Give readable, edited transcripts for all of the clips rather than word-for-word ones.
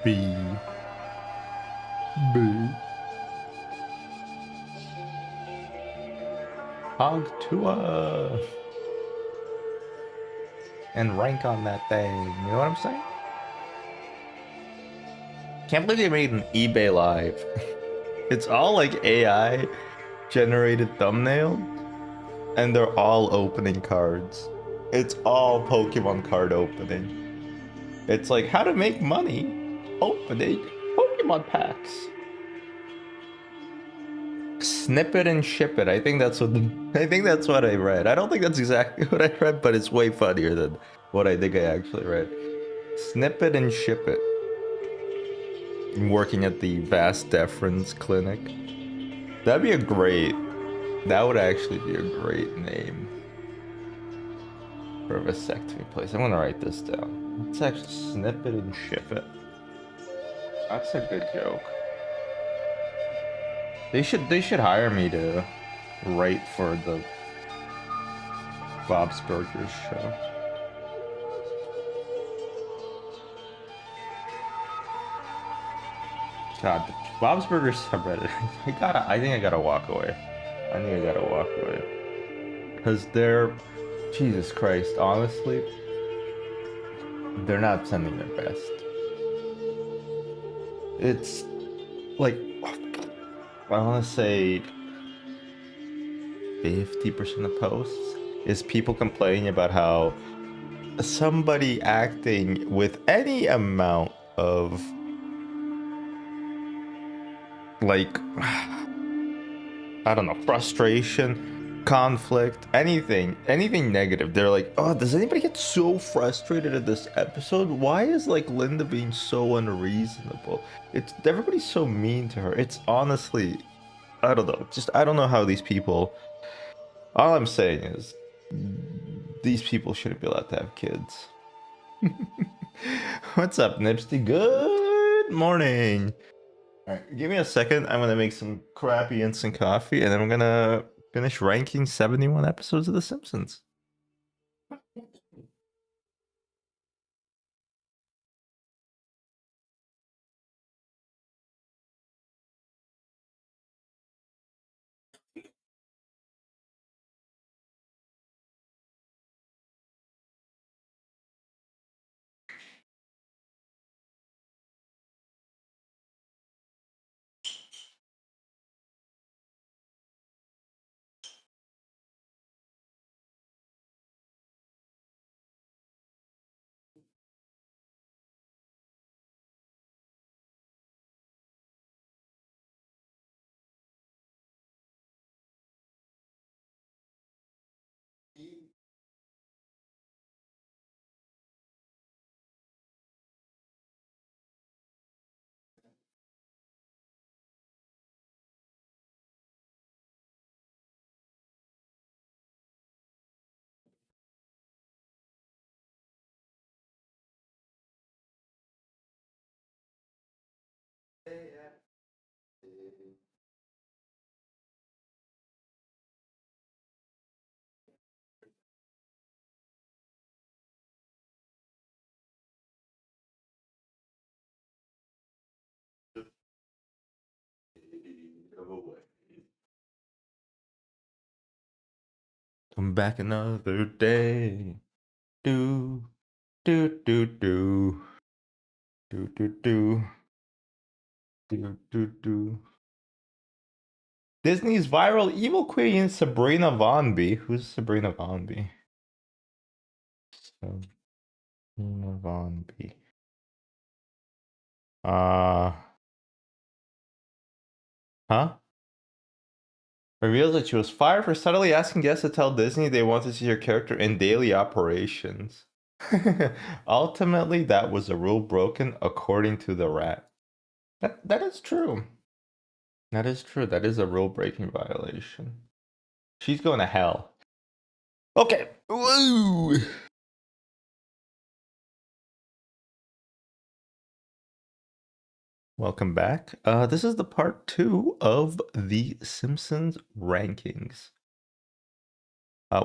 B. B. Hog Tua. And rank on that thing. You know what I'm saying? Can't believe they made an eBay Live. It's all like AI generated thumbnail, and they're all opening cards. It's all Pokemon card opening. It's like how to make money opening Pokemon packs. Snip it and ship it. I think that's what I read. I don't think that's exactly what I read, but it's way funnier than what I think I actually read. Snip it and ship it. I'm working at the Vast Deference Clinic. That'd be that would actually be a great name for a vasectomy place. I'm gonna write this down. Let's actually snip it and ship it. That's a good joke. They should hire me to write for the Bob's Burgers show. God, Bob's Burgers subreddit. I think I gotta walk away. I think I gotta walk away. Because they're, Jesus Christ, honestly, they're not sending their best. It's like, I want to say 50% of posts is people complaining about how somebody acting with any amount of like, I don't know, frustration, conflict, anything negative. They're like, oh, does anybody get so frustrated at this episode? Why is like Linda being so unreasonable? Everybody's so mean to her. It's honestly, I don't know. I don't know how these people. All I'm saying is, these people shouldn't be allowed to have kids. What's up, Nipsey? Good morning. All right, give me a second. I'm gonna make some crappy instant coffee, and then I'm gonna finish ranking 71 episodes of The Simpsons. Come back another day. Do do do do do do do do do do. Disney's viral evil queen Sabrina Vonby. Who's Sabrina Vonby? Sabrina Vonby. Huh? Reveals that she was fired for subtly asking guests to tell Disney they wanted to see her character in daily operations. Ultimately, that was a rule broken, according to the rat. That is true. That is true. That is a rule breaking violation. She's going to hell. Okay. Woo! Welcome back. This is the part 2 of the Simpsons rankings.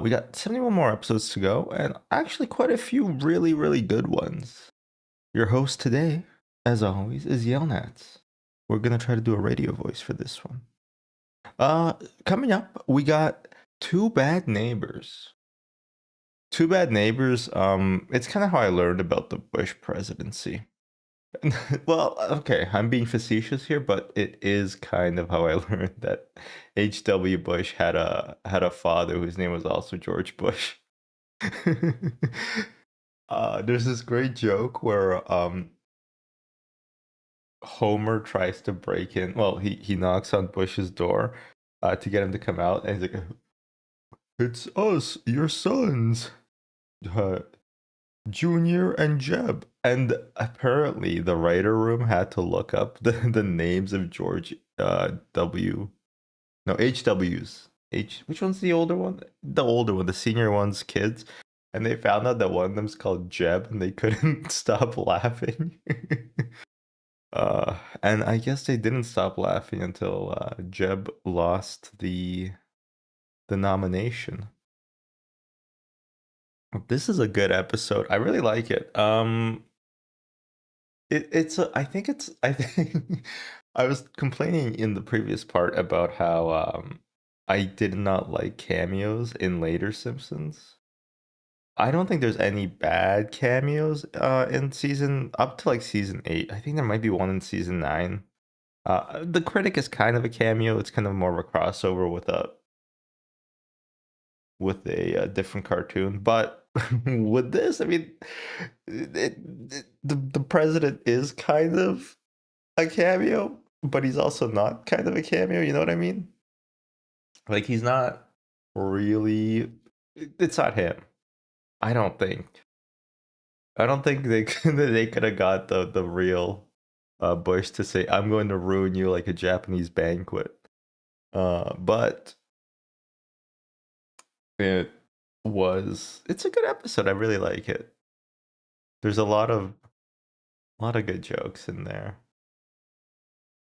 We got 71 more episodes to go, and actually quite a few really, really good ones. Your host today as always, is Yelnats. We're gonna try to do a radio voice for this one. Coming up, we got Two Bad Neighbors. Two Bad Neighbors, it's kind of how I learned about the Bush presidency. Well, okay, I'm being facetious here, but it is kind of how I learned that H.W. Bush had a father whose name was also George Bush. There's this great joke where Homer tries to break in. Well, he knocks on Bush's door to get him to come out, and he's like, "It's us, your sons, uh, Junior and Jeb." And apparently, the writer room had to look up the names of George W. No, HW's. Which one's the older one? The older one, the senior one's kids. And they found out that one of them's called Jeb, and they couldn't stop laughing. And I guess they didn't stop laughing until Jeb lost the nomination. This is a good episode. I really like it. I think I was complaining in the previous part about how I did not like cameos in later Simpsons. I don't think there's any bad cameos in season up to like season 8. I think there might be one in season 9. The critic is kind of a cameo. It's kind of more of a crossover with a different cartoon. But with this, I mean, the president is kind of a cameo, but he's also not kind of a cameo. You know what I mean? Like he's not really. It's not him. I don't think. I don't think they could have got the real Bush to say, "I'm going to ruin you like a Japanese banquet." But it's a good episode. I really like it. There's a lot of good jokes in there.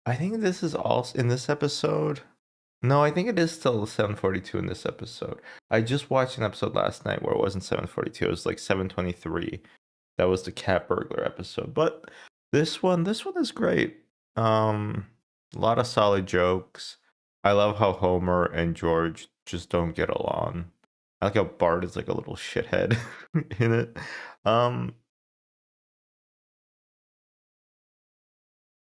I think this is also in this episode. No, I think it is still 742 in this episode. I just watched an episode last night where it wasn't 742. It was like 723. That was the cat burglar episode. But this one is great. A lot of solid jokes. I love how Homer and George just don't get along. I like how Bart is like a little shithead in it.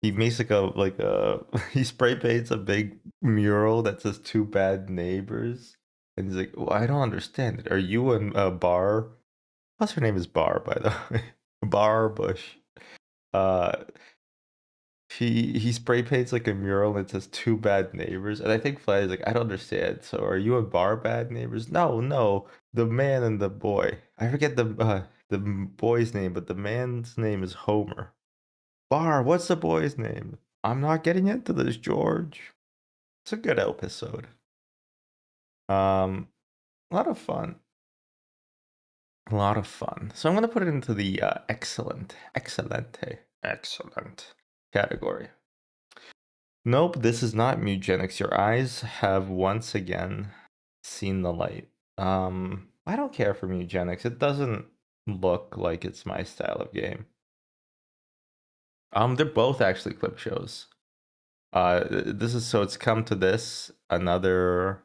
He makes he spray paints a big mural that says "Two Bad Neighbors," and he's like, well, "I don't understand it. Are you and Bar? What's her name is Bar, by the way, Bar Bush." Uh, he spray paints like a mural that says "Two Bad Neighbors," and I think Fly's like, "I don't understand. So are you and Bar bad neighbors?" No, no, the man and the boy. I forget the boy's name, but the man's name is Homer. Bar, what's the boy's name? I'm not getting into this, George. It's a good episode. A lot of fun. A lot of fun. So I'm gonna put it into the excellent category. Nope, this is not mutagenics. Your eyes have once again seen the light. I don't care for mutagenics. It doesn't look like it's my style of game. They're both actually clip shows. It's come to this another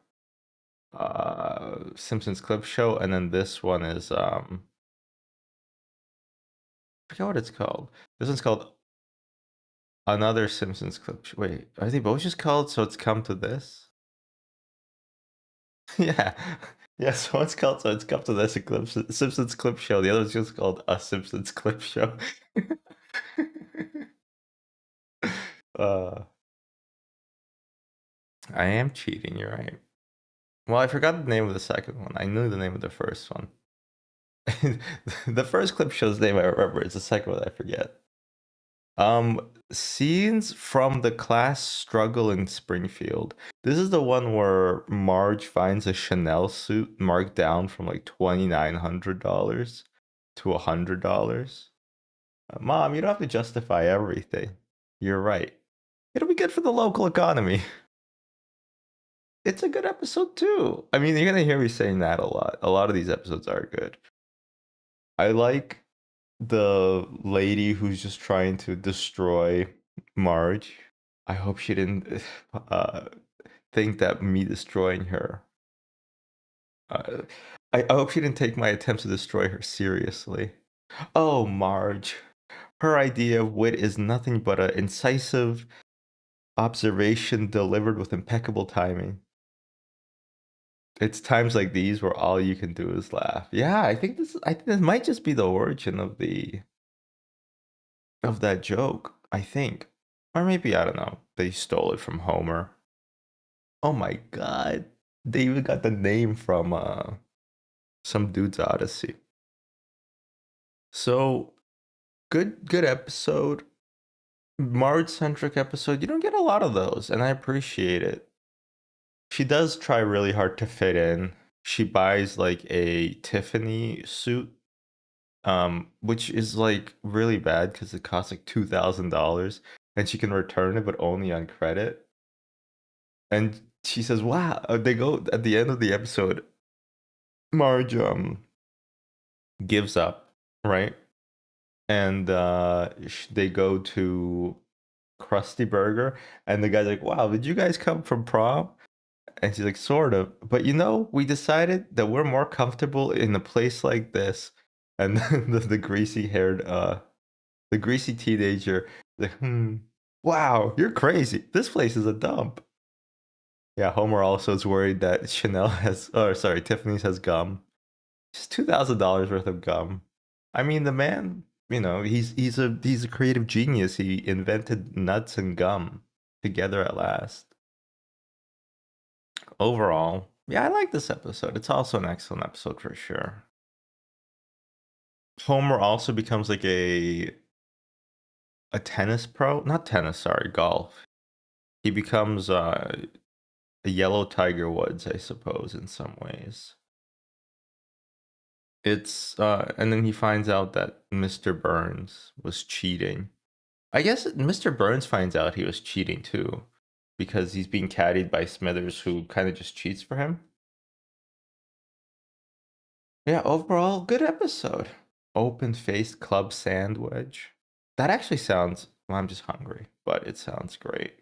Simpsons clip show, and then this one is I forget what it's called. This one's called another Simpsons clip show. Wait, are they both just called So It's Come to This? Yeah. Yeah, so it's called So It's Come to This, a Simpsons clip show. The other one's just called A Simpsons Clip Show. uh I am cheating, you're right. Well, I forgot the name of the second one. I knew the name of the first one. The first clip show's name I remember. It's the second one I forget. Scenes from the class struggle in Springfield. This is the one where Marge finds a Chanel suit marked down from like $2,900 to $100. Mom, you don't have to justify everything. You're right. It'll be good for the local economy. It's a good episode too. I mean, you're gonna hear me saying that a lot. A lot of these episodes are good. I like the lady who's just trying to destroy Marge. I hope she didn't uh, think that me destroying her. Uh, I hope she didn't take my attempts to destroy her seriously. Oh, Marge. Her idea of wit is nothing but an incisive observation delivered with impeccable timing. It's times like these where all you can do is laugh. Yeah, I think this might just be the origin of that joke, I think. Or maybe I don't know. They stole it from Homer. Oh my god. They even got the name from some dude's Odyssey. So good episode. Marge centric episode. You don't get a lot of those, and I appreciate it. She does try really hard to fit in. She buys like a Tiffany suit, which is like really bad because it costs like $2,000, and she can return it, but only on credit. And she says, "Wow!" They go at the end of the episode. Marge gives up, right? And they go to Krusty Burger, and the guy's like, "Wow, did you guys come from prom?" And she's like, "Sort of, but you know, we decided that we're more comfortable in a place like this." And then the greasy haired the greasy teenager, like, wow, you're crazy. This place is a dump. Yeah, Homer also is worried that Chanel has, or sorry, Tiffany's has gum. It's $2,000 worth of gum. I mean, the man, he's a creative genius. He invented nuts and gum together at last. Overall, yeah, I like this episode. It's also an excellent episode for sure. Homer also becomes like a tennis pro, not tennis, sorry, golf. He becomes a yellow Tiger Woods, I suppose, in some ways. It's and then he finds out that Mr. Burns was cheating. I guess Mr. Burns finds out he was cheating too, because he's being caddied by Smithers, who kind of just cheats for him. Yeah, overall, good episode. Open faced club sandwich. That actually sounds. Well, I'm just hungry, but it sounds great.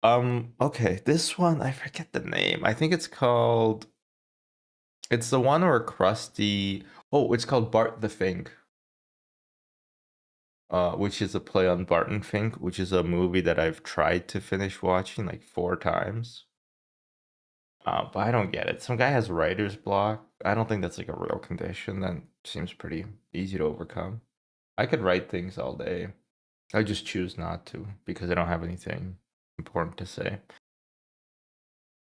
Okay, this one I forget the name. I think it's called. It's the one where Krusty. Oh, it's called Bart the Fink. Which is a play on Barton Fink, which is a movie that I've tried to finish watching like 4 times. But I don't get it. Some guy has writer's block. I don't think that's like a real condition. That seems pretty easy to overcome. I could write things all day. I just choose not to because I don't have anything important to say.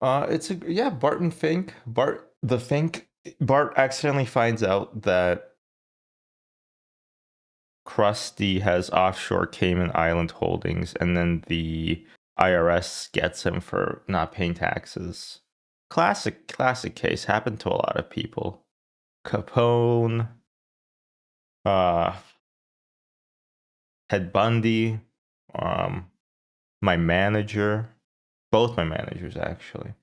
It's a yeah, Barton Fink. Bart the Fink. Bart accidentally finds out that Krusty has offshore Cayman Island holdings, and then the IRS gets him for not paying taxes. Classic case. Happened to a lot of people. Capone, uh, Ted Bundy, um, my manager, both my managers actually.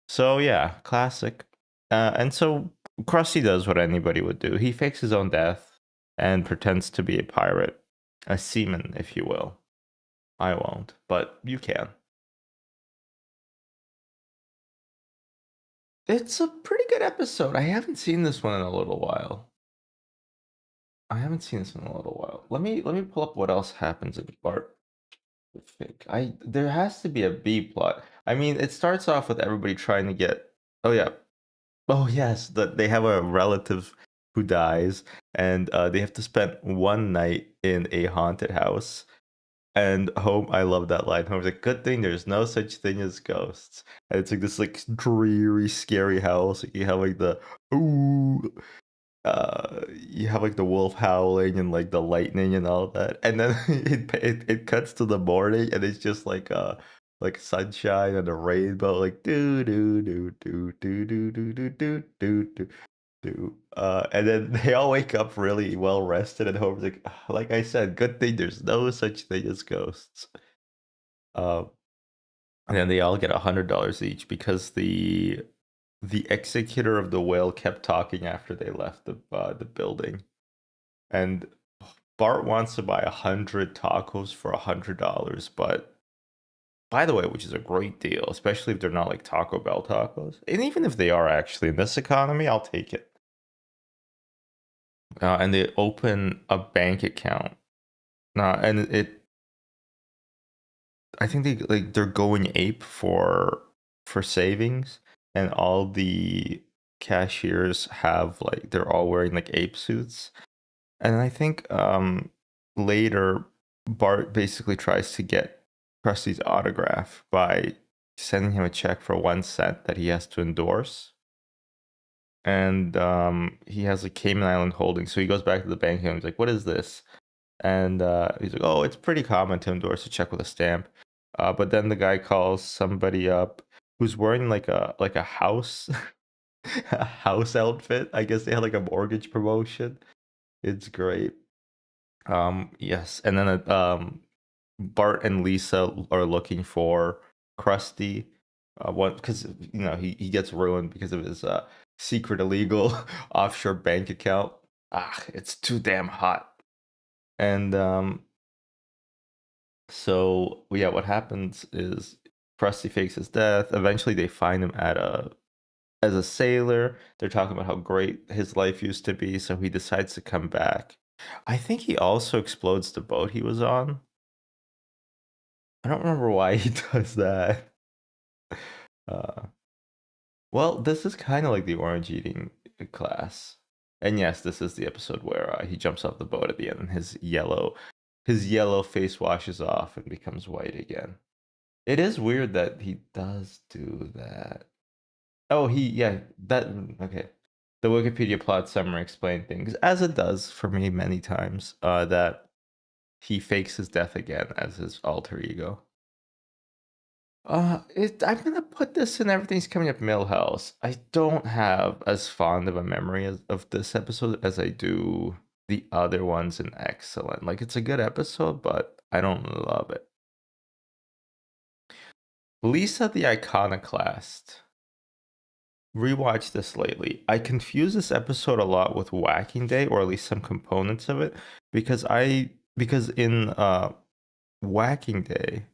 So yeah, classic. And so Krusty does what anybody would do. He fakes his own death and pretends to be a pirate, a seaman, if you will. I won't, but you can. It's a pretty good episode. I haven't seen this one in a little while. I haven't seen this in a little while. Let me pull up what else happens in Bart. I think I there has to be a B plot. I mean, it starts off with everybody trying to get. Oh yeah. Oh yes, that they have a relative who dies, and they have to spend one night in a haunted house. And home, I love that line. Homer's like, "Good thing there's no such thing as ghosts." And it's like this like dreary, scary house. You have like the ooh, you have like the wolf howling and like the lightning and all that, and then it cuts to the morning, and it's just like sunshine and a rainbow, like do do do do do do do do do do do do. And then they all wake up really well rested, and Homer's like, "Ah, like I said, good thing there's no such thing as ghosts." Uh, and then they all get $100 each because the executor of the will kept talking after they left the building. and Bart wants to buy 100 tacos for $100, but by the way, which is a great deal, especially if they're not like Taco Bell tacos. And even if they are actually in this economy, I'll take it. And they open a bank account. And I think they're going ape for savings, and all the cashiers have like they're all wearing like ape suits. And I think later Bart basically tries to get Krusty's autograph by sending him a check for 1 cent that he has to endorse. And he has a Cayman Island holding, so he goes back to the bank and he's like, "What is this?" And he's like, "Oh, it's pretty common to endorse a check with a stamp." But then the guy calls somebody up who's wearing like a house a house outfit. I guess they had like a mortgage promotion. It's great. Yes, and then Bart and Lisa are looking for Krusty. One because he gets ruined because of his secret illegal offshore bank account. It's too damn hot. And so yeah, what happens is Krusty fakes his death. Eventually, they find him as a sailor. They're talking about how great his life used to be, so he decides to come back. I think he also explodes the boat he was on. I don't remember why he does that. Uh, well, this is kind of like the orange eating class. And yes, this is the episode where he jumps off the boat at the end and his yellow face washes off and becomes white again. It is weird that he does do that. Oh, yeah, okay. The Wikipedia plot summary explained things, as it does for me many times, that he fakes his death again as his alter ego. I'm gonna put this in Everything's Coming Up Millhouse. I don't have as fond of a memory of this episode as I do the other ones in Excellent. Like, it's a good episode, but I don't love it. Lisa the Iconoclast. Rewatched this lately. I confuse this episode a lot with Whacking Day, or at least some components of it, because in Whacking Day,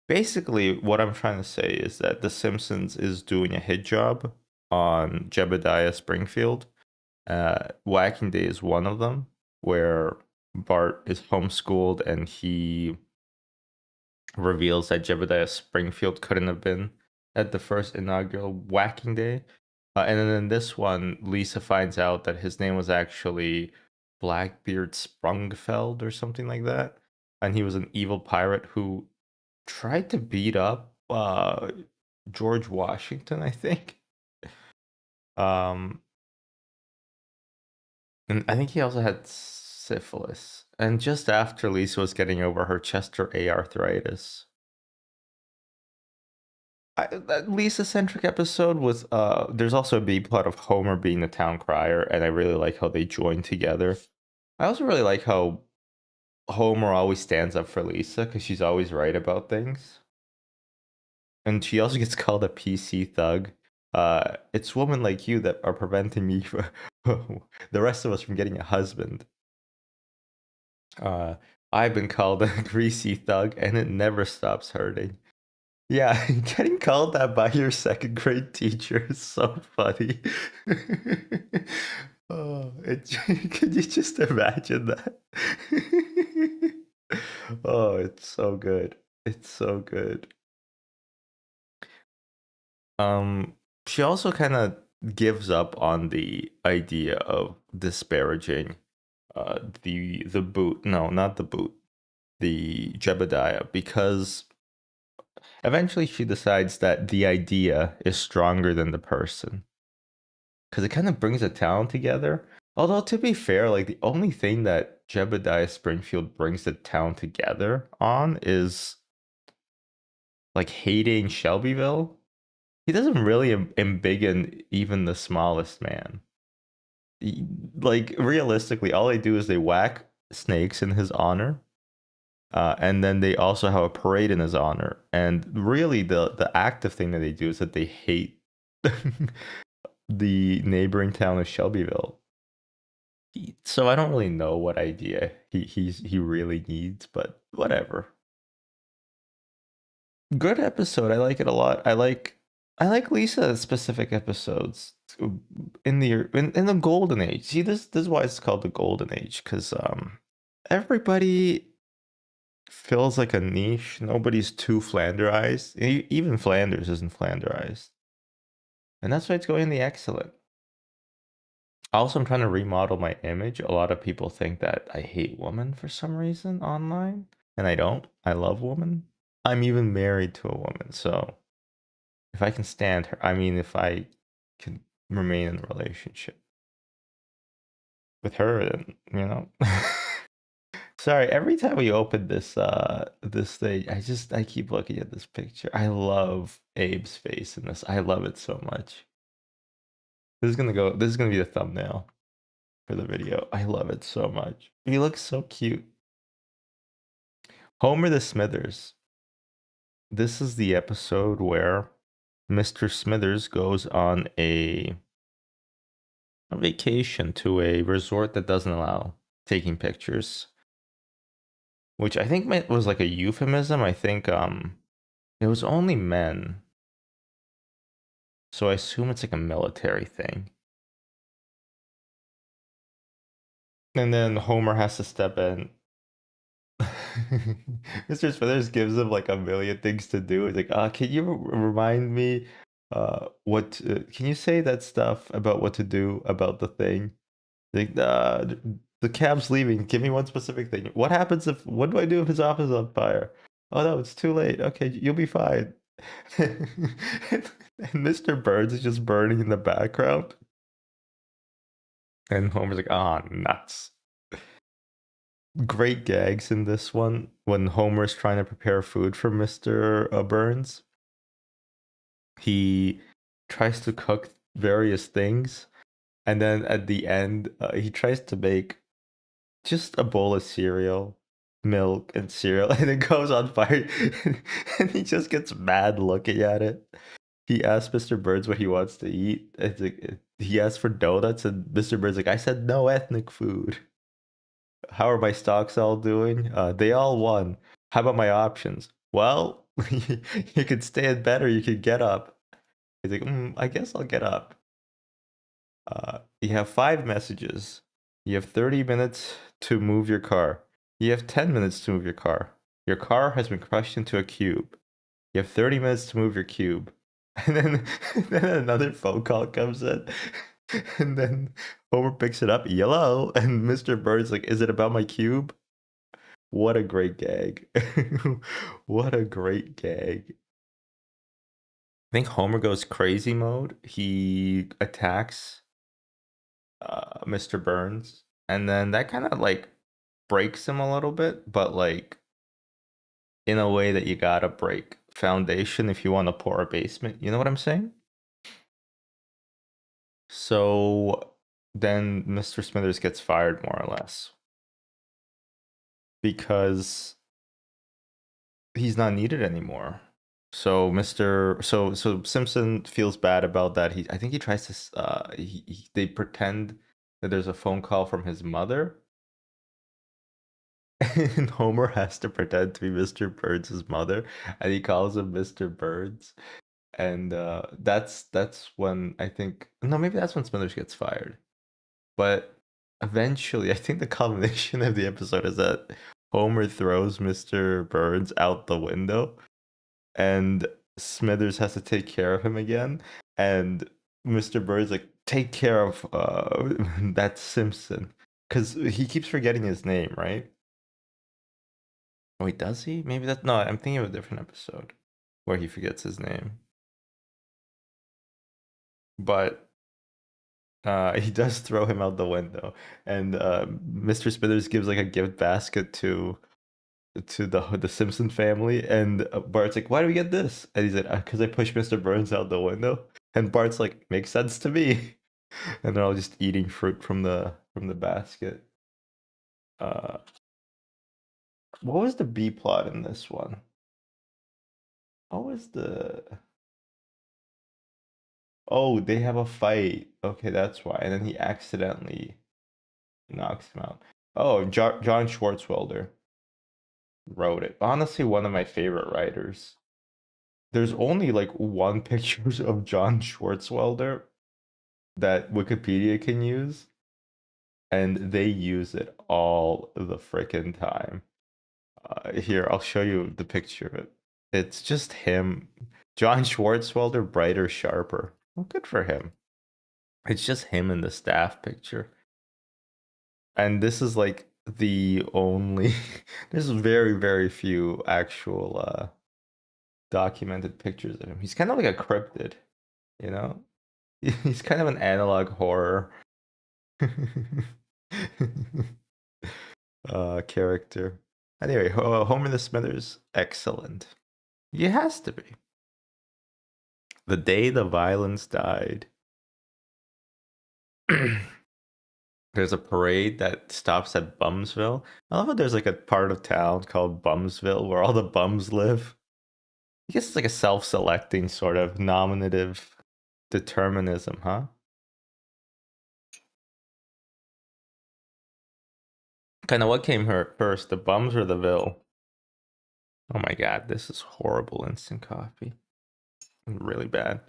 basically what I'm trying to say is that The Simpsons is doing a hit job on Jebediah Springfield. Whacking Day is one of them, where Bart is homeschooled and he reveals that Jebediah Springfield couldn't have been at the first inaugural Whacking Day. And then in this one, Lisa finds out that his name was actually Blackbeard Sprungfeld or something like that. And he was an evil pirate who tried to beat up George Washington, I think. Um, and I think he also had syphilis. And just after Lisa was getting over her Chester A arthritis. That Lisa-centric episode with there's also a B plot of Homer being the town crier, and I really like how they join together. I also really like how Homer always stands up for Lisa because she's always right about things. And she also gets called a PC thug. It's women like you that are preventing me from the rest of us from getting a husband. I've been called a greasy thug, and it never stops hurting. Yeah, getting called that by your second grade teacher is so funny. Oh, could you just imagine that? Oh, it's so good. It's so good. Um, she also kind of gives up on the idea of disparaging the boot. No, not the boot. The Jebediah, because eventually she decides that the idea is stronger than the person. Because it kind of brings a town together. Although, to be fair, like, the only thing that Jebediah Springfield brings the town together on is like hating Shelbyville. He doesn't really embiggen even the smallest man. Like, realistically, all they do is they whack snakes in his honor. And then they also have a parade in his honor. And really, the active thing that they do is that they hate the neighboring town of Shelbyville. So I don't really know what idea he really needs, but whatever. Good episode. I like it a lot. I like Lisa's specific episodes in the golden age. See, this is why it's called the golden age, because everybody feels like a niche. Nobody's too Flanderized. Even Flanders isn't Flanderized, and that's why it's going in the excellent. Also, I'm trying to remodel my image. A lot of people think that I hate women for some reason online, and I don't. I love women. I'm even married to a woman, so if I can stand her, I mean, if I can remain in a relationship with her, then Sorry, every time we open this thing, I keep looking at this picture. I love Abe's face in this. I love it so much. This is gonna be the thumbnail for the video. I love it so much. He looks so cute. Homer the Smithers. This is the episode where Mr. Smithers goes on a vacation to a resort that doesn't allow taking pictures, which I think was like a euphemism. I think it was only men, so I assume it's like a military thing. And then Homer has to step in. Mr. Smithers gives him like a million things to do. He's like, can you remind me can you say that stuff about what to do about the thing? Like, the cab's leaving. Give me one specific thing. What do I do if his office is on fire? Oh no, it's too late. Okay, you'll be fine. And Mr. Burns is just burning in the background. And Homer's like, nuts. Great gags in this one when Homer's trying to prepare food for Mr. Burns. He tries to cook various things, and then at the end, he tries to make just a bowl of cereal, milk, and cereal, and it goes on fire, and he just gets mad looking at it. He asks Mr. Burns what he wants to eat. It's like, he asks for donuts, and Mr. Burns like, I said no ethnic food. How are my stocks all doing? They all won. How about my options? Well, you could stay in bed or you could get up. He's like, I guess I'll get up. You have 5 messages. You have 30 minutes to move your car. You have 10 minutes to move your car. Your car has been crushed into a cube. You have 30 minutes to move your cube. And then another phone call comes in. And then Homer picks it up, yellow, and Mr. Bird's like, is it about my cube? What a great gag. What a great gag. I think Homer goes crazy mode. He attacks Mr. Burns, and then that kind of like breaks him a little bit, but like in a way that you gotta break foundation if you want to pour a basement. You know what I'm saying? So then Mr. Smithers gets fired more or less because he's not needed anymore. So so Simpson feels bad about that. I think he tries to they pretend that there's a phone call from his mother. And Homer has to pretend to be Mr. Burns' mother, and he calls him Mr. Burns. And that's when I think no, maybe that's when Smithers gets fired. But eventually, I think the culmination of the episode is that Homer throws Mr. Burns out the window, and Smithers has to take care of him again. And Mr. Burns like, take care of that Simpson, because he keeps forgetting his name, right? Wait, does he? Maybe that's no. I'm thinking of a different episode where he forgets his name, but he does throw him out the window, and Mr. Smithers gives like a gift basket to the Simpson family, and Bart's like, "Why do we get this?" And he's like, "Because I pushed Mr. Burns out the window." And Bart's like, "Makes sense to me." And they're all just eating fruit from the basket. Uh, what was the B plot in this one? What was the? Oh, they have a fight. Okay, that's why. And then he accidentally knocks him out. Oh, John Schwartzwelder wrote it. Honestly, one of my favorite writers. There's only like one picture of John Schwartzwelder that Wikipedia can use, and they use it all the freaking time. Here, I'll show you the picture of it. It's just him, John Schwartzwelder, brighter, sharper. Well, good for him. It's just him in the staff picture. And this is like the only, there's very, very few actual documented pictures of him. He's kind of like a cryptid, you know? He's kind of an analog horror character. Anyway, Homer the Smithers, excellent. He has to be. The day the violence died. There's a parade that stops at Bumsville. I love how there's like a part of town called Bumsville where all the bums live. I guess it's like a self-selecting sort of nominative determinism, huh? Kind of what came first, the bums or the Ville? Oh my god, this is horrible instant coffee. Really bad.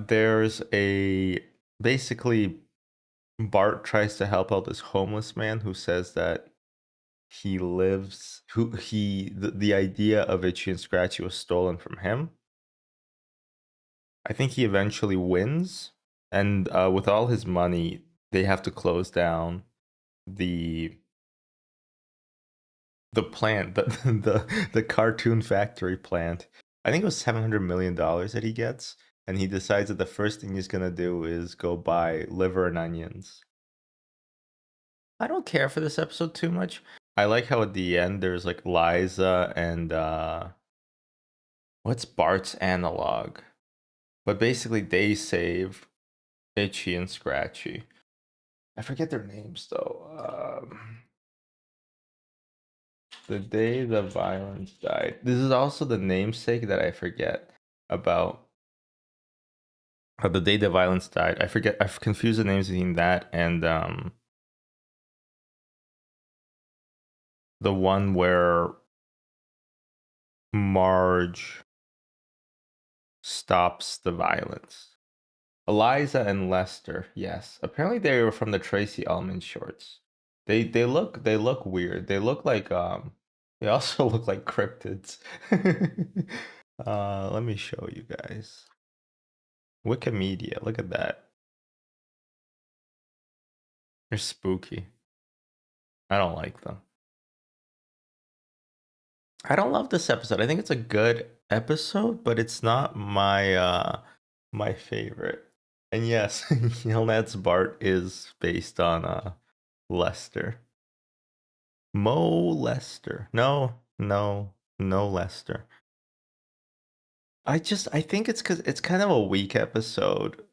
There's a basically Bart tries to help out this homeless man who says that he lives the idea of Itchy and Scratchy was stolen from him. I think he eventually wins, and with all his money, they have to close down the plant, the cartoon factory plant. I think it was $700 million that he gets, and he decides that the first thing he's gonna do is go buy liver and onions. I don't care for this episode too much. I like how at the end there's like Liza and what's Bart's analog? But basically they save Itchy and Scratchy. I forget their names though. The day the violence died. This is also the namesake that I forget about. The day the violence died. I forget. I've confused the names between that and the one where Marge stops the violence. Eliza and Lester, yes. Apparently they were from the Tracy Ullman shorts. They look weird. They look like they also look like cryptids. Let me show you guys. Wikimedia, look at that. They're spooky. I don't like them. I don't love this episode. I think it's a good episode, but it's not my my favorite. And yes, Yelnats Bart is based on Lester. Mo Lester. No, no, no Lester. I think it's because it's kind of a weak episode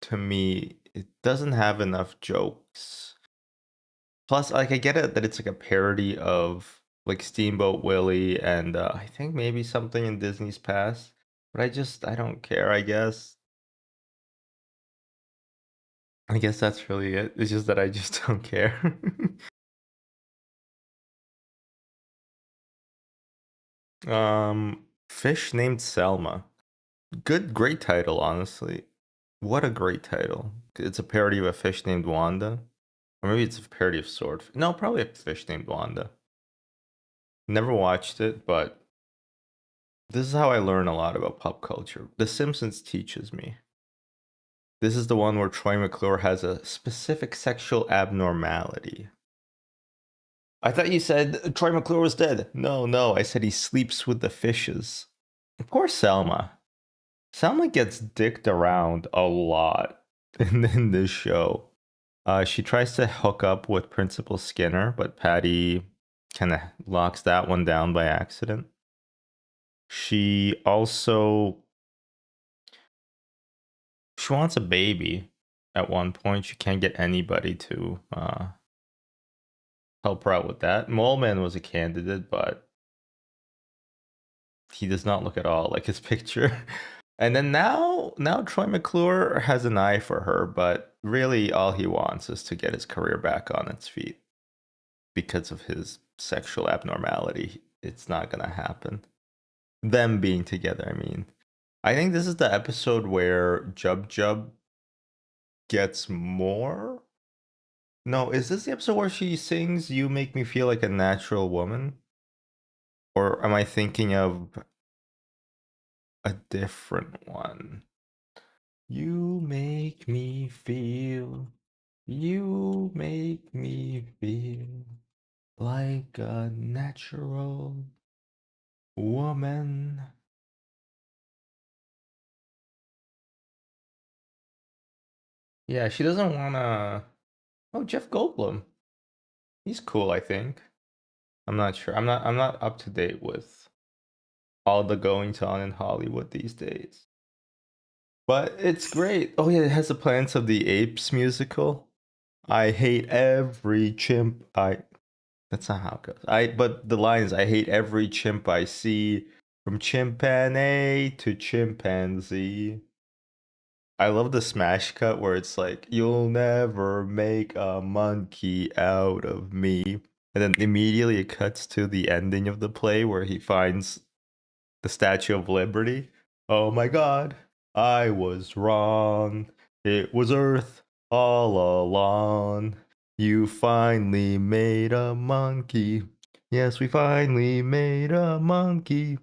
to me. It doesn't have enough jokes. Plus, like, I get it that it's like a parody of like Steamboat Willie and I think maybe something in Disney's past. But I don't care, I guess. I guess that's really it. It's just that I just don't care. Fish named Selma. Great title, honestly. What a great title. It's a parody of a fish named Wanda. Or maybe it's a parody of Swordfish. No, probably a fish named Wanda. Never watched it, but this is how I learn a lot about pop culture. The Simpsons teaches me. This is the one where Troy McClure has a specific sexual abnormality. I thought you said Troy McClure was dead. No, I said he sleeps with the fishes. Poor Selma. Selma gets dicked around a lot in this show. She tries to hook up with Principal Skinner, but Patty kind of locks that one down by accident. She also she wants a baby at one point. She can't get anybody to help her out with that. Mole Man was a candidate, but he does not look at all like his picture. And then now Troy McClure has an eye for her, but really all he wants is to get his career back on its feet because of his sexual abnormality. It's not gonna happen. Them being together, I mean. I think this is the episode where Jub Jub gets more. No, is this the episode where she sings "You Make Me Feel Like a Natural Woman"? Or am I thinking of a different one? You make me feel, you make me feel like a natural woman. Yeah, she doesn't wanna. Oh, Jeff Goldblum. He's cool, I think. I'm not sure. I'm not up to date with all the goings on in Hollywood these days. But it's great. Oh yeah, it has the Plants of the Apes musical. I hate every chimp I That's not how it goes. But the line is I hate every chimp I see from chimpanzee to chimpanzee. I love the smash cut where it's like you'll never make a monkey out of me. And then immediately it cuts to the ending of the play where he finds the Statue of Liberty. Oh my god, I was wrong. It was Earth all along. You finally made a monkey. Yes, we finally made a monkey.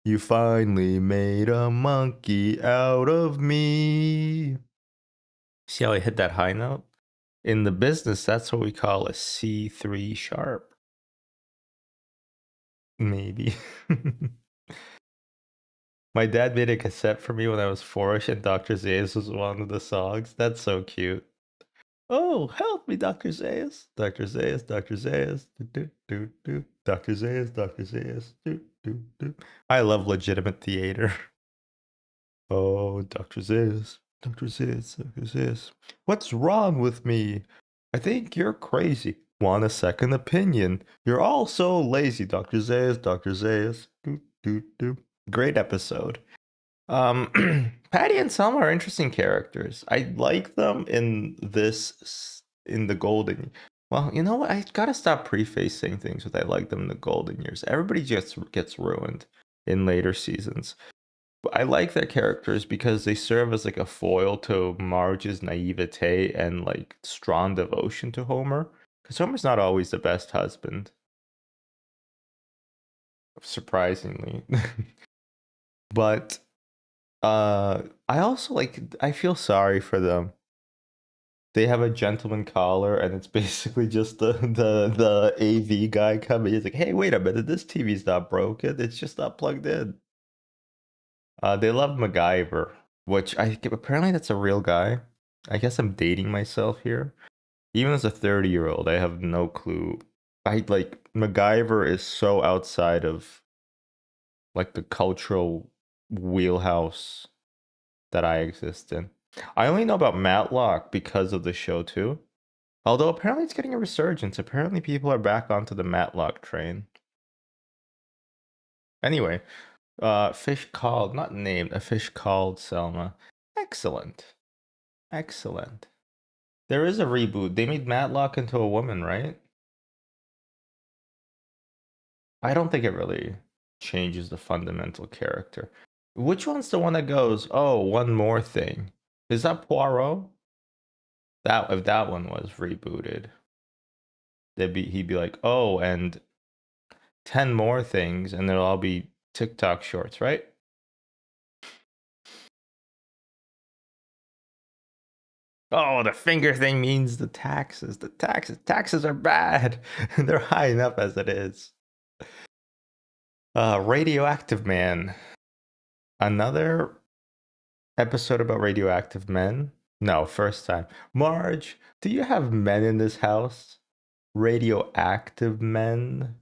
You finally made a monkey out of me. See how I hit that high note? In the business, that's what we call a C3 sharp. Maybe. My dad made a cassette for me when I was four-ish, and Dr. Zayas was one of the songs. That's so cute. Oh, help me, Dr. Zayas. Dr. Zayas, Dr. Zayas. Do, do, do, do. Dr. Zayas, Dr. Zayas. Do, do, do. I love legitimate theater. Oh, Dr. Zayas. Dr. Zayas, Dr. Zayas. What's wrong with me? I think you're crazy. Want a second opinion? You're all so lazy, Dr. Zayas, Dr. Zayas. Do, do, do. Great episode. Patty and Selma are interesting characters. I like them in the golden. Well, you know what? I gotta stop prefacing things with I like them in the golden years. Everybody just gets ruined in later seasons. But I like their characters because they serve as like a foil to Marge's naivete and like strong devotion to Homer. Because Homer's not always the best husband, surprisingly. But I also I feel sorry for them. They have a gentleman caller and it's basically just the AV guy coming. He's like, "Hey, wait a minute, this TV's not broken. It's just not plugged in." They love MacGyver, which apparently that's a real guy. I guess I'm dating myself here. Even as a 30-year-old, I have no clue. I like MacGyver is so outside of like the cultural wheelhouse that I exist in. I only know about Matlock because of the show too. Although apparently it's getting a resurgence. Apparently people are back onto the Matlock train. Anyway, fish called, not named, a fish called Selma. Excellent. Excellent. There is a reboot. They made Matlock into a woman, right? I don't think it really changes the fundamental character. Which one's the one that goes, "Oh, one more thing"? Is that Poirot? That if that one was rebooted, he'd be like, "Oh, and 10 more things," and they'll all be TikTok shorts, right? Oh, the finger thing means the taxes. Taxes are bad. They're high enough as it is. Radioactive Man. Another episode about radioactive men? No, first time. Marge, do you have men in this house? Radioactive men?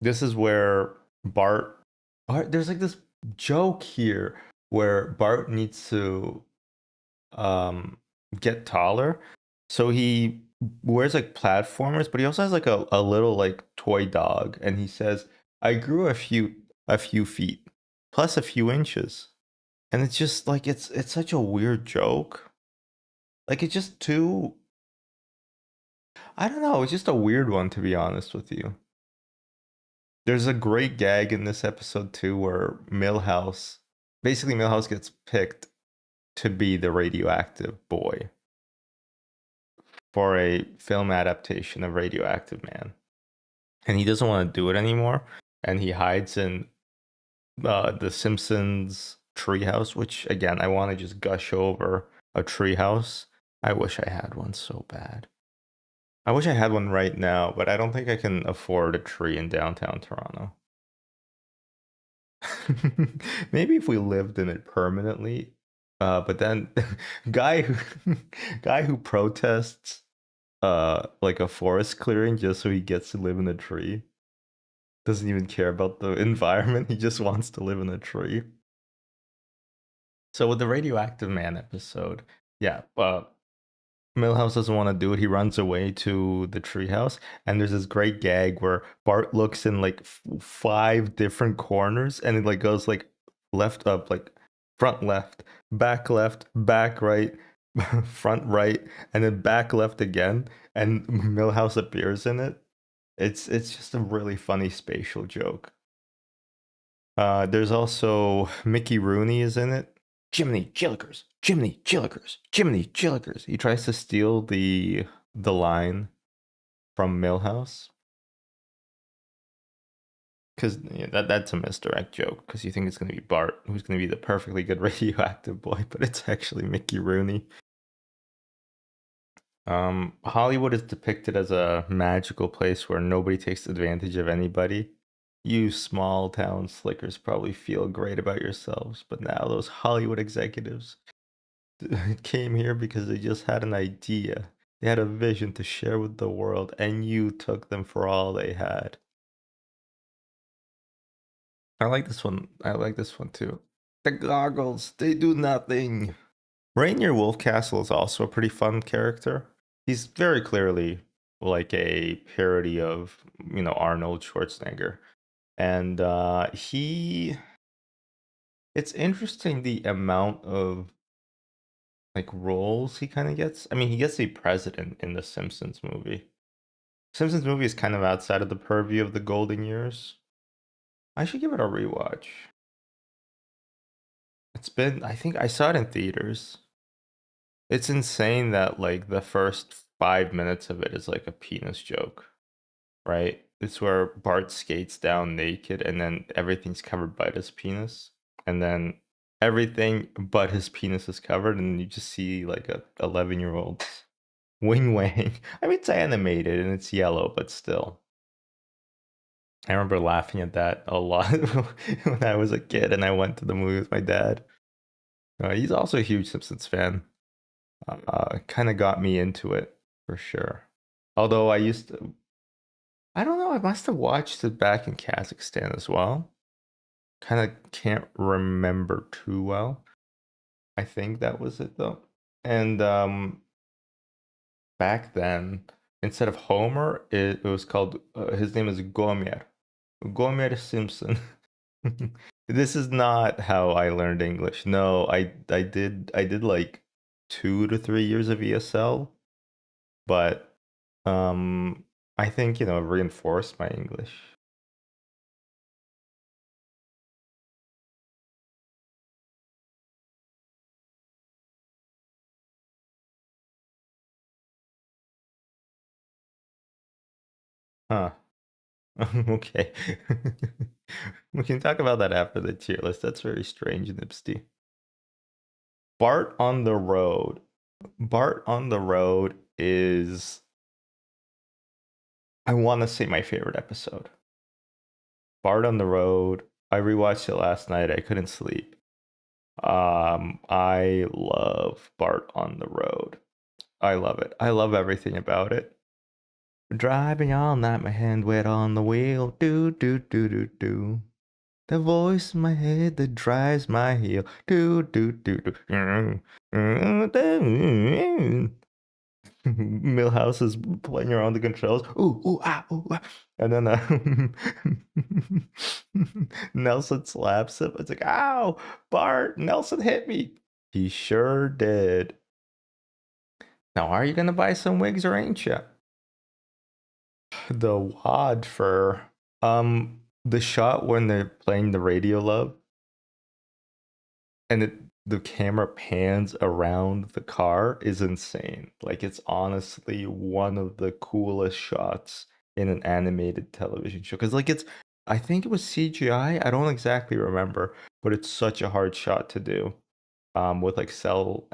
This is where Bart, there's like this joke here where Bart needs to um get taller. So he wears like platformers, but he also has like a little like toy dog, and he says, "I grew a few feet." plus a few inches. And it's just like it's such a weird joke. Like it's just too, I don't know, it's just a weird one to be honest with you. There's a great gag in this episode too where Milhouse gets picked to be the radioactive boy for a film adaptation of Radioactive Man. And he doesn't want to do it anymore. And he hides in the Simpsons treehouse, which again, I want to just gush over a treehouse. I wish I had one so bad. I wish I had one right now, but I don't think I can afford a tree in downtown Toronto. Maybe if we lived in it permanently. But then guy who guy who protests like a forest clearing just so he gets to live in a tree. Doesn't even care about the environment. He just wants to live in a tree. So with the Radioactive Man episode, yeah, Milhouse doesn't want to do it. He runs away to the treehouse, and there's this great gag where Bart looks in like five different corners, and it like goes like left up, like front left, back right, front right, and then back left again, and Milhouse appears in it. It's just a really funny spatial joke. There's also Mickey Rooney is in it. Jiminy Jillikers, Jiminy Jillikers, Jiminy Jillikers. He tries to steal the line from Milhouse. Because that's a misdirect joke. Because you think it's going to be Bart, who's going to be the perfectly good radioactive boy, but it's actually Mickey Rooney. Hollywood is depicted as a magical place where nobody takes advantage of anybody. You small town slickers probably feel great about yourselves, but now those Hollywood executives came here because they just had an idea. They had a vision to share with the world, and you took them for all they had. I like this one. I like this one too. The goggles, they do nothing. Rainier Wolfcastle is also a pretty fun character. He's very clearly like a parody of, Arnold Schwarzenegger. And it's interesting the amount of like roles he kind of gets. I mean, he gets a president in the Simpsons movie. Simpsons movie is kind of outside of the purview of the golden years. I should give it a rewatch. I think I saw it in theaters. It's insane that like the first 5 minutes of it is like a penis joke, right? It's where Bart skates down naked and then everything's covered by his penis. And then everything but his penis is covered, and you just see like a 11-year-old wing wang. I mean, it's animated and it's yellow, but still. I remember laughing at that a lot when I was a kid and I went to the movie with my dad. He's also a huge Simpsons fan. Kind of got me into it for sure. Although I don't know, I must have watched it back in Kazakhstan as well. Kind of can't remember too well. I think that was it though. And back then, instead of Homer, it was called, his name is Gomer Simpson. This is not how I learned English. No, I did like 2 to 3 years of ESL, but I think it reinforced my English. Huh. Okay. We can talk about that after the tier list. That's very strange, Nipsty. Bart on the Road. Bart on the Road is, I want to say, my favorite episode. Bart on the Road. I rewatched it last night. I couldn't sleep. I love Bart on the Road. I love it. I love everything about it. Driving all night, my hand wet on the wheel. Do do do do do. The voice in my head that drives my heel. Do do do do. Millhouse is playing around the controls. Ooh, ooh, ah, ooh, ah. And then Nelson slaps him. It's like, ow, Bart, Nelson hit me. He sure did. Now, are you gonna buy some wigs or ain't you? The wad for the shot when they're playing the Radio Love and the camera pans around the car is insane. Like it's honestly one of the coolest shots in an animated television show. Cause like it's I think it was CGI. I don't exactly remember, but it's such a hard shot to do. With like cell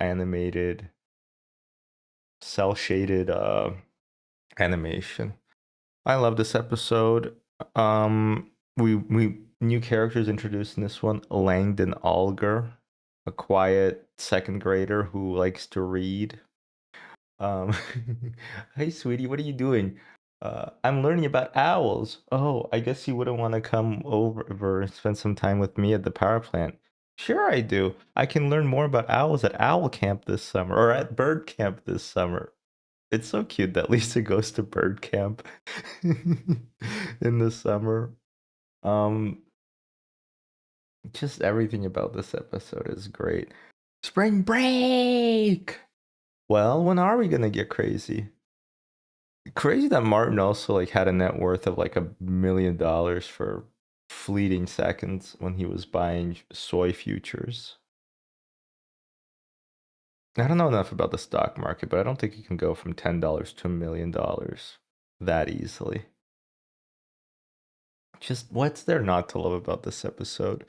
shaded animation. I love this episode. We new characters introduced in this one. Langdon Alger, a quiet second grader who likes to read. Um, hey sweetie, what are you doing? I'm learning about owls. Oh, I guess you wouldn't want to come over and spend some time with me at the power plant. Sure, I do. I can learn more about owls at owl camp this summer or at bird camp this summer. It's so cute that Lisa goes to bird camp in the summer. Um, just everything about this episode is great. Spring break. Well, when are we gonna get crazy? Crazy that Martin also like had a net worth of like $1 million for fleeting seconds when he was buying soy futures. I don't know enough about the stock market, but I don't think you can go from $10 to $1 million that easily. Just what's there not to love about this episode?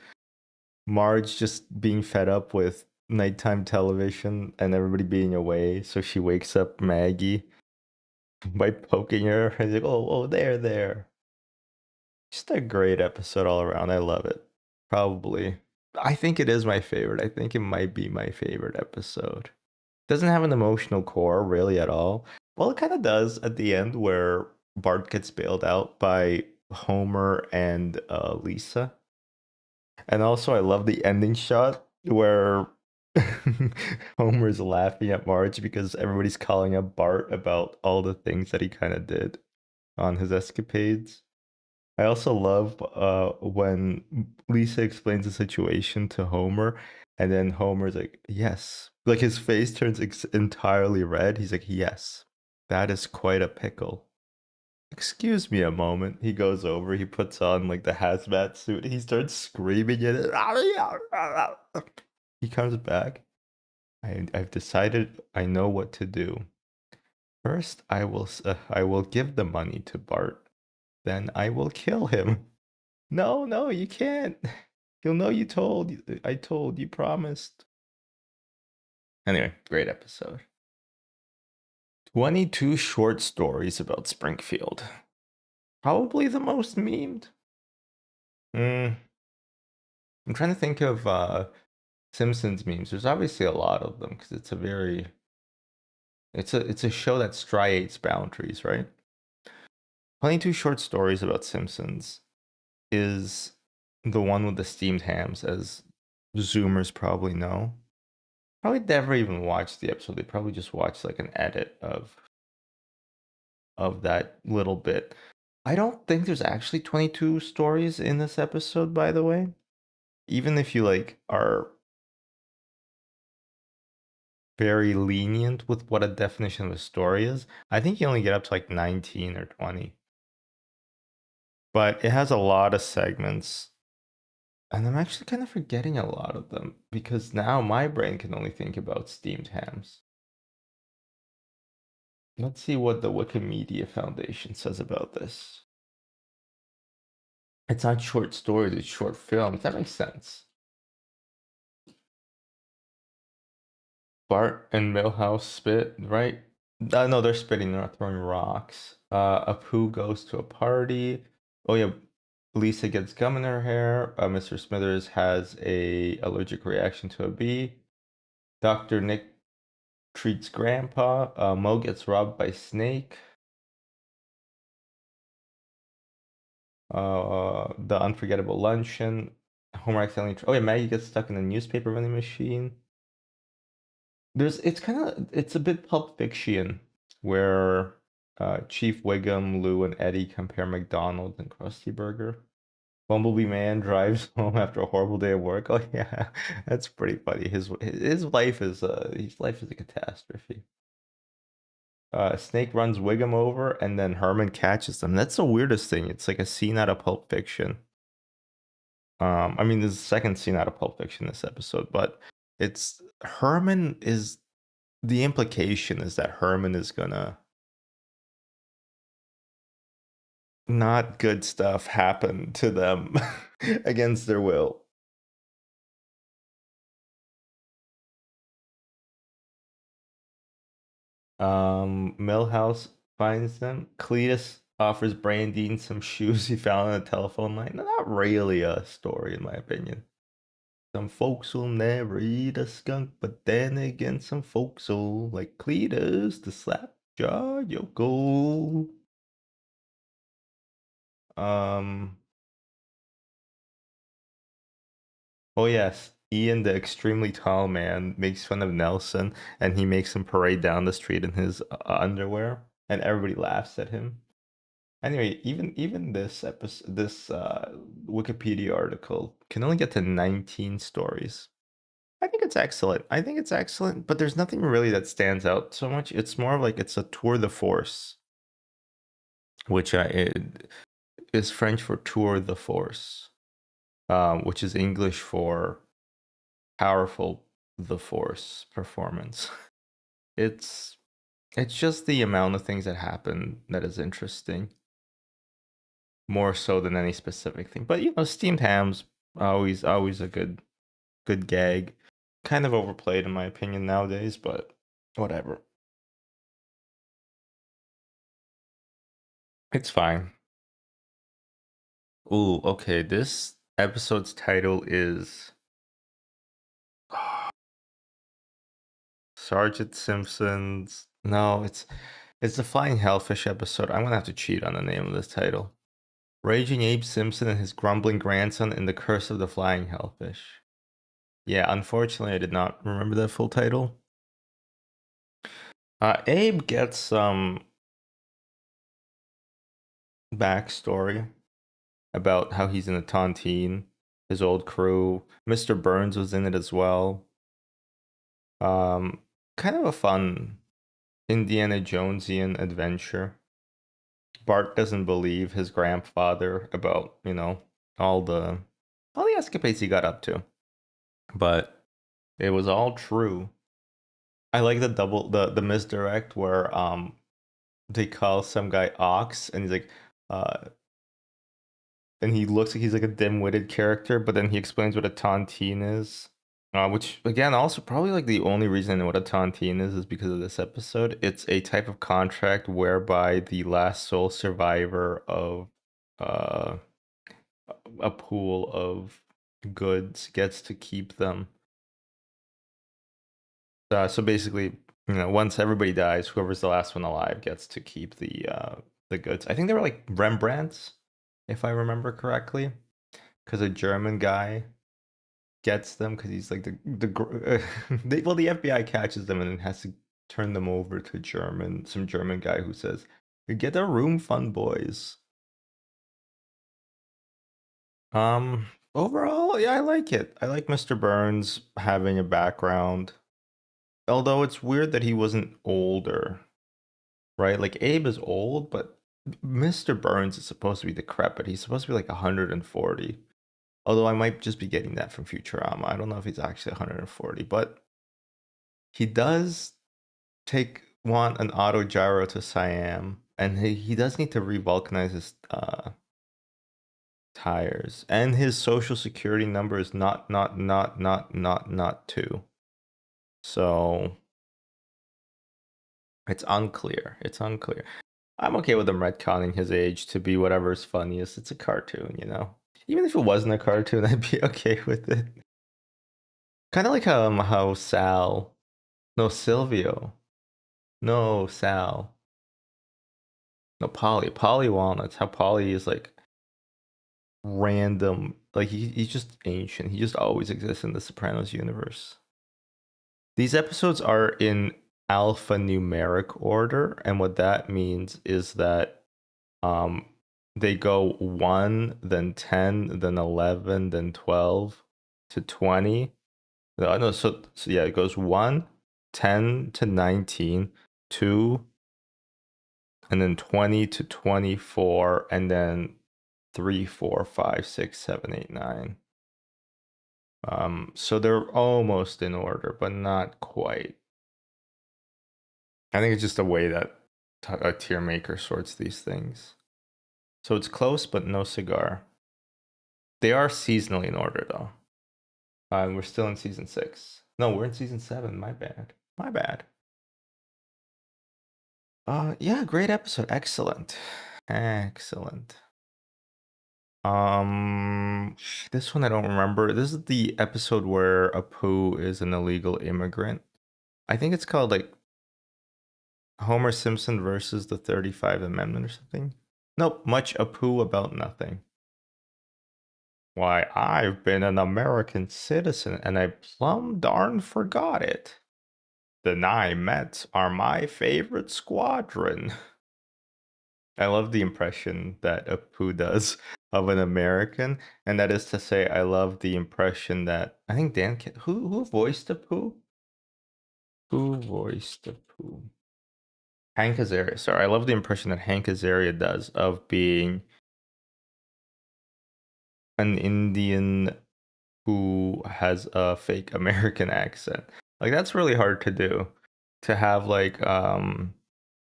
Marge just being fed up with nighttime television and everybody being away, so she wakes up Maggie by poking her and like, oh, there. Just a great episode all around. I love it. Probably. I think it is my favorite. I think it might be my favorite episode. Doesn't have an emotional core really at all. Well, it kind of does at the end where Bart gets bailed out by Homer and Lisa. And also, I love the ending shot where Homer's laughing at Marge because everybody's calling up Bart about all the things that he kind of did on his escapades. I also love when Lisa explains the situation to Homer, and then Homer's like, yes. Like his face turns entirely red. He's like, yes, that is quite a pickle. Excuse me a moment. He goes over, he puts on like the hazmat suit, he starts screaming at it. He comes back. I've decided I know what to do. First, I will give the money to Bart. Then I will kill him. No, you can't. He'll know you told. I told. You promised. Anyway, great episode. 22 short stories about Springfield. Probably the most memed. I'm trying to think of Simpsons memes. There's obviously a lot of them because it's a show that striates boundaries, right? 22 short stories about Simpsons is the one with the steamed hams, as Zoomers probably know. Probably never even watched the episode. They probably just watched like an edit of that little bit. I don't think there's actually 22 stories in this episode, by the way. Even if you like are very lenient with what a definition of a story is, I think you only get up to like 19 or 20. But it has a lot of segments. And I'm actually kind of forgetting a lot of them because now my brain can only think about steamed hams. Let's see what the Wikimedia Foundation says about this. It's not short stories, it's short films. That makes sense. Bart and Milhouse spit, right? No, they're spitting, they're not throwing rocks. Apu goes to a party. Oh yeah, Lisa gets gum in her hair. Mr. Smithers has a allergic reaction to a bee. Dr. Nick treats Grandpa. Mo gets robbed by Snake. The unforgettable luncheon. Homer accidentally. Oh yeah, Maggie gets stuck in a newspaper vending machine. It's a bit Pulp Fiction where Chief Wiggum, Lou, and Eddie compare McDonald's and Krusty Burger. Bumblebee Man drives home after a horrible day of work. Oh yeah, that's pretty funny. His life is a catastrophe. Snake runs Wiggum over, and then Herman catches them. That's the weirdest thing. It's like a scene out of Pulp Fiction. I mean, there's a second scene out of Pulp Fiction this episode, but it's Herman is the implication is that Herman is gonna not good stuff happen to them against their will. Millhouse finds them. Cletus offers Brandine some shoes he found on a telephone line. Not really a story, in my opinion. Some folks will never eat a skunk, but then again, some folks will, like Cletus, the slap jaw yokel. Um, oh yes, Ian, the extremely tall man, makes fun of Nelson, and he makes him parade down the street in his underwear, and everybody laughs at him. Anyway, even this episode, this Wikipedia article can only get to 19 stories. I think it's excellent. I think it's excellent, but there's nothing really that stands out so much. It's more of like it's a tour de force, which is French for tour de force, which is English for powerful the force performance. It's it's just the amount of things that happen that is interesting, more so than any specific thing. But steamed hams always a good gag. Kind of overplayed in my opinion nowadays, but whatever. It's fine. Ooh, okay. This episode's title is Sergeant Simpson's. No, it's the Flying Hellfish episode. I'm gonna have to cheat on the name of this title. Raging Abe Simpson and his grumbling grandson in the Curse of the Flying Hellfish. Yeah, unfortunately, I did not remember that full title. Abe gets some backstory about how he's in a Tontine, his old crew. Mr. Burns was in it as well. Kind of a fun Indiana Jonesian adventure. Bart doesn't believe his grandfather about, all the escapades he got up to. But it was all true. I like the misdirect where they call some guy Ox and he's like and he looks like he's like a dim-witted character, but then he explains what a tontine is. Which again, also probably like the only reason I know what a tontine is because of this episode. It's a type of contract whereby the last sole survivor of uh, a pool of goods gets to keep them. So basically, once everybody dies, whoever's the last one alive gets to keep the goods. I think they were like Rembrandts, if I remember correctly, because a German guy gets them because he's like the FBI catches them and then has to turn them over to some German guy who says, "You get a room, fun boys." Overall, yeah, I like it. I like Mr. Burns having a background. Although it's weird that he wasn't older, right? Like Abe is old, but Mr. Burns is supposed to be decrepit. He's supposed to be like 140. Although I might just be getting that from Futurama. I don't know if he's actually 140, but he does want an auto gyro to Siam, and he does need to revulcanize his tires. And his social security number is not 2. So it's unclear. It's unclear. I'm okay with him retconning his age to be whatever's funniest. It's a cartoon, Even if it wasn't a cartoon, I'd be okay with it. Kind of like how Sal, no Silvio, no Sal, no Polly Walnuts. How Polly is like random, like he's just ancient. He just always exists in the Sopranos universe. These episodes are in alphanumeric order, and what that means is that um they go 1, then 10, then 11, then 12 to 20. No, so yeah, it goes 1, 10 to 19, 2, and then 20 to 24, and then 3, 4, 5, 6, 7, 8, 9. So they're almost in order, but not quite. I think it's just a way that a tier maker sorts these things. So it's close, but no cigar. They are seasonally in order, though. We're still in season 6. No, we're in season 7. My bad. My bad. Yeah, great episode. Excellent. Excellent. This one I don't remember. This is the episode where Apu is an illegal immigrant. I think it's called like Homer Simpson versus the 35th Amendment or something. Nope, much Apu about nothing. Why, I've been an American citizen and I plumb darn forgot it. The Mets are my favorite squadron. I love the impression that Apu does of an American, and that is to say, I love the impression that I think who voiced Apu? Who voiced Apu? Hank Azaria. Sorry, I love the impression that Hank Azaria does of being an Indian who has a fake American accent. Like that's really hard to do. To have like an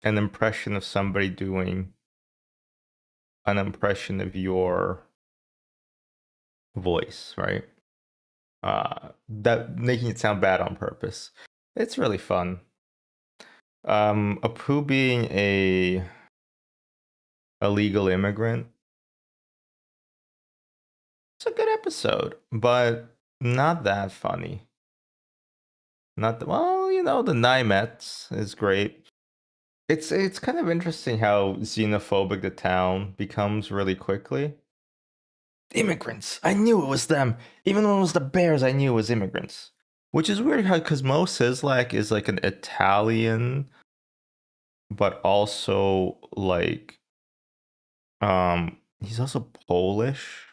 impression of somebody doing an impression of your voice, right? That making it sound bad on purpose. It's really fun. Apu being a illegal immigrant. It's a good episode, but not that funny. Not the, well, the Nymetz is great. It's kind of interesting how xenophobic the town becomes really quickly. Immigrants. I knew it was them. Even when it was the Bears, I knew it was immigrants. Which is weird how because Mo Sizlak is like an Italian, but also like he's also Polish.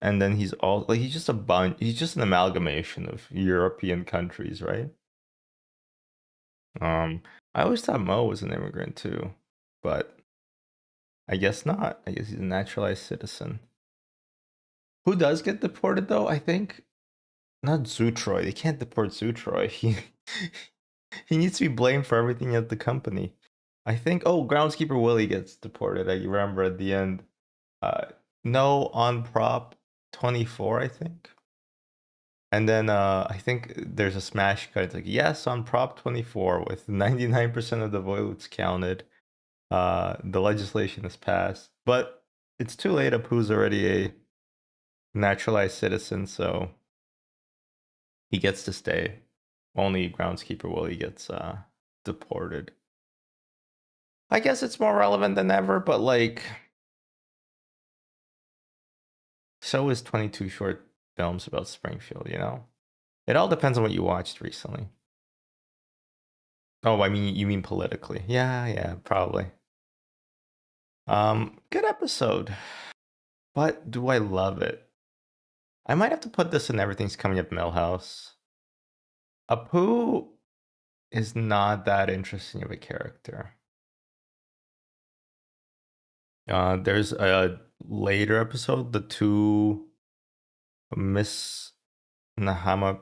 And then he's all like he's just an amalgamation of European countries, right? I always thought Mo was an immigrant too, but I guess not. I guess he's a naturalized citizen. Who does get deported though? I think not Zutroy. They can't deport Zutroy. He needs to be blamed for everything at the company. I think groundskeeper Willie gets deported. I remember at the end. No on prop 24, I think. And then I think there's a smash cut. It's like, yes, on Prop 24 with 99% of the votes counted. The legislation is passed. But it's too late. Apu's already a naturalized citizen, so he gets to stay. Only groundskeeper Willie gets deported. I guess it's more relevant than ever, but like, so is 22 short films about Springfield, It all depends on what you watched recently. Oh, I mean, you mean politically. Yeah, probably. Good episode. But do I love it? I might have to put this in Everything's Coming Up Millhouse. Apu is not that interesting of a character. There's a later episode, the two Miss Nahama.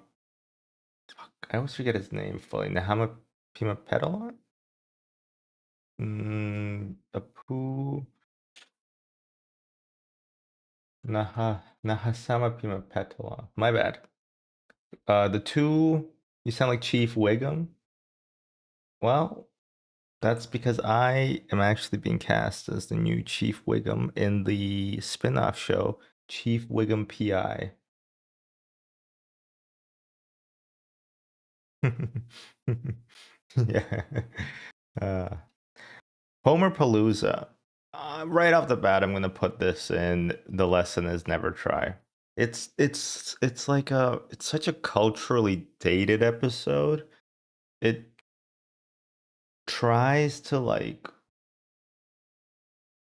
I always forget his name fully. Nahama Pima Petalon? Apu. Nahasama Pima Petalon. My bad. The two, you sound like Chief Wiggum. Well, that's because I am actually being cast as the new Chief Wiggum in the spin-off show, Chief Wiggum PI. Yeah. Uh, Homer Palooza. Right off the bat, I'm gonna put this in. The lesson is never try. It's like it's such a culturally dated episode. It tries to like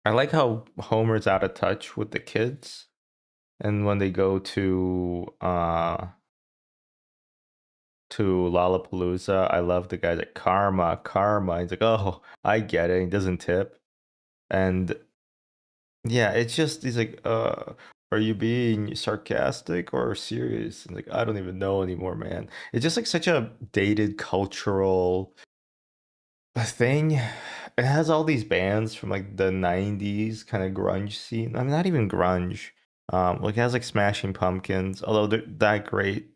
I like how Homer's out of touch with the kids, and when they go to Lollapalooza, I love the guy like karma, karma. He's like, oh, I get it. He doesn't tip, and yeah, it's just he's like, are you being sarcastic or serious? And like, I don't even know anymore, man. It's just like such a dated cultural thing. It has all these bands from like the 90s kind of grunge scene. I mean, not even grunge. Like it has like Smashing Pumpkins, although that great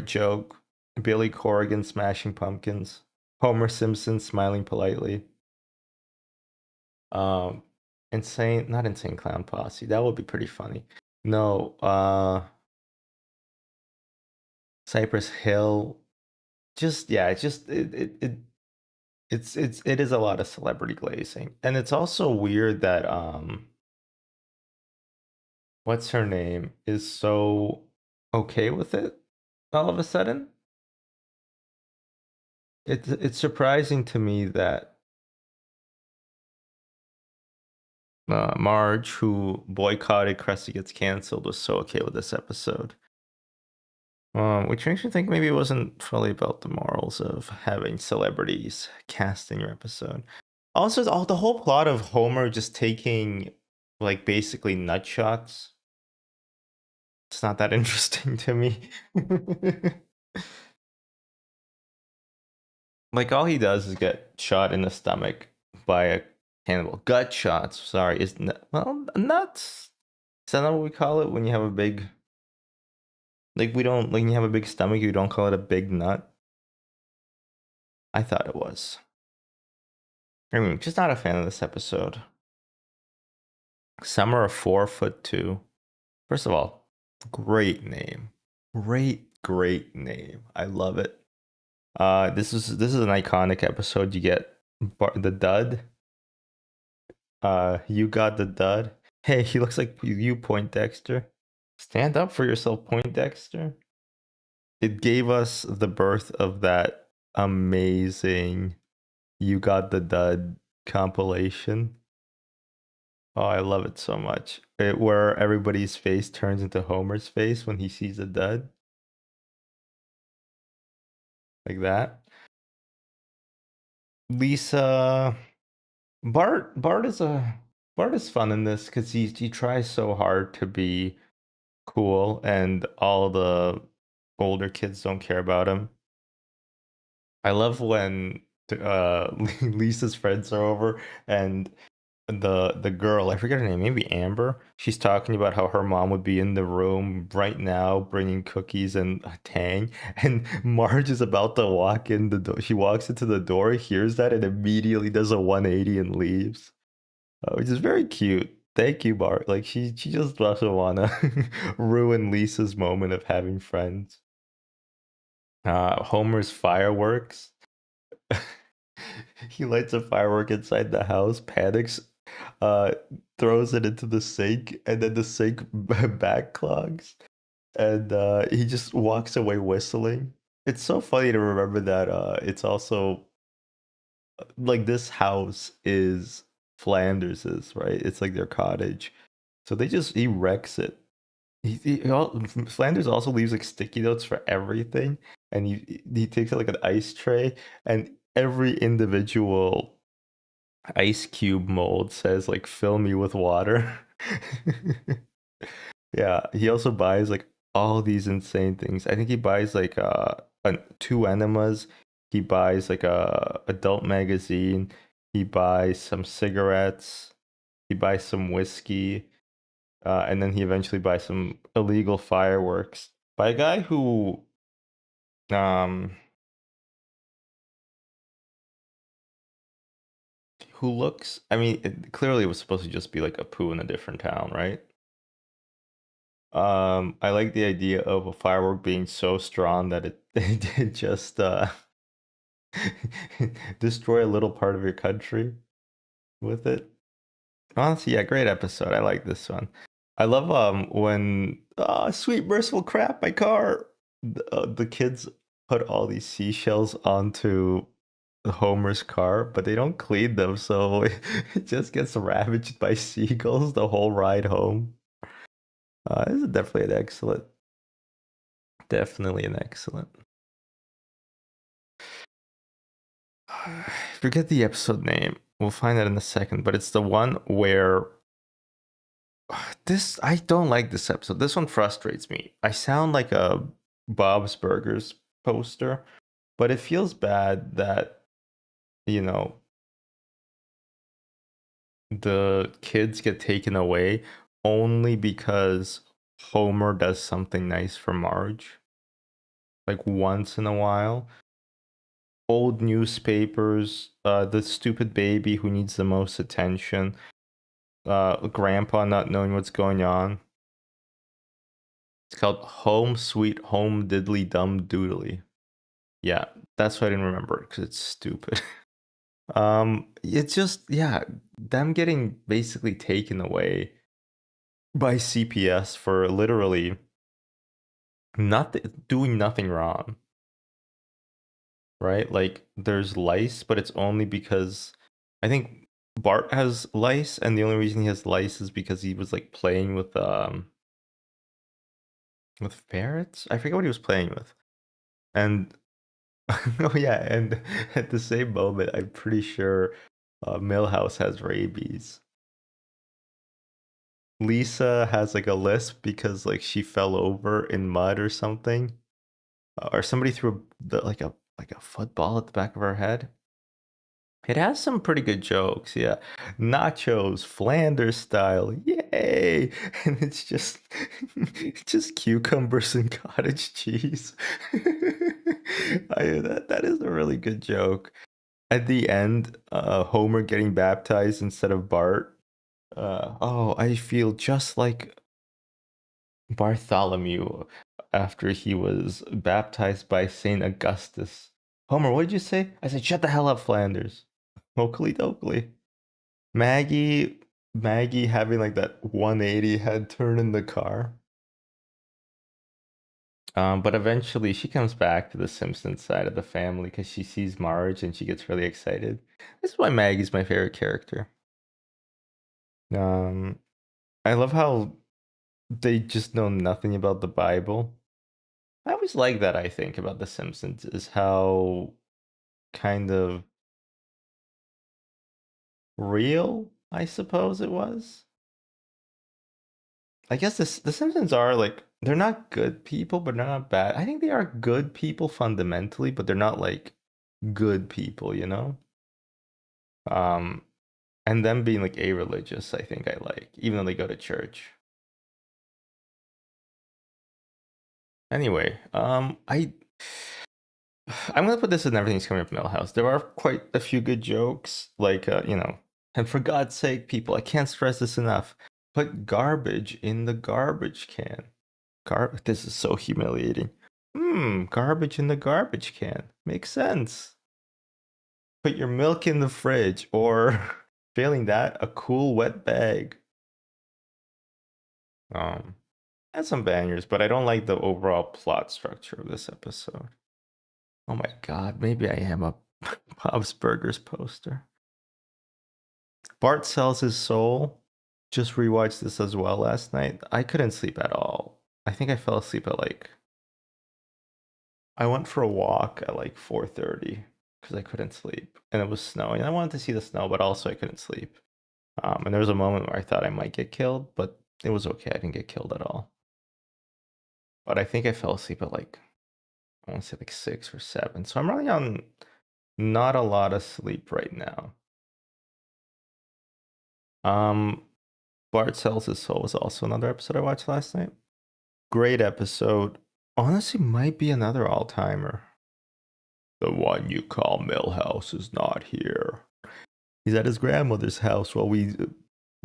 joke. Billy Corgan, Smashing Pumpkins. Homer Simpson smiling politely. Um, not insane clown posse. That would be pretty funny. No, Cypress Hill. Just yeah, it's just it is a lot of celebrity glazing, and it's also weird that what's her name is so okay with it all of a sudden. It's surprising to me that Marge, who boycotted Krusty Gets Canceled, was so okay with this episode. Which makes me think maybe it wasn't fully about the morals of having celebrities casting your episode. Also, all the whole plot of Homer just taking like basically nut shots. It's not that interesting to me. Like all he does is get shot in the stomach by a cannibal. Gut shots. Sorry, is well nuts. Is that not what we call it when you have a big like we don't like when you have a big stomach? You don't call it a big nut. I thought it was. I mean, just not a fan of this episode. Summer of 4'2". First of all, great name. Great name. I love it. This is an iconic episode. You get the dud. You got the dud. Hey, he looks like you, Poindexter. Stand up for yourself, Poindexter. It gave us the birth of that amazing "You Got the Dud" compilation. Oh, I love it so much. Where everybody's face turns into Homer's face when he sees a dud, like that. Lisa, Bart is fun in this because he tries so hard to be cool, and all the older kids don't care about him. I love when Lisa's friends are over and the girl, I forget her name, maybe Amber. She's talking about how her mom would be in the room right now bringing cookies and a Tang, and Marge is about to walk in the door. She walks into the door, hears that, and immediately does a 180 and leaves, which is very cute. Thank you, Bart. Like she just doesn't wanna ruin Lisa's moment of having friends. Homer's fireworks. He lights a firework inside the house, panics, uh, throws it into the sink, and then the sink backclogs, and he just walks away whistling. It's so funny to remember that it's also like this house is Flanders's, right? It's like their cottage, so he wrecks it. Flanders also leaves like sticky notes for everything, and he takes like an ice tray, and every individual ice cube mold says like "fill me with water." Yeah, he also buys like all these insane things. I think he buys like two enemas. He buys like a adult magazine. He buys some cigarettes. He buys some whiskey, and then he eventually buys some illegal fireworks by a guy um who looks. I mean, clearly it was supposed to just be like a poo in a different town, right? I like the idea of a firework being so strong that it just destroy a little part of your country with it. Honestly, yeah, great episode. I like this one. I love when sweet merciful crap, my car. The kids put all these seashells onto Homer's car, but they don't clean them, so it just gets ravaged by seagulls the whole ride home. This is definitely an excellent. Forget the episode name. We'll find that in a second, but it's the one where I don't like this episode. This one frustrates me. I sound like a Bob's Burgers poster, but it feels bad that, you know, the kids get taken away only because Homer does something nice for Marge. Like once in a while. Old newspapers, the stupid baby who needs the most attention, grandpa not knowing what's going on. It's called Home Sweet Home Diddly Dum Doodly. Yeah, that's why I didn't remember it, because it's stupid. It's just, yeah, them getting basically taken away by CPS for literally not doing nothing wrong. Right? Like there's lice, but it's only because I think Bart has lice, and the only reason he has lice is because he was like playing with ferrets. I forget what he was playing with. And oh yeah, and at the same moment, I'm pretty sure Millhouse has rabies. Lisa has like a lisp because like she fell over in mud or something, or somebody threw like a football at the back of her head. It has some pretty good jokes, yeah. Nachos, Flanders style, yay! And it's just just cucumbers and cottage cheese. That is a really good joke. At the end, Homer getting baptized instead of Bart. Oh, I feel just like Bartholomew after he was baptized by Saint Augustus. Homer, what did you say? I said, shut the hell up, Flanders. Oakley dokley. Maggie having like that 180 head turn in the car. But eventually she comes back to the Simpsons side of the family because she sees Marge and she gets really excited. This is why Maggie's my favorite character. Um, I love how they just know nothing about the Bible. I always like that, I think, about the Simpsons, is how kind of real, I suppose it was. I guess the Simpsons are like, they're not good people, but they're not bad. I think they are good people fundamentally, but they're not like good people, you know? Um, and them being like a-religious, I think I like, even though they go to church. Anyway, I'm gonna put this in Everything's Coming Up Millhouse. There are quite a few good jokes, like and for God's sake, people, I can't stress this enough. Put garbage in the garbage can. This is so humiliating. Garbage in the garbage can. Makes sense. Put your milk in the fridge, or failing that, a cool wet bag. That's some bangers, but I don't like the overall plot structure of this episode. Oh my god, maybe I am a Bob's Burgers poster. Bart sells his soul. Just rewatched this as well last night. I couldn't sleep at all. I think I fell asleep at like, I went for a walk at like 4:30 because I couldn't sleep and it was snowing. I wanted to see the snow, but also I couldn't sleep. And there was a moment where I thought I might get killed, but it was okay. I didn't get killed at all. But I think I fell asleep at like, I want to say like 6 or 7. So I'm running on not a lot of sleep right now. Bart Sells His Soul was also another episode I watched last night. Great episode. Honestly, might be another all-timer. The one you call Millhouse is not here. He's at his grandmother's house while we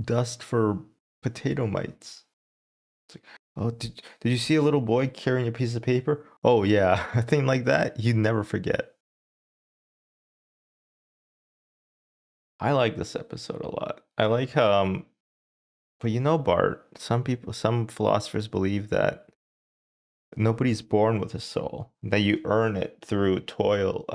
dust for potato mites. It's like, oh, did you see a little boy carrying a piece of paper? Oh yeah, a thing like that you never forget. I like this episode a lot. I like how, but you know, Bart, some philosophers believe that nobody's born with a soul, that you earn it through toil,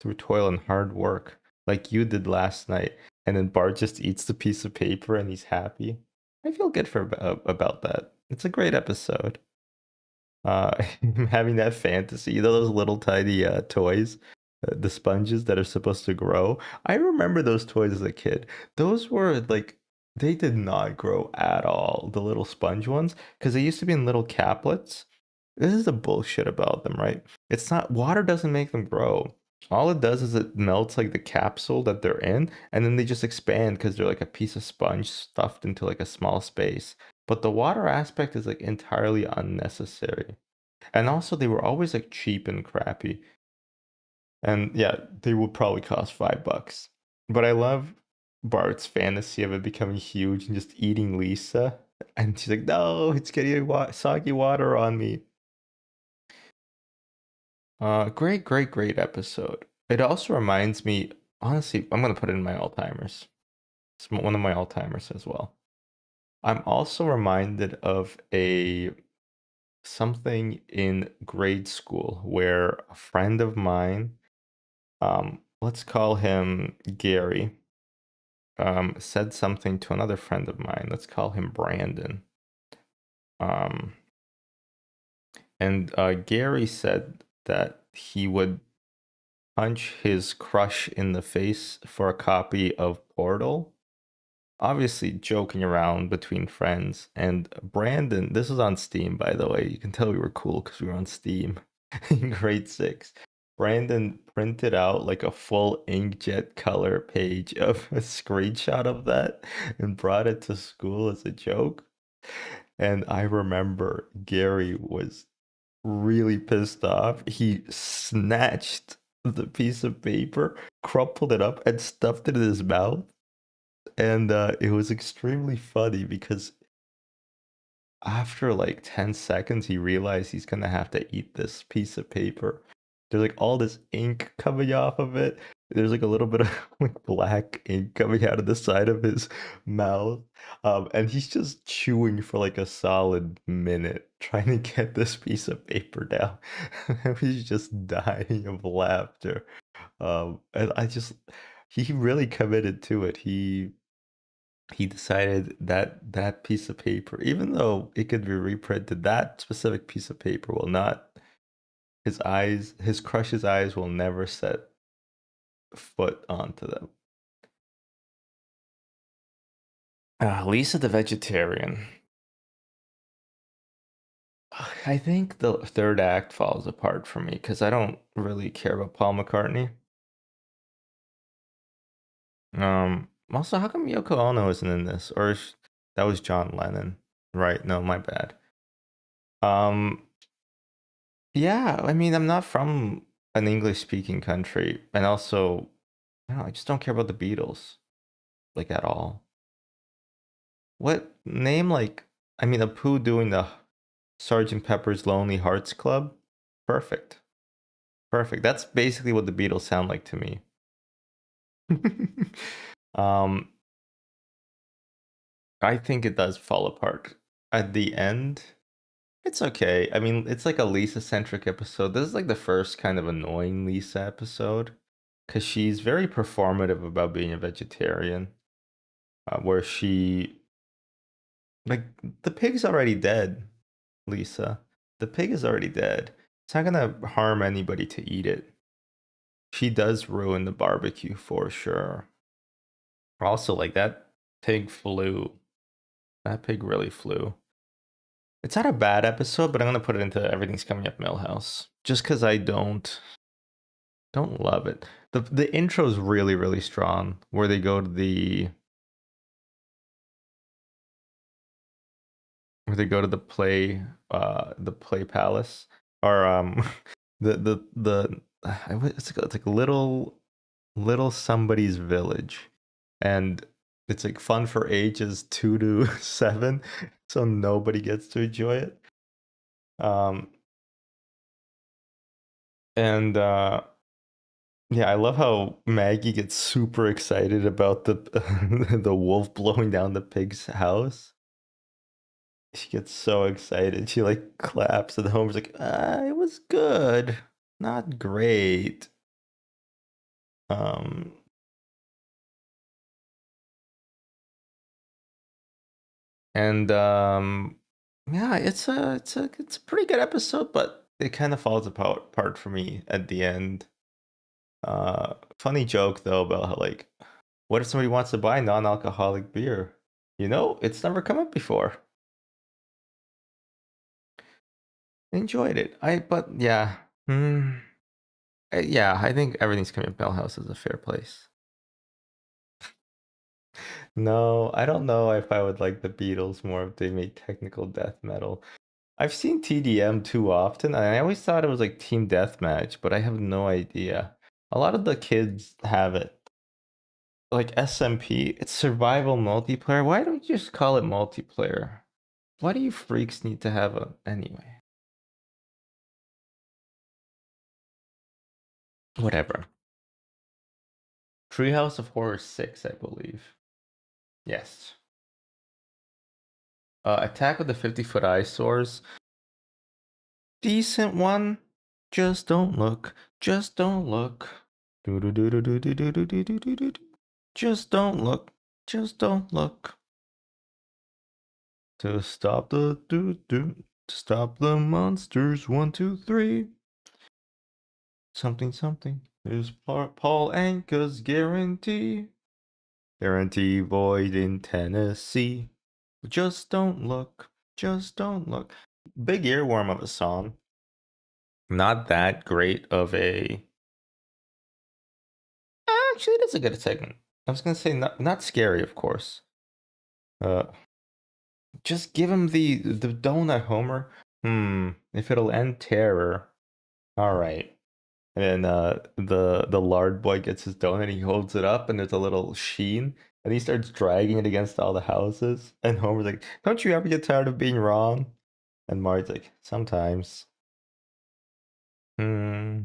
through toil and hard work, like you did last night, and then Bart just eats the piece of paper and he's happy. I feel good for about that. It's a great episode. Having that fantasy, those little tiny toys, the sponges that are supposed to grow. I remember those toys as a kid. Those were like they did not grow at all, the little sponge ones, because they used to be in little caplets. This is the bullshit about them, right? It's not water doesn't make them grow. All it does is it melts like the capsule that they're in, and then they just expand because they're like a piece of sponge stuffed into like a small space. But the water aspect is like entirely unnecessary. And also they were always like cheap and crappy. And yeah, they would probably cost $5. But I love Bart's fantasy of it becoming huge and just eating Lisa. And she's like, no, it's getting soggy water on me. Great episode. It also reminds me, honestly, I'm gonna put it in my all-timers. It's one of my all-timers as well. I'm also reminded of a something in grade school where a friend of mine, let's call him Gary, said something to another friend of mine. Let's call him Brandon. Um, and Gary said that he would punch his crush in the face for a copy of Portal. Obviously, joking around between friends. And Brandon, this was on Steam, by the way. You can tell we were cool because we were on Steam in grade six. Brandon printed out like a full inkjet color page of a screenshot of that and brought it to school as a joke. And I remember Gary was really pissed off. He snatched the piece of paper, crumpled it up, and stuffed it in his mouth. And it was extremely funny because after like 10 seconds, he realized he's gonna have to eat this piece of paper. There's like all this ink coming off of it. There's like a little bit of like black ink coming out of the side of his mouth. And he's just chewing for like a solid minute trying to get this piece of paper down. He's just dying of laughter. And he really committed to it. He decided that that piece of paper, even though it could be reprinted, that specific piece of paper will not, his crush's eyes will never set foot onto them. Lisa the vegetarian. I think the third act falls apart for me because I don't really care about Paul McCartney. Also, how come Yoko Ono isn't in this? That was John Lennon, right? No, my bad. Um, Yeah, I mean, I'm not from an English-speaking country, and also, I don't know, I just don't care about the Beatles, like at all. What name like, I mean, Apu doing the Sergeant Pepper's Lonely Hearts Club? Perfect. Perfect. That's basically what the Beatles sound like to me. Um, I think it does fall apart at the end. It's okay. I mean, it's like a Lisa-centric episode. This is like the first kind of annoying Lisa episode because she's very performative about being a vegetarian, where she like the pig's already dead, Lisa. The pig is already dead. It's not gonna harm anybody to eat it. She does ruin the barbecue for sure. Also, like that pig flew. That pig really flew. It's not a bad episode, but I'm gonna put it into Everything's Coming Up Millhouse just because I don't love it. The intro is really strong where they go to the play palace or the it's like a little somebody's village, and it's like fun for ages 2 to 7, so nobody gets to enjoy it. Um and Yeah, I love how Maggie gets super excited about the the wolf blowing down the pig's house. She gets so excited. She like claps and Homer's like, it was good. Not great. Um, and yeah, it's a pretty good episode, but it kind of falls apart for me at the end. Funny joke though about how like, what if somebody wants to buy non-alcoholic beer? You know, it's never come up before. Enjoyed it. But yeah, yeah, I think everything's coming up. Bell is a fair place. No, I don't know if I would like the Beatles more if they made technical death metal. I've seen TDM too often, and I always thought it was like Team Deathmatch, but I have no idea. A lot of the kids have it. Like SMP, it's survival multiplayer. Why don't you just call it multiplayer? Why do you freaks need to have a anyway? Whatever. Treehouse of Horror 6, I believe. Yes. Attack of the 50-foot eyesores. Decent one. Just don't look. Just don't look. Just don't look. Just don't look. To stop the to stop the monsters. 1, 2, 3. Something something is Paul Anka's guarantee. Guarantee void in Tennessee. Just don't look. Just don't look. Big earworm of a song. Not that great of a. Actually, it is a good segment. I was gonna say not scary, of course. Uh, just give him the donut, Homer. If it'll end terror, all right. And then the lard boy gets his donut, he holds it up, and there's a little sheen, and he starts dragging it against all the houses. And Homer's like, "Don't you ever get tired of being wrong?" And Marge's like, "Sometimes." Hmm.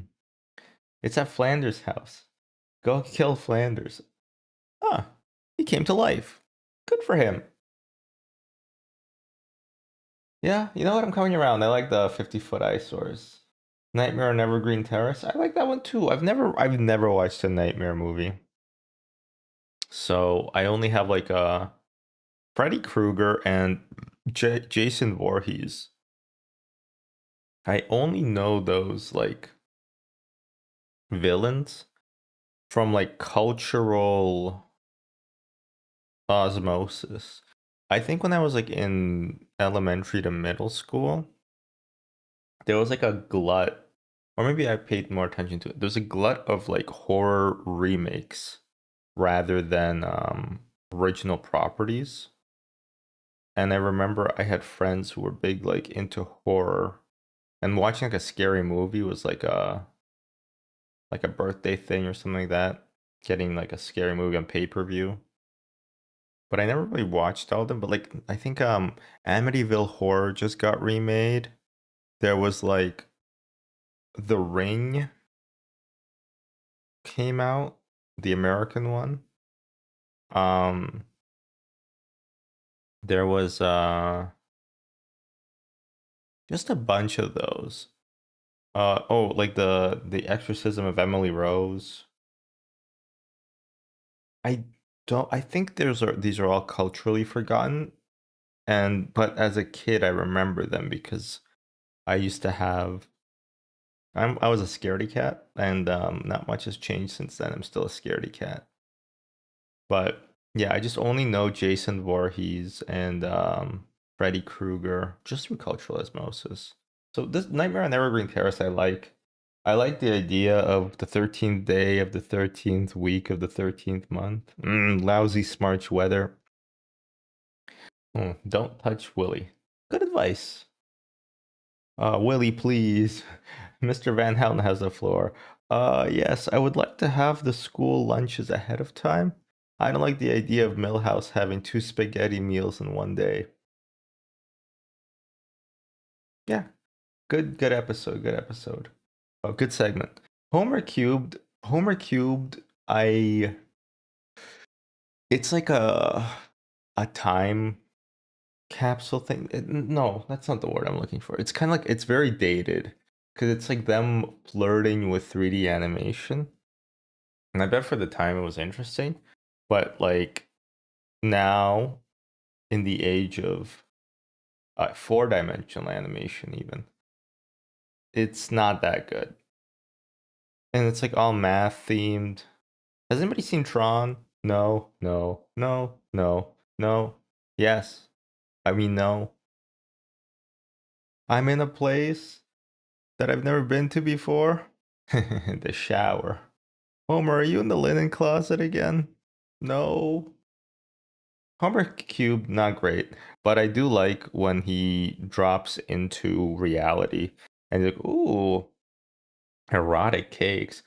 It's at Flanders' house. Go kill Flanders. Ah, he came to life. Good for him. Yeah, you know what? I'm coming around. I like the 50-foot eyesores. Nightmare on Evergreen Terrace. I like that one too. I've never watched a Nightmare movie. So I only have like Freddy Krueger and Jason Voorhees. I only know those like villains from like cultural osmosis. I think when I was like in elementary to middle school, there was like a glut, or maybe I paid more attention to it. There's a glut of like horror remakes rather than original properties. And I remember I had friends who were big like into horror, and watching like a scary movie was like a birthday thing or something like that. Getting like a scary movie on pay-per-view. But I never really watched all of them. But like I think Amityville Horror just got remade. There was like The Ring came out, the American one. Um there was just a bunch of those. Oh, like the Exorcism of Emily Rose. I don't. I think these are all culturally forgotten, and but as a kid, I remember them because I used to have. I was a scaredy cat, and not much has changed since then. I'm still a scaredy cat, but yeah, I just only know Jason Voorhees and Freddy Krueger just through cultural osmosis. So this Nightmare on Evergreen Terrace, I like. I like the idea of the 13th day of the 13th week of the 13th month. Lousy Smarch weather. Don't touch Willie. Good advice. Willie, please. Mr. Van Houten has the floor. Yes, I would like to have the school lunches ahead of time. I don't like the idea of Millhouse having 2 spaghetti meals in one day. Yeah, good episode, good episode. Oh, good segment. Homer Cubed, it's like a time capsule thing. No, that's not the word I'm looking for. It's kind of like it's very dated because it's like them flirting with 3D animation. And I bet for the time it was interesting, but like now in the age of four-dimensional animation, even it's not that good, and it's like all math themed. Has anybody seen Tron? No, no, no, no, no. Yes, I mean no. I'm in a place that I've never been to before. The shower. Homer, are you in the linen closet again? No. Homer Cube, not great, but I do like when he drops into reality and like, ooh, erotic cakes.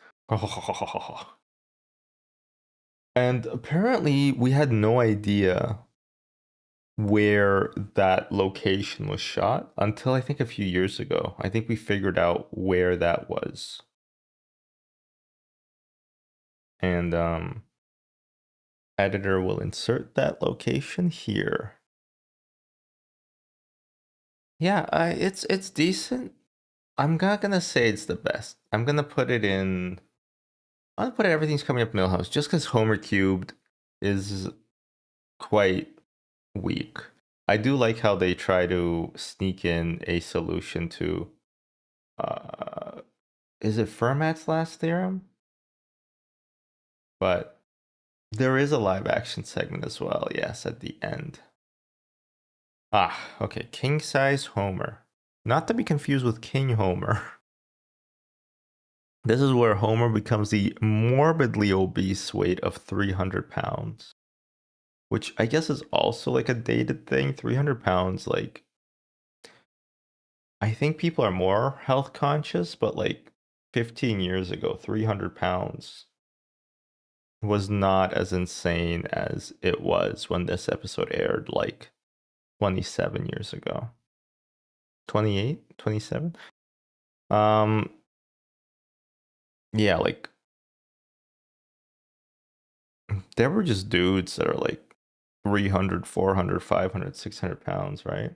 And apparently, we had no idea where that location was shot until I think a few years ago. I think we figured out where that was. And editor will insert that location here. Yeah, it's decent. I'm not gonna say it's the best. I'm gonna put it in. I'm gonna put it everything's coming up Millhouse just because Homer Cubed is quite weak. I do like how they try to sneak in a solution to uh is it Fermat's last theorem? But there is a live action segment as well, yes, at the end. Ah, okay, king size Homer. Not to be confused with King Homer. This is where Homer becomes the morbidly obese weight of 300 pounds, which I guess is also like a dated thing. 300 pounds, like, I think people are more health conscious, but like 15 years ago, 300 pounds was not as insane as it was when this episode aired, like 27 years ago. 28, 27. Um, yeah, like there were just dudes that are like 300, 400, 500, 600 pounds, right?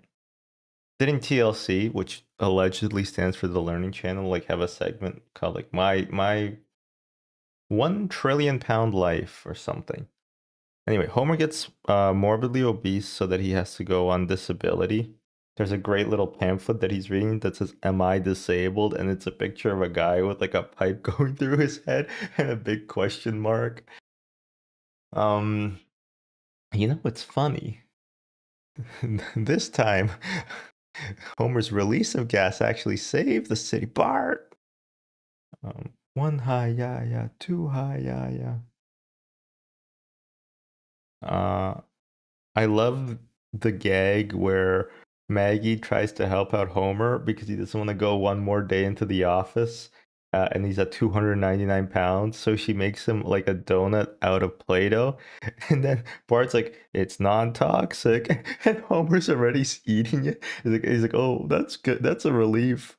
Didn't TLC, which allegedly stands for the Learning Channel, like have a segment called like my 1 trillion pound life or something? Anyway, Homer gets morbidly obese so that he has to go on disability. There's a great little pamphlet that he's reading that says, "Am I disabled?" And it's a picture of a guy with like a pipe going through his head and a big question mark. Um, it's funny. This time, Homer's release of gas actually saved the city. Bart! One high, yeah, yeah. Two high, yeah, yeah. I love the gag where Maggie tries to help out Homer because he doesn't want to go one more day into the office. And he's at 299 pounds. So she makes him like a donut out of Play Doh. And then Bart's like, it's non toxic. And Homer's already eating it. He's like, oh, that's good. That's a relief.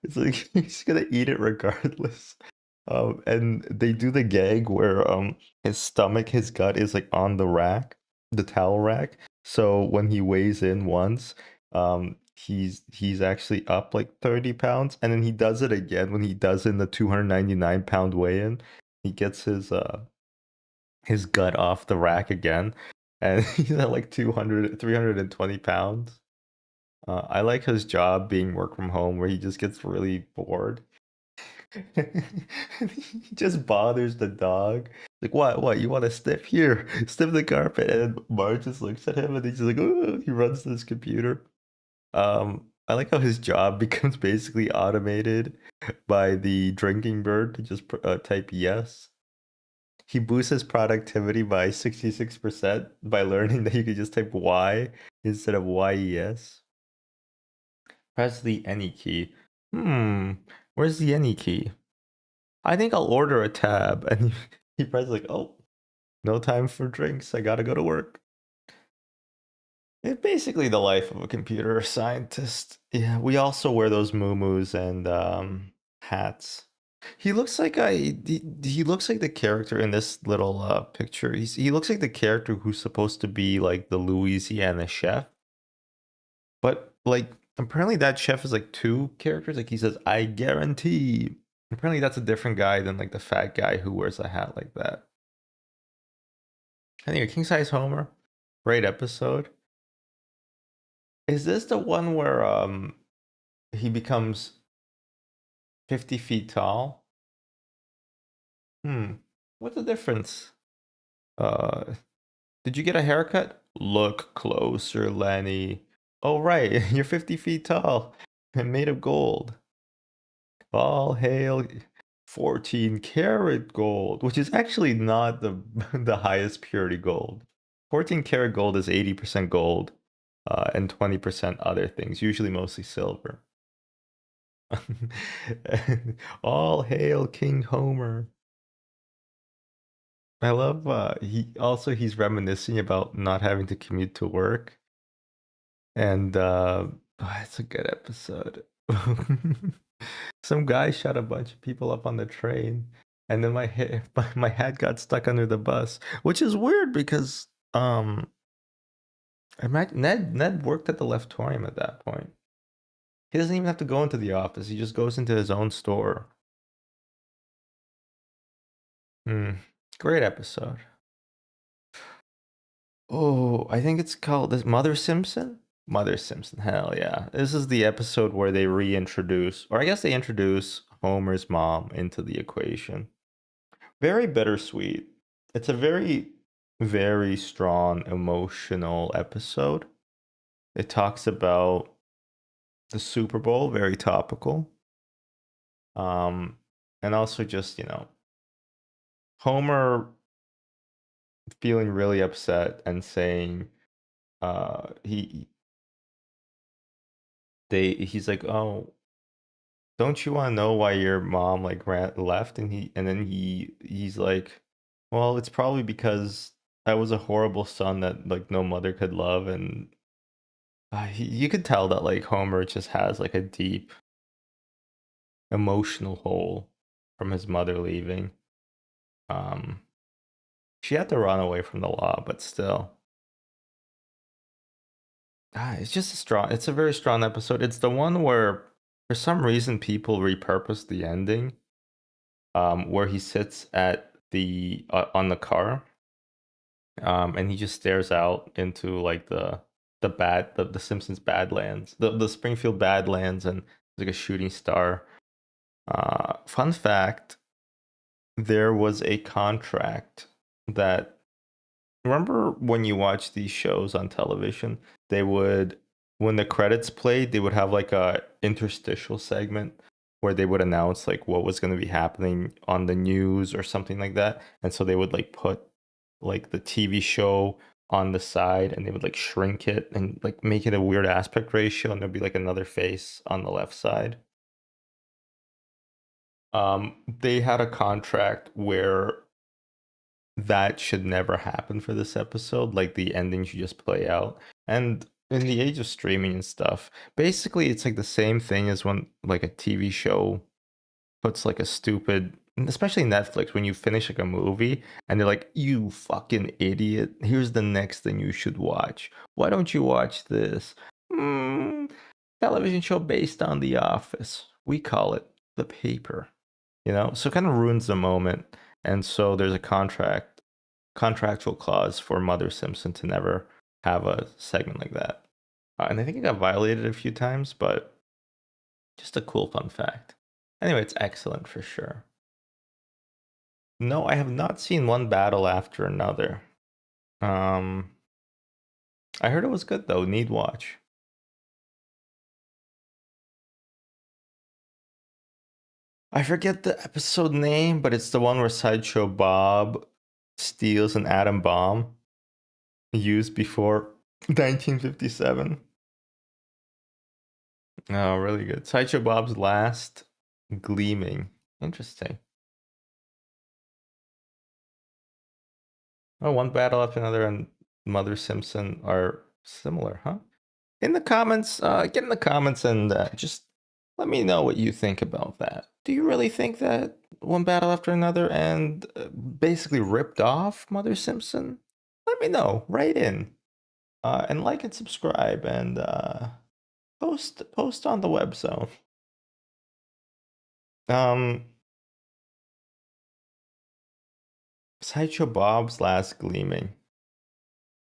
It's like he's going to eat it regardless. And they do the gag where his stomach, his gut is like on the rack, the towel rack. So when he weighs in once, he's actually up like 30 pounds, and then he does it again when he does in the 299-pound weigh-in. He gets his gut off the rack again, and he's at like 200, 320 pounds. I like his job being work from home where he just gets really bored. He just bothers the dog. Like, what? You want to sniff? Here, sniff the carpet. And Marge just looks at him and he's just like, oh, he runs to his computer. I like how his job becomes basically automated by the drinking bird to just type yes. He boosts his productivity by 66% by learning that you could just type Y instead of YES. Press the any key. Where's the any key? I think I'll order a tab. And he presses like, oh, no time for drinks. I gotta go to work. It's basically the life of a computer scientist. Yeah, we also wear those muumuus and hats. He looks like he looks like the character in this little picture. He looks like the character who's supposed to be like the Louisiana chef. But like apparently that chef is like two characters. Like he says, I guarantee Apparently, that's a different guy than like the fat guy who wears a hat like that. Anyway, King Size Homer, great episode. Is this the one where he becomes 50 feet tall? Hmm. What's the difference? Uh, did you get a haircut? Look closer, Lenny. Oh, right, you're 50 feet tall and made of gold. All hail 14 karat gold, which is actually not the the highest purity gold. 14 karat gold is 80% gold, and 20% other things, usually mostly silver. All hail King Homer. I love he's reminiscing about not having to commute to work, and it's a good episode. Some guy shot a bunch of people up on the train, and then my hat got stuck under the bus, which is weird because I imagine Ned worked at the Leftorium at that point. He doesn't even have to go into the office. He just goes into his own store. Hmm. Great episode. Oh, I think it's called this Mother Simpson. Mother Simpson. Hell yeah! This is the episode where they reintroduce, or I guess they introduce Homer's mom into the equation. Very bittersweet. It's a very, very strong emotional episode. It talks about the Super Bowl, very topical. Um, and also just, Homer feeling really upset and saying, he he's like, oh, don't you want to know why your mom like left? And then he's like, well, it's probably because I was a horrible son that like no mother could love, and you could tell that like Homer just has like a deep emotional hole from his mother leaving. Um, she had to run away from the law, but still, it's just a strong. It's a very strong episode. It's the one where, for some reason, people repurposed the ending, where he sits at the on the car, and he just stares out into like the Simpsons Badlands, the Springfield Badlands, and like a shooting star. Fun fact: there was a contract that, remember when you watch these shows on television, they would, when the credits played, they would have like a interstitial segment where they would announce like what was going to be happening on the news or something like that. And so they would like put like the TV show on the side, and they would like shrink it and like make it a weird aspect ratio, and there'd be like another face on the left side. They had a contract where that should never happen for this episode. Like the ending should just play out. And in the age of streaming and stuff, basically it's like the same thing as when like a TV show puts like a stupid, especially Netflix, when you finish like a movie and they're like, you fucking idiot, here's the next thing you should watch. Why don't you watch this? Mm, television show based on The Office. We call it The Paper. So it kind of ruins the moment. And so there's a contractual clause for Mother Simpson to never have a segment like that. And I think it got violated a few times, but just a cool fun fact. Anyway, it's excellent for sure. No, I have not seen one battle after another. Um, I heard it was good though. Need watch. I forget the episode name, but it's the one where Sideshow Bob steals an atom bomb used before 1957. Oh, really good. Sideshow Bob's Last Gleaming. Interesting. Oh, one battle after another and Mother Simpson are similar, huh? In the comments, get in the comments and just let me know what you think about that. Do you really think that one battle after another and basically ripped off Mother Simpson? Let me know. Write in. And like and subscribe and post on the web zone. Sideshow Bob's Last Gleaming.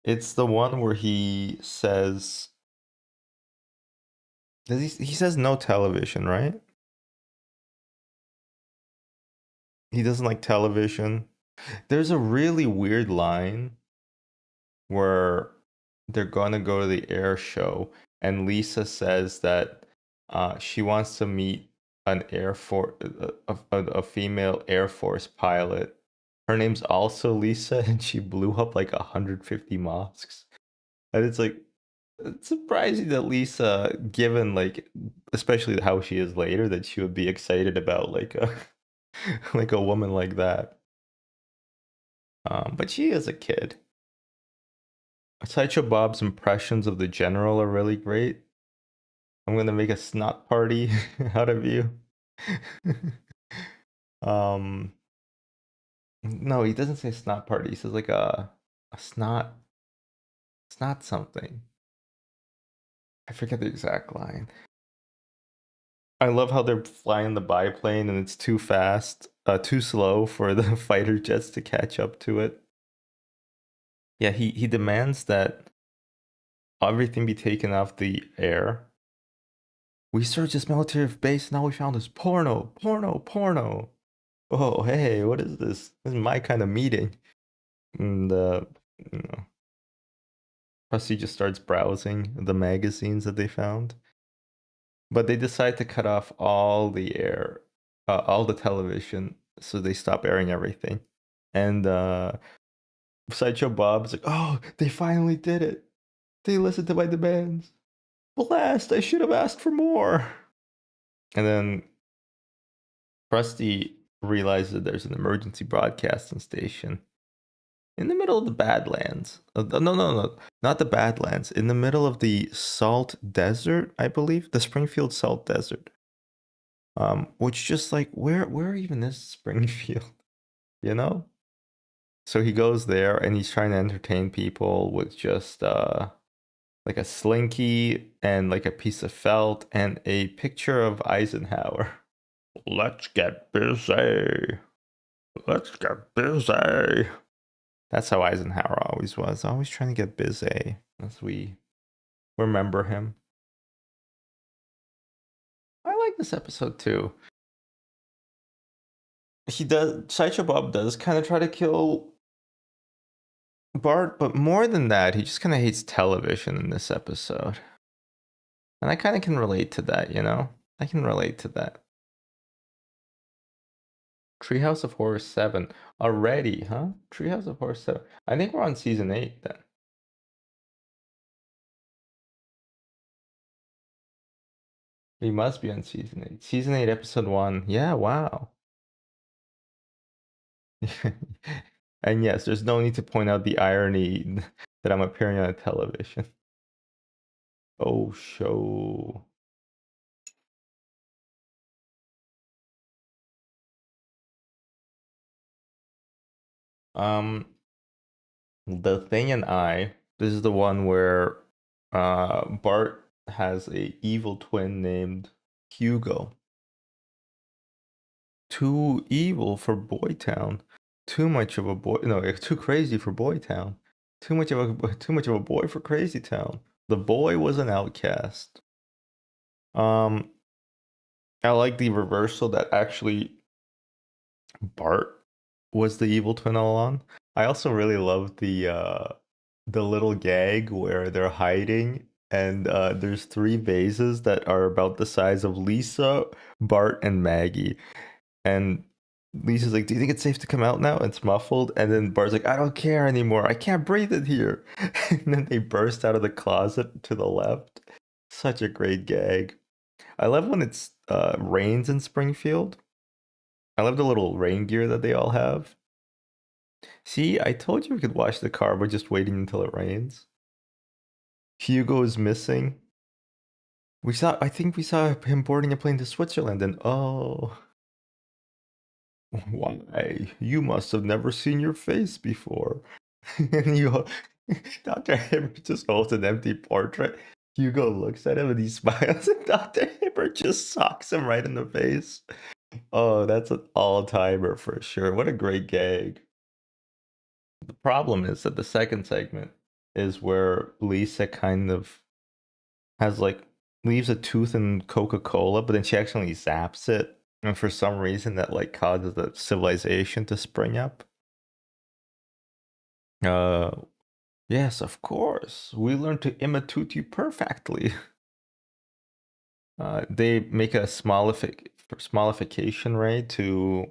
It's the one where he says, he says no television, right? He doesn't like television. There's a really weird line where they're gonna go to the air show, and Lisa says that she wants to meet an Air Force, a female Air Force pilot. Her name's also Lisa, and she blew up like 150 mosques. And it's like, it's surprising that Lisa, given like, especially how she is later, that she would be excited about like a like a woman like that. But she is a kid. Sideshow Bob's impressions of the general are really great. I'm gonna make a snot party out of you. um, no, he doesn't say snot party. He says like a snot something. I forget the exact line. I love how they're flying the biplane and it's too fast, too slow for the fighter jets to catch up to it. Yeah, he demands that everything be taken off the air. We searched this military base, now we found this porno, porno, porno. Oh, hey, what is this? This is my kind of meeting. And, you know, Rusty just starts browsing the magazines that they found. But they decide to cut off all the air, all the television, so they stop airing everything. And Sideshow Bob's like, oh, they finally did it. They listened to my demands. Blast, I should have asked for more. And then Krusty realizes that there's an emergency broadcasting station in the middle of the Badlands. No, not the Badlands. In the middle of the Salt Desert, I believe, the Springfield Salt Desert. Which just like where even is Springfield? You know? So he goes there and he's trying to entertain people with just like a slinky and like a piece of felt and a picture of Eisenhower. Let's get busy. Let's get busy. That's how Eisenhower always was. Always trying to get busy, as we remember him. I like this episode too. Sideshow Bob does kind of try to kill Bart, but more than that, he just kind of hates television in this episode. And I kind of can relate to that, you know? I can relate to that. Treehouse of Horror 7. Already, huh? Treehouse of Horror 7. I think we're on season 8 then. We must be on season 8. Season 8, episode 1. Yeah, wow. And yes, there's no need to point out the irony that I'm appearing on a television. Oh, show. Um, The Thing and I. This is the one where Bart has a evil twin named Hugo. Too evil for Boytown. Too much of a boy. No, too crazy for Boytown. Too much of a boy for Crazy Town. The boy was an outcast. Um, I like the reversal that actually Bart was the evil twin all along. I also really love the little gag where they're hiding and there's 3 vases that are about the size of Lisa, Bart, and Maggie. And Lisa's like, "Do you think it's safe to come out now?" It's muffled, and then Bart's like, "I don't care anymore. I can't breathe in here." And then they burst out of the closet to the left. Such a great gag. I love when it's rains in Springfield. I love the little rain gear that they all have. See, I told you we could wash the car by just waiting until it rains. Hugo is missing. I think we saw him boarding a plane to Switzerland, and oh, why? You must have never seen your face before. And Dr. Hibbert just holds an empty portrait. Hugo looks at him and he smiles, and Dr. Hibbert just socks him right in the face. Oh, that's an all-timer for sure. What a great gag. The problem is that the second segment is where Lisa kind of has like leaves a tooth in Coca-Cola, but then she actually zaps it, and for some reason that like causes the civilization to spring up. Uh, yes, of course. We learned to imitate you perfectly. They make a smallification ray to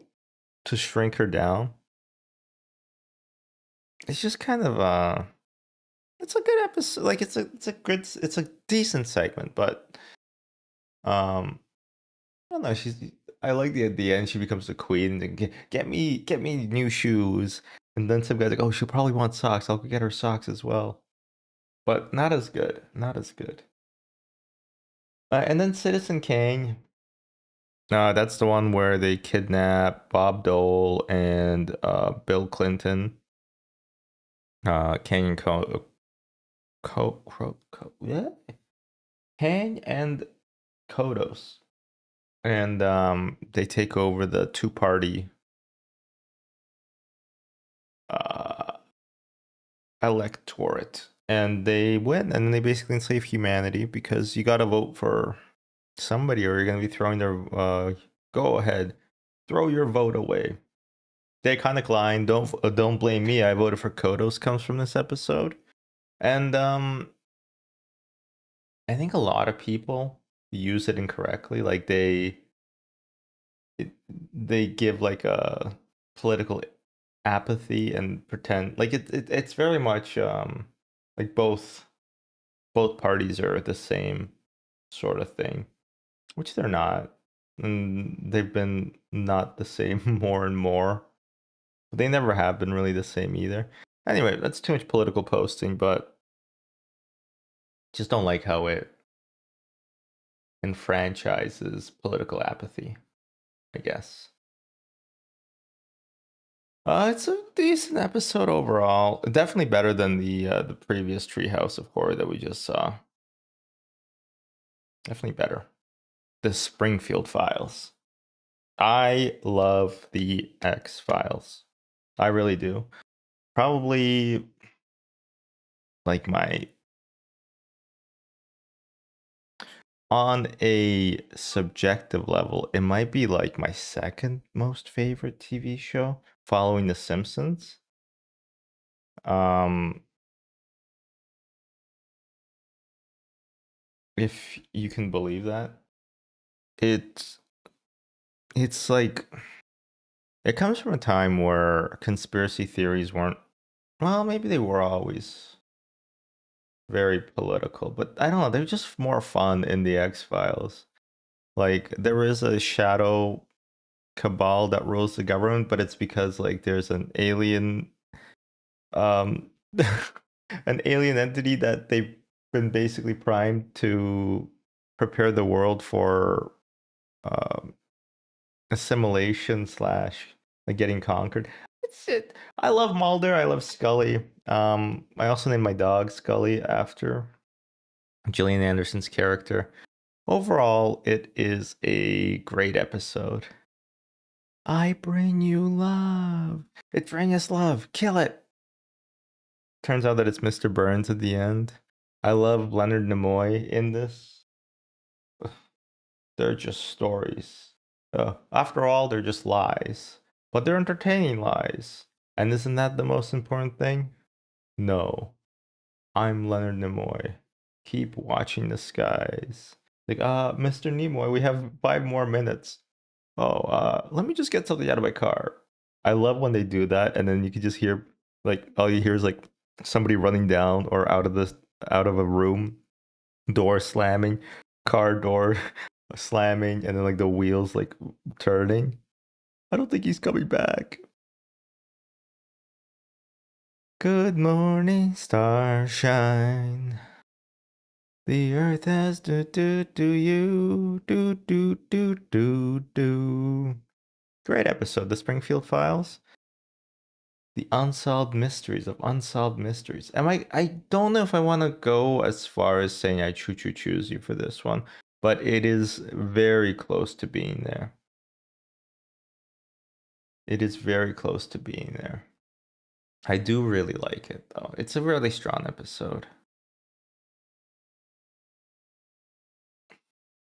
shrink her down. It's just kind of it's a good episode. Like it's a decent segment, but um I don't know. I like the at the end she becomes the queen and get me new shoes, and then some guys like, oh, she'll probably want socks. I'll go get her socks as well, but not as good. Not as good. And then Citizen Kang. That's the one where they kidnap Bob Dole and Bill Clinton. Kang and yeah, Kang and Kodos, and they take over the two-party uh, electorate, and they win, and they basically enslave humanity because you got to vote for somebody, or you're gonna be throwing their. Go ahead, throw your vote away. The iconic line, "Don't blame me. I voted for Kodos," comes from this episode, and I think a lot of people use it incorrectly. Like it, they give like a political apathy and pretend like it's very much like both parties are the same sort of thing, which they're not, and they've been not the same more and more. But they never have been really the same either. Anyway, that's too much political posting, but just don't like how it enfranchises political apathy, I guess. It's a decent episode overall. Definitely better than the previous Treehouse of Horror that we just saw. Definitely better. The Springfield Files. I love the X Files. I really do. Probably like my on a subjective level, it might be like my second most favorite TV show following The Simpsons. Um if you can believe that. It's it's like it comes from a time where conspiracy theories weren't, well, maybe they were always very political, but I don't know, they're just more fun in the X-Files. Like there is a shadow cabal that rules the government, but it's because like there's an alien um an alien entity that they've been basically primed to prepare the world for um assimilation slash like getting conquered. It's it. I love Mulder. I love Scully. I also named my dog Scully after Gillian Anderson's character. Overall, it is a great episode. I bring you love. It bring us love. Kill it. Turns out that it's Mr. Burns at the end. I love Leonard Nimoy in this. They're just stories. After all, they're just lies. But they're entertaining lies. And isn't that the most important thing? No. I'm Leonard Nimoy. Keep watching the skies. Like, Mr. Nimoy, we have 5 more minutes. Oh, let me just get something out of my car. I love when they do that, and then you can just hear, like, all you hear is like somebody running down or out of a room, door slamming, car door slamming, and then like the wheels like turning. I don't think he's coming back. Good morning, starshine. The earth has do you do. Great episode, The Springfield Files. The unsolved mysteries of unsolved mysteries. I don't know if I want to go as far as saying I choose you for this one, but it is very close to being there. It is very close to being there. I do really like it though. It's a really strong episode.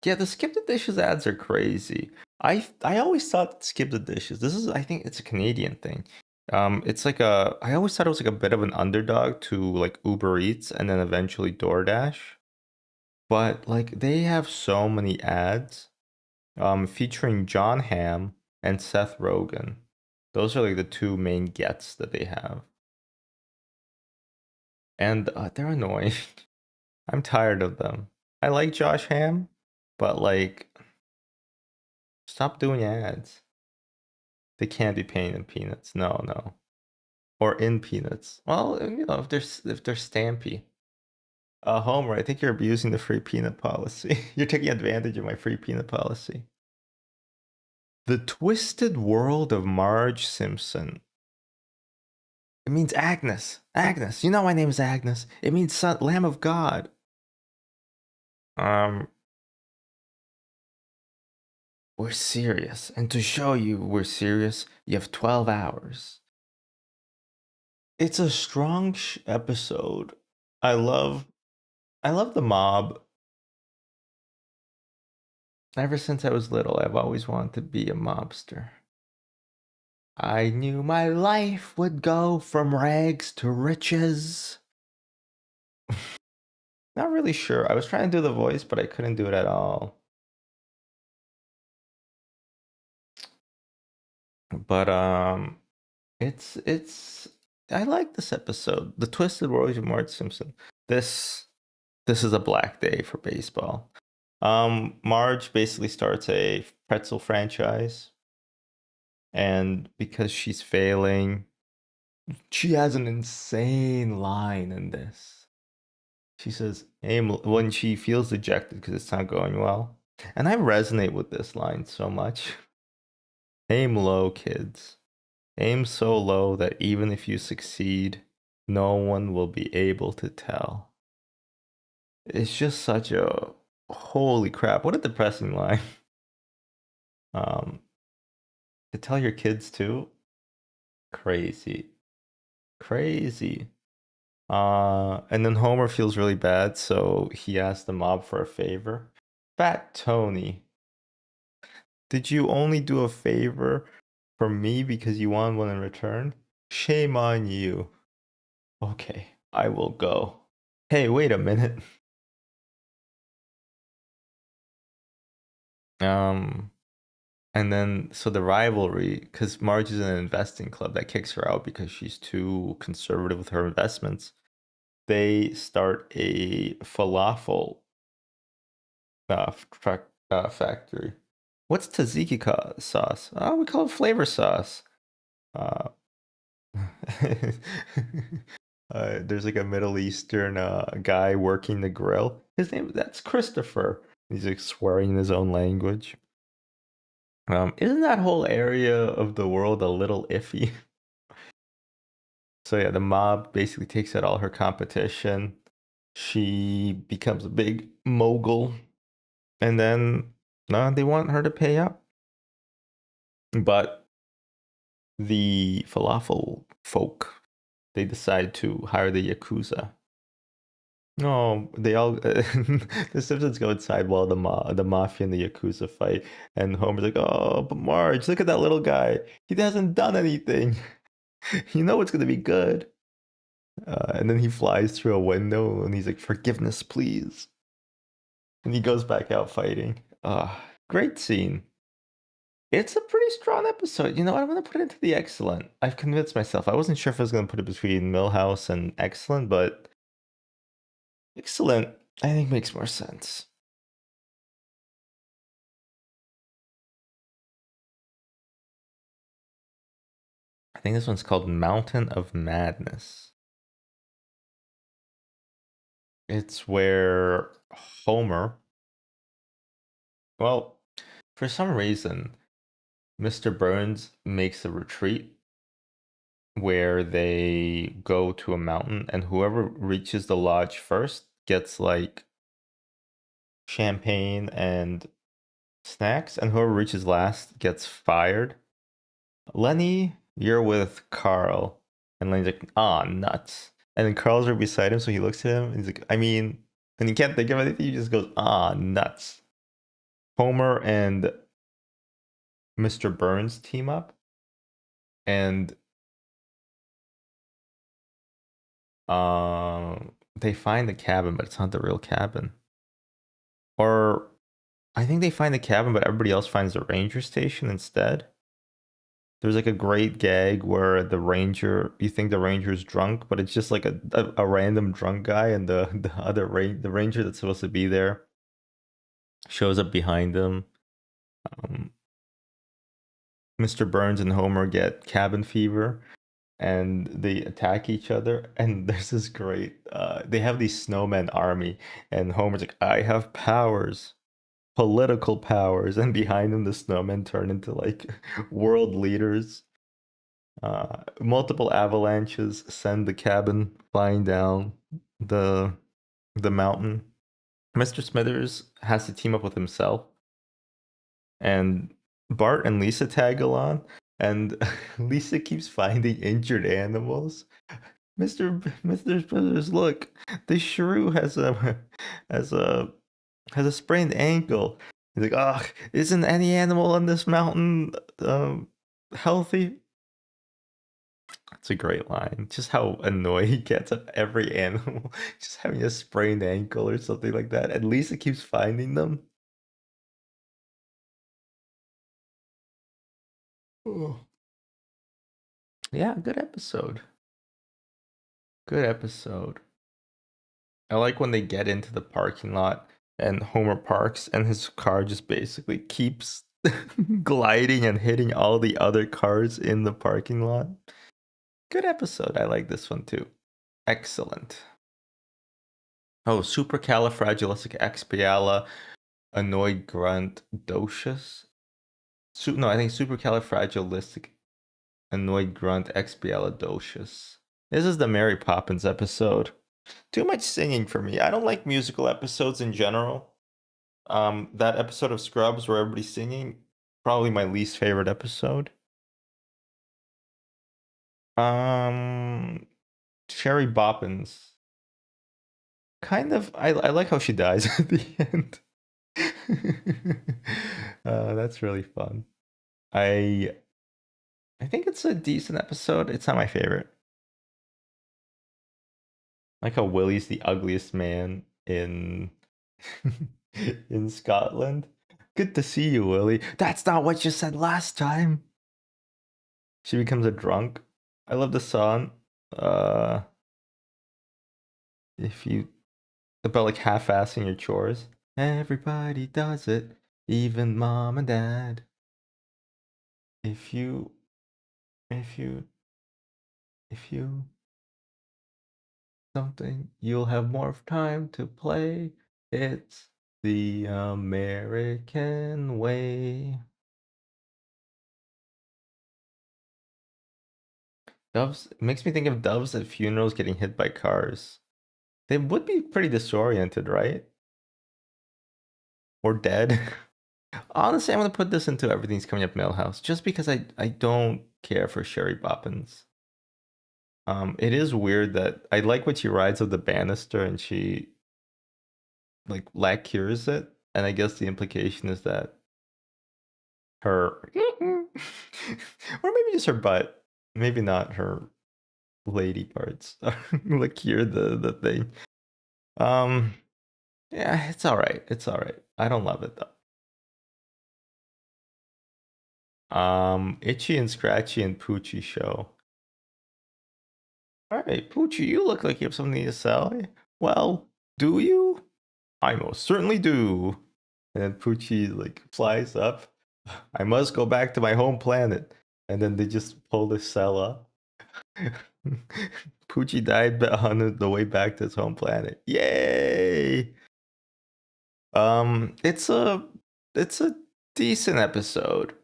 Yeah, the skip the dishes ads are crazy. I always thought skip the dishes. This is I think it's a Canadian thing. It's like a I always thought it was like a bit of an underdog to like Uber Eats and then eventually DoorDash. But like they have so many ads featuring John Hamm and Seth Rogen. Those are like the two main gets that they have. And they're annoying. I'm tired of them. I like Josh Hamm, but like stop doing ads. They can't be paying in peanuts. No, no. Or in peanuts. Well, if they're stampy. Homer, I think you're abusing the free peanut policy. You're taking advantage of my free peanut policy. The Twisted World of Marge Simpson. It means Agnes. Agnes. You know my name is Agnes. It means son, Lamb of God. Um, we're serious, and to show you we're serious, you have 12 hours. It's a strong episode. I love I love the mob. Ever since I was little, I've always wanted to be a mobster. I knew my life would go from rags to riches. Not really sure. I was trying to do the voice, but I couldn't do it at all. But it's I like this episode. The Twisted World of Marge Simpson. This this is a black day for baseball. Marge basically starts a pretzel franchise, and because she's failing, she has an insane line in this. She says, "Aim when she feels dejected because it's not going well." And I resonate with this line so much. Aim low, kids. Aim so low that even if you succeed, no one will be able to tell. It's just such a holy crap. What a depressing line. Um, to tell your kids too, crazy, crazy. And then Homer feels really bad, so he asks the mob for a favor. Fat Tony, did you only do a favor for me because you want one in return? Shame on you. Okay, I will go. Hey, wait a minute. Um, and then so the rivalry, because Marge is in an investing club that kicks her out because she's too conservative with her investments. They start a falafel factory. What's tzatziki sauce? Oh, we call it flavor sauce. Uh, there's like a Middle Eastern guy working the grill. His name that's Christopher. He's like swearing in his own language. Isn't that whole area of the world a little iffy? So yeah, the mob basically takes out all her competition. She becomes a big mogul, and then they want her to pay up. But the falafel folk, they decide to hire the Yakuza. No, they all the Simpsons go inside while the mafia and the Yakuza fight, and Homer's like, "Oh, but Marge, look at that little guy. He hasn't done anything. You know it's gonna be good." And then he flies through a window, and he's like, "Forgiveness, please." And he goes back out fighting. Great scene. It's a pretty strong episode. You know, I'm gonna put it into the excellent. I've convinced myself. I wasn't sure if I was gonna put it between Millhouse and excellent, but excellent, I think makes more sense. I think this one's called Mountain of Madness. It's where Homer, well, for some reason, Mr. Burns makes a retreat where they go to a mountain, and whoever reaches the lodge first gets like champagne and snacks, and whoever reaches last gets fired. Lenny, you're with Carl. And Lane's like, ah, nuts. And then Carl's right beside him, so he looks at him and he's like, I mean, and he can't think of anything. He just goes, ah, nuts. Homer and Mr. Burns team up, and they find the cabin, but it's not the real cabin. Or I think they find the cabin, but everybody else finds the ranger station instead. There's like a great gag where the ranger, you think the ranger's drunk, but it's just like a random drunk guy, and the ranger that's supposed to be there shows up behind him. Mr. Burns and Homer get cabin fever, and they attack each other. And there's this great, they have these snowman army, and Homer's like, I have powers, political powers, and behind him the snowmen turn into like world leaders. Multiple avalanches send the cabin flying down the the mountain. Mr. Smithers has to team up with himself, and Bart and Lisa tag along, and Lisa keeps finding injured animals. Mr. Smithers, look, the shrew has a has a sprained ankle. He's like, oh, isn't any animal on this mountain healthy? It's a great line. Just how annoyed he gets at every animal just having a sprained ankle or something like that. And Lisa keeps finding them. Oh. Yeah, good episode. Good episode. I like when they get into the parking lot and Homer parks and his car just basically keeps gliding and hitting all the other cars in the parking lot. Good episode. I like this one too. Excellent. Oh, supercalifragilisticexpiala annoyed grunt docious. No, I think supercalifragilistic annoyed grunt expialidocious. This is the Mary Poppins episode. Too much singing for me. I don't like musical episodes in general. That episode of Scrubs where everybody's singing, probably my least favorite episode. Sherry Boppins. Kind of. I like how she dies at the end. That's really fun. I think it's a decent episode. It's not my favorite. Like how Willie's the ugliest man in in Scotland. Good to see you, Willie. That's not what you said last time. She becomes a drunk. I love the song. If you about like half-assing your chores. Everybody does it, even mom and dad. If you if you something, you'll have more time to play. It's the American way. Doves makes me think of doves at funerals getting hit by cars. They would be pretty disoriented, right? Or dead. Honestly, I'm gonna put this into Everything's Coming Up Millhouse just because I don't care for Sherry Boppins. It is weird that I like when she rides up the banister and she like cures it, and I guess the implication is that her or maybe just her butt, maybe not her lady parts, cure the thing. Yeah, it's all right. It's all right. I don't love it though. Itchy and Scratchy and Poochie show. All right, Poochie, you look like you have something to sell. Well, do you? I most certainly do. And then Poochie like flies up. I must go back to my home planet. And then they just pull the cell up. Poochie died on the way back to his home planet. Yay! It's a decent episode.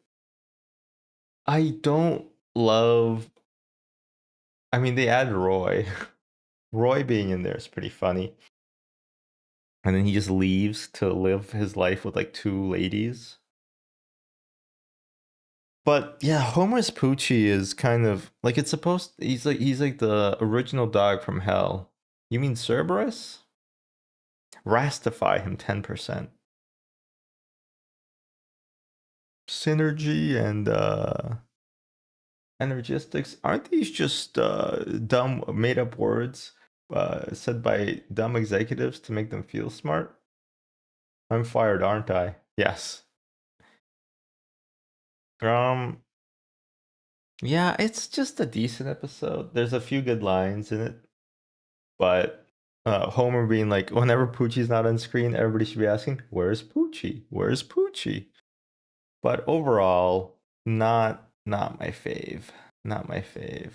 I don't love. I mean, they add Roy. Roy being in there is pretty funny. And then he just leaves to live his life with like two ladies. But yeah, Homer's Poochie is kind of like it's supposed. He's like the original dog from hell. You mean Cerberus? Rastify him 10%. Synergy and energistics, aren't these just dumb made up words said by dumb executives to make them feel smart? I'm fired, aren't I? Yes. Um yeah, it's just a decent episode. There's a few good lines in it, but Homer being like, whenever Poochie's not on screen, everybody should be asking, "Where's Poochie? Where's Poochie?" But overall, not my fave. Not my fave.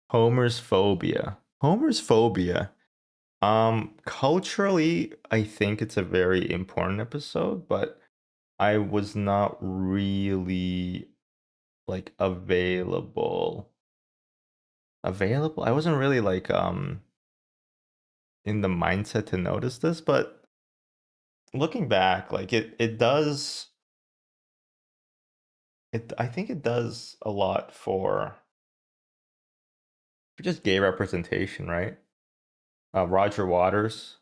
Homer's phobia. Homer's phobia. Culturally, I think it's a very important episode, but I was not really like available. I wasn't really like in the mindset to notice this, but looking back, like it does it I think it does a lot for just gay representation, right? Roger Waters.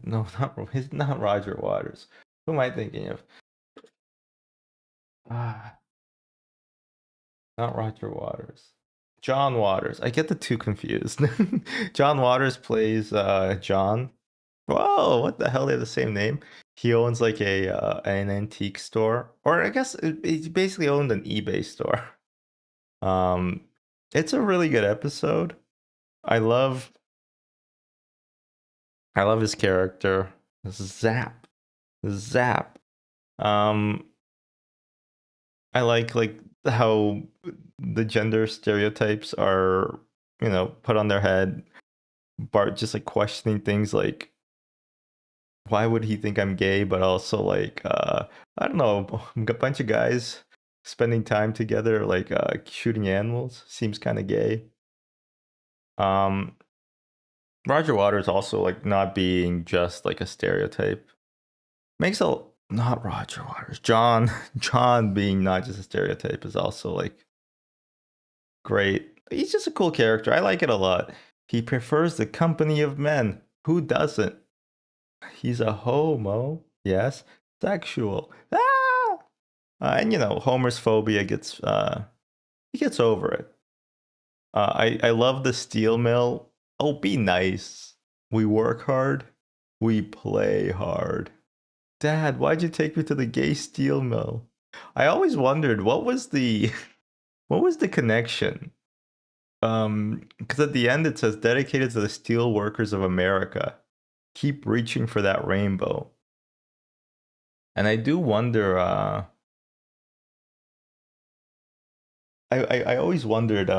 No, he's not Roger Waters. Who am I thinking of? Ah, not Roger Waters. John Waters. I get the two confused. John Waters plays John. Whoa, what the hell? They have the same name. He owns like a an antique store, or I guess he basically owned an eBay store. Um, it's a really good episode. I love I love his character. Zap, Zap. Um, I like how the gender stereotypes are, put on their head. Bart just like questioning things like, why would he think I'm gay? But also like, I don't know, a bunch of guys spending time together, like shooting animals seems kind of gay. Um, Roger Waters also like not being just like a stereotype makes a not Roger Waters. John being not just a stereotype is also like great. He's just a cool character. I like it a lot. He prefers the company of men. Who doesn't? He's a homo. Yes. Sexual. Ah! And Homer's phobia gets he gets over it. I love the steel mill. Oh, be nice. We work hard. We play hard. Dad, why'd you take me to the gay steel mill? I always wondered what was the connection? Because at the end it says dedicated to the steel workers of America. Keep reaching for that rainbow. And I do wonder, I always wondered,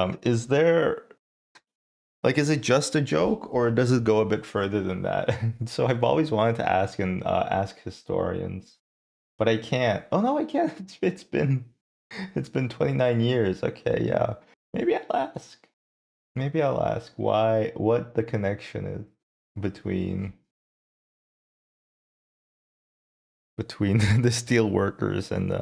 is it just a joke or does it go a bit further than that? So I've always wanted to ask and ask historians, but I can't. Oh no, I can't. It's been 29 years. Okay, yeah. Maybe I'll ask. Maybe I'll ask what the connection is between between the steel workers and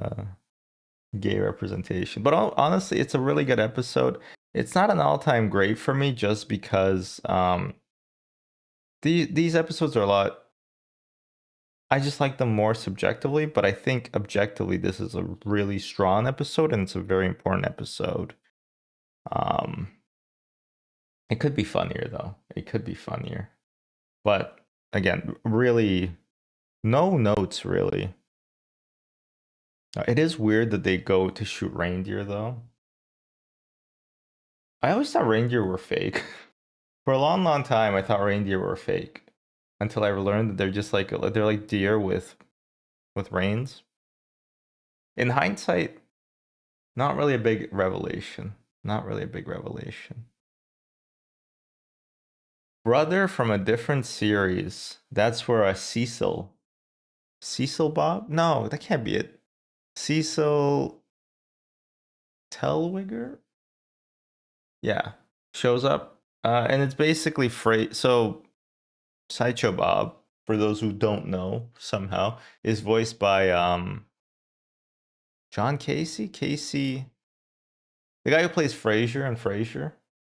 gay representation. But honestly, it's a really good episode. It's not an all-time great for me just because these episodes are a lot. I just like them more subjectively, but I think objectively this is a really strong episode and it's a very important episode. Um, it could be funnier though. It could be funnier. But again, really no notes really. It is weird that they go to shoot reindeer though. I always thought reindeer were fake. For a long, long time, I thought reindeer were fake until I learned that they're like deer with reins. In hindsight, not really a big revelation. Not really a big revelation. Brother from a different series. That's where a Cecil Bob? No, that can't be it. Cecil Telwigger? Yeah, shows up. And it's basically freight. So Sideshow Bob, for those who don't know, somehow is voiced by John Casey. Casey, the guy who plays Frasier and Frasier,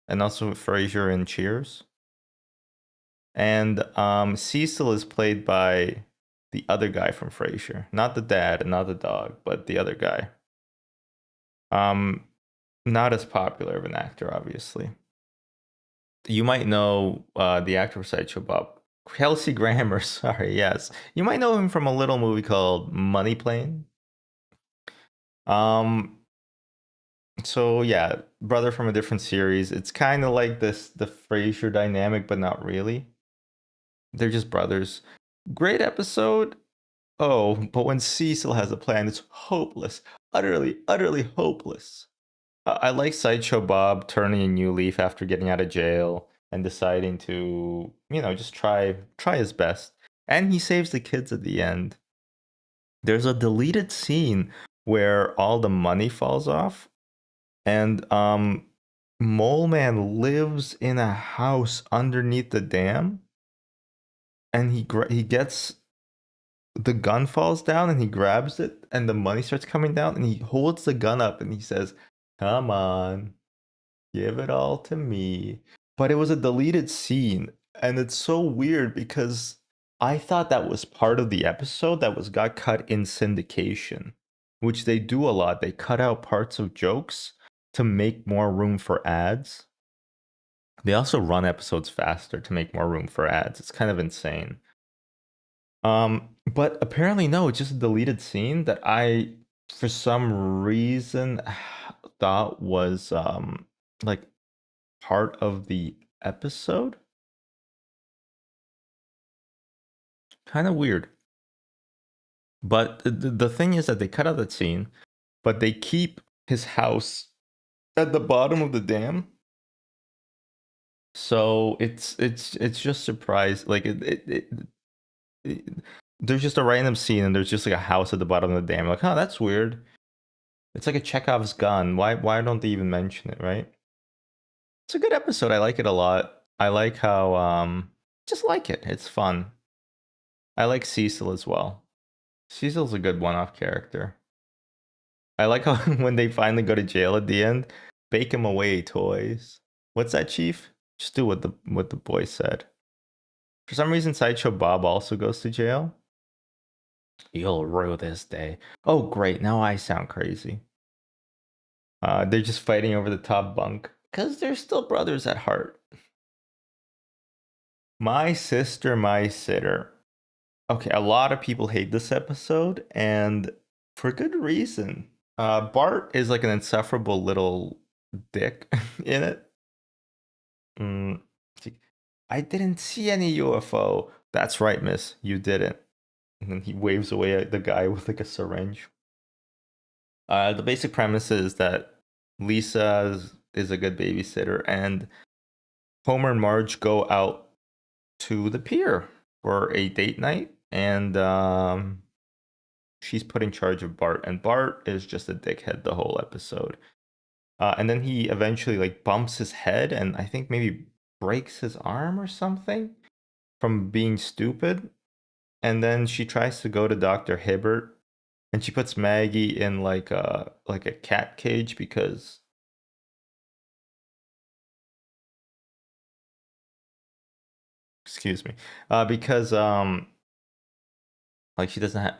and also Frasier in Cheers. And Cecil is played by the other guy from Frasier, not the dad and not the dog, but the other guy. Not as popular of an actor, obviously. You might know the actor for Sideshow Bob, Kelsey Grammer. Sorry, yes, you might know him from a little movie called Money Plane. So yeah, brother from a different series. It's kind of like the Frasier dynamic, but not really. They're just brothers. Great episode. Oh, but when Cecil has a plan, it's hopeless. Utterly, utterly hopeless. I like Sideshow Bob turning a new leaf after getting out of jail and deciding to, just try his best. And he saves the kids at the end. There's a deleted scene where all the money falls off, and Mole Man lives in a house underneath the dam, and he gets the gun falls down and he grabs it and the money starts coming down and he holds the gun up and he says, "Come on, give it all to me." But it was a deleted scene, and it's so weird because I thought that was part of the episode that got cut in syndication, which they do a lot. They cut out parts of jokes to make more room for ads. They also run episodes faster to make more room for ads. It's kind of insane. But apparently no, it's just a deleted scene that I, for some reason, thought was like part of the episode. Kind of weird. But the thing is that they cut out that scene, but they keep his house at the bottom of the dam. So it's just surprise, like there's just a random scene and there's just like a house at the bottom of the dam. Like, oh, that's weird. It's like a Chekhov's gun. Why don't they even mention it, right? It's a good episode. I like it a lot. I like how just like it. It's fun. I like Cecil as well. Cecil's a good one-off character. I like how when they finally go to jail at the end, bake him away, toys. What's that, Chief? Just do what the boy said. For some reason, Sideshow Bob also goes to jail. You'll rue this day. Oh, great. Now I sound crazy. They're just fighting over the top bunk because they're still brothers at heart. My sister, my sitter. Okay, a lot of people hate this episode, and for good reason. Bart is like an insufferable little dick in it. I didn't see any UFO. That's right, miss. You didn't. And then he waves away at the guy with like a syringe. The basic premise is that Lisa is a good babysitter, and Homer and Marge go out to the pier for a date night, and she's put in charge of Bart, and Bart is just a dickhead the whole episode. And then he eventually like bumps his head, and I think maybe breaks his arm or something from being stupid. And then she tries to go to Dr. Hibbert, and she puts Maggie in like a cat cage because excuse me, because like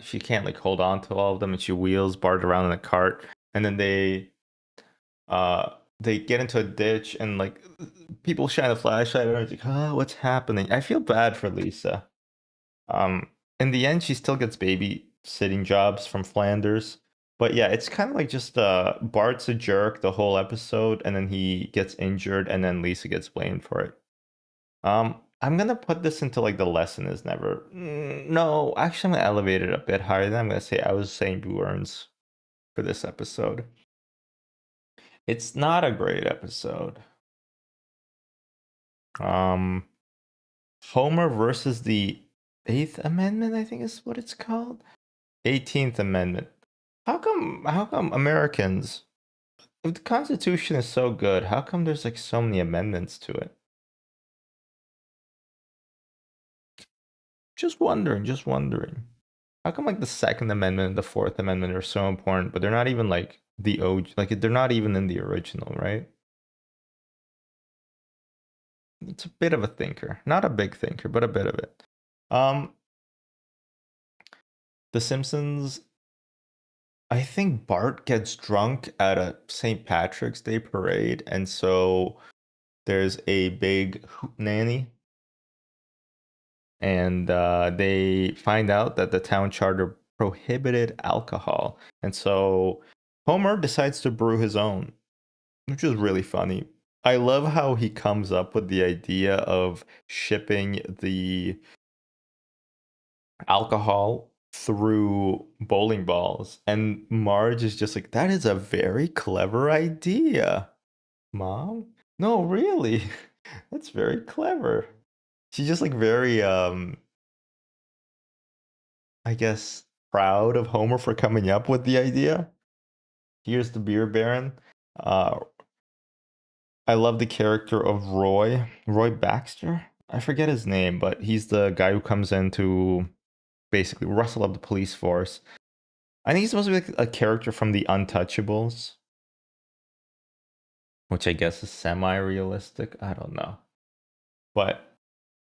she can't like hold on to all of them, and she wheels Bart around in a cart, and then they get into a ditch, and like people shine a flashlight and it's like, oh, what's happening? I feel bad for Lisa. In the end, she still gets babysitting jobs from Flanders. But yeah, it's kind of like just Bart's a jerk the whole episode, and then he gets injured, and then Lisa gets blamed for it. I'm gonna put this into like the lesson is never. No, actually, I'm gonna elevate it a bit higher. Than I'm gonna say I was saying Boo Earns for this episode. It's not a great episode. Homer versus the Eighth Amendment, I think is what it's called. 18th Amendment. How come Americans, if the Constitution is so good, how come there's like so many amendments to it? Just wondering, just wondering. How come like the Second Amendment and the Fourth Amendment are so important, but they're not even like the OG, like they're not even in the original, right? It's a bit of a thinker. Not a big thinker, but a bit of it. Um The Simpsons, I think Bart gets drunk at a St. Patrick's Day parade, and so there's a big hootenanny, and they find out that the town charter prohibited alcohol, and so Homer decides to brew his own, which is really funny. I love how he comes up with the idea of shipping the alcohol through bowling balls, and Marge is just like, that is a very clever idea, Mom. No, really. That's very clever. She's just like very I guess proud of Homer for coming up with the idea. Here's the beer baron. uh I love the character of Roy Baxter. I forget his name, but he's the guy who comes in to basically rustle up the police force. I think he's supposed to be like a character from the Untouchables, which I guess is semi-realistic. I don't know, but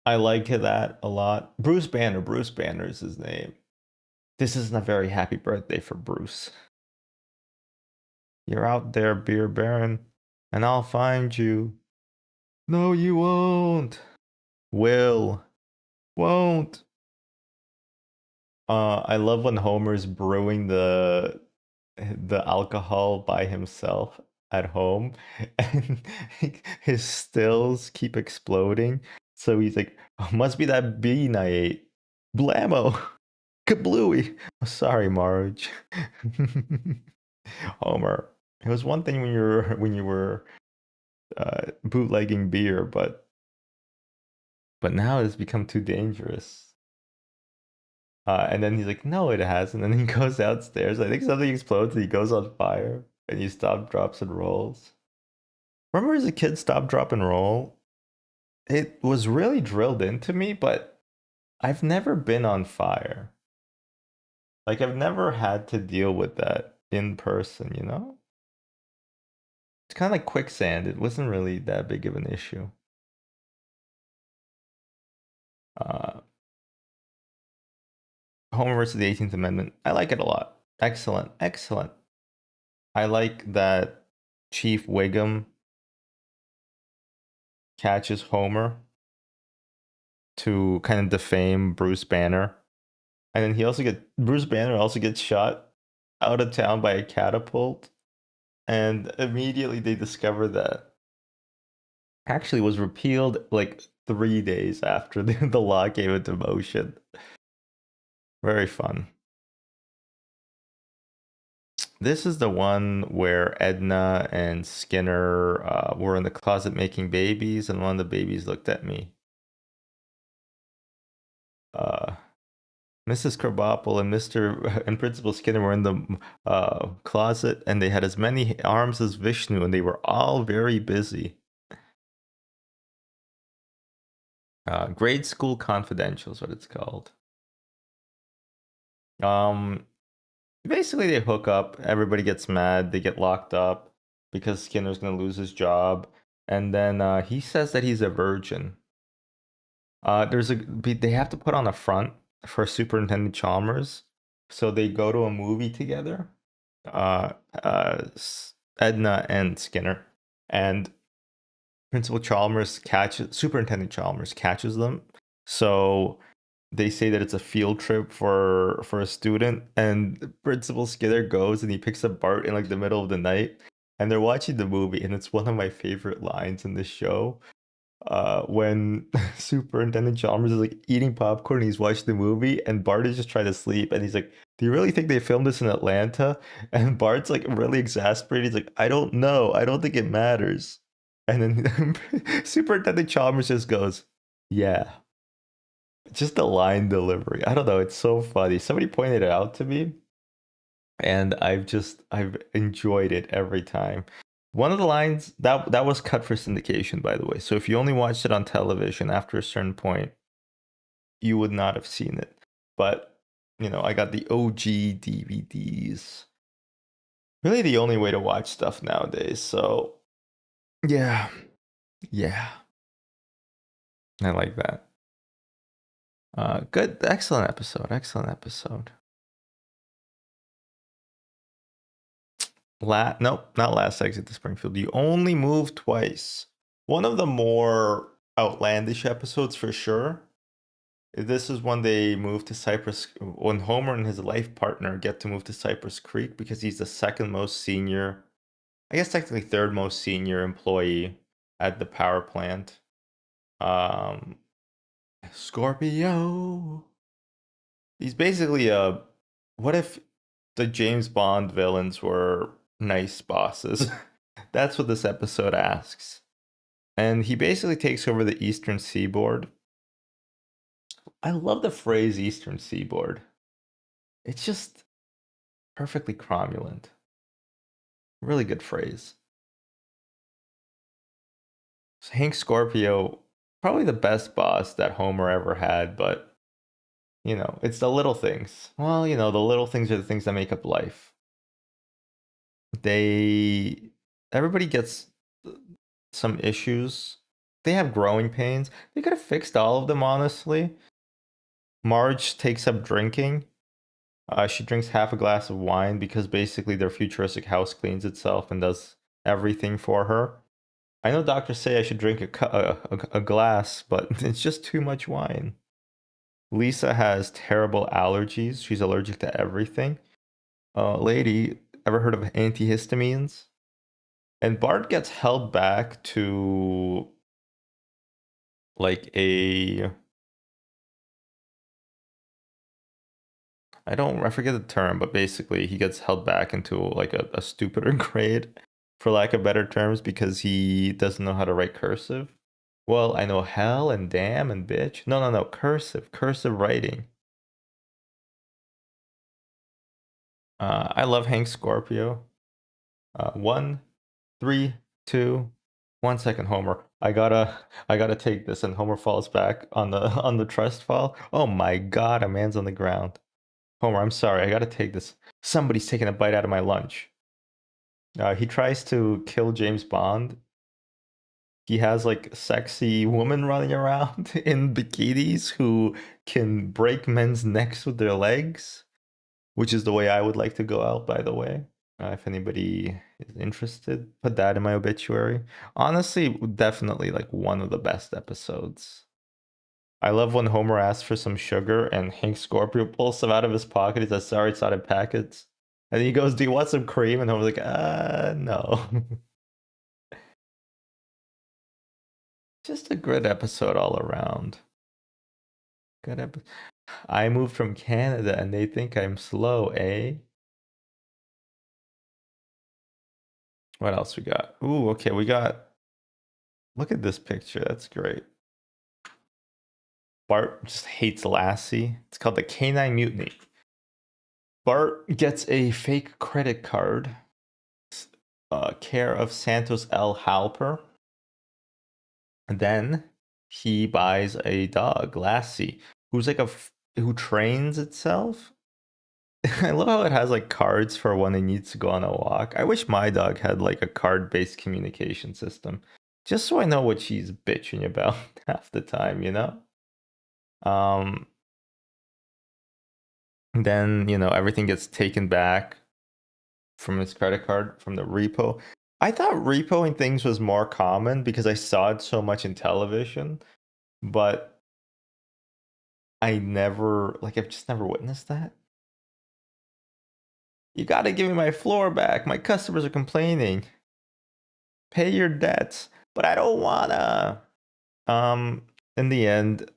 I like that a lot. Bruce Banner. Bruce Banner is his name. This isn't a very happy birthday for Bruce. You're out there, beer baron, and I'll find you. No, you won't. Will. Won't. I love when Homer's brewing the alcohol by himself at home, and his stills keep exploding. So he's like, oh, must be that bean I ate. Blammo. Kablooey. Oh, sorry, Marge. Homer. It was one thing when you were bootlegging beer, but now it's become too dangerous. And then he's like, no, it hasn't. And then he goes downstairs. I think something explodes and he goes on fire. And he stop, drops, and rolls. Remember as a kid, stop, drop, and roll? It was really drilled into me, but I've never been on fire. Like, I've never had to deal with that in person, you know? It's kind of like quicksand. It wasn't really that big of an issue. Uh, Homer versus the 18th Amendment. I like it a lot. Excellent. Excellent. I like that Chief Wiggum catches Homer to kind of defame Bruce Banner. And then Bruce Banner also gets shot out of town by a catapult. And immediately they discover that actually was repealed like 3 days after the law came into motion. Very fun. This is the one where Edna and Skinner were in the closet making babies, and one of the babies looked at me. Mrs. Krabappel and Mr. and Principal Skinner were in the closet, and they had as many arms as Vishnu, and they were all very busy. Grade School Confidential is what it's called. Basically they hook up, everybody gets mad, they get locked up because Skinner's gonna lose his job, and then he says that he's a virgin. They have to put on a front for Superintendent Chalmers, so they go to a movie together, uh, Edna and Skinner, and Superintendent Chalmers catches them. So they say that it's a field trip for a student, and Principal Skinner goes and he picks up Bart in like the middle of the night, and they're watching the movie, and it's one of my favorite lines in this show. When Superintendent Chalmers is like eating popcorn and he's watching the movie, and Bart is just trying to sleep, and he's like, do you really think they filmed this in Atlanta? And Bart's like really exasperated. He's like, I don't know. I don't think it matters. And then Superintendent Chalmers just goes, yeah. Just the line delivery. I don't know. It's so funny. Somebody pointed it out to me, and I've enjoyed it every time. One of the lines that was cut for syndication, by the way. So if you only watched it on television after a certain point, you would not have seen it. But, I got the OG DVDs. Really the only way to watch stuff nowadays. So, yeah. Yeah. I like that. Good. Excellent episode. Excellent episode. Nope, not last exit to Springfield. You only move twice. One of the more outlandish episodes for sure. This is when they move to Cypress, when Homer and his life partner get to move to Cypress Creek because he's the second most senior, I guess technically third most senior employee at the power plant. Scorpio. He's basically what if the James Bond villains were nice bosses? That's what this episode asks. And he basically takes over the Eastern Seaboard. I love the phrase Eastern Seaboard. It's just perfectly cromulent. Really good phrase. So Hank Scorpio, probably the best boss that Homer ever had, but it's the little things. Well, the little things are the things that make up life. Everybody gets some issues. They have growing pains. They could have fixed all of them, honestly. Marge takes up drinking. She drinks half a glass of wine because basically their futuristic house cleans itself and does everything for her. I know doctors say I should drink a glass, but it's just too much wine. Lisa has terrible allergies. She's allergic to everything. Lady, ever heard of antihistamines? And Bart gets held back to like I forget the term, but basically he gets held back into like a stupider grade, for lack of better terms, because he doesn't know how to write cursive. Well, I know hell and damn and bitch. No, cursive writing. I love Hank Scorpio. 1, 3, 2, 1 second, Homer. I gotta take this, and Homer falls back on the on the trust fall. Oh my God, a man's on the ground. Homer, I'm sorry, I gotta take this. Somebody's taking a bite out of my lunch. He tries to kill James Bond. He has like sexy women running around in bikinis who can break men's necks with their legs, which is the way I would like to go out, by the way. If anybody is interested, put that in my obituary. Honestly, definitely like one of the best episodes. I love when Homer asks for some sugar and Hank Scorpio pulls some out of his pocket. He says, sorry, it's not in packets. And he goes, do you want some cream? And Homer's like, no. Just a good episode all around. Good episode. I moved from Canada and they think I'm slow, eh? What else we got? Ooh, okay, we got... Look at this picture. That's great. Bart just hates Lassie. It's called the Canine Mutiny. Bart gets a fake credit card, care of Santos L. Halper. And then he buys a dog, Lassie, who's like who trains itself. I love how it has like cards for when it needs to go on a walk. I wish my dog had like a card-based communication system, just so I know what she's bitching about half the time, Um, then, everything gets taken back from his credit card from the repo. I thought repoing things was more common because I saw it so much in television, but I've just never witnessed that. You gotta give me my floor back. My customers are complaining. Pay your debts, but I don't wanna. In the end,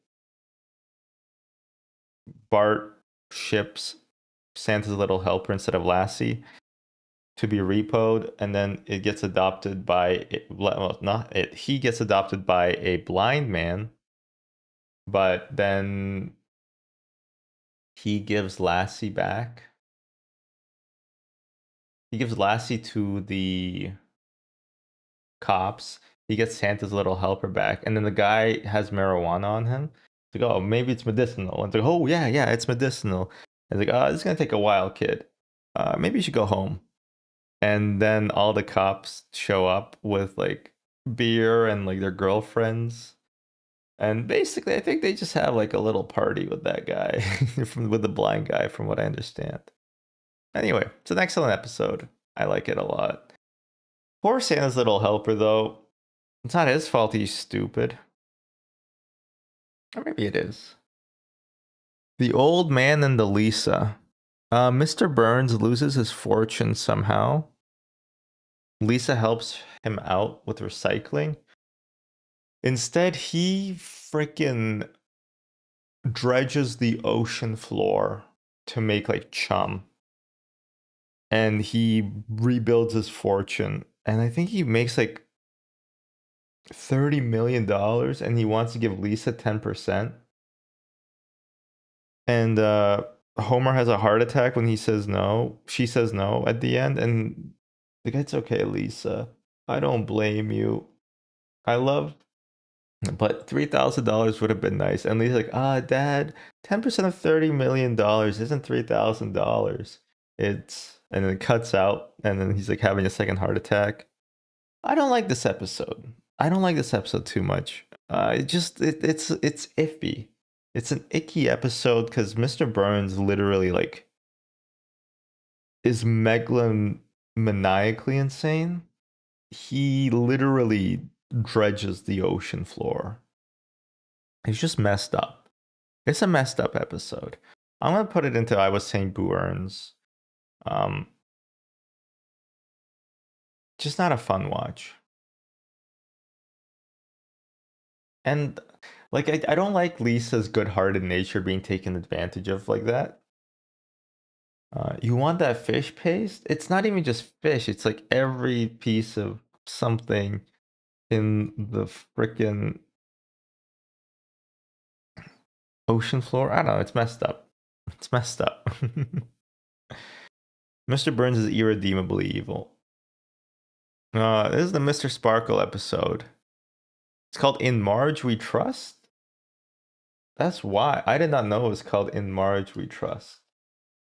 Bart ships Santa's little helper instead of Lassie to be repoed, and then it gets adopted by not it. He gets adopted by a blind man, but then he gives Lassie back. He gives Lassie to the cops. He gets Santa's little helper back, and then the guy has marijuana on him. It's like, oh, maybe it's medicinal. And it's like, oh yeah, yeah, it's medicinal. And it's like, oh, this is gonna take a while, kid. Maybe you should go home. And then all the cops show up with like beer and like their girlfriends. And basically, I think they just have like a little party with that guy, with the blind guy, from what I understand. Anyway, it's an excellent episode. I like it a lot. Poor Santa's little helper, though. It's not his fault he's stupid. Or maybe it is. The old man and the Lisa. Mr. Burns loses his fortune somehow. Lisa helps him out with recycling. Instead, he freaking dredges the ocean floor to make like chum. And he rebuilds his fortune. And I think he makes like $30 million, and he wants to give Lisa 10%. And Homer has a heart attack when he says no. She says no at the end. And like, it's okay, Lisa. I don't blame you. I love, but $3,000 would have been nice. And Lisa's like, Dad, 10% of $30 million isn't $3,000. And then it cuts out, and then he's like having a second heart attack. I don't like this episode. I don't like this episode too much. It's iffy. It's an icky episode because Mr. Burns literally like is megalomaniacally insane. He literally dredges the ocean floor. He's just messed up. It's a messed up episode. I'm gonna put it into I Was Saying Boo Earns. Just not a fun watch. And like I don't like Lisa's good-hearted nature being taken advantage of like that. You want that fish paste? It's not even just fish. It's like every piece of something in the frickin' ocean floor. I don't know. It's messed up. It's messed up. Mr. Burns is irredeemably evil. This is the Mr. Sparkle episode. It's called In Marge We Trust. That's why. I did not know it was called In Marge We Trust.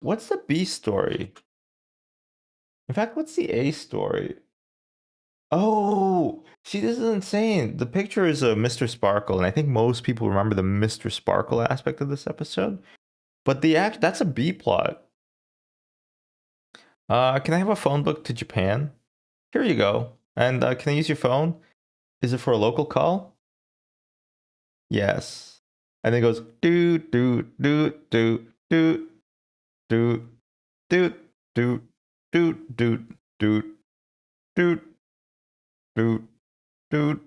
What's the B story? In fact, what's the A story? Oh, see, this is insane. The picture is a Mr. Sparkle, and I think most people remember the Mr. Sparkle aspect of this episode. But that's a B plot. Can I have a phone book to Japan? Here you go. And can I use your phone? Is it for a local call? Yes. And then it goes do do do do do do do do do do do do do do.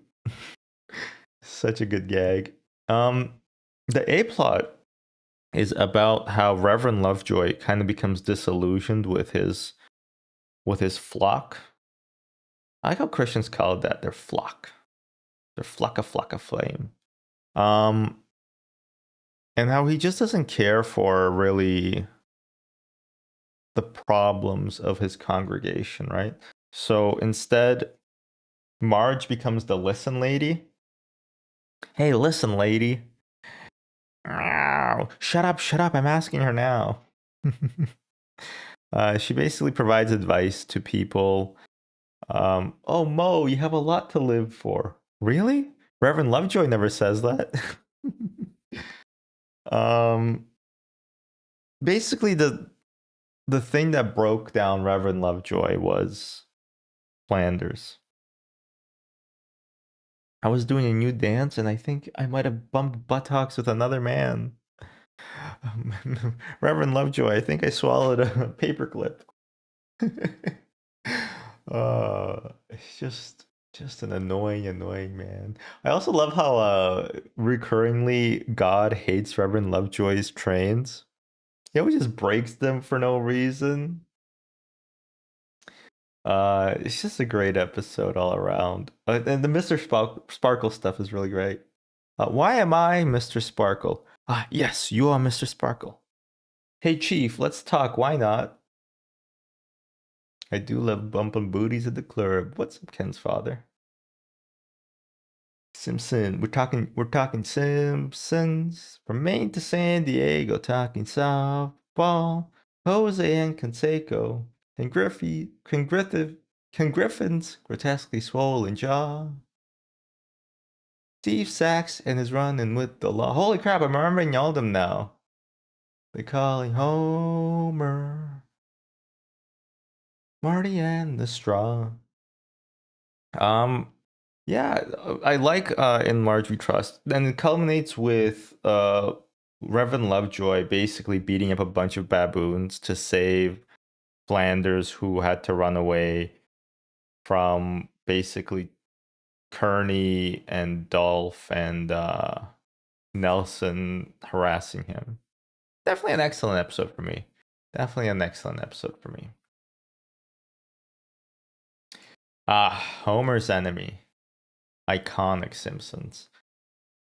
Such a good gag. The A plot is about how Reverend Lovejoy kind of becomes disillusioned with his flock. I like how Christians call it that, their flock. Their flock of flame. And how he just doesn't care for really the problems of his congregation, right? So instead, Marge becomes the listen lady. Hey, listen, lady. Shut up, I'm asking her now. She basically provides advice to people. Oh, Mo, you have a lot to live for. Really? Reverend Lovejoy never says that. Basically, the thing that broke down Reverend Lovejoy was Flanders. I was doing a new dance, and I think I might have bumped buttocks with another man. Reverend Lovejoy, I think I swallowed a paperclip. It's just an annoying man. I also love how recurringly God hates Reverend Lovejoy's trains. He always just breaks them for no reason. It's just a great episode all around. And the Mr. Sparkle stuff is really great. Why am I Mr. Sparkle? Yes, you are Mr. Sparkle. Hey, Chief, let's talk. Why not? I do love bumping booties at the club. What's up, Ken's father? Simpson. We're talking Simpsons. From Maine to San Diego, talking softball. Jose and Canseco. Can Griffin's grotesquely swollen jaw. Steve Sachs and his running with the law. Holy crap, I'm remembering all of them now. They calling Homer. Marty and the Straw. Um, yeah, I like In Large We Trust. Then it culminates with Reverend Lovejoy basically beating up a bunch of baboons to save Flanders, who had to run away from basically Kearney and Dolph and Nelson harassing him. Definitely an excellent episode for me. Definitely an excellent episode for me. Homer's Enemy. Iconic Simpsons.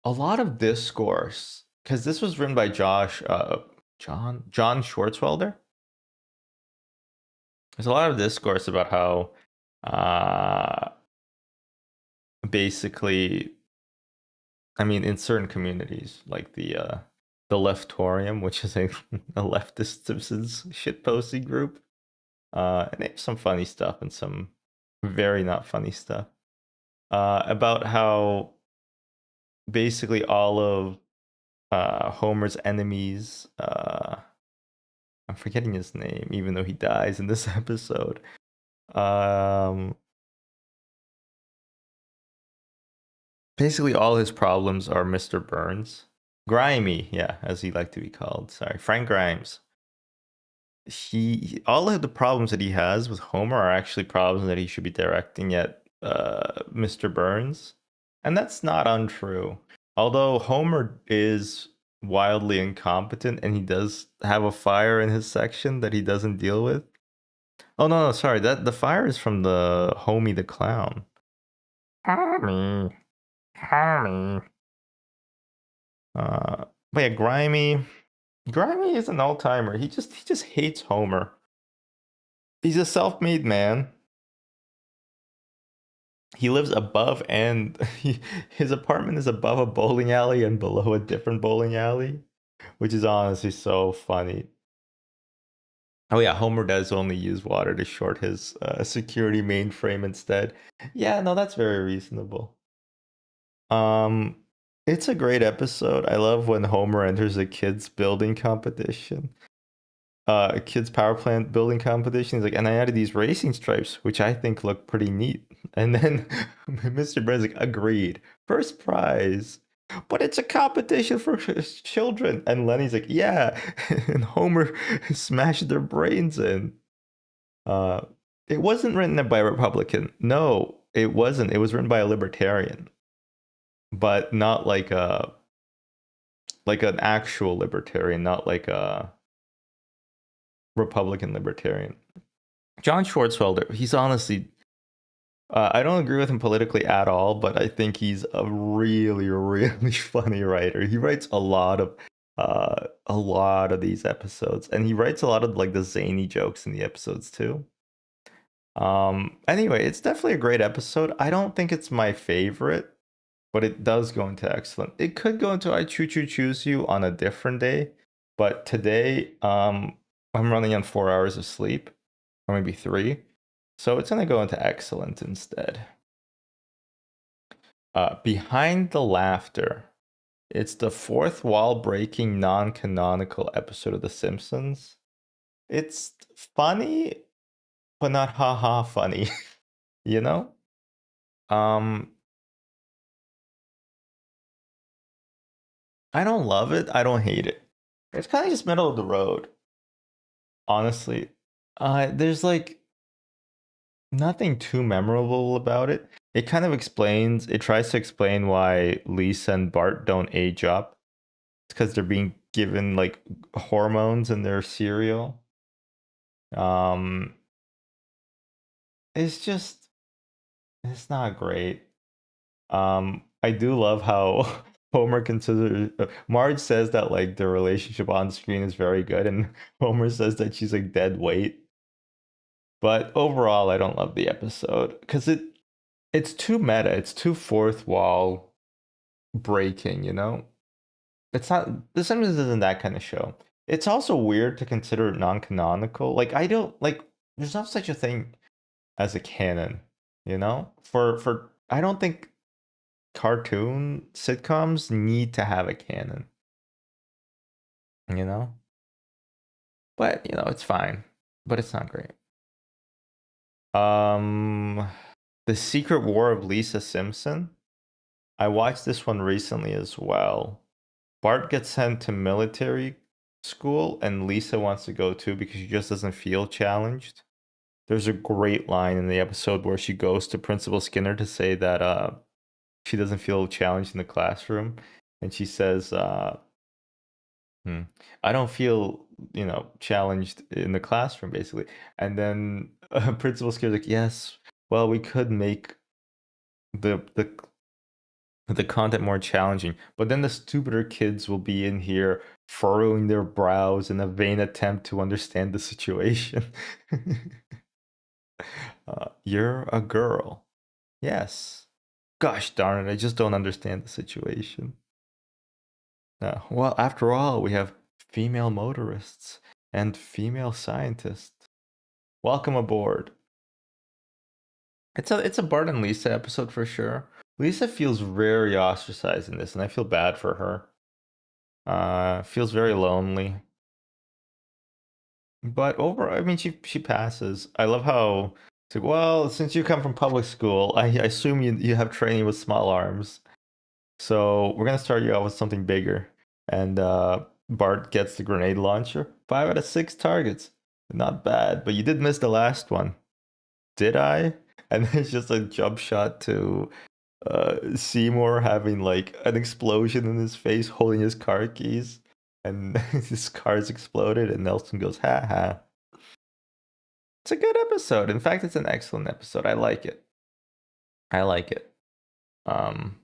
A lot of discourse, because this was written by John Schwartzwelder. There's a lot of discourse about how basically, I mean, in certain communities, like the Leftorium, which is a leftist Simpsons shitposting group, and they have some funny stuff and some very not funny stuff about how basically all of Homer's enemies, I'm forgetting his name, even though he dies in this episode. Basically, all his problems are Mr. Burns. Grimy, yeah, as he liked to be called. Sorry, Frank Grimes. All of the problems that he has with Homer are actually problems that he should be directing at Mr. Burns. And that's not untrue. Although Homer is wildly incompetent and he does have a fire in his section that he doesn't deal with. Oh no, sorry, that the fire is from the Homie the Clown. Homie. But yeah, Grimy is an all-timer. He just hates Homer. He's a self-made man. He lives above and his apartment is above a bowling alley and below a different bowling alley, which is honestly so funny. Oh yeah, Homer does only use water to short his security mainframe instead. Yeah, no, that's very reasonable. It's a great episode. I love when Homer enters a kids building competition. A kids power plant building competition. He's like, and I added these racing stripes, which I think look pretty neat. And then Mr. Burns like, agreed. First prize. But it's a competition for children. And Lenny's like, yeah. And Homer smashed their brains in. It wasn't written by a Republican. No, it wasn't. It was written by a libertarian. But not like an actual libertarian, not like a Republican libertarian. John Schwartzwelder, he's honestly, I don't agree with him politically at all, but I think he's a really, really funny writer. He writes a lot of these episodes, and he writes a lot of like the zany jokes in the episodes too. Anyway, it's definitely a great episode. I don't think it's my favorite, but it does go into excellent. It could go into I Choo Choo Choose You on a different day, but today, I'm running on 4 hours of sleep, or maybe 3, so it's gonna go into excellent instead. Behind the Laughter. It's the fourth wall-breaking, non-canonical episode of The Simpsons. It's funny, but not haha funny, you know? I don't love it. I don't hate it. It's kind of just middle of the road, honestly. There's like nothing too memorable about it. It kind of it tries to explain why Lisa and Bart don't age up. It's because they're being given like hormones in their cereal. It's just, it's not great. I do love how Homer considers Marge says that like the relationship on screen is very good, and Homer says that she's like dead weight. But overall, I don't love the episode because it's too meta. It's too fourth wall. breaking, you know? It's not The Simpsons isn't that kind of show. It's also weird to consider it non-canonical. Like I don't like there's not such a thing as a canon, you know? For I don't think cartoon sitcoms need to have a canon, you know? But, it's fine. But it's not great. Um The Secret War of Lisa Simpson. I watched this one recently as well. Bart gets sent to military school and Lisa wants to go too because she just doesn't feel challenged. There's a great line in the episode where she goes to Principal Skinner to say that she doesn't feel challenged in the classroom, and she says, hmm, "I don't feel challenged in the classroom," basically. And then Principal Skinner's like, "Yes, well, we could make the the the content more challenging, but then the stupider kids will be in here furrowing their brows in a vain attempt to understand the situation." You're a girl. Yes. Gosh darn it, I just don't understand the situation. Well, after all, we have female motorists and female scientists. Welcome aboard. It's a Bart and Lisa episode for sure. Lisa feels very ostracized in this, and I feel bad for her. Feels very lonely. But I mean, she passes. I love how it's like, well, since you come from public school, I assume you have training with small arms. So we're gonna start you out with something bigger. And Bart gets the grenade launcher. 5 out of 6 targets. Not bad, but you did miss the last one. Did I? And there's just a jump shot to Seymour having like an explosion in his face, holding his car keys, and his car's exploded, and Nelson goes, "Ha ha." It's a good episode. In fact, it's an excellent episode. I like it. I like it. It's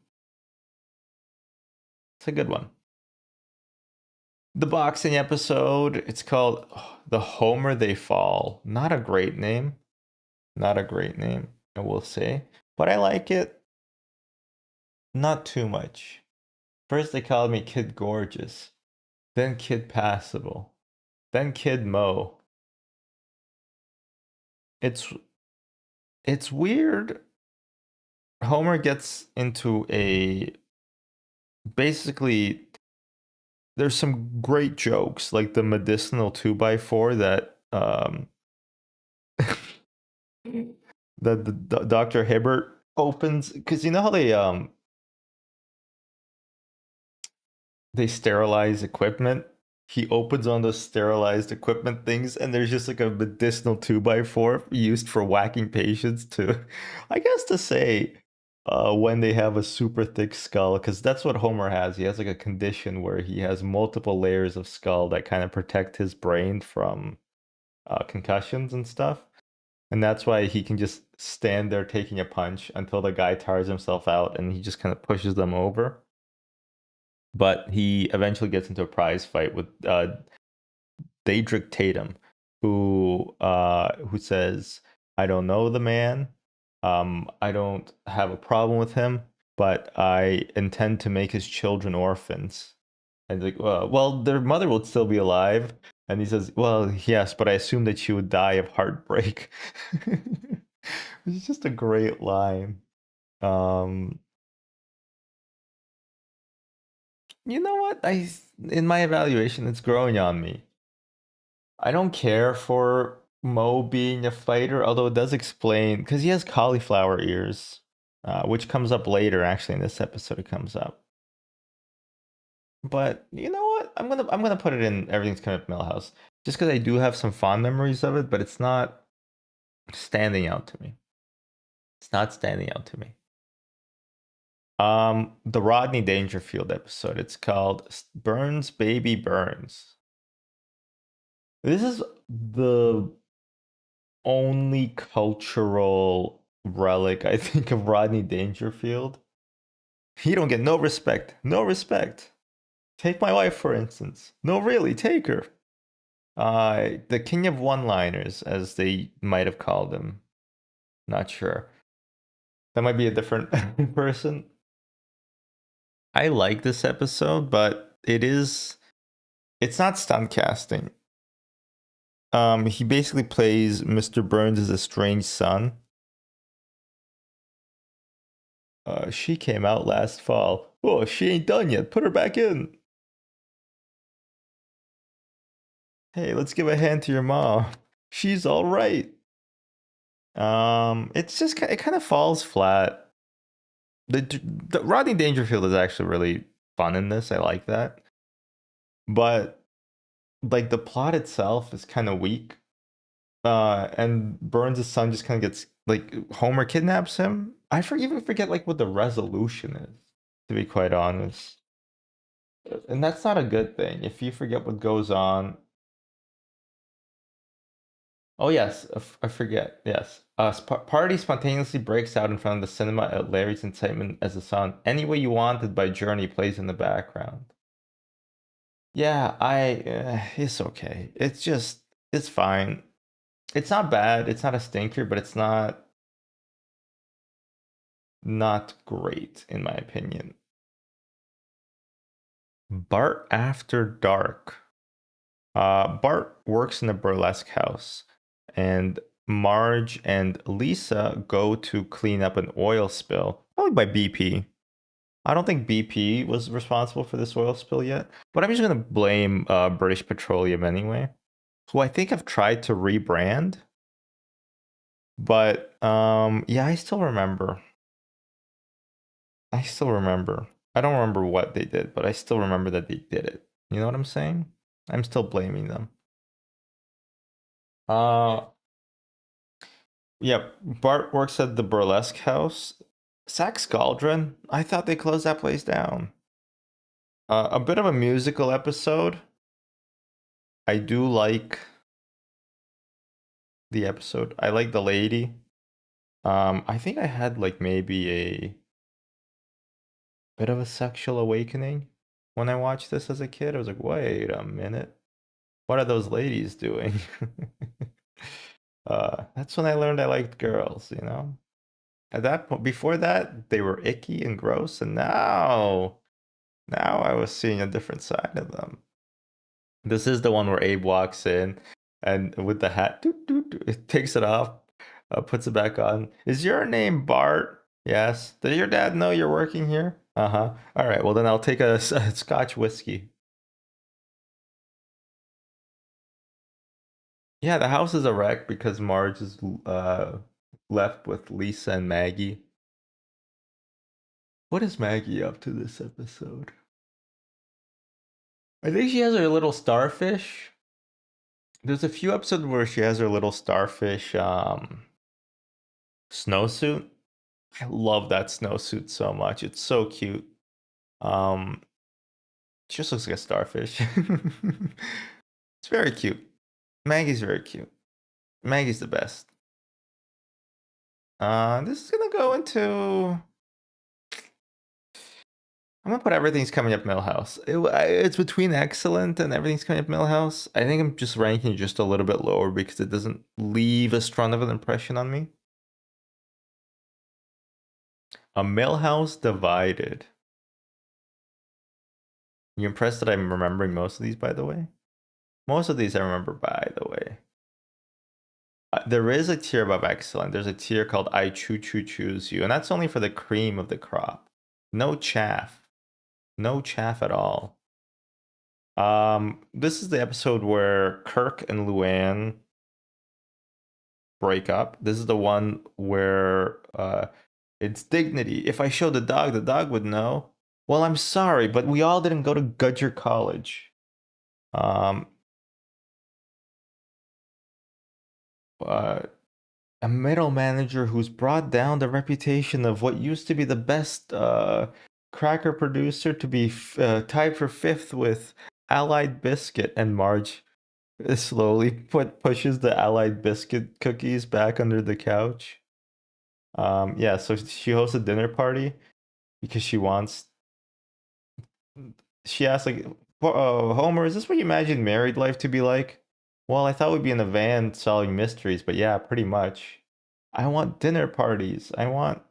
a good one. The boxing episode, it's called The Homer They Fall. Not a great name. Not a great name, I will say. But I like it. Not too much. First they called me Kid Gorgeous. Then Kid Passable. Then Kid Mo. It's weird. Homer gets into basically there's some great jokes like the medicinal 2x4 that that the Dr. Hibbert opens, because you know how they sterilize equipment. He opens on those sterilized equipment things, and there's just like a medicinal 2x4 used for whacking patients to, I guess, to say when they have a super thick skull, because that's what Homer has. He has like a condition where he has multiple layers of skull that kind of protect his brain from concussions and stuff. And that's why he can just stand there taking a punch until the guy tires himself out and he just kind of pushes them over. But he eventually gets into a prize fight with Daedric Tatum, who says, "I don't know the man. I don't have a problem with him, but I intend to make his children orphans." And like, well, their mother will still be alive. And he says, "Well, yes, but I assume that she would die of heartbreak." It's just a great line. Um, you know what? In my evaluation, it's growing on me. I don't care for Mo being a fighter, although it does explain because he has cauliflower ears, which comes up later. Actually, in this episode, it comes up. But you know what? I'm gonna put it in Everything's Coming Up Millhouse just because I do have some fond memories of it, but it's not standing out to me. It's not standing out to me. The Rodney Dangerfield episode. It's called Burns Baby Burns. This is the only cultural relic I think of Rodney Dangerfield. He don't get no respect. No respect. Take my wife for instance. No, really, take her. The king of one-liners, as they might have called him. Not sure. That might be a different person. I like this episode, but it's not stunt casting. He basically plays Mr. Burns' estranged son. She came out last fall. Oh, she ain't done yet. Put her back in. Hey, let's give a hand to your mom. She's all right. It's just it kind of falls flat. The Rodney Dangerfield is actually really fun in this. I like that, but like the plot itself is kind of weak. And Burns' son just kind of gets like Homer kidnaps him. Even forget like what the resolution is, to be quite honest. And that's not a good thing. If you forget what goes on. Oh yes, I forget. Yes, party spontaneously breaks out in front of the cinema at Larry's incitement as the song "Any Way You Wanted" by Journey plays in the background. Yeah, it's okay. It's fine. It's not bad. It's not a stinker, but it's not great in my opinion. Bart After Dark. Bart works in a burlesque house, and Marge and Lisa go to clean up an oil spill, probably by BP. I don't think BP was responsible for this oil spill yet, but I'm just gonna blame British Petroleum anyway, who I think have tried to rebrand. But yeah, I still remember. I still remember. I don't remember what they did, but I still remember that they did it. You know what I'm saying? I'm still blaming them. Uh, yeah, Bart works at the burlesque house. Sax Cauldron. I thought they closed that place down. A bit of a musical episode. I do like the episode. I like the lady. I think I had like maybe a bit of a sexual awakening when I watched this as a kid. I was like, wait a minute. What are those ladies doing? That's when I learned I liked girls, you know? At that point, before that, they were icky and gross, and now I was seeing a different side of them. This is the one where Abe walks in and with the hat, doot, doot, doot, it takes it off, puts it back on. Is your name Bart? Yes. Did your dad know you're working here? Uh-huh. All right, well then I'll take a Scotch whiskey. Yeah, the house is a wreck because Marge is left with Lisa and Maggie. What is Maggie up to this episode? I think she has her little starfish. There's a few episodes where she has her little starfish snowsuit. I love that snowsuit so much. It's so cute. Um, she just looks like a starfish. It's very cute. Maggie's very cute. Maggie's the best. This is gonna go into. I'm gonna put Everything's Coming Up Millhouse. It's between excellent and Everything's Coming Up Millhouse. I think I'm just ranking just a little bit lower because it doesn't leave as strong of an impression on me. A Millhouse Divided. You impressed that I'm remembering most of these, by the way? Most of these I remember, by the way. There is a tier above excellent. There's a tier called I Choose You, and that's only for the cream of the crop. No chaff. No chaff at all. This is the episode where Kirk and Luann break up. This is the one where it's dignity. If I showed the dog would know. Well, I'm sorry, but we all didn't go to Gudger College. Um, a middle manager who's brought down the reputation of what used to be the best cracker producer to be tied for fifth with Allied Biscuit, and Marge slowly pushes the Allied Biscuit cookies back under the couch. Yeah, so she hosts a dinner party because she asks like, Homer, is this what you imagined married life to be like? Well, I thought we'd be in a van solving mysteries, but yeah, pretty much. I want dinner parties. I want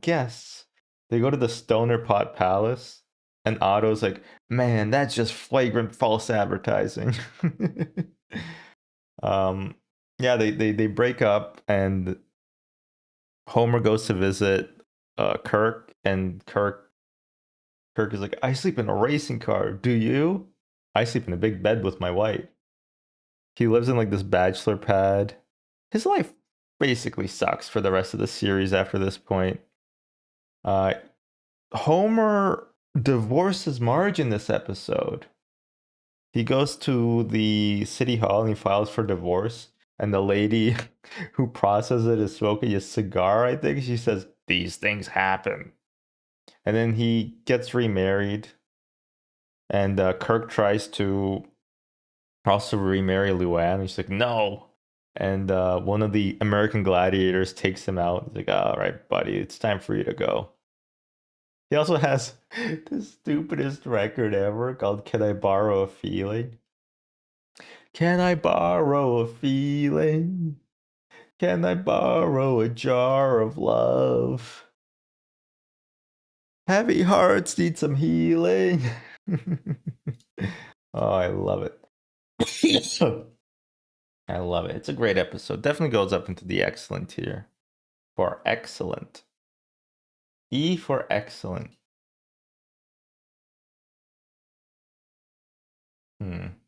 guests. They go to the Stoner Pot Palace, and Otto's like, "Man, that's just flagrant false advertising." um, yeah, they break up, and Homer goes to visit Kirk, and Kirk is like, "I sleep in a racing car. Do you? I sleep in a big bed with my wife." He lives in like this bachelor pad. His life basically sucks for the rest of the series after this point. Uh, Homer divorces Marge in this episode. He goes to the city hall and he files for divorce. And the lady who processes it is smoking a cigar, I think. She says, "These things happen." And then he gets remarried. And Kirk tries to also remarry Luann. And she's like, "No." And one of the American gladiators takes him out. He's like, "All right, buddy, it's time for you to go." He also has the stupidest record ever called "Can I Borrow a Feeling?" Can I borrow a feeling? Can I borrow a jar of love? Heavy hearts need some healing. Oh, I love it. I love it. It's a great episode. Definitely goes up into the excellent tier. For excellent. E for excellent. Hmm.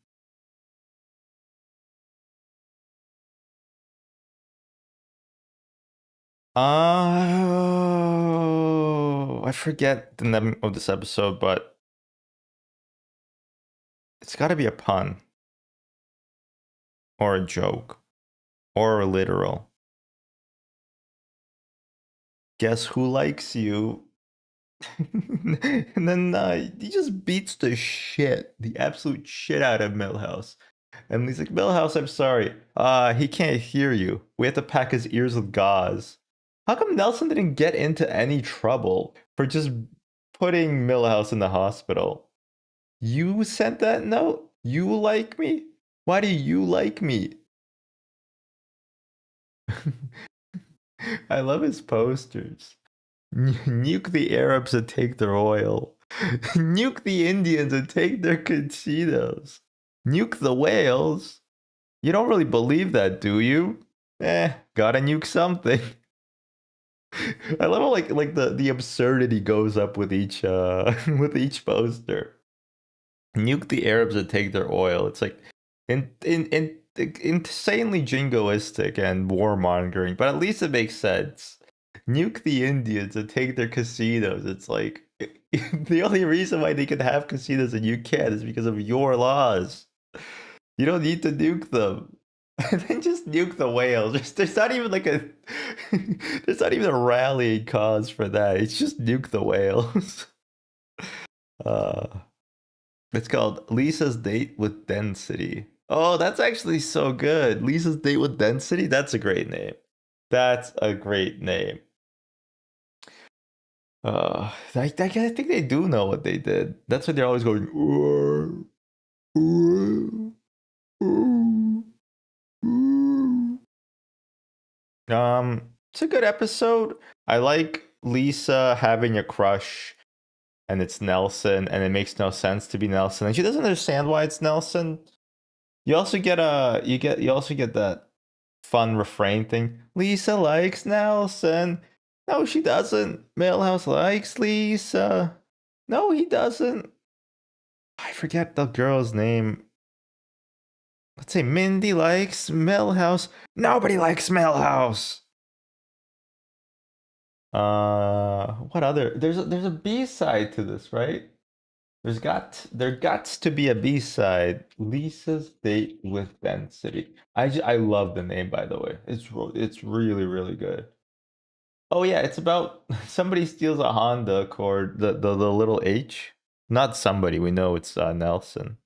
Oh, I forget the name of this episode, but it's got to be a pun or a joke or literal. Guess who likes you? And then he just beats the absolute shit out of Millhouse. And he's like, "Millhouse, I'm sorry. He can't hear you. We have to pack his ears with gauze." How come Nelson didn't get into any trouble for just putting Millhouse in the hospital? You sent that note? You like me? Why do you like me? I love his posters. Nuke the Arabs and take their oil. Nuke the Indians and take their casinos. Nuke the whales. You don't really believe that, do you? Gotta nuke something. I love how like the absurdity goes up with each with each poster. Nuke the Arabs and take their oil. It's like in insanely jingoistic and warmongering, but at least it makes sense. Nuke the Indians and take their casinos. It's like the only reason why they can have casinos and you can't is because of your laws. You don't need to nuke them. And then just nuke the whales. There's not even like a there's not even a rallying cause for that. It's just nuke the whales. Uh it's called Lisa's Date with Density. Oh, that's actually so good. Lisa's Date with Density? That's a great name. That's a great name. I think they do know what they did. That's why they're always going. It's a good episode. I like Lisa having a crush, and it's Nelson, and it makes no sense to be Nelson, and she doesn't understand why it's Nelson. You also get that fun refrain thing. Lisa likes Nelson. No, she doesn't. Millhouse likes Lisa. No, he doesn't. I forget the girl's name. Let's say Mindy likes Millhouse. Nobody likes Millhouse. What other? There's a B side to this, right? There gots to be a B side. Lisa's Date with Density. I love the name, by the way. It's really really good. Oh yeah, it's about somebody steals a Honda Accord, the little H. Not somebody, we know it's Nelson.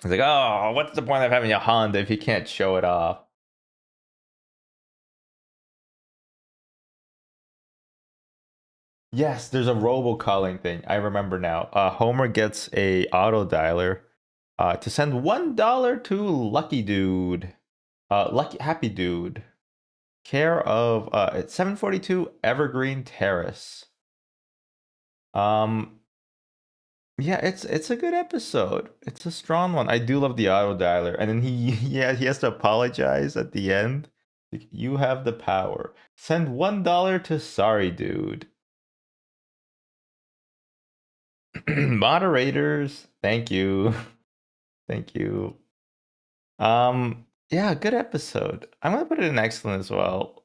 He's like, "Oh, what's the point of having a Honda if you can't show it off?" Yes, there's a robocalling thing. I remember now. Homer gets a auto dialer to send $1 to Lucky Dude. Lucky Happy Dude. care of it's 742 Evergreen Terrace. Um, yeah, it's a good episode. It's a strong one. I do love the auto dialer, and then he yeah he has to apologize at the end. Like, you have the power. Send $1 to sorry dude. Moderators, thank you, thank you. Yeah, good episode. I'm gonna put it in excellent as well.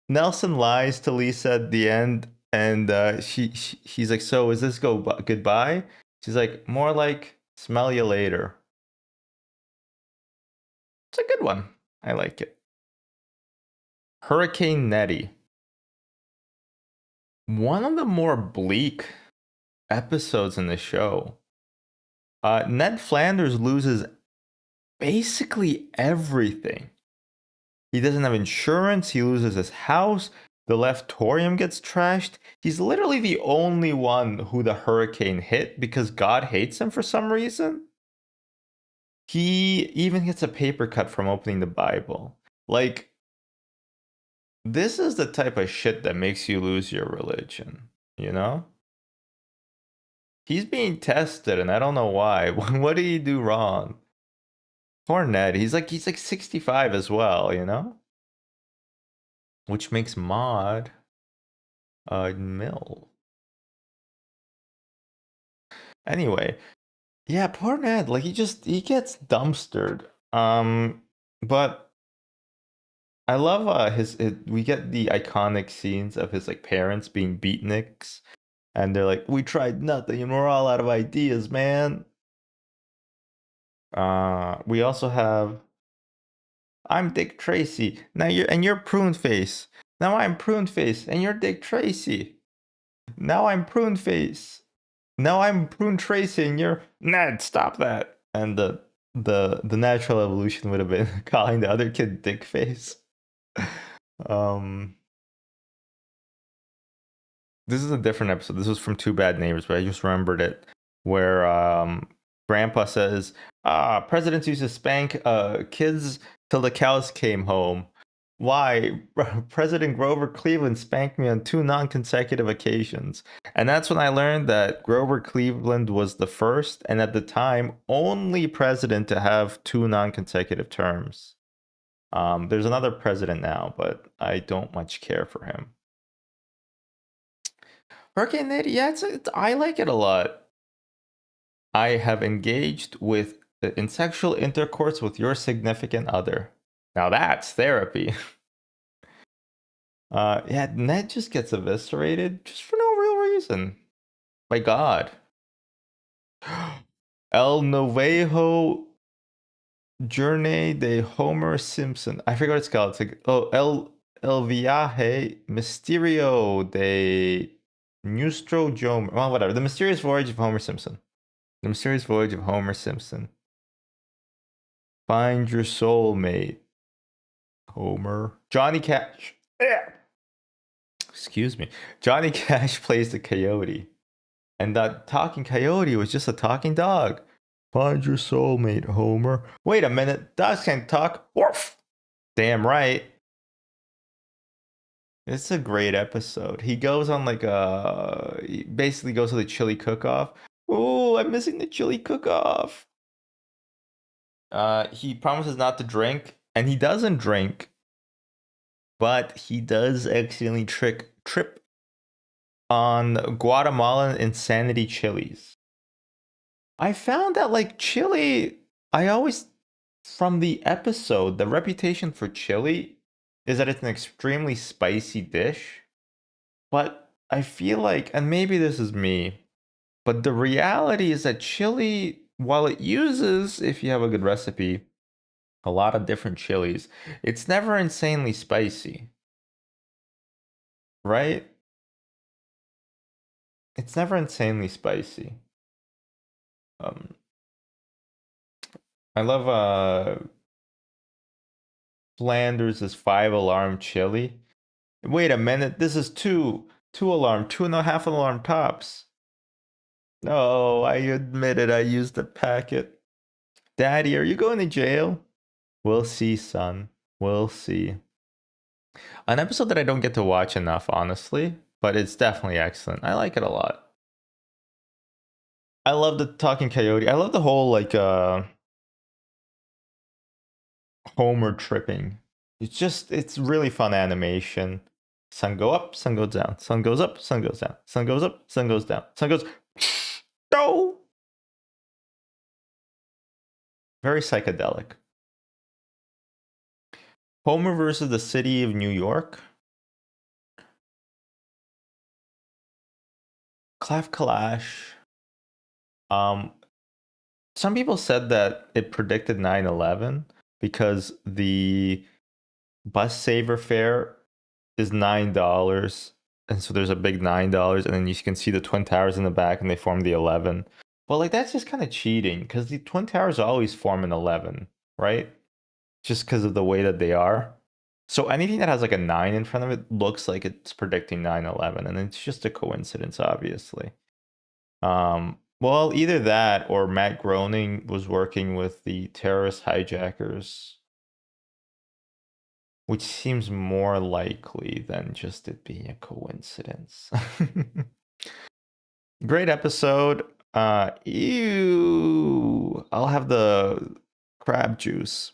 Nelson lies to Lisa at the end, and he's like, "So is this goodbye?" She's like, "More like smell you later." It's a good one. I like it. Hurricane Nettie. One of the more bleak episodes in the show. Ned Flanders loses basically everything. He doesn't have insurance. He loses his house. The Leftorium gets trashed. He's literally the only one who the hurricane hit because God hates him for some reason. He even gets a paper cut from opening the Bible. Like, this is the type of shit that makes you lose your religion, you know? He's being tested, and I don't know why. What did he do wrong? Poor Ned. He's like 65 as well, you know? Which makes Maud Mill. Anyway, yeah, poor Ned. Like he gets dumpstered. But I love we get the iconic scenes of his like parents being beatniks, and they're like, "We tried nothing, and we're all out of ideas, man." We also have I'm Dick Tracy. Now you're Prune Face. Now I'm Prune Face, and you're Dick Tracy. Now I'm Prune Face. Now I'm Prune Tracy, and you're Ned. Stop that. And the natural evolution would have been calling the other kid Dick Face. Um, this is a different episode. This was from Two Bad Neighbors, but I just remembered it where Grandpa says, presidents used to spank kids till the cows came home. Why? President Grover Cleveland spanked me on 2 non-consecutive occasions. And that's when I learned that Grover Cleveland was the first, and at the time, only president to have 2 non-consecutive terms. There's another president now, but I don't much care for him. Hurricane Nate, yeah, I like it a lot. I have engaged in sexual intercourse with your significant other. Now that's therapy. Yeah, Ned just gets eviscerated just for no real reason. My God. El Novejo Journey de Homer Simpson. I forgot what it's called. It's like, El Viaje Misterio de Nuestro Jomer. Well, whatever. The Mysterious Voyage of Homer Simpson. The Mysterious Voyage of Homer Simpson. Find your soulmate, Homer. Johnny Cash. Yeah. Excuse me. Johnny Cash plays the coyote. And that talking coyote was just a talking dog. Find your soulmate, Homer. Wait a minute. Dogs can't talk. Woof. Damn right. It's a great episode. He goes on he basically goes to the chili cook-off. Oh, I'm missing the chili cook-off. He promises not to drink, and he doesn't drink, but he does accidentally trip on Guatemalan insanity chilies. I found that like chili, from the episode, the reputation for chili is that it's an extremely spicy dish. But I feel like, and maybe this is me, but the reality is that chili, while it uses, if you have a good recipe, a lot of different chilies, it's never insanely spicy. Right? It's never insanely spicy. I love Flanders' 5-alarm chili. Wait a minute, this is two alarm, 2.5 alarm tops. No, I admit it, I used the packet. Daddy, are you going to jail? We'll see, son. We'll see. An episode that I don't get to watch enough, honestly, but it's definitely excellent. I like it a lot. I love the talking coyote. I love the whole like Homer tripping. It's really fun animation. Sun go up, sun goes down. Sun goes up, sun goes down. Sun goes up, sun goes down. Sun goes no. Very psychedelic. Homer versus the city of New York. Clav Kalash. Um, some people said that it predicted 9/11 because the bus saver fare is $9, and so there's a big $9, and then you can see the twin towers in the back, and they form the 11. But like that's just kind of cheating because the twin towers always form an 11, right? Just because of the way that they are. So anything that has like a 9 in front of it looks like it's predicting 9/11, and it's just a coincidence, obviously. Well, either that or Matt Groening was working with the terrorist hijackers, which seems more likely than just it being a coincidence. Great episode. Ew. I'll have the crab juice.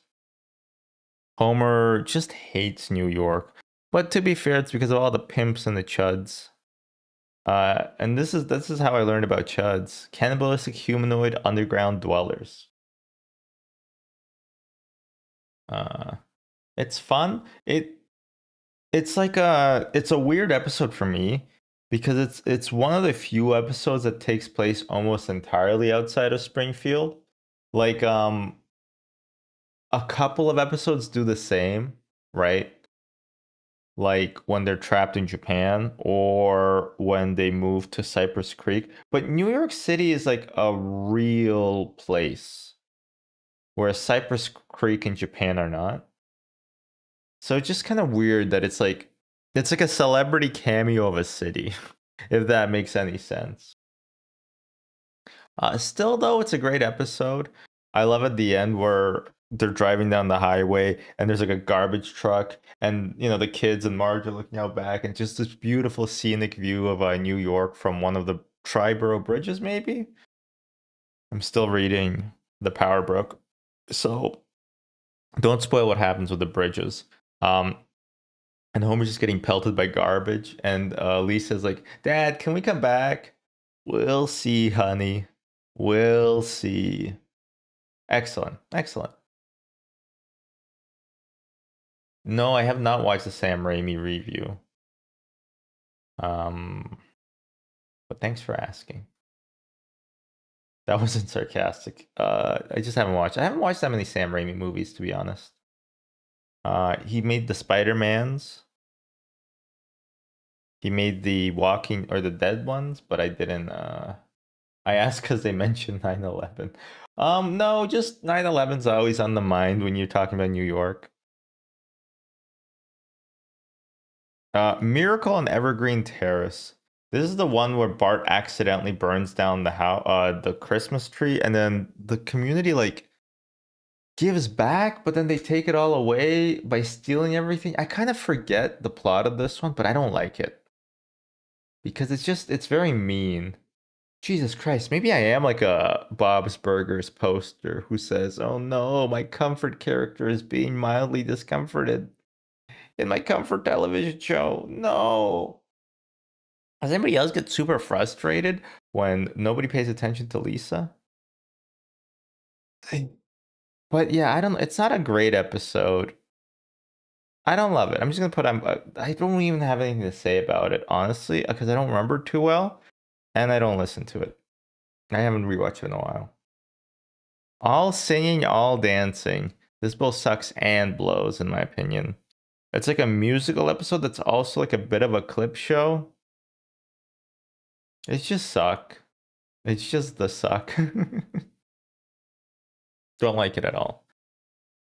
Homer just hates New York. But to be fair, it's because of all the pimps and the chuds. And this is how I learned about chuds. Cannibalistic humanoid underground dwellers. Uh, it's fun. It's a weird episode for me because it's one of the few episodes that takes place almost entirely outside of Springfield. Like a couple of episodes do the same, right? Like when they're trapped in Japan or when they move to Cypress Creek. But New York City is like a real place, whereas Cypress Creek and Japan are not. So it's just kind of weird that it's like a celebrity cameo of a city, if that makes any sense. Still though, it's a great episode. I love at the end where they're driving down the highway and there's like a garbage truck and the kids and Marge are looking out back and just this beautiful scenic view of New York from one of the Triborough bridges maybe. I'm still reading the Power Brook. So don't spoil what happens with the bridges. Um, and Homer's just getting pelted by garbage, and Lisa's like, "Dad, can we come back?" We'll see, honey. We'll see. Excellent, excellent. No, I have not watched the Sam Raimi review. Um, but thanks for asking. That wasn't sarcastic. I just haven't watched. I haven't watched that many Sam Raimi movies, to be honest. He made the Spider-Mans. He made the Walking or the Dead ones, but I didn't. I asked because they mentioned 9/11. No, just 9/11's always on the mind when you're talking about New York. Miracle on Evergreen Terrace. This is the one where Bart accidentally burns down the Christmas tree, and then the community like gives back, but then they take it all away by stealing everything. I kind of forget the plot of this one, but I don't like it because it's very mean. Jesus Christ, maybe I am like a Bob's Burgers poster who says, "Oh no, my comfort character is being mildly discomforted in my comfort television show." No. Does anybody else get super frustrated when nobody pays attention to Lisa? But yeah, I don't. It's not a great episode. I don't love it. I'm just gonna put. I don't even have anything to say about it, honestly, because I don't remember too well, and I don't listen to it. I haven't rewatched it in a while. All singing, all dancing. This both sucks and blows, in my opinion. It's like a musical episode that's also like a bit of a clip show. It's just suck. It's just the suck. Don't like it at all.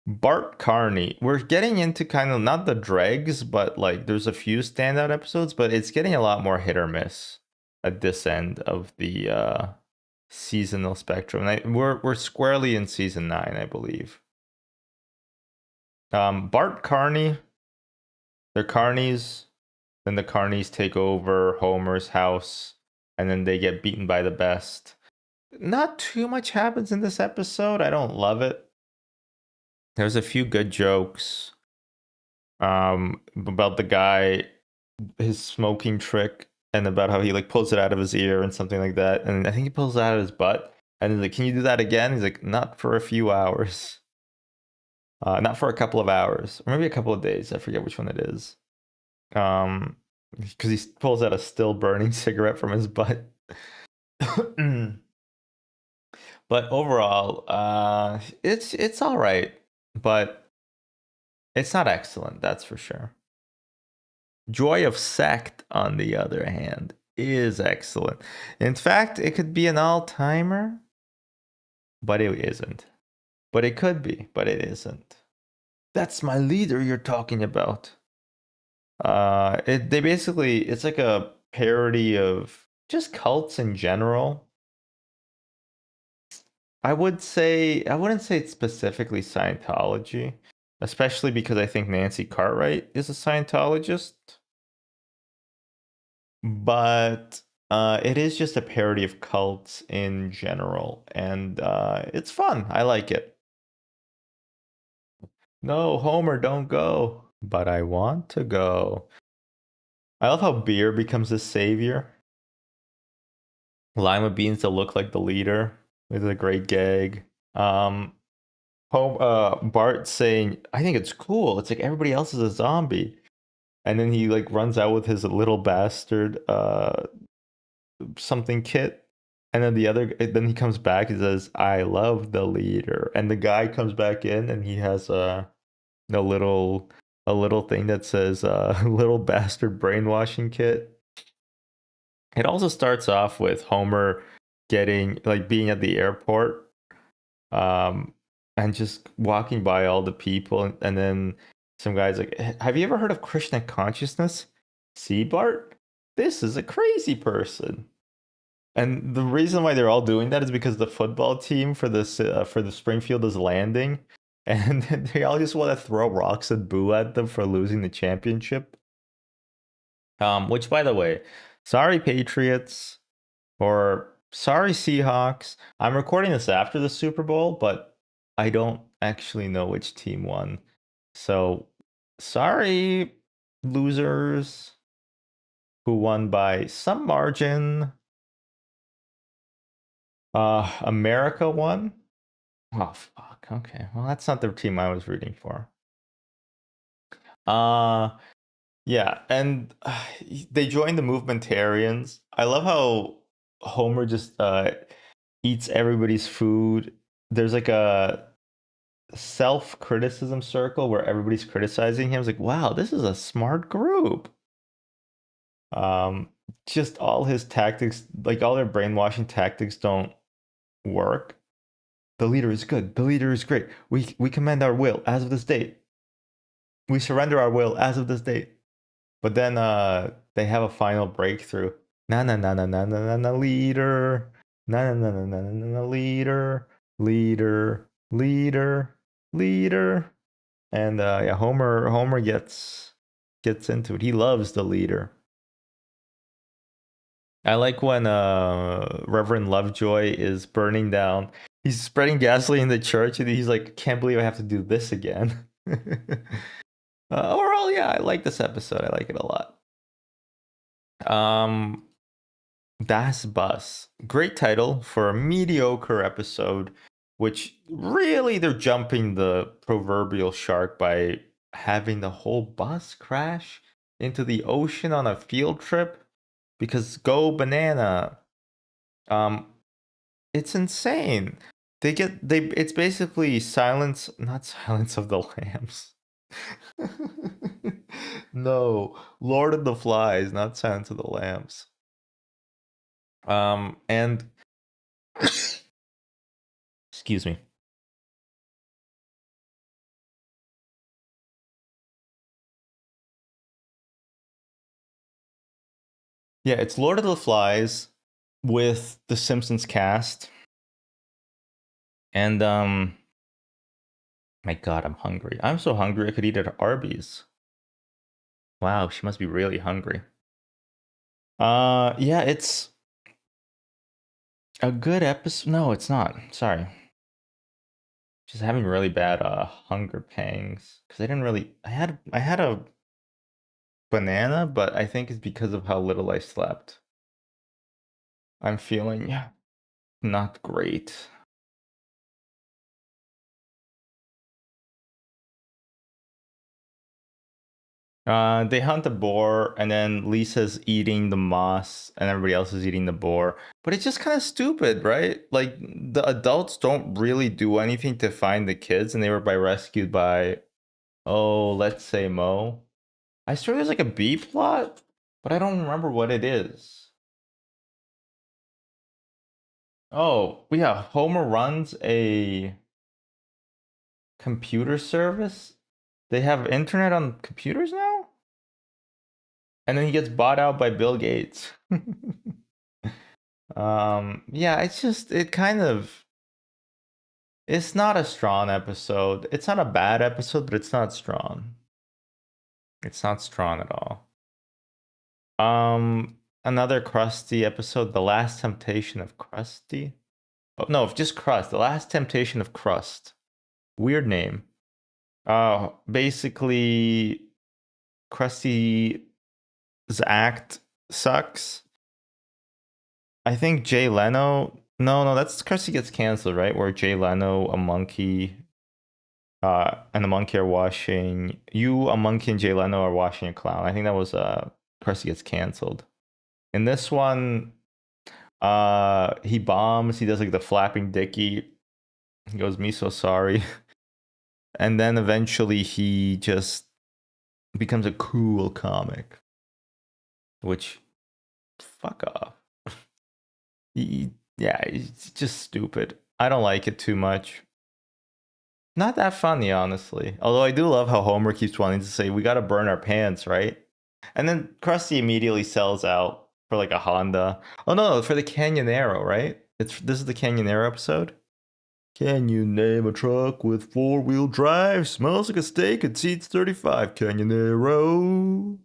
Bart Carney. We're getting into kind of not the dregs, but like there's a few standout episodes, but it's getting a lot more hit or miss at this end of the seasonal spectrum. And we're squarely in season 9, I believe. Bart Carney. They're carnies. Then the carnies take over Homer's house, and then they get beaten by the best. Not too much happens in this episode. I don't love it. There's a few good jokes about the guy, his smoking trick, and about how he like pulls it out of his ear and something like that. And I think he pulls it out of his butt. And he's like, "Can you do that again?" He's like, "Not for a few hours, not for a couple of hours, or maybe a couple of days. I forget which one it is." Because he pulls out a still burning cigarette from his butt. But overall, it's all right, but it's not excellent. That's for sure. Joy of Sect, on the other hand, is excellent. In fact, it could be an all-timer, but it isn't. But it could be, but it isn't. That's my leader you're talking about. It's like a parody of just cults in general. I wouldn't say it's specifically Scientology, especially because I think Nancy Cartwright is a Scientologist. But it is just a parody of cults in general, and it's fun. I like it. No, Homer, don't go. But I want to go. I love how beer becomes a savior. Lima beans that look like the leader. It's a great gag. Bart saying, "I think it's cool. It's like everybody else is a zombie," and then he like runs out with his little bastard something kit, and then he comes back and says, "I love the leader," and the guy comes back in and he has a little thing that says little bastard brainwashing kit. It also starts off with Homer being at the airport, um, and just walking by all the people, and then some guy's like, "Have you ever heard of Krishna consciousness? See, Bart, this is a crazy person." And the reason why they're all doing that is because the football team for the Springfield is landing, and they all just want to throw rocks and boo at them for losing the championship. Which, by the way, sorry Patriots, or sorry Seahawks. I'm recording this after the Super Bowl, but I don't actually know which team won. So sorry, losers who won by some margin. America won. Oh fuck. Okay. Well, that's not the team I was rooting for. Uh yeah, and they joined the Movementarians. I love how Homer just eats everybody's food. There's like a self-criticism circle where everybody's criticizing him. It's like, wow, this is a smart group. Um, just all his tactics, like all their brainwashing tactics, don't work. The leader is good. The leader is great. We commend our will as of this date. We surrender our will as of this date. But then they have a final breakthrough. Na na na na na na na na leader. Na na na na na na na leader. Leader. Leader. Leader. And yeah, Homer gets into it. He loves the leader. I like when Reverend Lovejoy is burning down. He's spreading gasoline in the church, and he's like, "Can't believe I have to do this again." Overall, yeah, I like this episode. I like it a lot. Um, Das Bus, great title for a mediocre episode, which really they're jumping the proverbial shark by having the whole bus crash into the ocean on a field trip because go banana. Um, it's insane. It's basically silence, not Silence of the Lambs. No, Lord of the Flies, not Silence of the Lambs. And excuse me. Yeah, it's Lord of the Flies with the Simpsons cast. And my God, I'm hungry. I'm so hungry I could eat at Arby's. Wow, she must be really hungry. Yeah, it's a good episode. No, it's not. Sorry. Just having really bad hunger pangs because I didn't really. I had a banana, but I think it's because of how little I slept. I'm feeling not great. They hunt the boar, and then Lisa's eating the moss, and everybody else is eating the boar. But it's just kind of stupid, right? Like the adults don't really do anything to find the kids, and they were rescued by, oh, let's say Mo. I swear there's like a B plot, but I don't remember what it is. Oh, yeah, Homer runs a computer service. They have internet on computers now? And then he gets bought out by Bill Gates. Yeah, it's just it kind of it's not a strong episode. It's not a bad episode, but it's not strong. It's not strong at all. Another Krusty episode, The Last Temptation of Krusty. Oh, no, just Crust. The Last Temptation of Crust. Weird name. Basically, Krusty's act sucks. I think Jay Leno. No, that's Krusty gets canceled, right? Where Jay Leno, a monkey, and the monkey are washing. A monkey, and Jay Leno are washing a clown. I think that was Krusty gets canceled. In this one, he bombs. He does like the flapping dicky. He goes, "Me so sorry," and then eventually he just becomes a cool comic. Which, fuck off. Yeah, it's just stupid. I don't like it too much. Not that funny, honestly. Although I do love how Homer keeps wanting to say, "We gotta burn our pants, right?" And then Krusty immediately sells out for like a Honda. Oh no, for the Canyonero, right? This is the Canyonero episode. Can you name a truck with four-wheel drive? Smells like a steak and seats 35. Canyonero.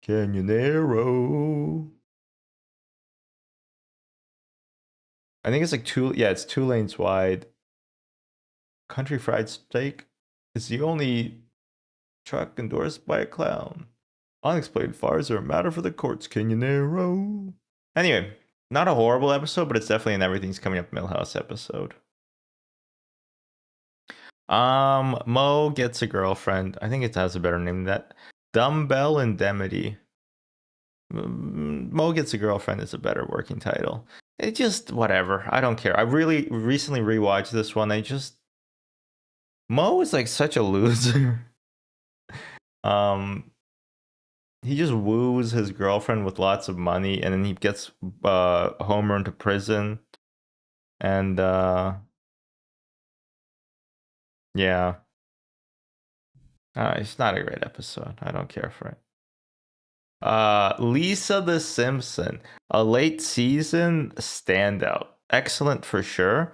Canyonero. I think it's like it's 2 lanes wide. Country Fried Steak is the only truck endorsed by a clown. Unexplained fires are a matter for the courts, Canyonero. Anyway, not a horrible episode, but it's definitely an Everything's Coming Up Millhouse episode. Mo gets a girlfriend. I think it has a better name than that. Dumbbell Indemnity. Mo gets a girlfriend is a better working title. It just whatever. I don't care. I really recently rewatched this one. Mo is like such a loser. um he just woos his girlfriend with lots of money, and then he gets Homer into prison, and yeah, it's not a great episode. I don't care for it. Lisa the Simpson, a late season standout, excellent for sure.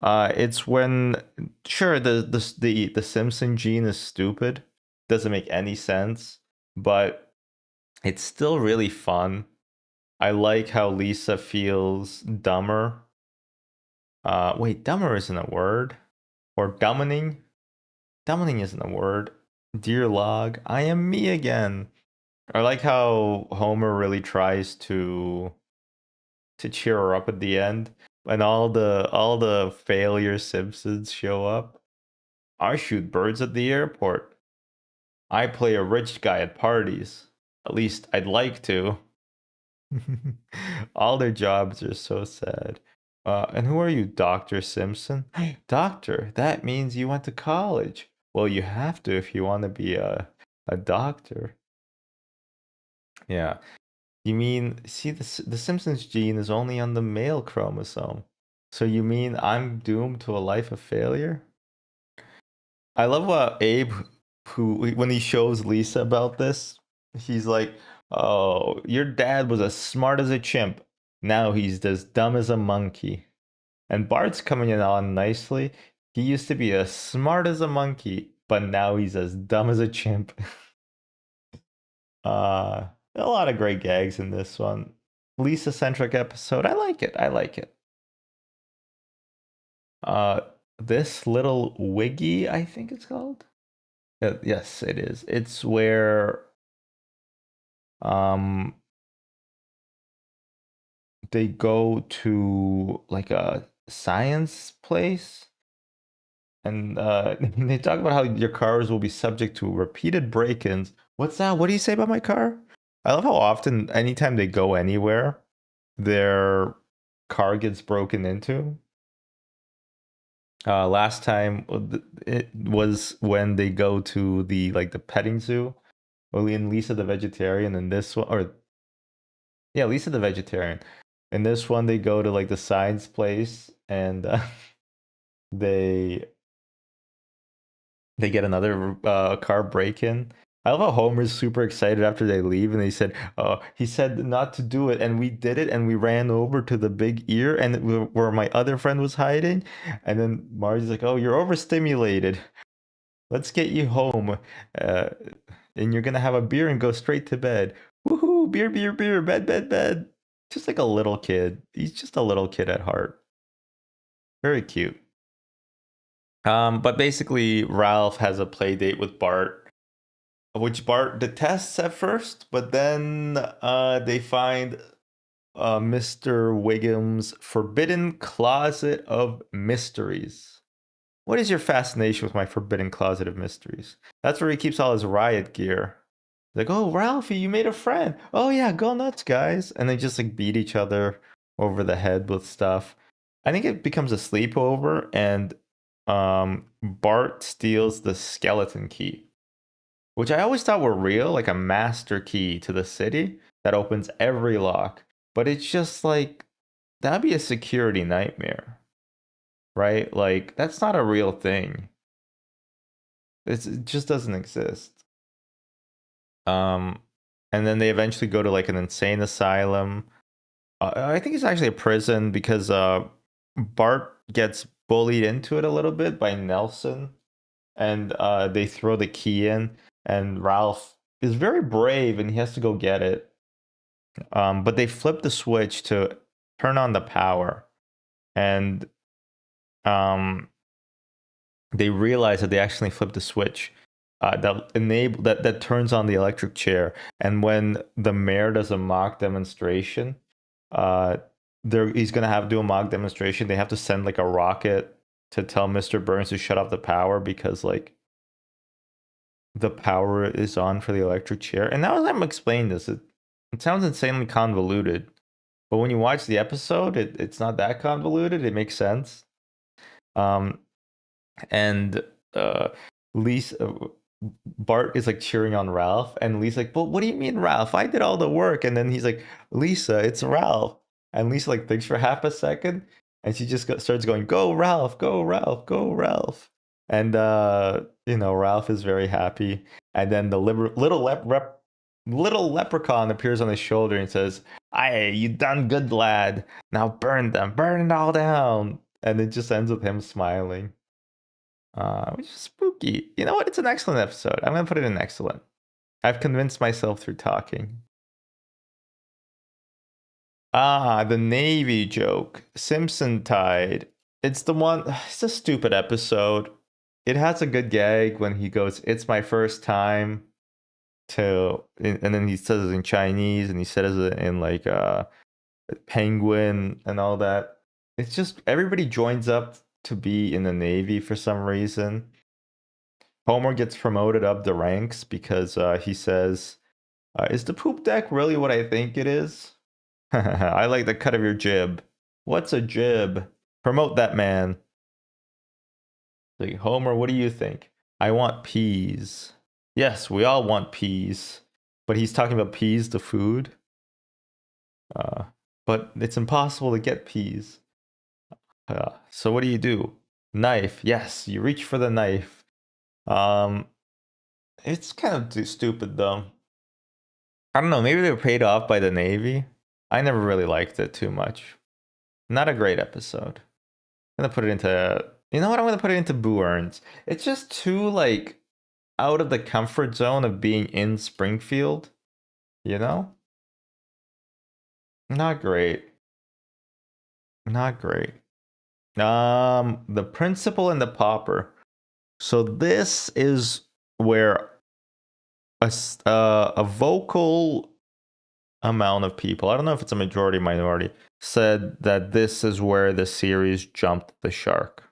It's when sure the Simpson gene is stupid, doesn't make any sense, but it's still really fun. I like how Lisa feels dumber. Wait, dumber isn't a word. Or dummening? Dummening isn't a word. Dear log, I am me again. I like how Homer really tries to cheer her up at the end, and all the failure Simpsons show up. I shoot birds at the airport. I play a rich guy at parties. At least I'd like to. All their jobs are so sad. And who are you, Dr. Simpson? Doctor, that means you went to college. Well, you have to if you want to be a doctor. Yeah. You mean, see, the Simpsons gene is only on the male chromosome. So you mean I'm doomed to a life of failure? I love what Abe, who when he shows Lisa about this, he's like, "Oh, your dad was as smart as a chimp. Now he's as dumb as a monkey." And Bart's coming in on nicely. He used to be as smart as a monkey, but now he's as dumb as a chimp. A lot of great gags in this one. Lisa centric episode. I like it. I like it. Uh, this little wiggy, I think it's called. Yes, it is. It's where um they go to like a science place and they talk about how your cars will be subject to repeated break-ins. What's that? What do you say about my car? I love how often, anytime they go anywhere, their car gets broken into. Last time it was when they go to the petting zoo. Willie and Lisa the vegetarian, and this one, or yeah, Lisa the vegetarian. In this one, they go to like the science place, and they they get another car break in. I love how Homer's super excited after they leave, and they said, "Oh, he said not to do it, and we did it, and we ran over to the big ear, and where my other friend was hiding." And then Marge's like, "Oh, you're overstimulated. Let's get you home, uh, and you're gonna have a beer and go straight to bed. Woohoo! Beer, beer, beer, bed, bed, bed." Just like a little kid. He's just a little kid at heart. Very cute. But basically, Ralph has a play date with Bart, which Bart detests at first, but then they find Mr. Wiggum's forbidden closet of mysteries. What is your fascination with my forbidden closet of mysteries? That's where he keeps all his riot gear. Like, oh, Ralphie, you made a friend. Oh yeah, go nuts, guys. And they just like beat each other over the head with stuff. I think it becomes a sleepover, and Bart steals the skeleton key, which I always thought were real, like a master key to the city that opens every lock. But it's just like that'd be a security nightmare, right? Like that's not a real thing. It just doesn't exist. Um, and then they eventually go to like an insane asylum. I think it's actually a prison because Bart gets bullied into it a little bit by Nelson, and they throw the key in, and Ralph is very brave and he has to go get it. But they flip the switch to turn on the power, and um, they realize that they actually flipped the switch that turns on the electric chair. And when the mayor does a mock demonstration, uh, he's gonna have to do a mock demonstration. They have to send like a rocket to tell Mr. Burns to shut off the power because like the power is on for the electric chair. And now as I'm explaining this, it sounds insanely convoluted. But when you watch the episode, it's not that convoluted. It makes sense. Um, and Lisa, Bart is like cheering on Ralph, and Lisa's like, "But what do you mean, Ralph? I did all the work." And then he's like, "Lisa, it's Ralph." And Lisa like thinks for half a second, and she just starts going, "Go, Ralph! Go, Ralph! Go, Ralph!" And Ralph is very happy. And then the little leprechaun appears on his shoulder and says, "Aye, you done good, lad. Now burn them, burn it all down." And it just ends with him smiling, which is spooky. You know what? It's an excellent episode. I'm gonna put it in excellent. I've convinced myself through talking. The Navy joke. Simpson Tide. It's the one. It's a stupid episode. It has a good gag when he goes, "It's my first time," and then he says it in Chinese, and he says it in like penguin and all that. It's just everybody joins up to be in the Navy for some reason. Homer gets promoted up the ranks because he says, "Is the poop deck really what I think it is?" I like the cut of your jib. What's a jib? Promote that man. Like, Homer, what do you think? I want peas. Yes, we all want peas. But he's talking about peas, the food. Uh, but it's impossible to get peas. So what do? Knife. Yes, you reach for the knife. Um, it's kind of stupid though. I don't know. Maybe they were paid off by the Navy. I never really liked it too much. Not a great episode. I'm gonna put it into. You know what? I'm gonna put it into Boo Earns. It's just too like out of the comfort zone of being in Springfield. You know? Not great. Not great. The Principal and the Pauper. So this is where a vocal amount of people, I don't know if it's a majority minority, said that this is where the series jumped the shark.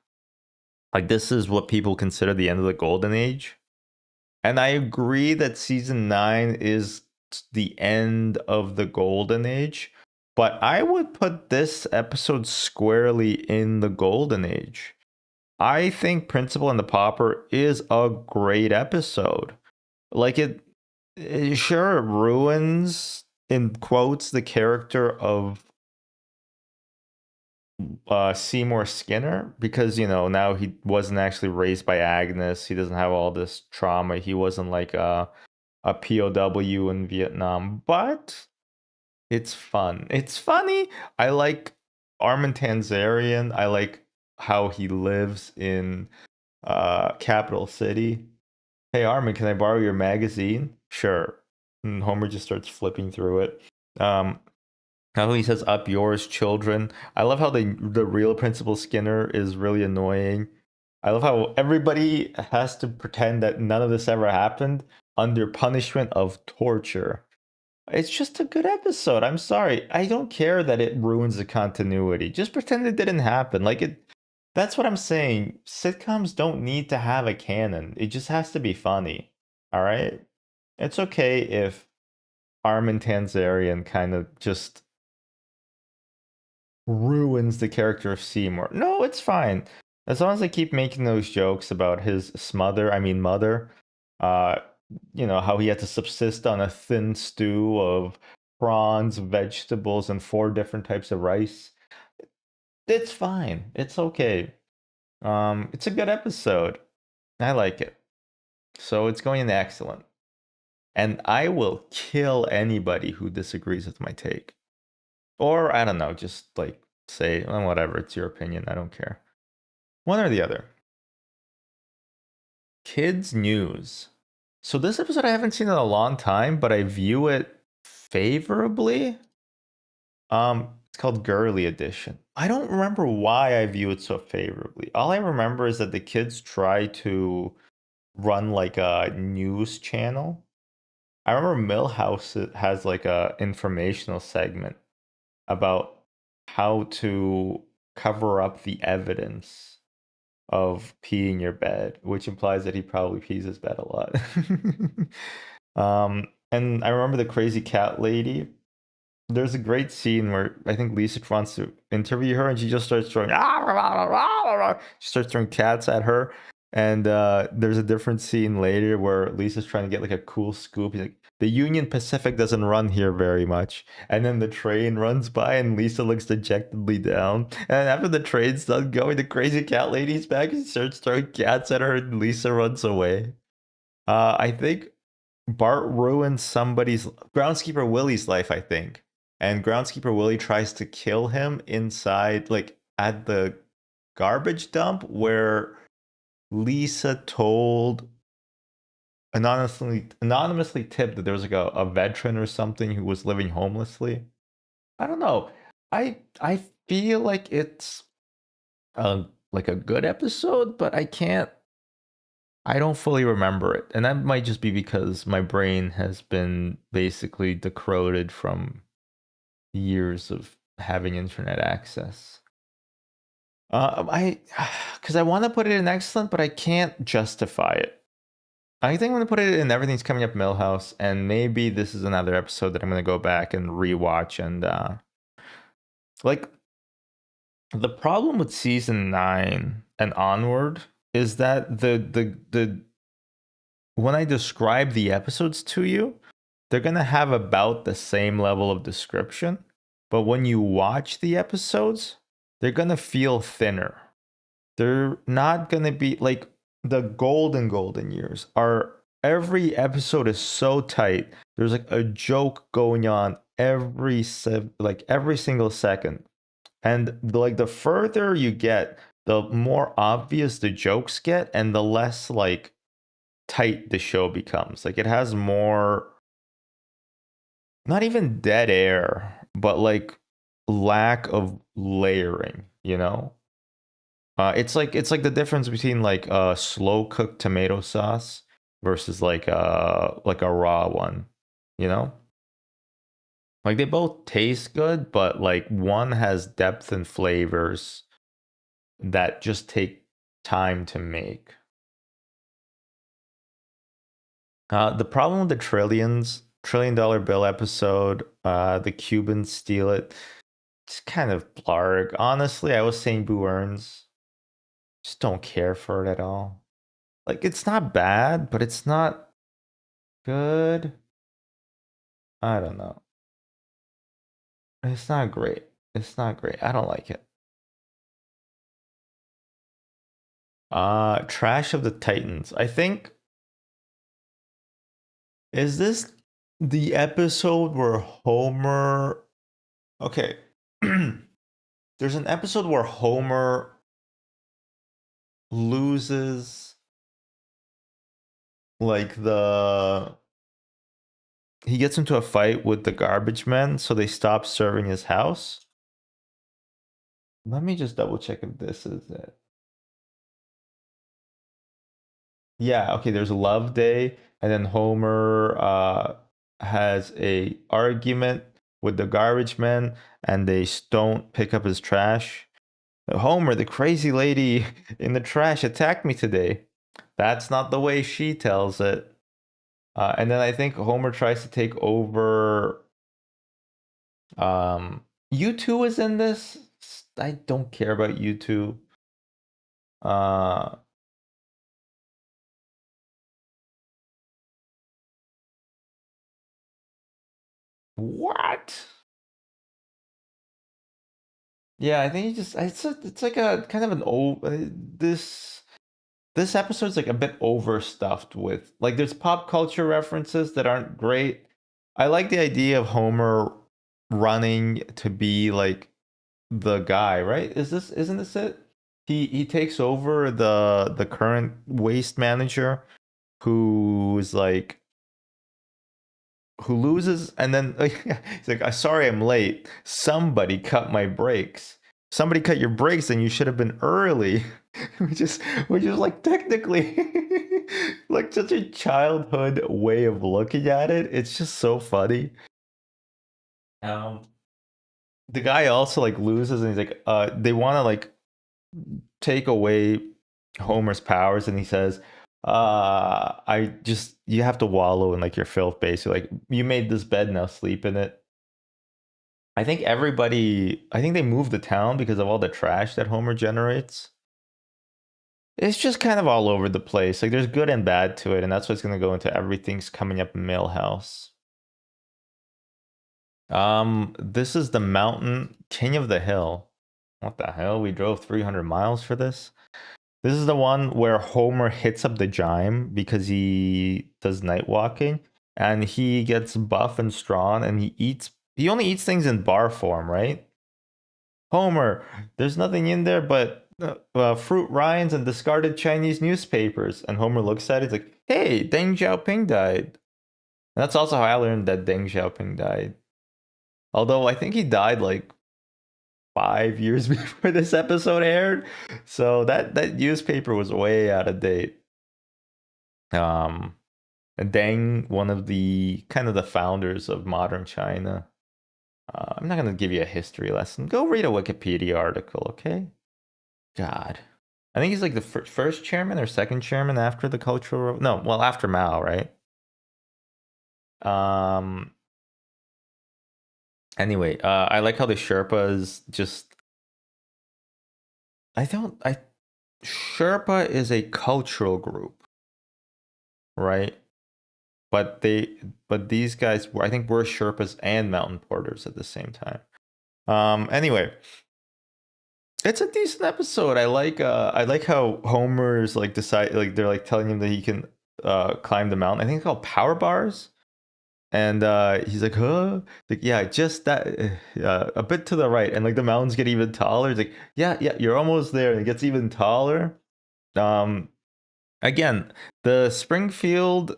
Like, this is what people consider the end of the golden age. And I agree that season 9 is the end of the golden age, but I would put this episode squarely in the golden age. I think Principal and the Pauper is a great episode. Like, it sure it ruins, in quotes, the character of Seymour Skinner, because now he wasn't actually raised by Agnes. He doesn't have all this trauma. He wasn't like a POW in Vietnam, but it's fun. It's funny. I like Armin Tanzarian. I like how he lives in Capital City. Hey Armin, can I borrow your magazine? Sure. And Homer just starts flipping through it. How he says "up yours, children." I love how the real Principal Skinner is really annoying. I love how everybody has to pretend that none of this ever happened under punishment of torture. It's just a good episode. I'm sorry. I don't care that it ruins the continuity. Just pretend it didn't happen. Like, it that's what I'm saying. Sitcoms don't need to have a canon. It just has to be funny. All right? It's okay if Armin Tanzarian kind of just ruins the character of Seymour. No, it's fine. As long as they keep making those jokes about his mother, uh, how he had to subsist on a thin stew of prawns, vegetables, and 4 different types of rice. It's fine. It's okay. It's a good episode. I like it. So it's going in excellent. And I will kill anybody who disagrees with my take. Or, I don't know, just like say, well, whatever, it's your opinion. I don't care. One or the other. Kids news. So this episode I haven't seen in a long time, but I view it favorably. It's called Girly Edition. I don't remember why I view it so favorably. All I remember is that the kids try to run like a news channel. I remember Millhouse has like a informational segment about how to cover up the evidence of peeing your bed, which implies that he probably pees his bed a lot. And I remember the crazy cat lady. There's a great scene where I think Lisa wants to interview her, and she just starts throwing. She starts throwing cats at her, and there's a different scene later where Lisa's trying to get like a cool scoop. He's like, "The Union Pacific doesn't run here very much," and then the train runs by, and Lisa looks dejectedly down. And after the train's done going, the crazy cat lady's back, and she starts throwing cats at her, and Lisa runs away. I think Bart ruins somebody's groundskeeper Willie's life, I think. And groundskeeper Willie tries to kill him inside, like at the garbage dump where Lisa told anonymously tipped that there was like a veteran or something who was living homelessly. I don't know. I feel like it's like a good episode, but I don't fully remember it. And that might just be because my brain has been basically decroded from years of having internet access. Because I want to put it in excellent, but I can't justify it. I think I'm going to put it in Everything's Coming Up Millhouse, and maybe this is another episode that I'm going to go back and rewatch. And like, the problem with season 9 and onward is that the when I describe the episodes to you, they're going to have about the same level of description. But when you watch the episodes, they're going to feel thinner. They're not going to be like the golden years are. Every episode is so tight. There's like a joke going on every single second. And the further you get, the more obvious the jokes get and the less like tight the show becomes. Like, it has more not even dead air, but like lack of layering, you know? It's like the difference between like a slow cooked tomato sauce versus like a raw one, you know? Like they both taste good, but like one has depth and flavors that just take time to make. The problem with the trillion dollar bill episode, the Cubans steal it. It's kind of blarg. Honestly, I was saying Boo Earns. Just don't care for it at all. Like it's not bad, but it's not good. I don't know. It's not great. It's not great. I don't like it. Trash of the Titans. I think is this the episode where Homer okay. There's an episode where Homer loses like the he gets into a fight with the garbage men, so they stop serving his house. Let me just double check if this is it. Yeah, okay, there's a love day, and then Homer has a argument with the garbage men, and they don't pick up his trash. Homer, the crazy lady in the trash attacked me today. That's not the way she tells it. And then I think Homer tries to take over. U2 is in this. I don't care about U2. Uh, what? Yeah, I think he just it's like a kind of an old this episode's like a bit overstuffed with like there's pop culture references that aren't great. I like the idea of Homer running to be like the guy, right? Isn't this it? He takes over the current waste manager who's like who loses and then like, he's like sorry I'm late, somebody cut my brakes, somebody cut your brakes and you should have been early. Which is like technically like such a childhood way of looking at it. It's just so funny. um the guy also like loses and he's like they want to like take away Homer's powers, and he says, I just you have to wallow in like your filth basically. Like you made this bed, now sleep in it. I think they moved the town because of all the trash that Homer generates. It's just kind of all over the place. Like there's good and bad to it, and that's what's gonna go into everything's coming up in Millhouse. This is the mountain king of the hill. What the hell? We drove 300 miles for this? This is the one where Homer hits up the Gime because he does night walking and he gets buff and strong and he only eats things in bar form, right? Homer, there's nothing in there but fruit rinds and discarded Chinese newspapers. And Homer looks at it, he's like, hey, Deng Xiaoping died. And that's also how I learned that Deng Xiaoping died. Although I think he died like 5 years before this episode aired. So that newspaper was way out of date. Um, Deng, one of the kind of the founders of modern China. I'm not gonna give you a history lesson. Go read a Wikipedia article, okay? God, I think he's like the first chairman or second chairman after the Cultural No, well after Mao, right? Um. Anyway, I like how the Sherpas just. I don't. I Sherpa is a cultural group, right? But these guys were, I think, were Sherpas and mountain porters at the same time. Anyway, it's a decent episode. I like how Homer's like decide like they're like telling him that he can climb the mountain. I think it's called power bars. And he's like, huh? Like, yeah, just that a bit to the right. And like the mountains get even taller. He's like, yeah, you're almost there. And it gets even taller. Um Again, the Springfield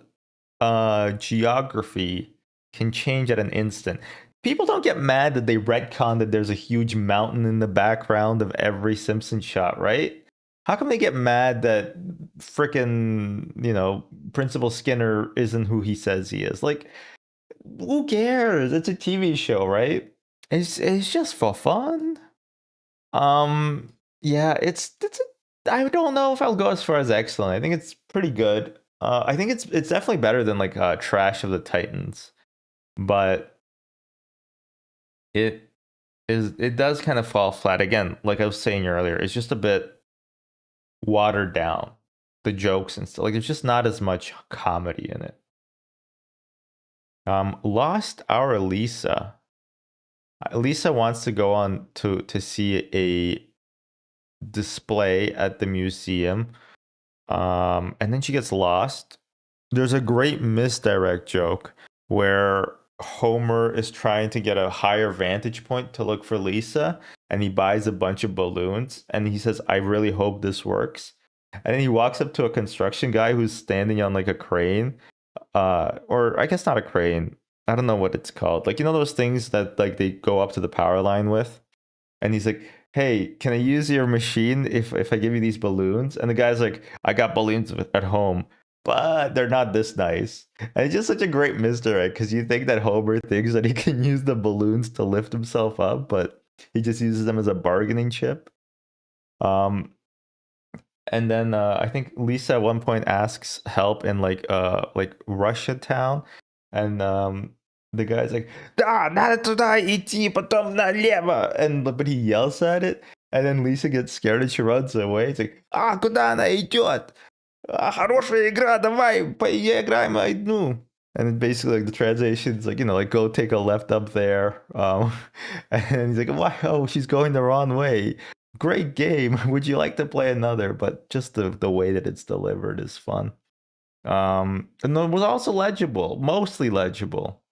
geography can change at an instant. People don't get mad that they retcon that there's a huge mountain in the background of every Simpson shot, right? How come they get mad that frickin', Principal Skinner isn't who he says he is? Like, who cares? It's a TV show, right? It's just for fun. Yeah, I don't know if I'll go as far as excellent. I think it's pretty good. I think it's definitely better than like Trash of the Titans, but it it does kind of fall flat again. Like I was saying earlier, it's just a bit watered down. The jokes and stuff, like there's just not as much comedy in it. Lost Our Lisa. Lisa wants to go on to see a display at the museum, and then she gets lost. There's a great misdirect joke where Homer is trying to get a higher vantage point to look for Lisa, and he buys a bunch of balloons, and he says, "I really hope this works." And then he walks up to a construction guy who's standing on like a crane, or I guess not a crane. I don't know what it's called. Like, those things that like they go up to the power line with. And he's like, "Hey, can I use your machine if I give you these balloons?" And the guy's like, "I got balloons at home, but they're not this nice." And it's just such a great misdirect because you think that Homer thinks that he can use the balloons to lift himself up, but he just uses them as a bargaining chip. Um, and then I think Lisa at one point asks help in like Russia town, and the guy's like, "Да, надо туда идти, потом налево," and but he yells at it, and then Lisa gets scared and she runs away. It's like, куда она идет? Хорошая игра, давай поиграем одну. And then basically like the translation is like, like go take a left up there. And he's like, "Wow, oh, she's going the wrong way. Great game. Would you like to play another?" But just the way that it's delivered is fun. And it was also legible, mostly legible.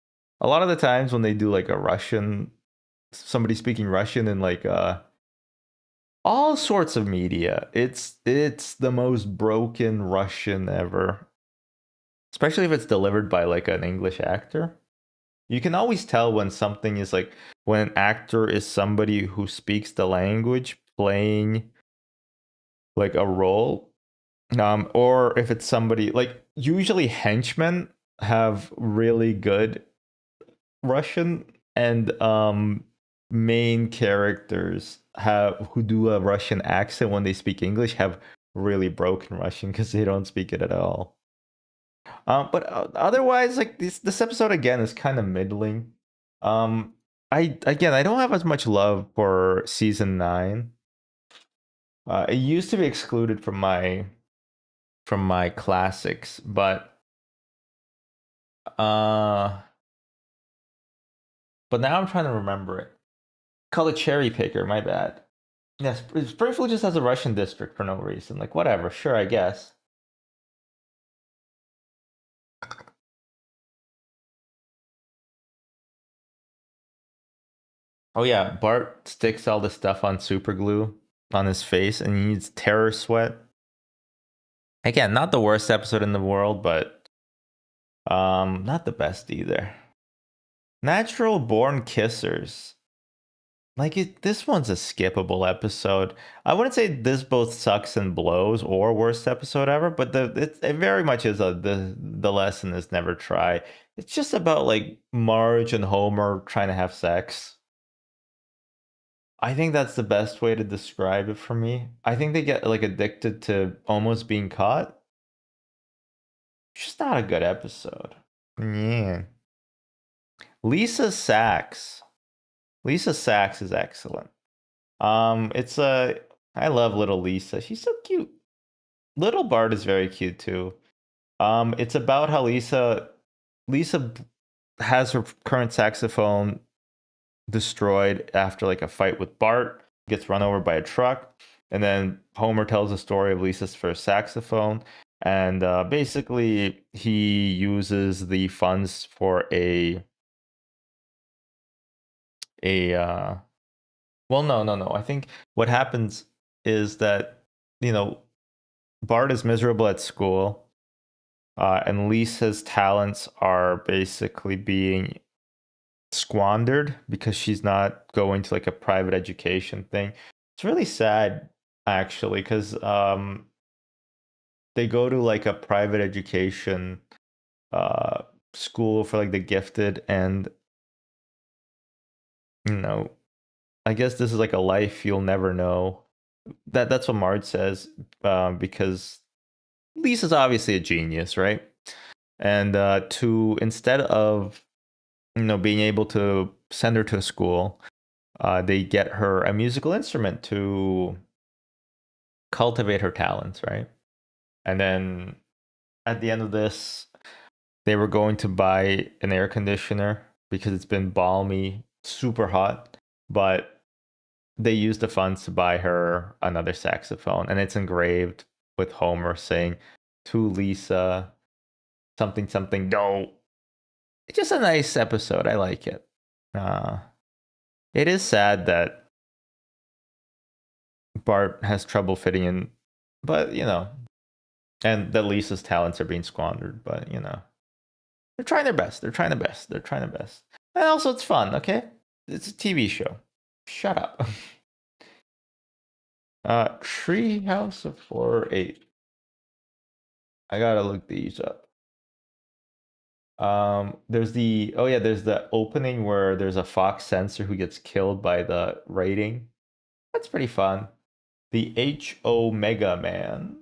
A lot of the times when they do like a Russian, somebody speaking Russian in like all sorts of media, it's the most broken Russian ever. Especially if it's delivered by like an English actor. You can always tell when something is like when an actor is somebody who speaks the language playing like a role, or if it's somebody like usually henchmen have really good Russian, and main characters have who do a Russian accent when they speak English have really broken Russian because they don't speak it at all. But otherwise, like this episode again is kind of middling. I don't have as much love for season 9. It used to be excluded from my classics, uh, but now I'm trying to remember it. Call it Cherry Picker. My bad. Yes, Springfield just has a Russian district for no reason. Like whatever, sure, I guess. Oh yeah, Bart sticks all the stuff on super glue on his face, and he needs terror sweat. Again, not the worst episode in the world, but not the best either. Natural Born Kissers. Like this one's a skippable episode. I wouldn't say this both sucks and blows or worst episode ever, but it very much is the lesson is never try. It's just about like Marge and Homer trying to have sex. I think that's the best way to describe it for me. I think they get like addicted to almost being caught. It's just not a good episode. Yeah. Lisa Sachs. Lisa Sachs is excellent. It's a I love little Lisa. She's so cute. Little Bart is very cute too. It's about how Lisa has her current saxophone destroyed after like a fight with Bart, gets run over by a truck, and then Homer tells the story of Lisa's first saxophone, and basically he uses the funds for a well, no. I think what happens is that, Bart is miserable at school. and Lisa's talents are basically being squandered because she's not going to like a private education thing. It's really sad, actually, because they go to like a private education uh school for like the gifted, and you know, I guess this is like a life you'll never know. That's what Marge says, because Lisa's obviously a genius, right? And to instead of being able to send her to a school, they get her a musical instrument to cultivate her talents, right? And then at the end of this, they were going to buy an air conditioner because it's been balmy, super hot, but they used the funds to buy her another saxophone, and it's engraved with Homer saying, "To Lisa, something something no." It's just a nice episode. I like it. Uh, it is sad that Bart has trouble fitting in, but and that Lisa's talents are being squandered. But they're trying their best. They're trying their best. They're trying their best. And also, it's fun. Okay, it's a TV show. Shut up. Treehouse of Horror 8. I gotta look these up. There's there's the opening where there's a fox censor who gets killed by the rating. That's pretty fun. The H.O. Mega Man.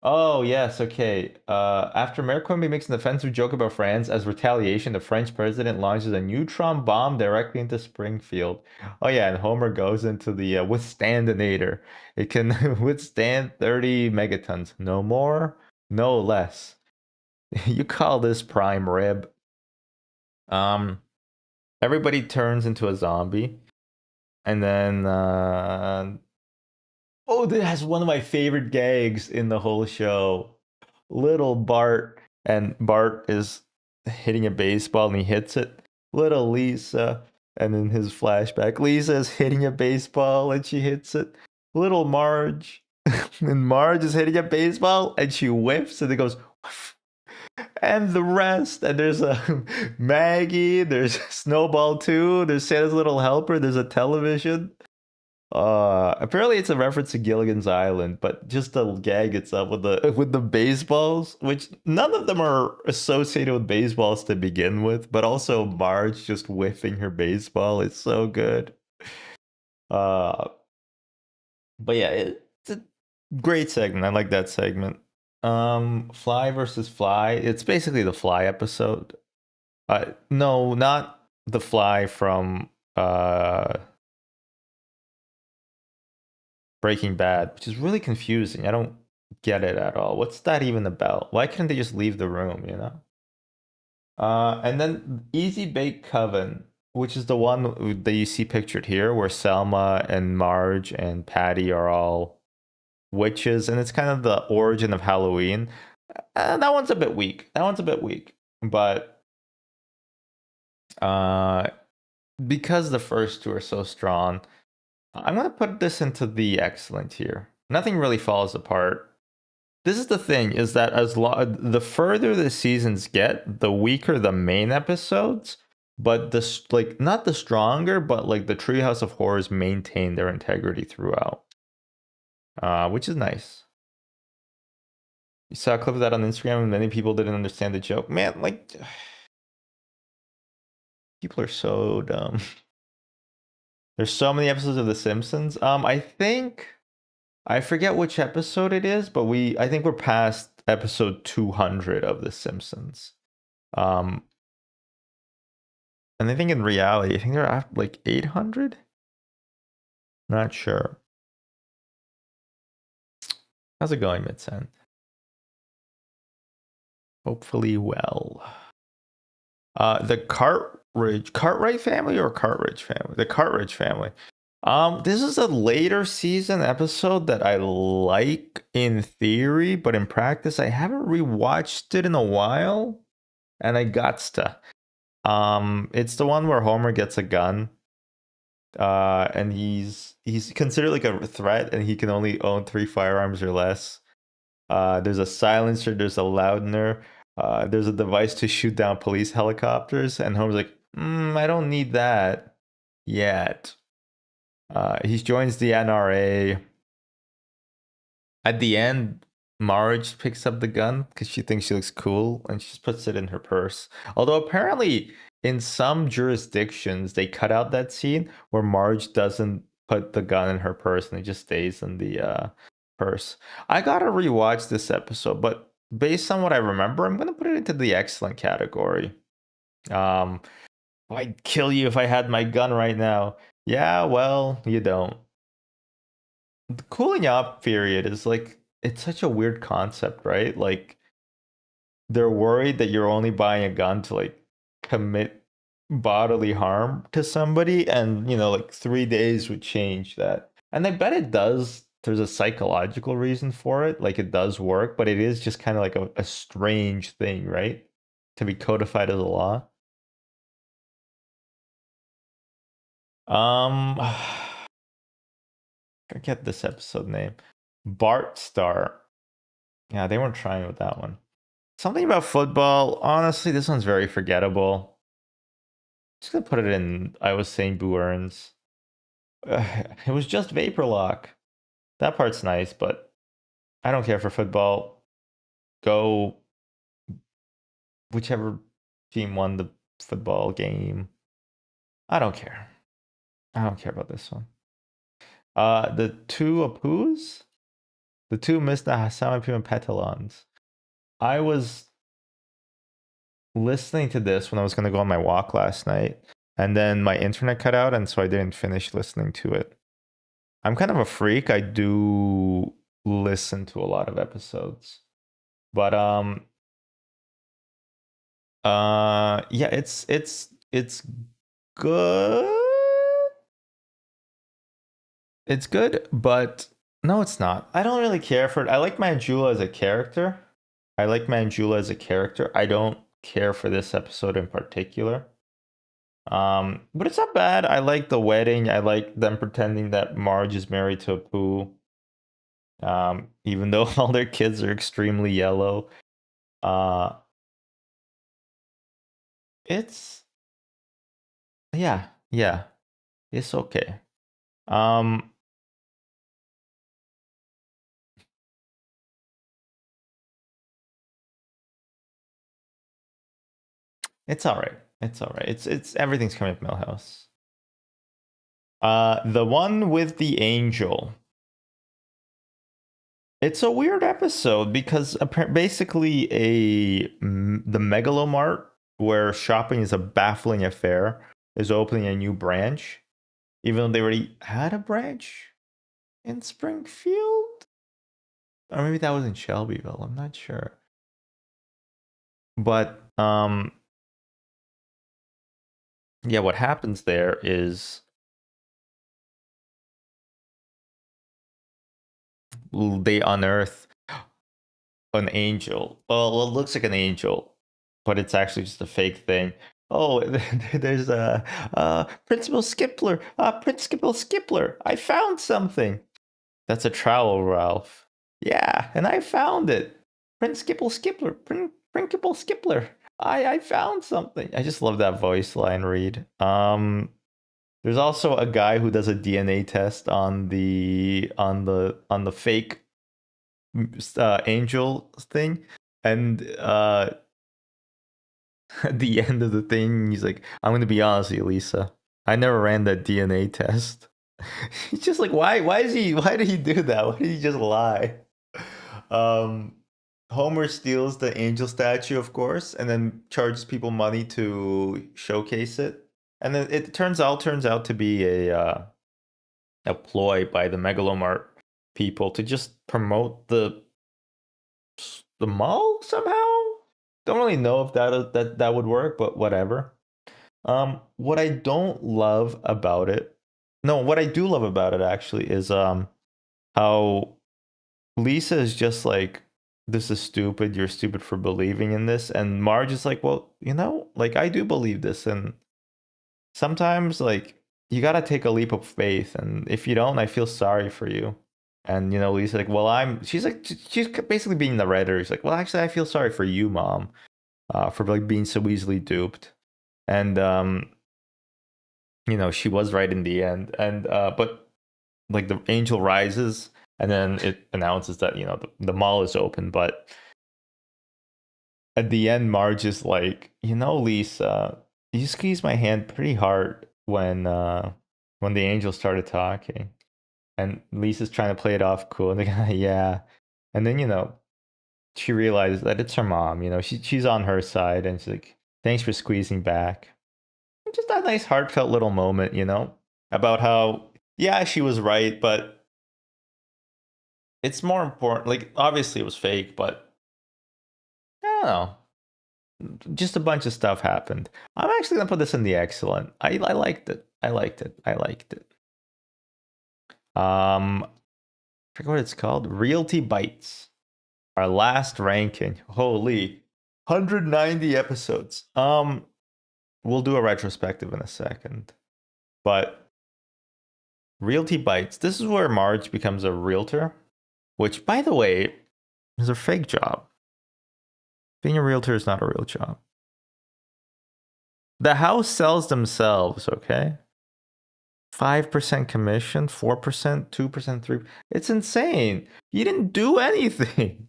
Oh, yes, okay. After Mayor Quimby makes an offensive joke about France, as retaliation, the French president launches a neutron bomb directly into Springfield. Oh, yeah, and Homer goes into the withstandinator. It can withstand 30 megatons. No more, no less. You call this prime rib. Um, Everybody turns into a zombie. And then oh, that has one of my favorite gags in the whole show. Little Bart, and Bart is hitting a baseball and he hits it. Little Lisa, and in his flashback, Lisa is hitting a baseball and she hits it. Little Marge, and Marge is hitting a baseball and she whiffs and it goes, whiff. And the rest, and there's a Maggie, there's Snowball 2, there's Santa's Little Helper, there's a television. Apparently it's a reference to Gilligan's Island, but just the gag itself with the baseballs, which none of them are associated with baseballs to begin with, but also Marge just whiffing her baseball is so good. Uh, but yeah, it's a great segment. I like that segment. Fly versus Fly. It's basically the Fly episode. No, not the Fly from Breaking Bad, which is really confusing. I don't get it at all. What's that even about? Why couldn't they just leave the room? And then Easy Bake Coven, which is the one that you see pictured here, where Selma and Marge and Patty are all witches, and it's kind of the origin of Halloween. That one's a bit weak. But uh, because the first two are so strong, I'm gonna put this into the excellent tier. Nothing really falls apart. This is the thing: is that the further the seasons get, the weaker the main episodes. But like not the stronger, but like the Treehouse of Horrors maintain their integrity throughout, which is nice. You saw a clip of that on Instagram, and many people didn't understand the joke. Man, like people are so dumb. There's so many episodes of The Simpsons. I forget which episode it is, but I think we're past episode 200 of The Simpsons. And I think in reality, I think they're at like 800. Not sure. How's it going, Midsend? Hopefully well. The Cartwright family or Cartridge family? The Cartridge family. This is a later season episode that I like in theory, but in practice, I haven't rewatched it in a while, and I gots to. It's the one where Homer gets a gun, and he's considered like a threat, and he can only own 3 firearms or less. There's a silencer, there's a loudener, there's a device to shoot down police helicopters, and Homer's like, I don't need that yet. He joins the NRA. At the end, Marge picks up the gun because she thinks she looks cool and she just puts it in her purse. Although apparently in some jurisdictions they cut out that scene where Marge doesn't put the gun in her purse and it just stays in the purse. I gotta rewatch this episode, but based on what I remember, I'm gonna put it into the excellent category. I'd kill you if I had my gun right now. Yeah, well, you don't. The cooling off period is like, it's such a weird concept, right? Like they're worried that you're only buying a gun to like commit bodily harm to somebody, and like 3 days would change that. And I bet it does. There's a psychological reason for it, like it does work, but it is just kind of like a strange thing, right, to be codified as a law. Forget this episode name. Bart Star. Yeah, they weren't trying with that one. Something about football. Honestly, this one's very forgettable. Just gonna put it in. I was saying Boo Earns. It was just Vapor Lock. That part's nice, but I don't care for football. Go whichever team won the football game. I don't care. I don't care about this one. The two Apus? The two Mr. Hassan and Petalons. I was listening to this when I was going to go on my walk last night, and then my internet cut out, and so I didn't finish listening to it. I'm kind of a freak. I do listen to a lot of episodes. But yeah, it's good. It's good, but no, it's not. I don't really care for it. I like Manjula as a character. I don't care for this episode in particular. But it's not bad. I like the wedding. I like them pretending that Marge is married to Apu. Even though all their kids are extremely yellow. It's yeah, it's okay. It's all right. It's everything's coming up Millhouse. The one with the angel. It's a weird episode because basically the Megalomart, where shopping is a baffling affair, is opening a new branch, even though they already had a branch in Springfield, or maybe that was in Shelbyville. I'm not sure, but yeah, what happens there is they unearth an angel. Well, it looks like an angel, but it's actually just a fake thing. Oh, there's a Principal Skippler. Principal Skippler, I found something. That's a trowel, Ralph. Yeah, and I found it. Principal Skippler. Principal Skippler. I found something. I just love that voice line read. There's also a guy who does a DNA test on the fake angel thing, and at the end of the thing, he's like, "I'm gonna be honest with you, Lisa. I never ran that DNA test." He's just like, why? Why did he do that? Why did he just lie? Homer steals the angel statue, of course, and then charges people money to showcase it. And then it turns out to be a ploy by the Megalomart people to just promote the mall somehow. Don't really know if that would work, but whatever. What I don't love about it, no, what I do love about it actually is how Lisa is just like, this is stupid. You're stupid for believing in this, and Marge is like, well, like I do believe this, and sometimes like you gotta take a leap of faith, and if you don't, I feel sorry for you. And Lisa's like, well, she's basically being the writer. She's like, well, actually, I feel sorry for you, mom, for like being so easily duped. And she was right in the end. And but like the angel rises, and then it announces that the mall is open. But at the end, Marge is like, Lisa, you squeezed my hand pretty hard when the angel started talking. And Lisa's trying to play it off cool, and the guy, yeah. And then she realizes that it's her mom. She's on her side, and she's like, "Thanks for squeezing back." Just that nice, heartfelt little moment, about how yeah, she was right, but it's more important. Like, obviously, it was fake, but I don't know. Just a bunch of stuff happened. I'm actually gonna put this in the excellent. I liked it. I liked it. I liked it. I forget what it's called. Realty Bites. Our last ranking. Holy, 190 episodes. We'll do a retrospective in a second. But Realty Bites. This is where Marge becomes a realtor, which, by the way, is a fake job. Being a realtor is not a real job. The house sells themselves, okay? 5% commission, 4%, 2%, 3%. It's insane. You didn't do anything.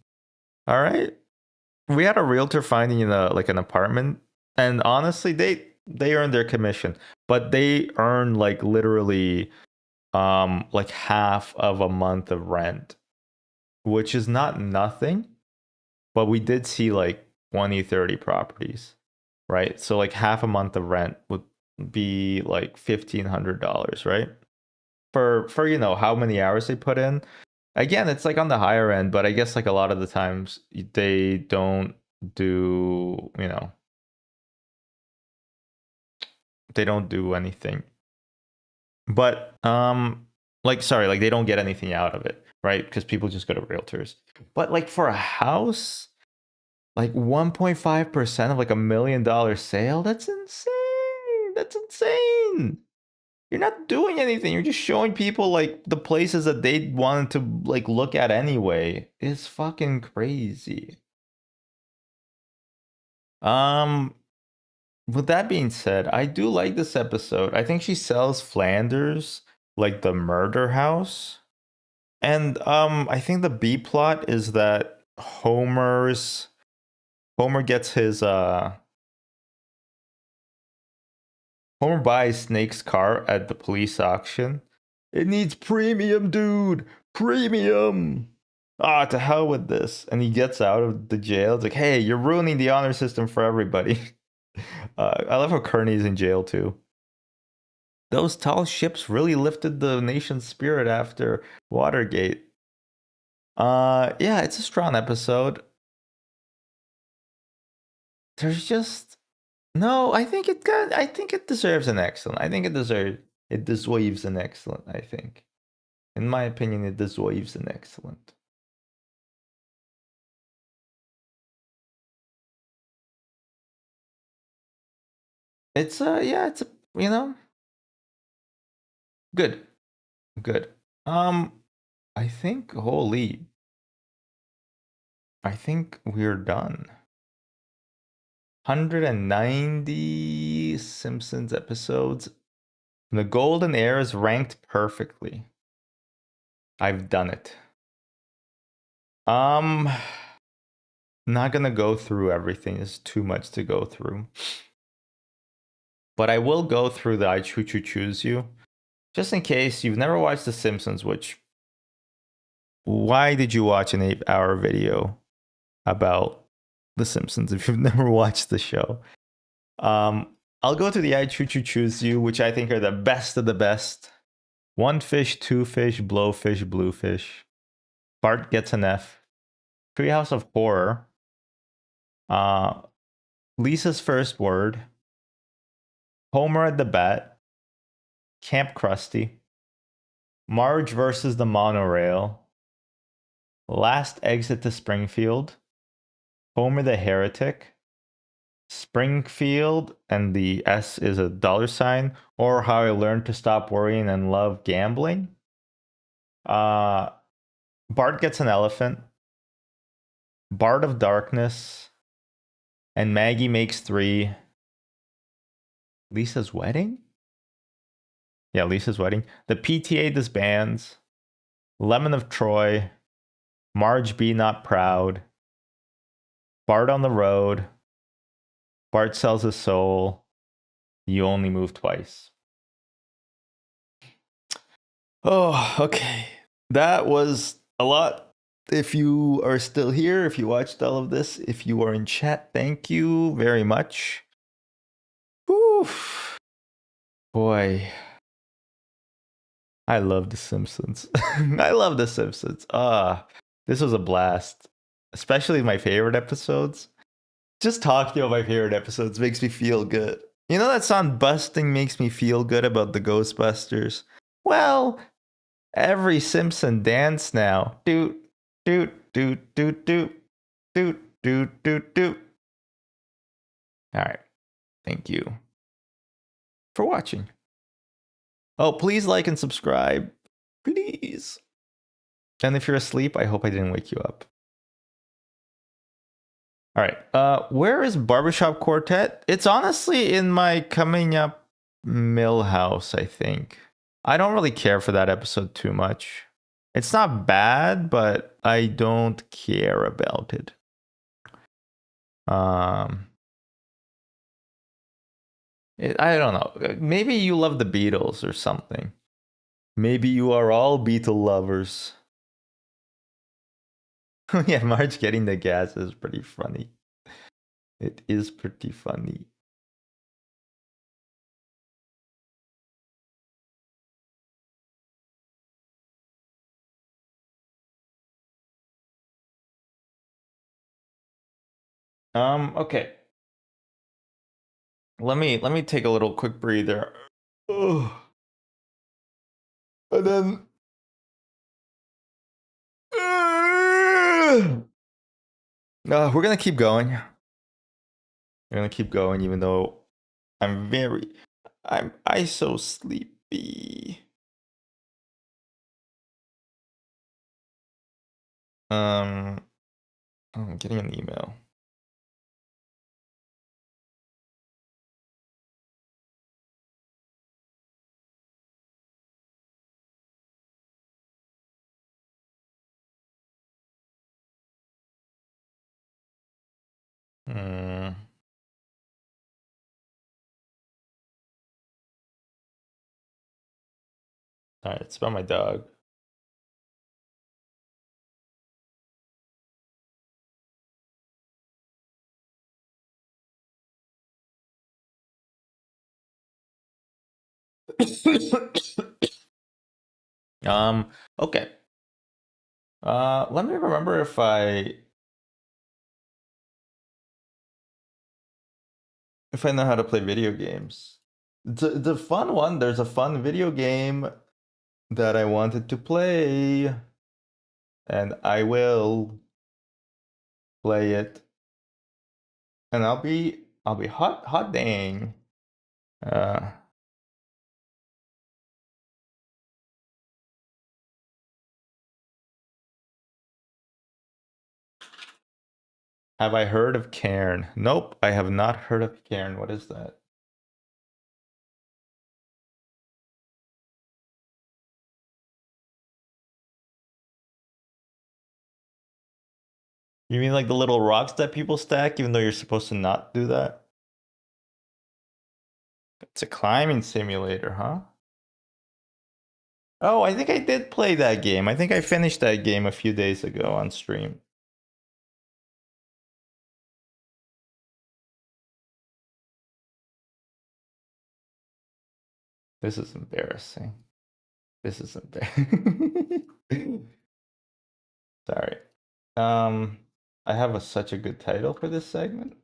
All right? We had a realtor finding like an apartment, and honestly, they earned their commission, but they earned like literally like half of a month of rent, which is not nothing, but we did see like 20, 30 properties, right? So like half a month of rent would be like $1,500, right? For how many hours they put in. Again, it's like on the higher end, but I guess like a lot of the times they don't do, they don't do anything. But like sorry, like they don't get anything out of it, right? Because people just go to realtors. But like for a house, like 1.5% of like $1 million sale, that's insane. That's insane. You're not doing anything. You're just showing people like the places that they wanted to like look at anyway. It's fucking crazy. Um, with that being said, I do like this episode. I think she sells Flanders like the murder house. And I think the B plot is that Homer gets his Homer buys Snake's car at the police auction. It needs premium, dude. Premium. Ah, to hell with this. And he gets out of the jail. It's like, hey, you're ruining the honor system for everybody. I love how Kearney's in jail too. Those tall ships really lifted the nation's spirit after Watergate. Yeah, it's a strong episode. There's just no. I think it deserves an excellent. I think it deserves an excellent. I think, in my opinion, it deserves an excellent. It's yeah, it's good, good. I think holy, I think we're done. 190 Simpsons episodes. The golden era is ranked perfectly. I've done it. Not gonna go through everything. It's too much to go through. But I will go through the I Choose You. Just in case you've never watched The Simpsons, which why did you watch an 8-hour video about The Simpsons if you've never watched the show? I'll go to the I Choose You, which I think are the best of the best. One fish, two fish, blowfish, bluefish. Bart gets an F. Treehouse of Horror. Lisa's first word. Homer at the bat. Camp Krusty. Marge versus the monorail. Last exit to Springfield. Homer the heretic. Springfield, and the S is a $sign, or how I learned to stop worrying and love gambling. Bart gets an elephant. Bart of Darkness. And Maggie makes 3. Lisa's wedding? Yeah, Lisa's wedding. The PTA disbands. Lemon of Troy. Marge Be Not Proud. Bart on the Road. Bart sells his soul. You only move twice. Oh, okay. That was a lot. If you are still here, if you watched all of this, if you are in chat, thank you very much. Oof. Boy. I love The Simpsons. I love The Simpsons. This was a blast. Especially my favorite episodes. Just talking about my favorite episodes makes me feel good. You know that song Busting makes me feel good about the Ghostbusters? Well, every Simpson dance now. Doot, doot, doot, doot, doot, doot, doot, doot, doot. All right. Thank you for watching. Oh, please like and subscribe. Please. And if you're asleep, I hope I didn't wake you up. All right. Where is Barbershop Quartet? It's honestly in my coming up Millhouse, I think. I don't really care for that episode too much. It's not bad, but I don't care about it. I don't know. Maybe you love the Beatles or something. Maybe you are all Beatle lovers. Yeah, Marge getting the gas is pretty funny. It is pretty funny. Okay. Let me take a little quick breather. Ugh. And then we're gonna keep going. We're gonna keep going, even though I'm so sleepy. Oh, I'm getting an email. All right, it's about my dog. Okay. Let me remember if I know how to play video games. The fun one, there's a fun video game that I wanted to play, and I will play it. And I'll be hot dang. Have I heard of Cairn? Nope, I have not heard of Cairn. What is that? You mean like the little rocks that people stack, even though you're supposed to not do that? It's a climbing simulator, huh? Oh, I think I did play that game. I think I finished that game a few days ago on stream. This is embarrassing. This is embarrassing. Sorry. I have such a good title for this segment.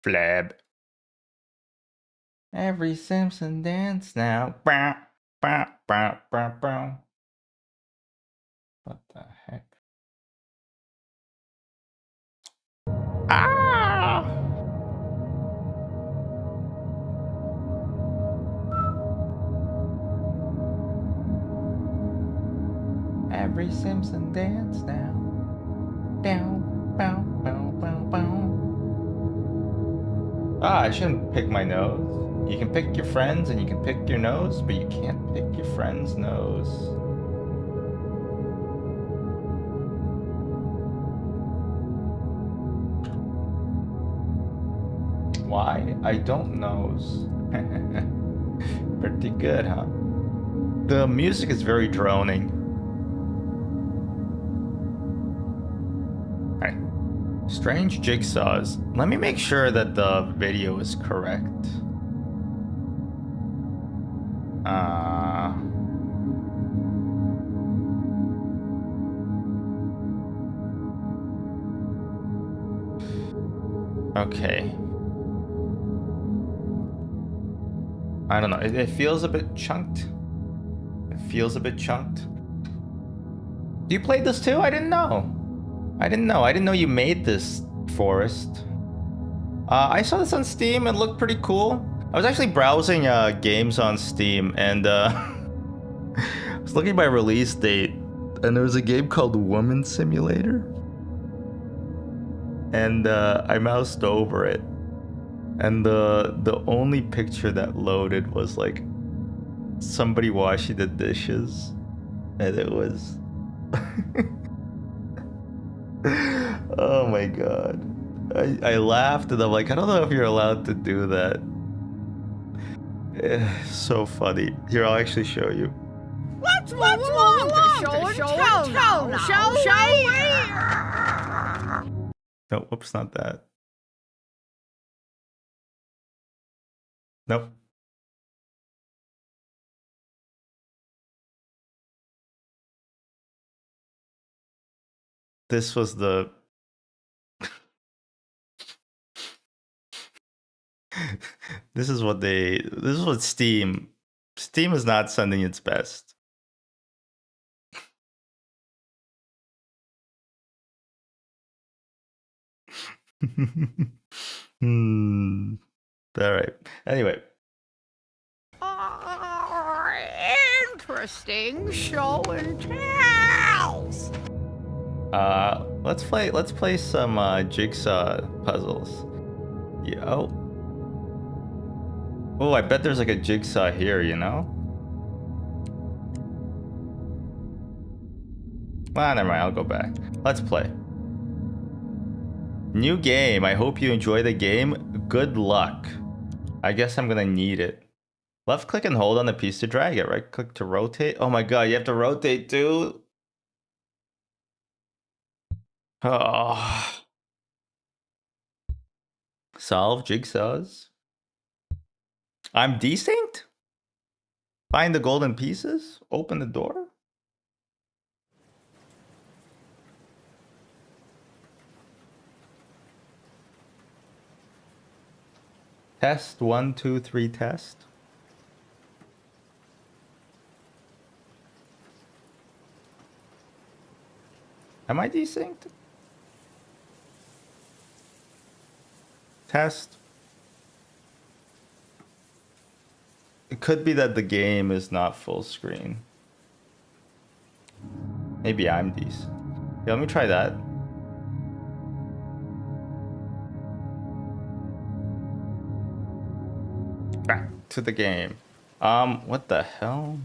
Flab. Every Simpson dance now. Bow, bow, bow, bow. What the heck? Ah! Every Simpson dance now. Bow, bow, bow, bow, bow. Ah, I shouldn't pick my nose. You can pick your friends and you can pick your nose, but you can't pick your friend's nose. Why? I don't knows. Pretty good, huh? The music is very droning. Alright. Strange jigsaws. Let me make sure that the video is correct. Okay. I don't know. It feels a bit chunked. It feels a bit chunked. You played this too? I didn't know. I didn't know you made this, Forest. I saw this on Steam. It looked pretty cool. I was actually browsing games on Steam, and I was looking at my release date, and there was a game called Woman Simulator. And I moused over it, and the only picture that loaded was like somebody washing the dishes, and it was oh my god. I laughed and I'm like, I don't know if you're allowed to do that. So funny. Here, I'll actually show you. What's wrong to show and tell now, shall we? No, whoops, not that. Nope. This was the... This is what Steam is not sending its best. All right. Anyway. Interesting show and tells. Let's play some jigsaw puzzles. Yo. Oh, I bet there's like a jigsaw here, you know? Well, never mind, I'll go back. Let's play. New game. I hope you enjoy the game. Good luck. I guess I'm gonna need it. Left click and hold on the piece to drag it. Right click to rotate. Oh my god, you have to rotate too? Oh. Solve jigsaws. I'm desynced? Find the golden pieces? Open the door? Test 1, 2, 3 test. Am I desynced? Test. It could be that the game is not full screen. Maybe I'm desynced. Yeah, let me try that. Back to the game. What the hell?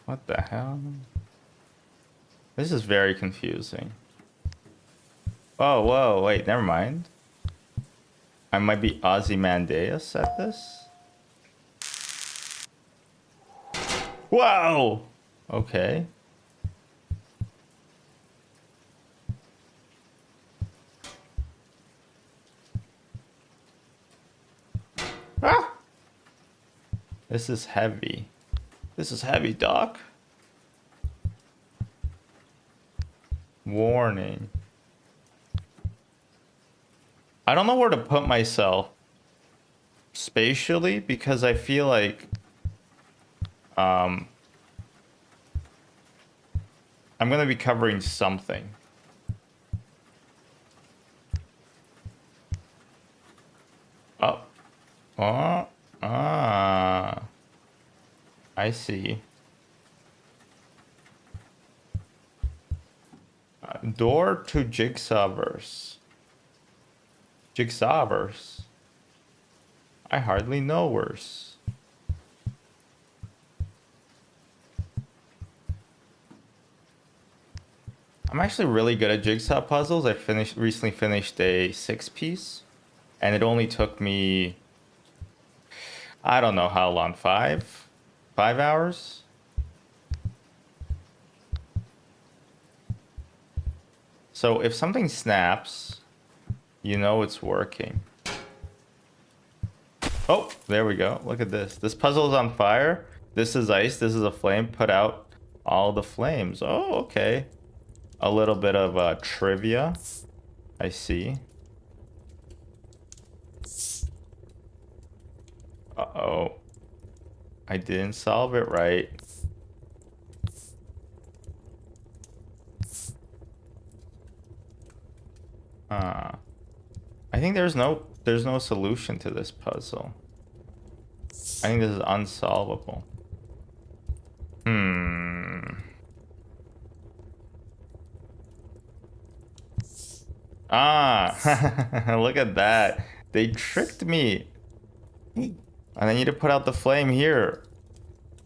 What the hell? This is very confusing. Oh, whoa, wait, never mind. I might be Ozymandias at this. Whoa! Okay. Ah! This is heavy. This is heavy, Doc. Warning. I don't know where to put myself spatially because I feel like I'm gonna be covering something. Oh. Oh. Ah. I see. Door to Jigsawverse. Jigsawverse. I hardly know worse. I'm actually really good at jigsaw puzzles. I recently finished a 6-piece, and it only took me, I don't know how long, 5 hours. So if something snaps, you know it's working. Oh, there we go. Look at this. This puzzle is on fire. This is ice. This is a flame. Put out all the flames. Oh, okay. A little bit of trivia. I see. Uh-oh. I didn't solve it right. I think there's no solution to this puzzle. I think this is unsolvable. Ah, look at that. They tricked me. And I need to put out the flame here.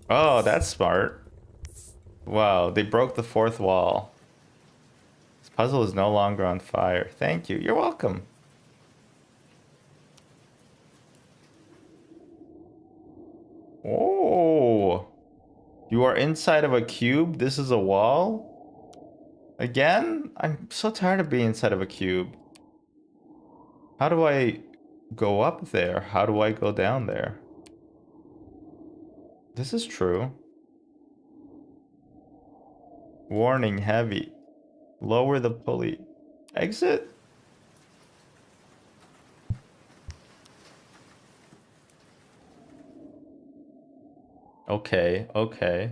Oh, that's smart. Wow, they broke the fourth wall. This puzzle is no longer on fire. Thank you. You're welcome. Oh. You are inside of a cube? This is a wall? Again? I'm so tired of being inside of a cube. How do I go up there? How do I go down there? This is true. Warning, heavy. Lower the pulley. Exit? Okay, okay.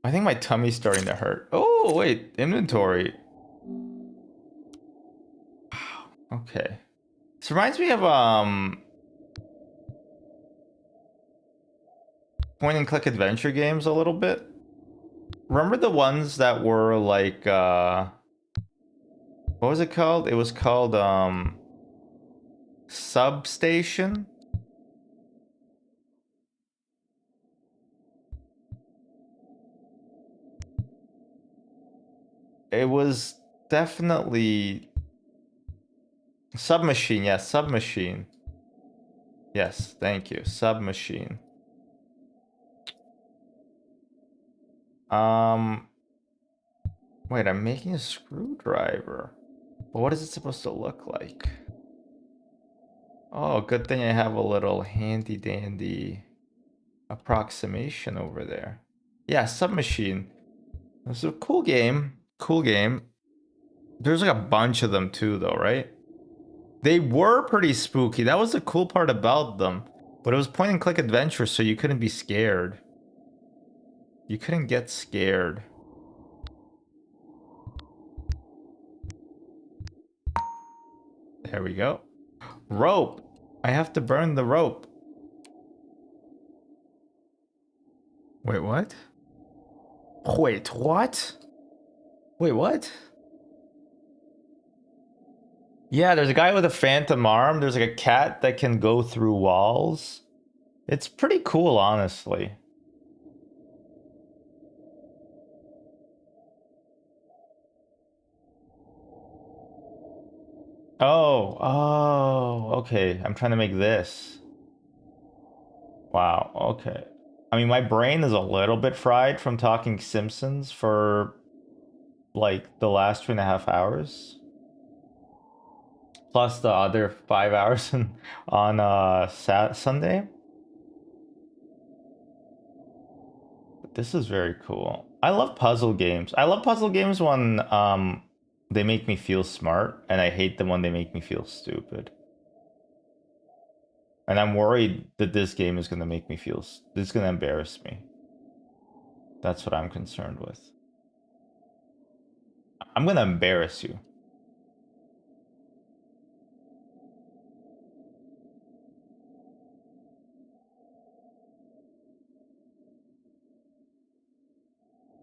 I think my tummy's starting to hurt. Oh, wait, inventory. Okay. This reminds me of point and click adventure games a little bit. Remember the ones that were like what was it called? It was called Substation. It was definitely Submachine, yes, Submachine. Yes, thank you. Submachine. Wait, I'm making a screwdriver. But what is it supposed to look like? Oh, good thing I have a little handy dandy approximation over there. Yeah, Submachine. It's a cool game. Cool game. There's like a bunch of them too, though, right? They were pretty spooky. That was the cool part about them. But it was point and click adventure, so you couldn't be scared. You couldn't get scared. There we go. Rope. I have to burn the rope. Wait, what? Wait, what? Wait, what? Yeah, there's a guy with a phantom arm. There's like a cat that can go through walls. It's pretty cool, honestly. Oh, okay. I'm trying to make this. Wow, okay. I mean, my brain is a little bit fried from talking Simpsons for like the last 2.5 hours. Plus the other 5 hours on Sunday. But this is very cool. I love puzzle games. I love puzzle games when they make me feel smart, and I hate them when they make me feel stupid. And I'm worried that this game is gonna make me feel this is gonna embarrass me. That's what I'm concerned with. I'm gonna embarrass you.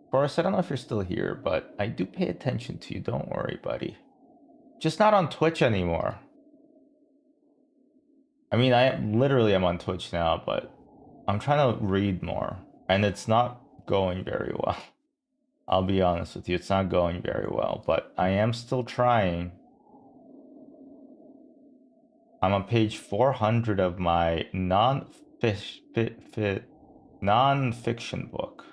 Boris, I don't know if you're still here, but I do pay attention to you. Don't worry, buddy. Just not on Twitch anymore. I mean, I literally am on Twitch now, but I'm trying to read more, and it's not going very well. I'll be honest with you, it's not going very well, but I am still trying. I'm on page 400 of my non-fiction book.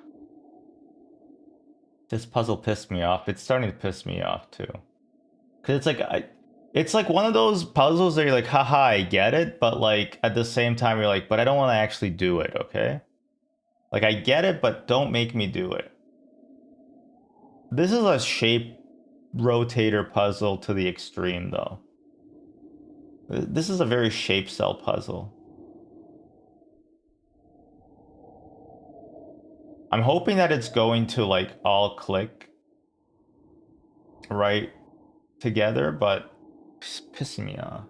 This puzzle pissed me off. It's starting to piss me off too. Cause it's like one of those puzzles that you're like, haha, I get it, but like at the same time you're like, but I don't want to actually do it, okay? Like I get it, but don't make me do it. This is a shape rotator puzzle to the extreme though. This is a very shape cell puzzle. I'm hoping that it's going to like all click right together, but it's pissing me off.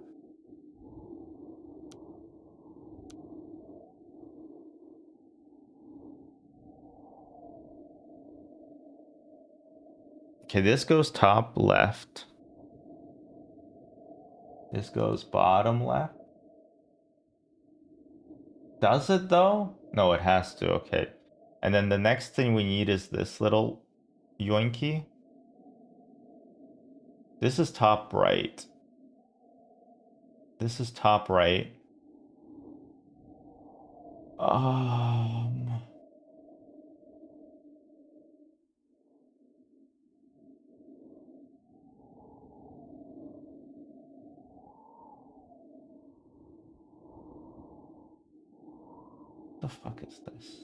Okay, this goes top left. This goes bottom left. Does it though? No, it has to, okay. And then the next thing we need is this little yoinky. This is top right. This is top right. The fuck is this?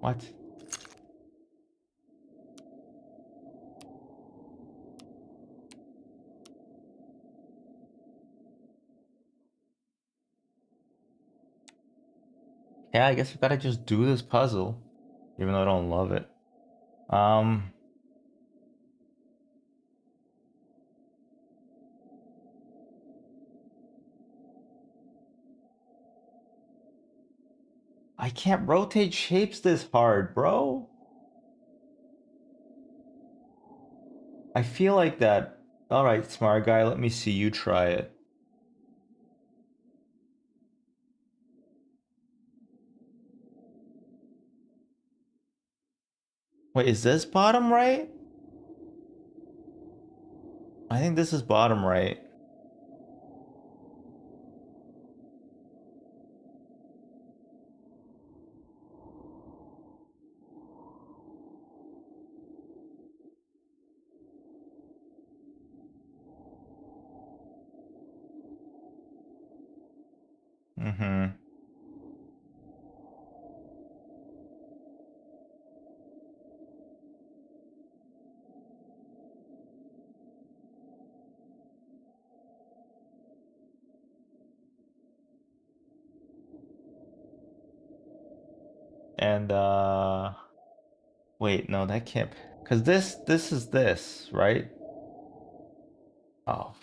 What? Yeah, I guess we gotta just do this puzzle, even though I don't love it. I can't rotate shapes this hard, bro. I feel like that. All right, smart guy, let me see you try it. Wait, is this bottom right? I think this is bottom right. Mm-hmm. And wait, no, that can't, because this is this, right? Oh.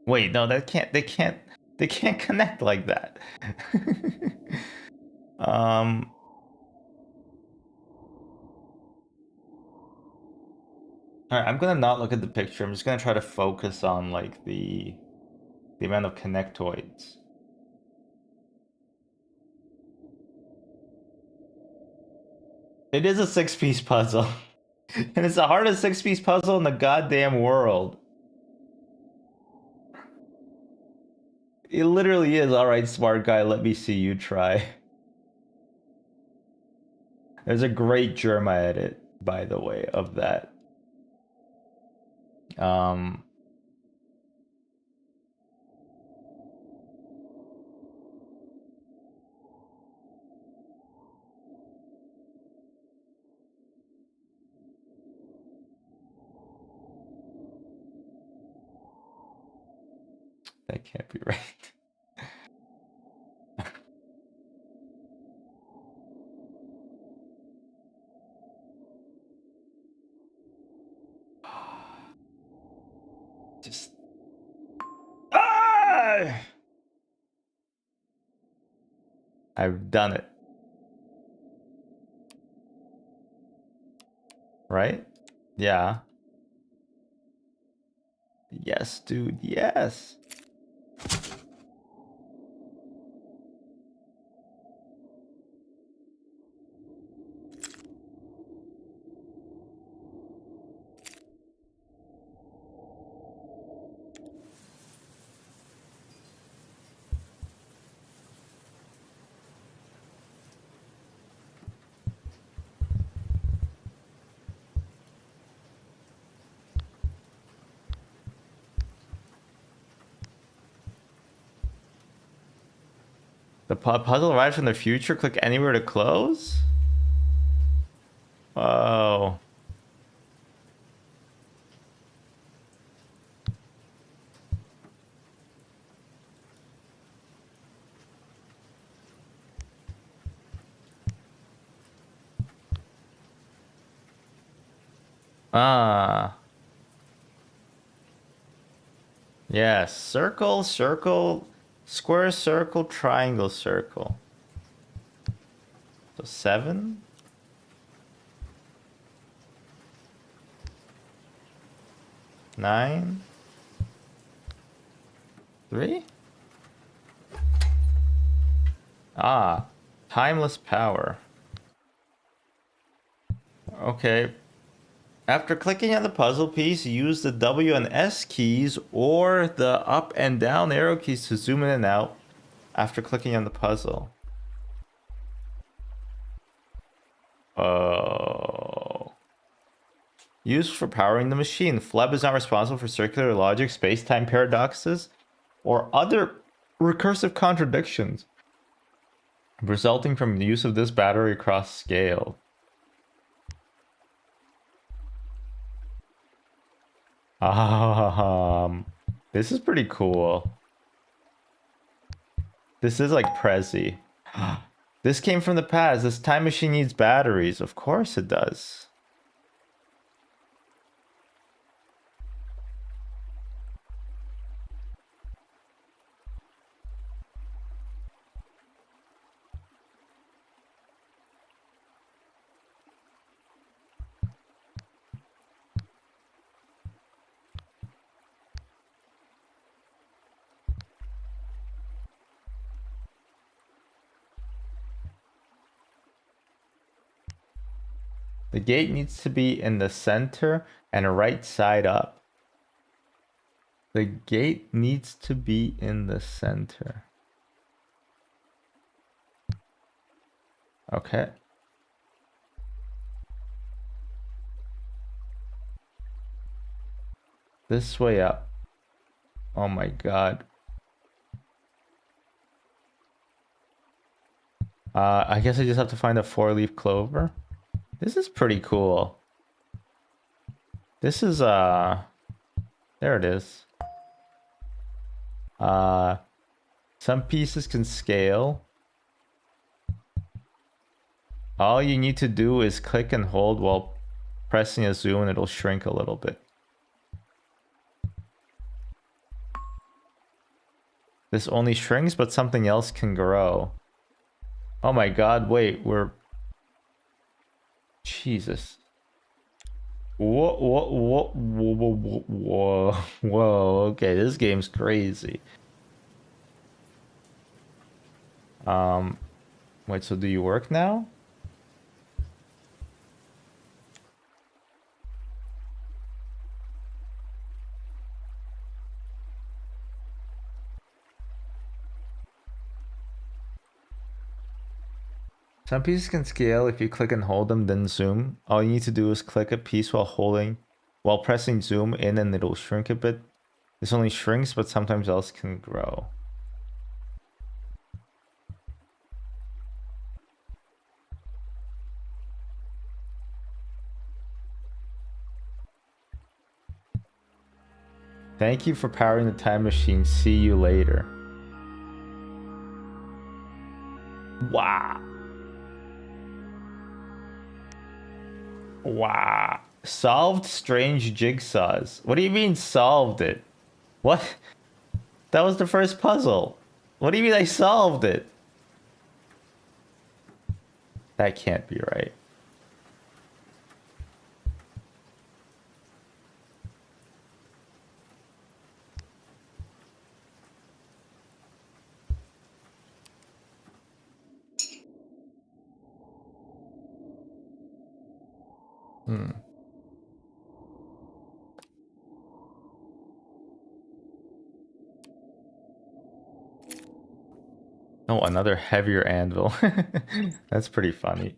Wait, no, they can't connect like that. Um, all right, I'm gonna not look at the picture. I'm just gonna try to focus on like the amount of connectoids. It is a six-piece puzzle. And it's the hardest six-piece puzzle in the goddamn world. It literally is. All right, smart guy, let me see you try. There's a great Germa edit, by the way, of that. Um, that can't be right. Just ah! I've done it. Right? Yeah. Yes, dude. Yes. The puzzle arrives from the future. Click anywhere to close. Whoa. Ah. Yes. Circle, circle, square, circle, triangle, circle. So 7. 9. 3. Ah. Timeless power. Okay. After clicking on the puzzle piece, use the W and S keys or the up and down arrow keys to zoom in and out after clicking on the puzzle. Oh. Used for powering the machine. Fleb is not responsible for circular logic, space-time paradoxes, or other recursive contradictions resulting from the use of this battery across scale. This is pretty cool. This is like Prezi. This came from the past. This time machine needs batteries. Of course it does. The gate needs to be in the center and right side up. The gate needs to be in the center. Okay. This way up. Oh my god. I guess I just have to find a 4-leaf clover. This is pretty cool. This is there it is. Some pieces can scale. All you need to do is click and hold while pressing a zoom and it'll shrink a little bit. This only shrinks, but something else can grow. Oh my god, wait, we're... Jesus. Whoa, okay, this game's crazy. Wait, so do you work now? Some pieces can scale if you click and hold them, then zoom. All you need to do is click a piece while pressing zoom in, and it'll shrink a bit. This only shrinks, but sometimes else can grow. Thank you for powering the time machine. See you later. Wow. Wow. Solved strange jigsaws. What do you mean solved it? What? That was the first puzzle. What do you mean I solved it? That can't be right. Hmm. Oh, another heavier anvil. That's pretty funny.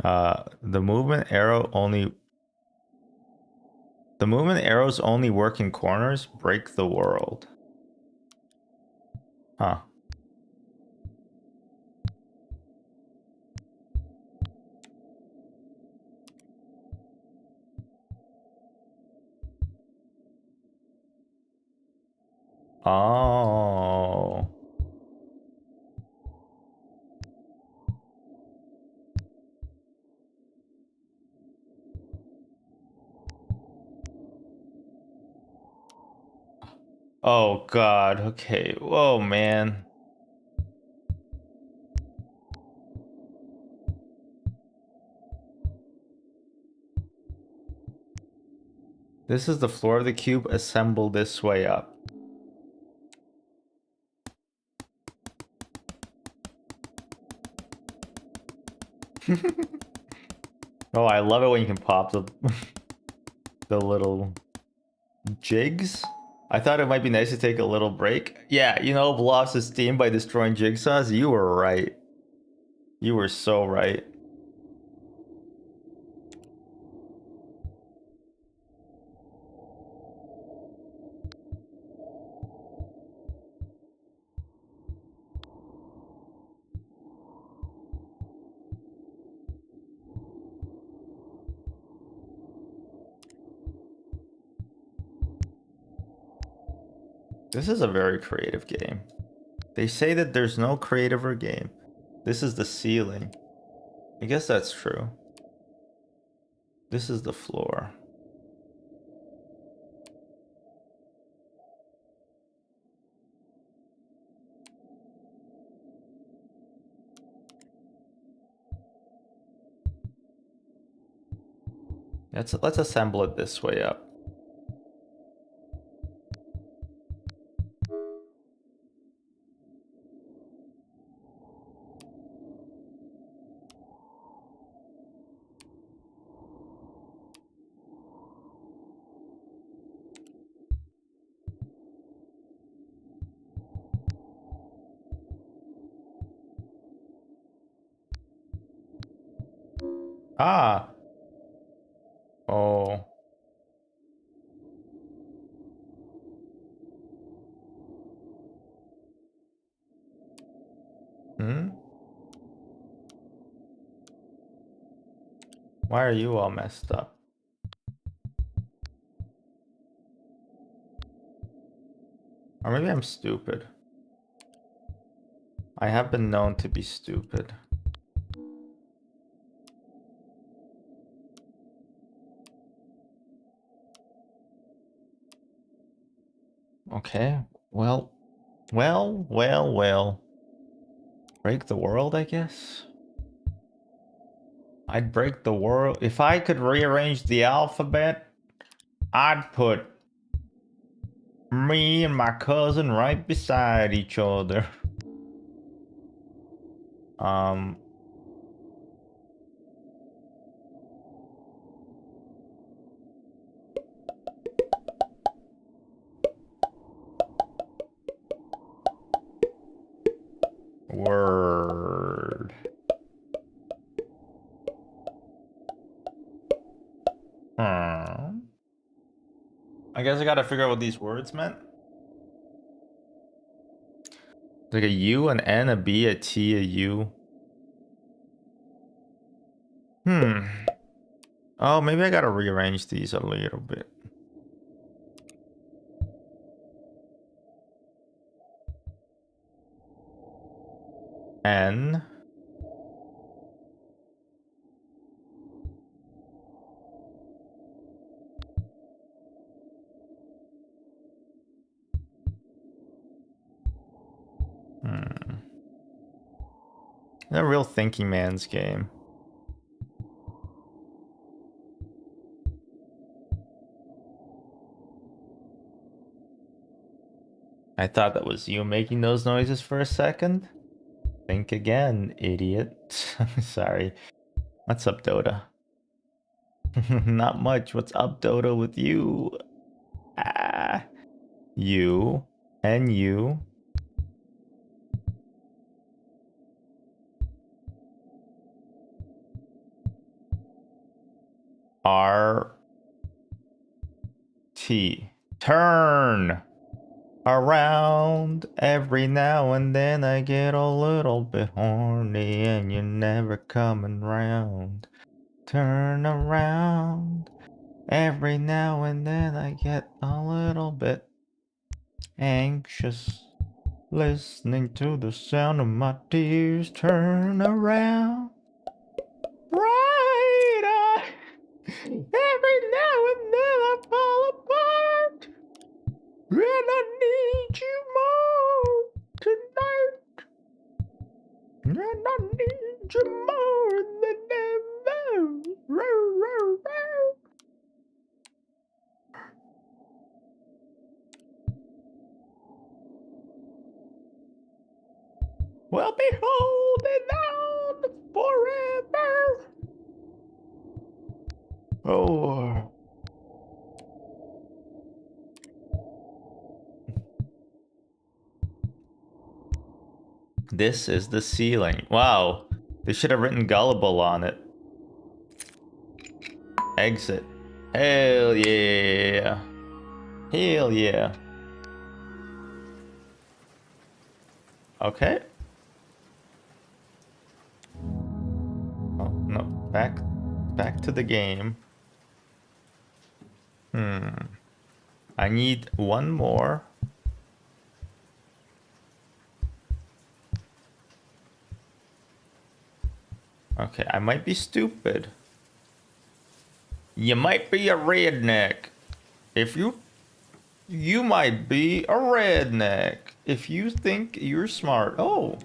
The movement arrows only work in corners. Break the world. Huh. Oh. Oh God. Okay. Whoa, man. This is the floor of the cube. Assemble this way up. Oh, I love it when you can pop the the little jigs. I thought it might be nice to take a little break. Yeah, you know, blow off steam by destroying jigsaws. You were right. You were so right. This is a very creative game. They say that there's no creativer game. This is the ceiling. I guess that's true. This is the floor. Let's assemble it this way up. Ah. Oh. Hmm? Why are you all messed up? Or maybe I'm stupid. I have been known to be stupid. Okay. Well. Break the world, I guess? I'd break the world. If I could rearrange the alphabet, I'd put me and my cousin right beside each other. Um. word. I guess I gotta figure out what these words meant. Like a U, an N, a B, a T, a U. Oh, maybe I gotta rearrange these a little bit. N. A real thinking man's game. I thought that was you making those noises for a second. Think again, idiot. Sorry. What's up, Dota? Not much. What's up, Dota, with you? Ah. You and you. R T. Turn around. Every now and then I get a little bit horny and you're never coming round. Turn around. Every now and then I get a little bit anxious, listening to the sound of my tears. Turn around. Right. Every now and then I fall apart. And I need you more tonight. And I need you more than ever. We'll be holding on forever. Oh. This is the ceiling. Wow. They should have written gullible on it. Exit. Hell yeah. Hell yeah. Okay. Oh, no. Back to the game. I need one more. Okay, I might be stupid. You might be a redneck. If you might be a redneck. If you think you're smart. Oh.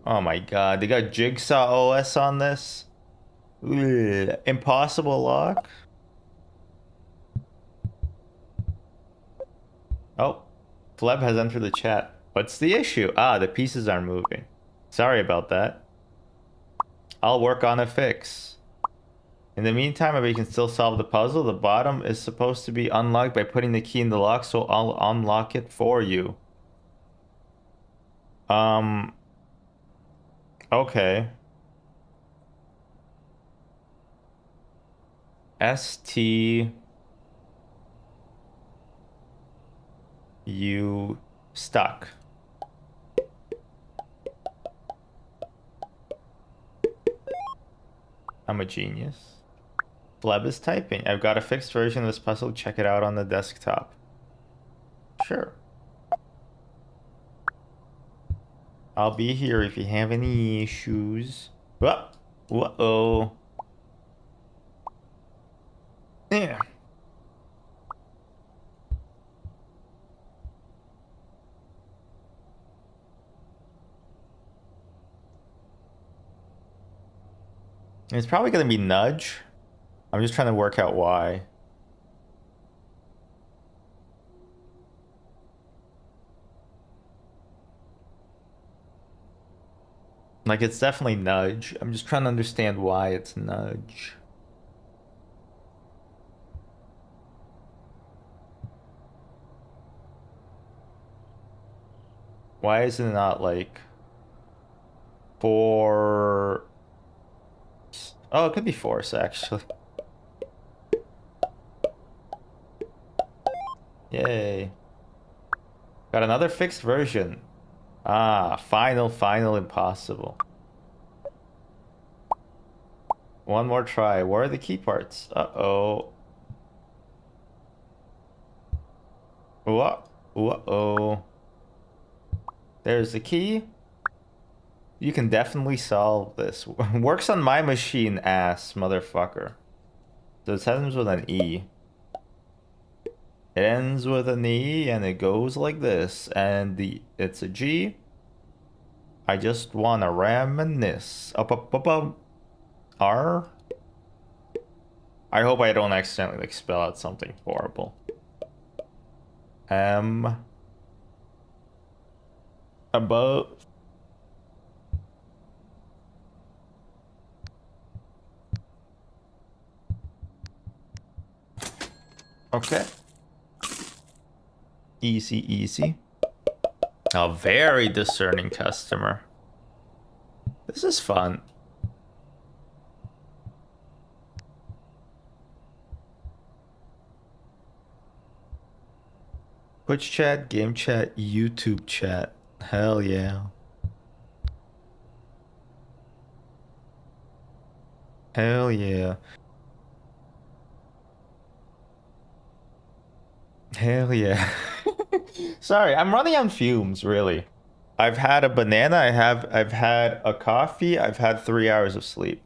Oh my god, they got Jigsaw OS on this. Ugh. Impossible lock. Oh, Fleb has entered the chat. What's the issue? Ah, the pieces aren't moving. Sorry about that. I'll work on a fix. In the meantime, if we can still solve the puzzle, the bottom is supposed to be unlocked by putting the key in the lock, so I'll unlock it for you. Okay. ST U stuck. I'm a genius. Fleb is typing. I've got a fixed version of this puzzle. Check it out on the desktop. Sure. I'll be here if you have any issues. Whoa. Yeah. It's probably gonna be nudge. I'm just trying to work out why. Like, it's definitely nudge. I'm just trying to understand why it's nudge. Why is it not like 4. Oh, it could be force actually. Yay. Got another fixed version. Ah, final impossible. One more try. Where are the key parts? Uh-oh. Uh-oh. There's the key. You can definitely solve this. Works on my machine, ass motherfucker. So it ends with an E. It ends with an E and it goes like this. And it's a G. I just wanna reminisce. Up. R. I hope I don't accidentally like spell out something horrible. M. Above. Okay. Easy. A very discerning customer. This is fun. Twitch chat, game chat, YouTube chat. Hell yeah. Hell yeah. Hell yeah. Sorry, I'm running on fumes, really. I've had a banana, I've had a coffee, I've had 3 hours of sleep.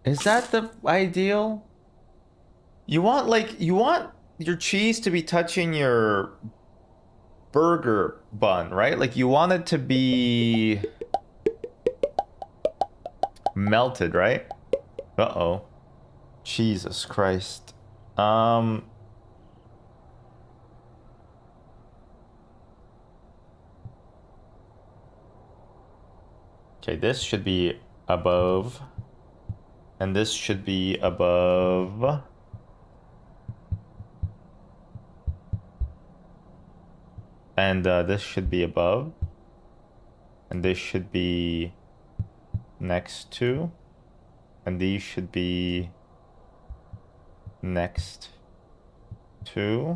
Is that the ideal? You want your cheese to be touching your burger bun, right? Like you want it to be melted, right? Uh-oh. Jesus Christ. Okay, this should be above. And this should be above. And this should be above. And this should be next to. And these should be next to.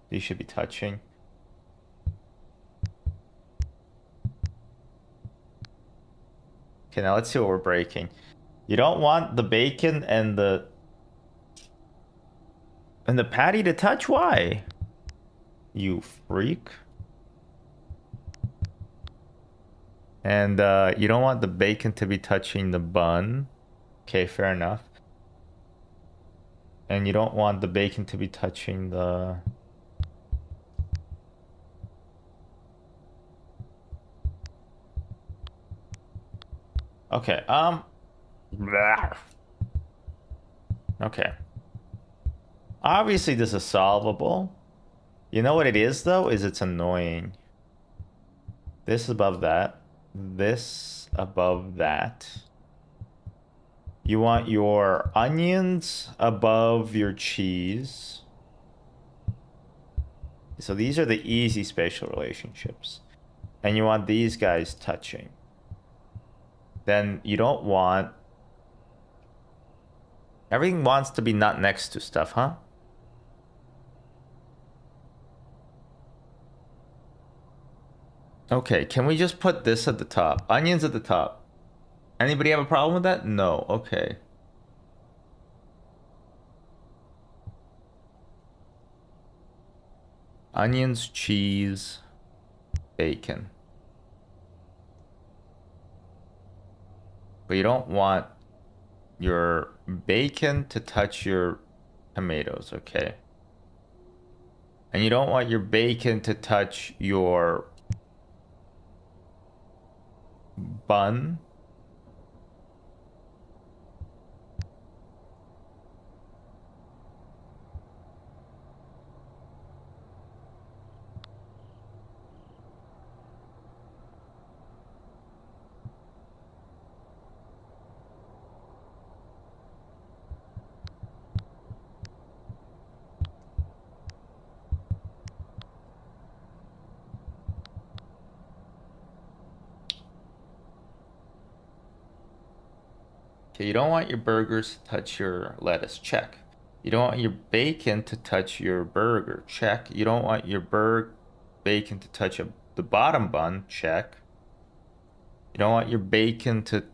These should be touching. Okay, now let's see what we're breaking. You don't want the bacon and the patty to touch? Why? You freak. And you don't want the bacon to be touching the bun. Okay, fair enough. And you don't want the bacon to be touching the... Okay, okay. Obviously this is solvable. You know what it is though? Is it's annoying. This above that. This above that. You want your onions above your cheese. So these are the easy spatial relationships. And you want these guys touching. Then you don't want... Everything wants to be not next to stuff, huh? Okay, can we just put this at the top? Onions at the top. Anybody have a problem with that? No, okay. Onions, cheese, bacon. But you don't want your bacon to touch your tomatoes, okay? And you don't want your bacon to touch your bun. Okay, you don't want your burgers to touch your lettuce. Check. You don't want your bacon to touch your burger. Check. You don't want your bacon to touch the bottom bun. Check. You don't want your bacon to...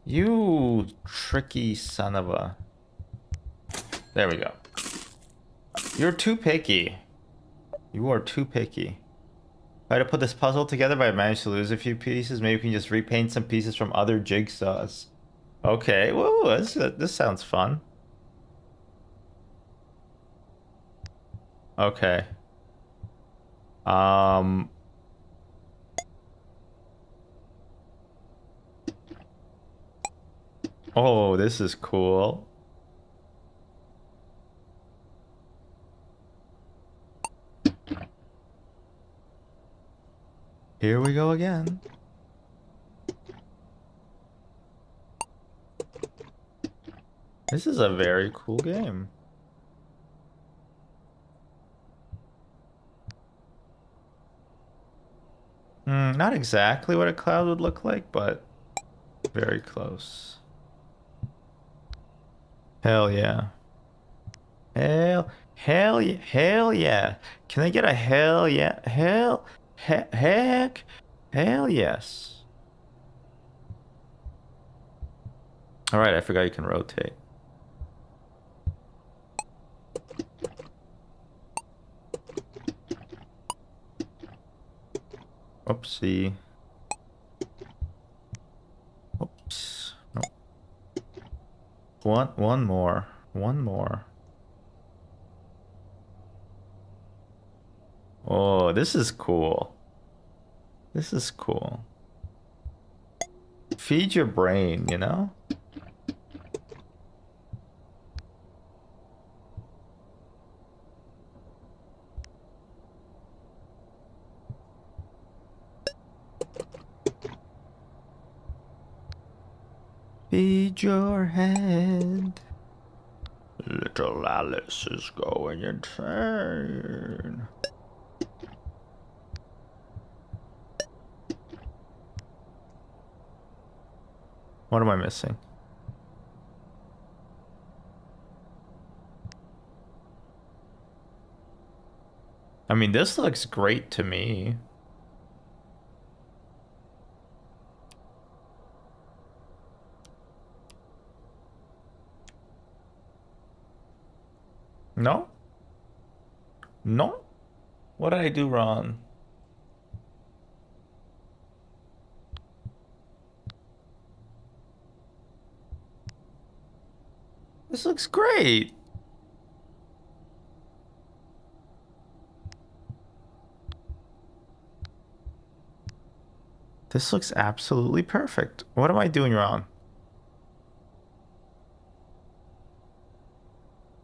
You tricky son of a... There we go. You're too picky. You are too picky. If I had to put this puzzle together, but I managed to lose a few pieces, maybe we can just repaint some pieces from other jigsaws. Okay, whoa, this sounds fun. Okay. Oh, this is cool. Here we go again. This is a very cool game. Not exactly what a cloud would look like, but very close. Hell yeah. Hell yeah. Hell yeah. Can I get a hell yeah? Heck. Hell yes. All right, I forgot you can rotate. Oopsie. Oops. No. One more. One more. Oh, this is cool. This is cool. Feed your brain, you know? Feed your head. Little Alice is going insane. What am I missing? I mean, this looks great to me. No? No? What did I do wrong? This looks great. This looks absolutely perfect. What am I doing wrong?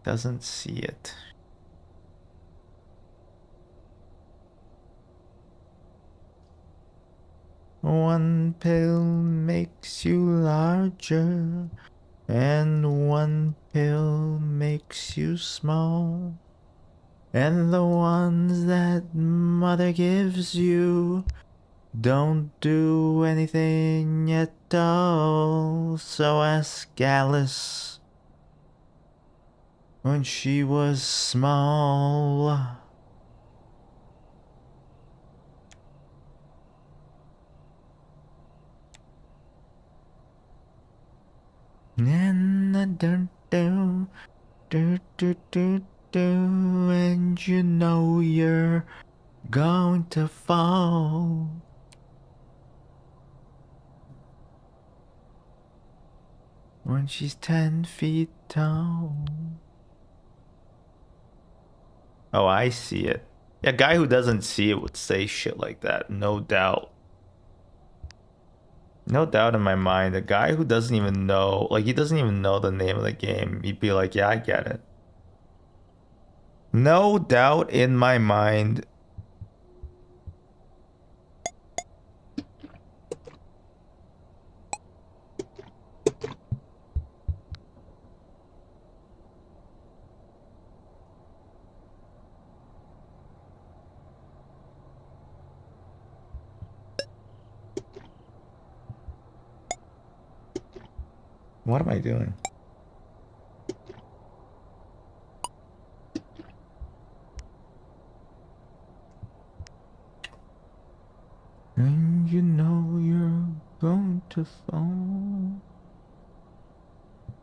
Doesn't see it. One pill makes you larger, and one pill makes you small. And the ones that mother gives you don't do anything at all. So ask Alice when she was small. And you know you're going to fall. When she's 10 feet tall. Oh, I see it. A guy who doesn't see it would say shit like that, no doubt. No doubt in my mind, a guy who doesn't even know, like he doesn't even know the name of the game, he'd be like, yeah, I get it. No doubt in my mind. What am I doing? And you know you're going to fall.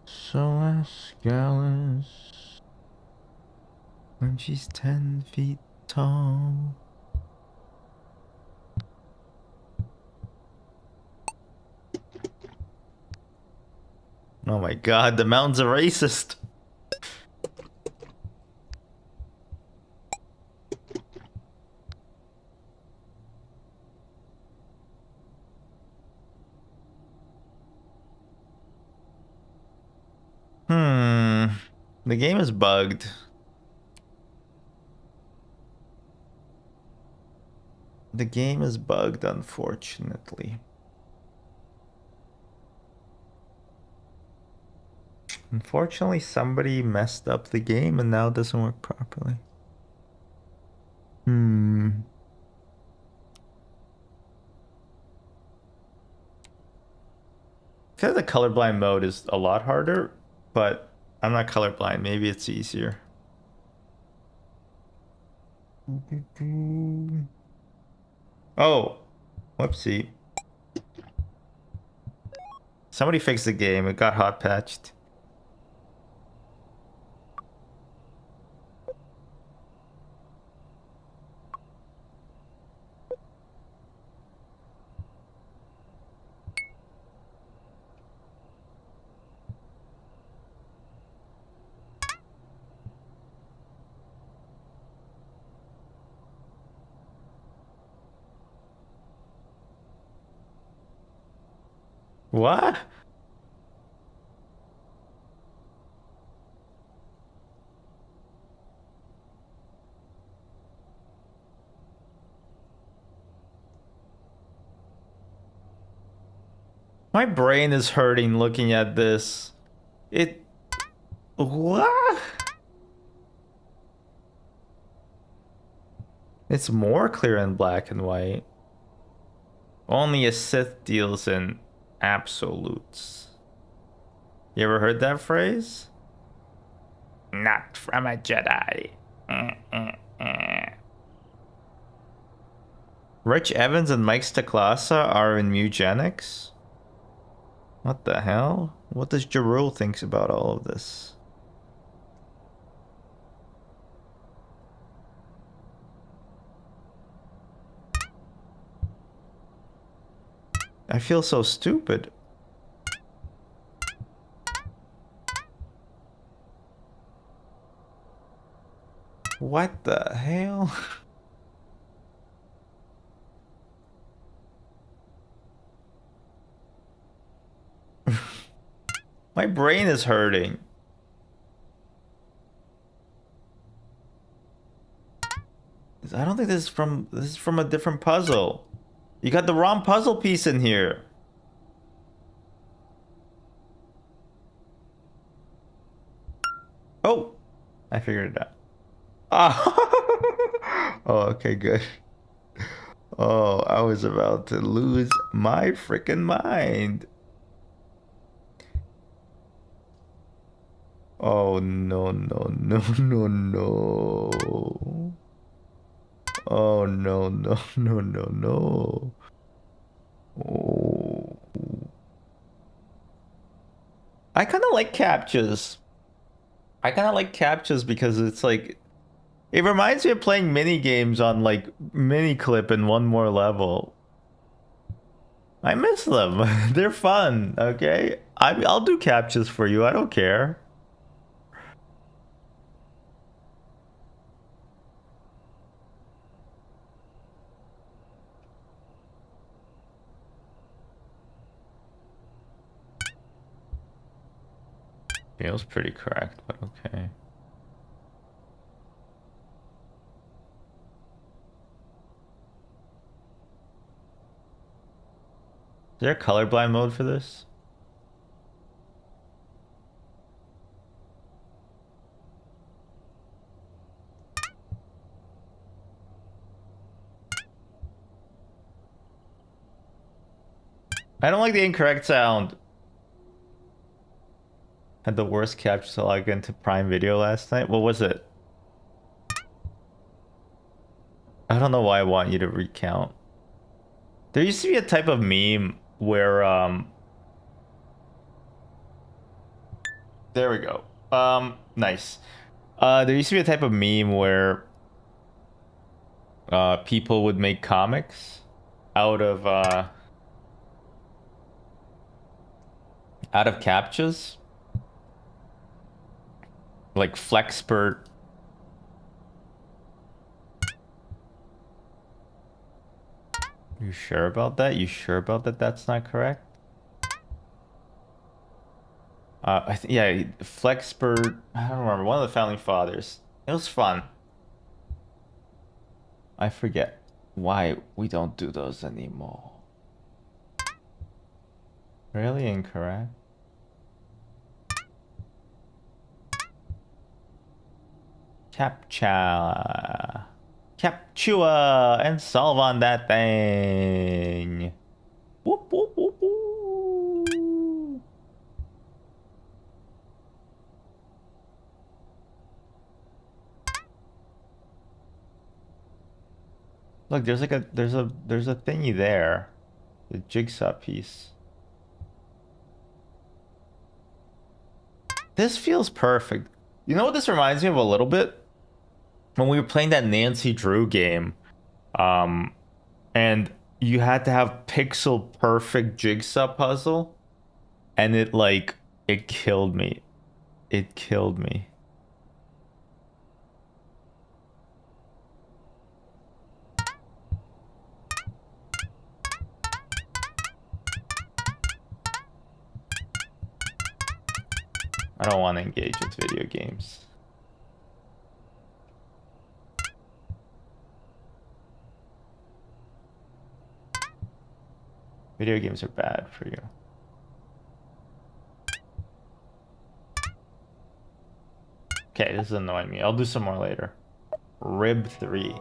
So ask Alice when she's 10 feet tall. Oh my god, the mountains are racist. The game is bugged. The game is bugged, unfortunately. Unfortunately, somebody messed up the game and now it doesn't work properly. I feel like the colorblind mode is a lot harder, but I'm not colorblind. Maybe it's easier. Oh, whoopsie. Somebody fixed the game. It got hot patched. What? My brain is hurting looking at this. What? It's more clear in black and white. Only a Sith deals in absolutes. You ever heard that phrase? Not from a Jedi. Rich Evans and Mike Staklasa are in Mugenics? What the hell? What does Jarul think about all of this? I feel so stupid. What the hell? My brain is hurting. I don't think this is from a different puzzle. You got the wrong puzzle piece in here. Oh, I figured it out. Oh, oh, okay, good. Oh, I was about to lose my freaking mind. Oh, no, no, no, no, no. Oh, no, no, no, no, no. Oh. I kind of like captchas. I kind of like captchas because it's like, it reminds me of playing mini games on like mini clip in one more level. I miss them. They're fun. Okay, I'll do captchas for you. I don't care. Feels pretty cracked, but okay. Is there a colorblind mode for this? I don't like the incorrect sound. Had the worst capture to log into Prime Video last night. What was it? I don't know why I want you to recount. There used to be a type of meme where there we go. Nice. There used to be a type of meme where people would make comics out of captchas. Like Flexpert. You sure about that? You sure about that that's not correct? Yeah, Flexpert. I don't remember. One of the founding fathers. It was fun. I forget why we don't do those anymore. Really incorrect? Captcha. Captua and solve on that thing. Whoop, whoop, whoop, whoop. Look, there's like there's a thingy there. The jigsaw piece. This feels perfect. You know what this reminds me of a little bit? When we were playing that Nancy Drew game, and you had to have pixel perfect jigsaw puzzle, and it killed me. It killed me. I don't want to engage with video games. Video games are bad for you. Okay, this is annoying me. I'll do some more later. Rib 3.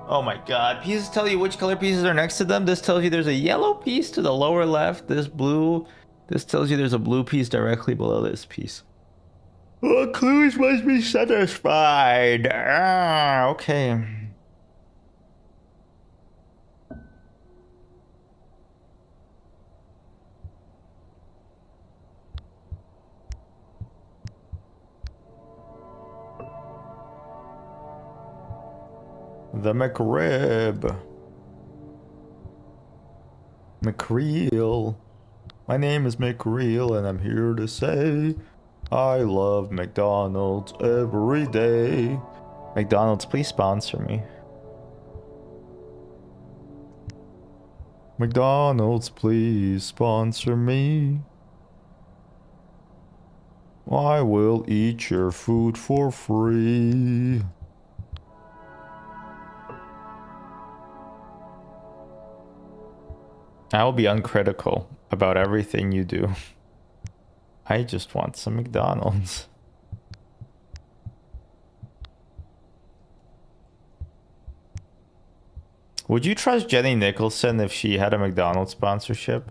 Oh my god. Pieces tell you which color pieces are next to them. This tells you there's a yellow piece to the lower left. This blue. This tells you there's a blue piece directly below this piece. Oh, clues must be satisfied. Ah, okay. The McRib. McReel. My name is McReel and I'm here to say I love McDonald's every day. McDonald's, please sponsor me. McDonald's, please sponsor me. I will eat your food for free. I will be uncritical about everything you do. I just want some McDonald's. Would you trust Jenny Nicholson if she had a McDonald's sponsorship?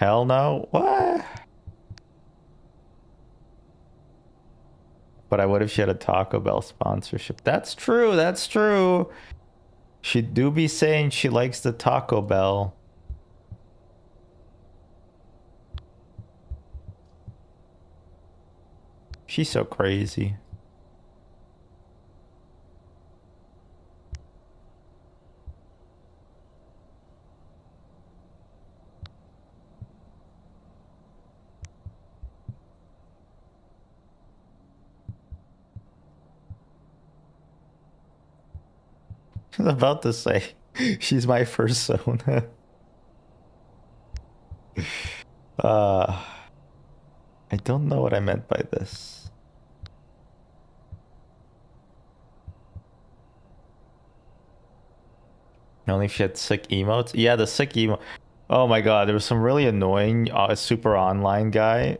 Hell no. What? But I would if she had a Taco Bell sponsorship. That's true. That's true. She do be saying she likes the Taco Bell. She's so crazy. I was about to say, she's my first zone. I don't know what I meant by this. Only if she had sick emotes? Yeah, the sick emote. Oh my god, there was some really annoying super online guy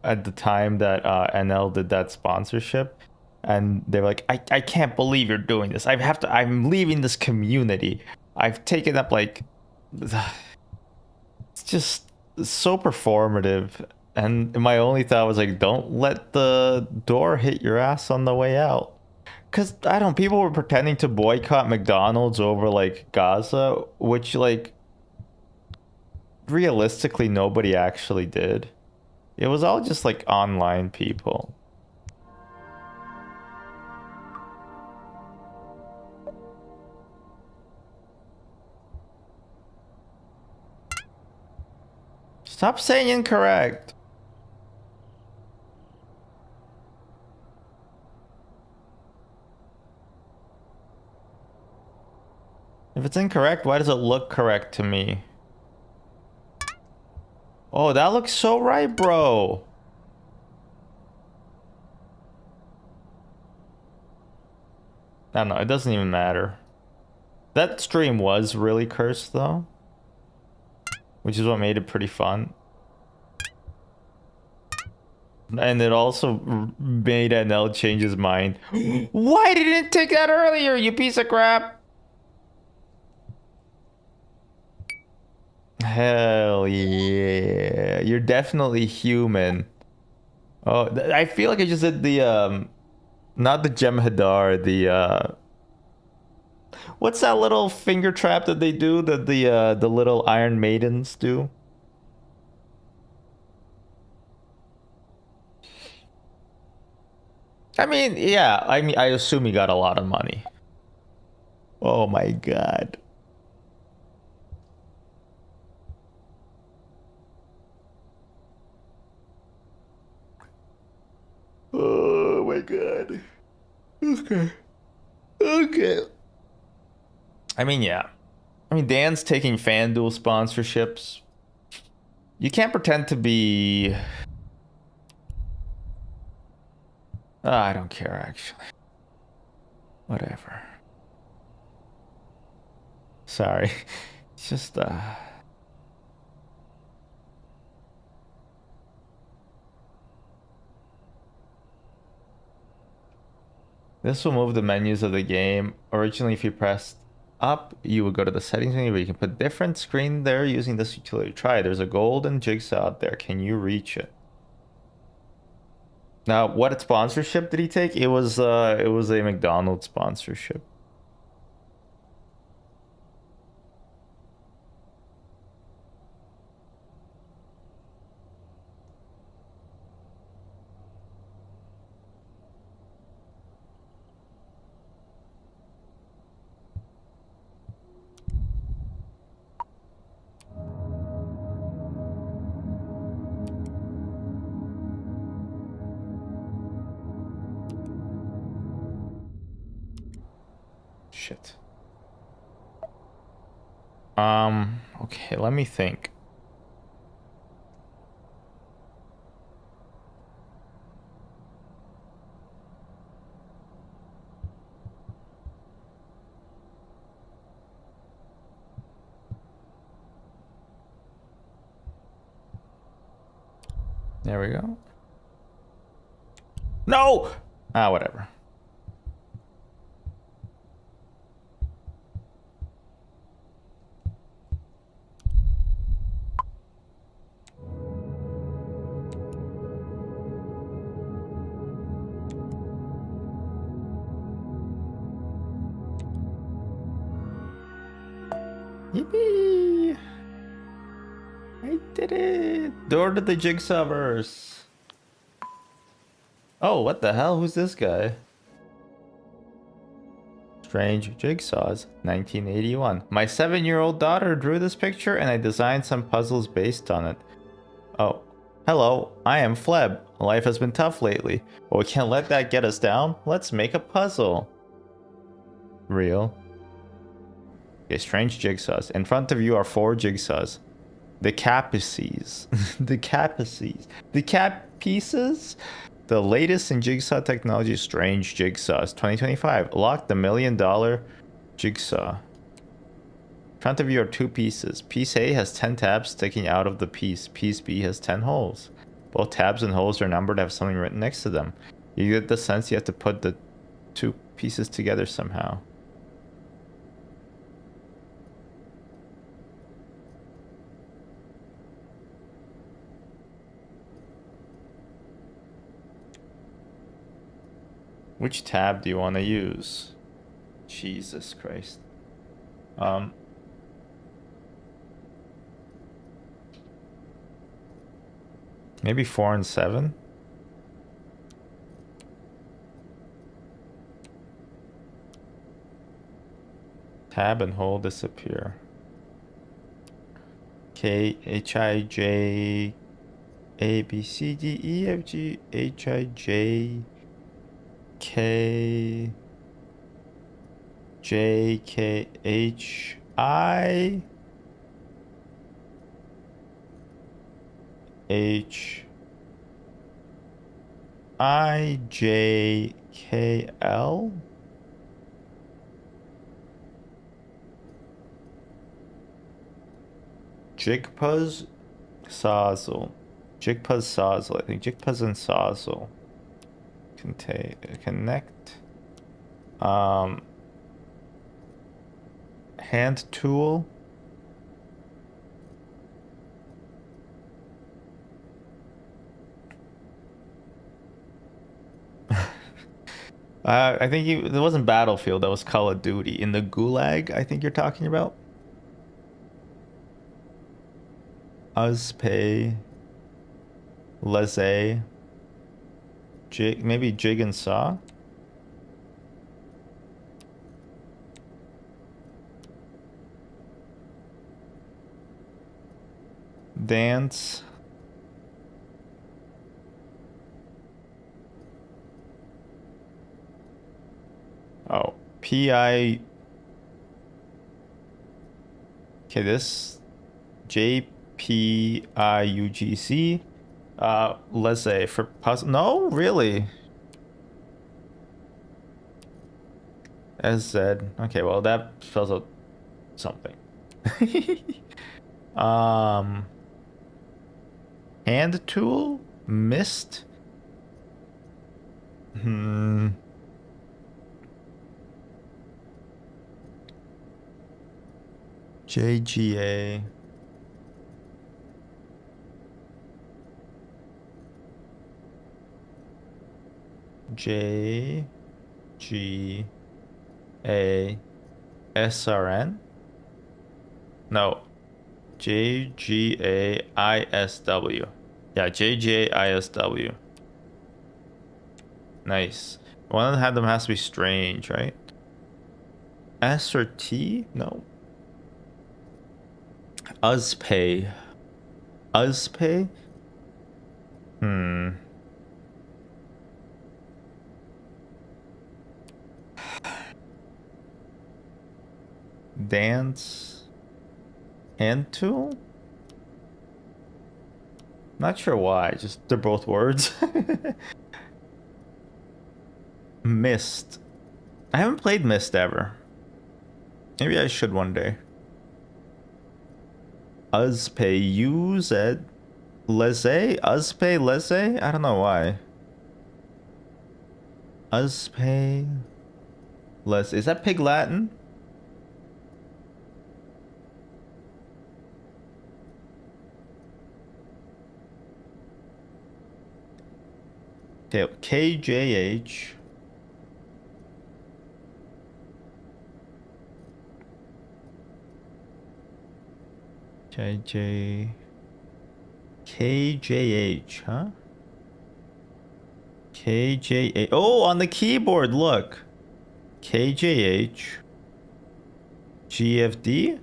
at the time that NL did that sponsorship. And they were like, I can't believe you're doing this. I'm leaving this community. I've taken up like it's just so performative. And my only thought was like, don't let the door hit your ass on the way out. Cause I don't people were pretending to boycott McDonald's over like Gaza, which like realistically nobody actually did. It was all just like online people. Stop saying incorrect. If it's incorrect, why does it look correct to me? Oh, that looks so right, bro. I don't know. It doesn't even matter. That stream was really cursed, though. Which is what made it pretty fun. And it also made NL change his mind. Why didn't it take that earlier, you piece of crap? Hell yeah. You're definitely human. Oh, I feel like I just did the, not the Jem'Hadar, the, what's that little finger trap that they do that the little Iron Maidens do? I mean, yeah, I mean, I assume he got a lot of money. Oh my God. Oh my God. Okay. Okay. I mean, yeah. I mean, Dan's taking FanDuel sponsorships. You can't pretend to be... I don't care, actually. Whatever. Sorry. It's just, This will move the menus of the game. Originally, if you pressed up, you would go to the settings menu, but you can put different screen there using this utility. Try it. There's a golden jigsaw out there. Can you reach it? Now, what sponsorship did he take? It was a McDonald's sponsorship. Shit. Okay, let me think. There we go. No! Ah, whatever. Yippee! I did it! Door to the Jigsawverse. Oh, what the hell? Who's this guy? Strange Jigsaws, 1981. My 7-year-old daughter drew this picture and I designed some puzzles based on it. Oh, hello, I am Fleb. Life has been tough lately, but we can't let that get us down. Let's make a puzzle. Real. Okay, strange jigsaws. In front of you are 4 jigsaws. The capices. The capices. The cap pieces? The latest in jigsaw technology, strange jigsaws. 2025. Lock the $1 million jigsaw. In front of you are 2 pieces. Piece A has 10 tabs sticking out of the piece. Piece B has 10 holes. Both tabs and holes are numbered to have something written next to them. You get the sense you have to put the 2 pieces together somehow. Which tab do you want to use? Jesus Christ. Maybe 4 and 7. Tab and hold disappear. K H I J A B C D E F G H I J K J K H I H I J K L. Jigpuz Sawzle. Jigpuz Sawzle. I think Jigpuz and Sawzle. Connect. Hand tool. I think it wasn't Battlefield, that was Call of Duty. In the Gulag, I think you're talking about. Uzpay. Leze. Jig, maybe Jig and Saw. Dance. Oh, PI. Okay, this JPIUGC. Let's say for puzzle. No, really. SZ. Okay, well that spells out something. Hand tool? Mist? JGA. JGASRN? No. JGAISW. Yeah, JGAISW. Nice. One of them has to be strange, right? S or T? No. Uzpay. Uzpay? Dance. Hand tool? Not sure why, just they're both words. Mist. I haven't played Mist ever. Maybe I should one day. Uzpay, UZ, Leze, Uzpay, Leze? I don't know why. Uzpay, Leze. Is that Pig Latin? Okay, KJH. KJH, huh? KJH. Oh, on the keyboard, look. KJH. GFD?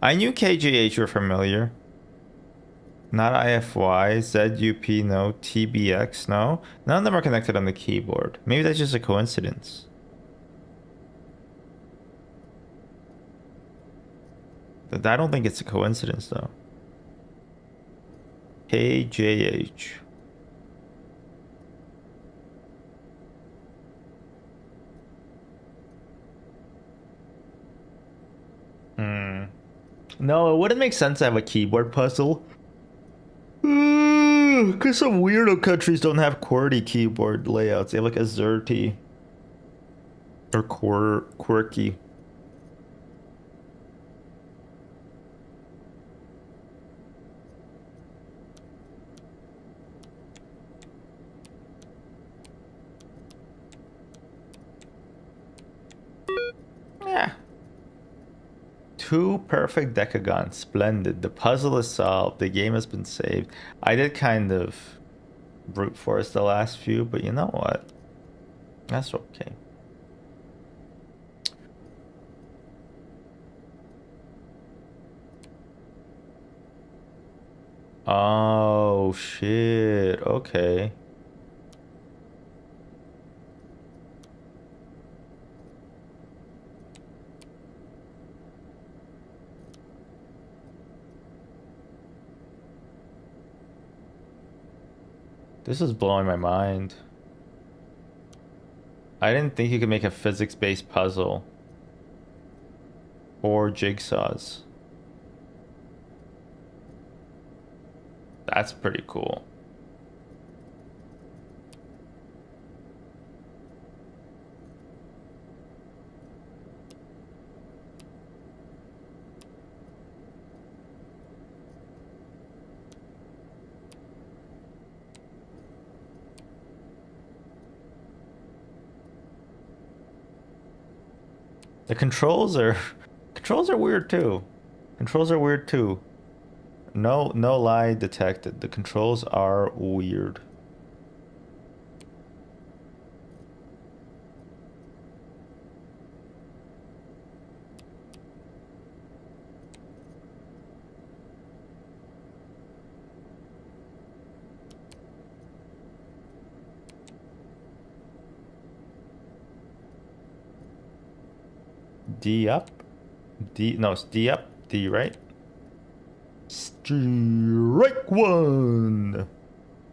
I knew KJH were familiar. Not IFY, ZUP, no. TBX, no. None of them are connected on the keyboard. Maybe that's just a coincidence. I don't think it's a coincidence, though. KJH. No, it wouldn't make sense to have a keyboard puzzle. Because some weirdo countries don't have QWERTY keyboard layouts. They have like a ZERTY. Or quirky. Yeah. 2 perfect decagons. Splendid. The puzzle is solved. The game has been saved. I did kind of brute force the last few, but you know what? That's okay. Oh, shit. Okay. This is blowing my mind. I didn't think you could make a physics-based puzzle. Or jigsaws. That's pretty cool. The controls are weird too. Controls are weird too. No lie detected. The controls are weird. D up. D no, it's D up, D right. Strike 1.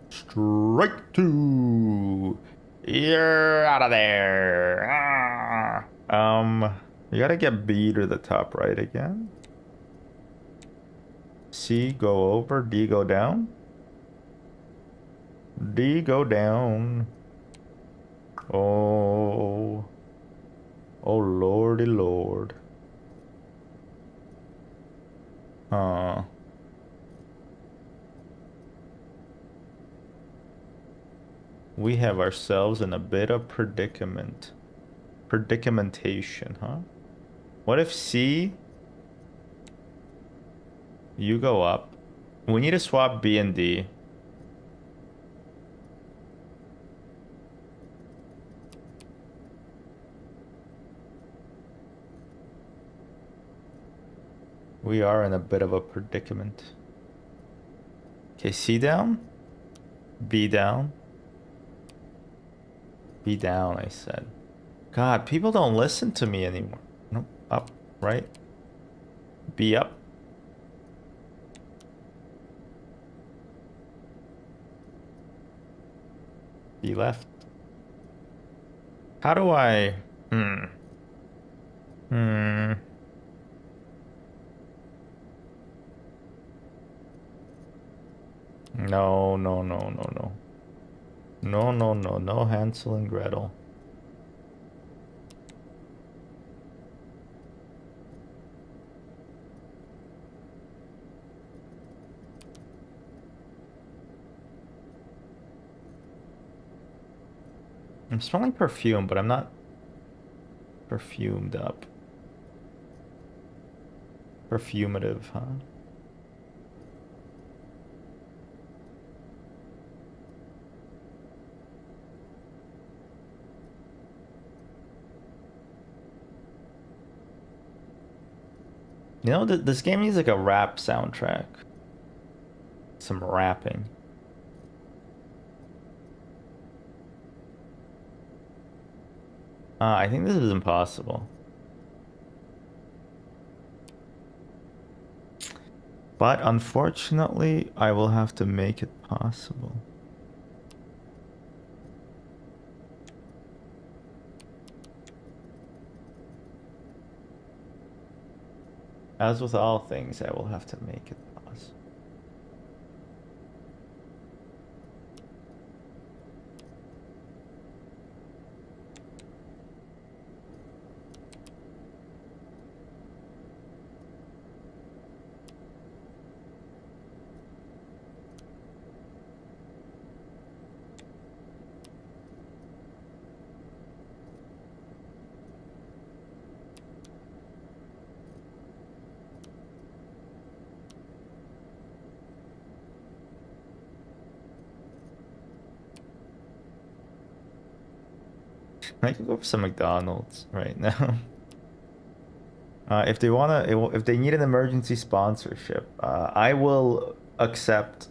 Strike 2. You're out of there. You gotta get B to the top right again. C go over, D go down. D go down. Oh. Oh lordy lord. We have ourselves in a bit of predicament. Predicamentation, huh? What if C? You go up. We need to swap B and D. We are in a bit of a predicament. Okay, C down. B down. B down, I said. God, people don't listen to me anymore. Nope, up, right? B up. B left. How do I... No, no, no, no, no. No, no, no, no Hansel and Gretel. I'm smelling perfume, but I'm not perfumed up. Perfumative, huh? You know, this game needs like a rap soundtrack. Some rapping. I think this is impossible. But unfortunately, I will have to make it possible. As with all things, I will have to make it possible. I can go for some McDonald's right now. If they need an emergency sponsorship, I will accept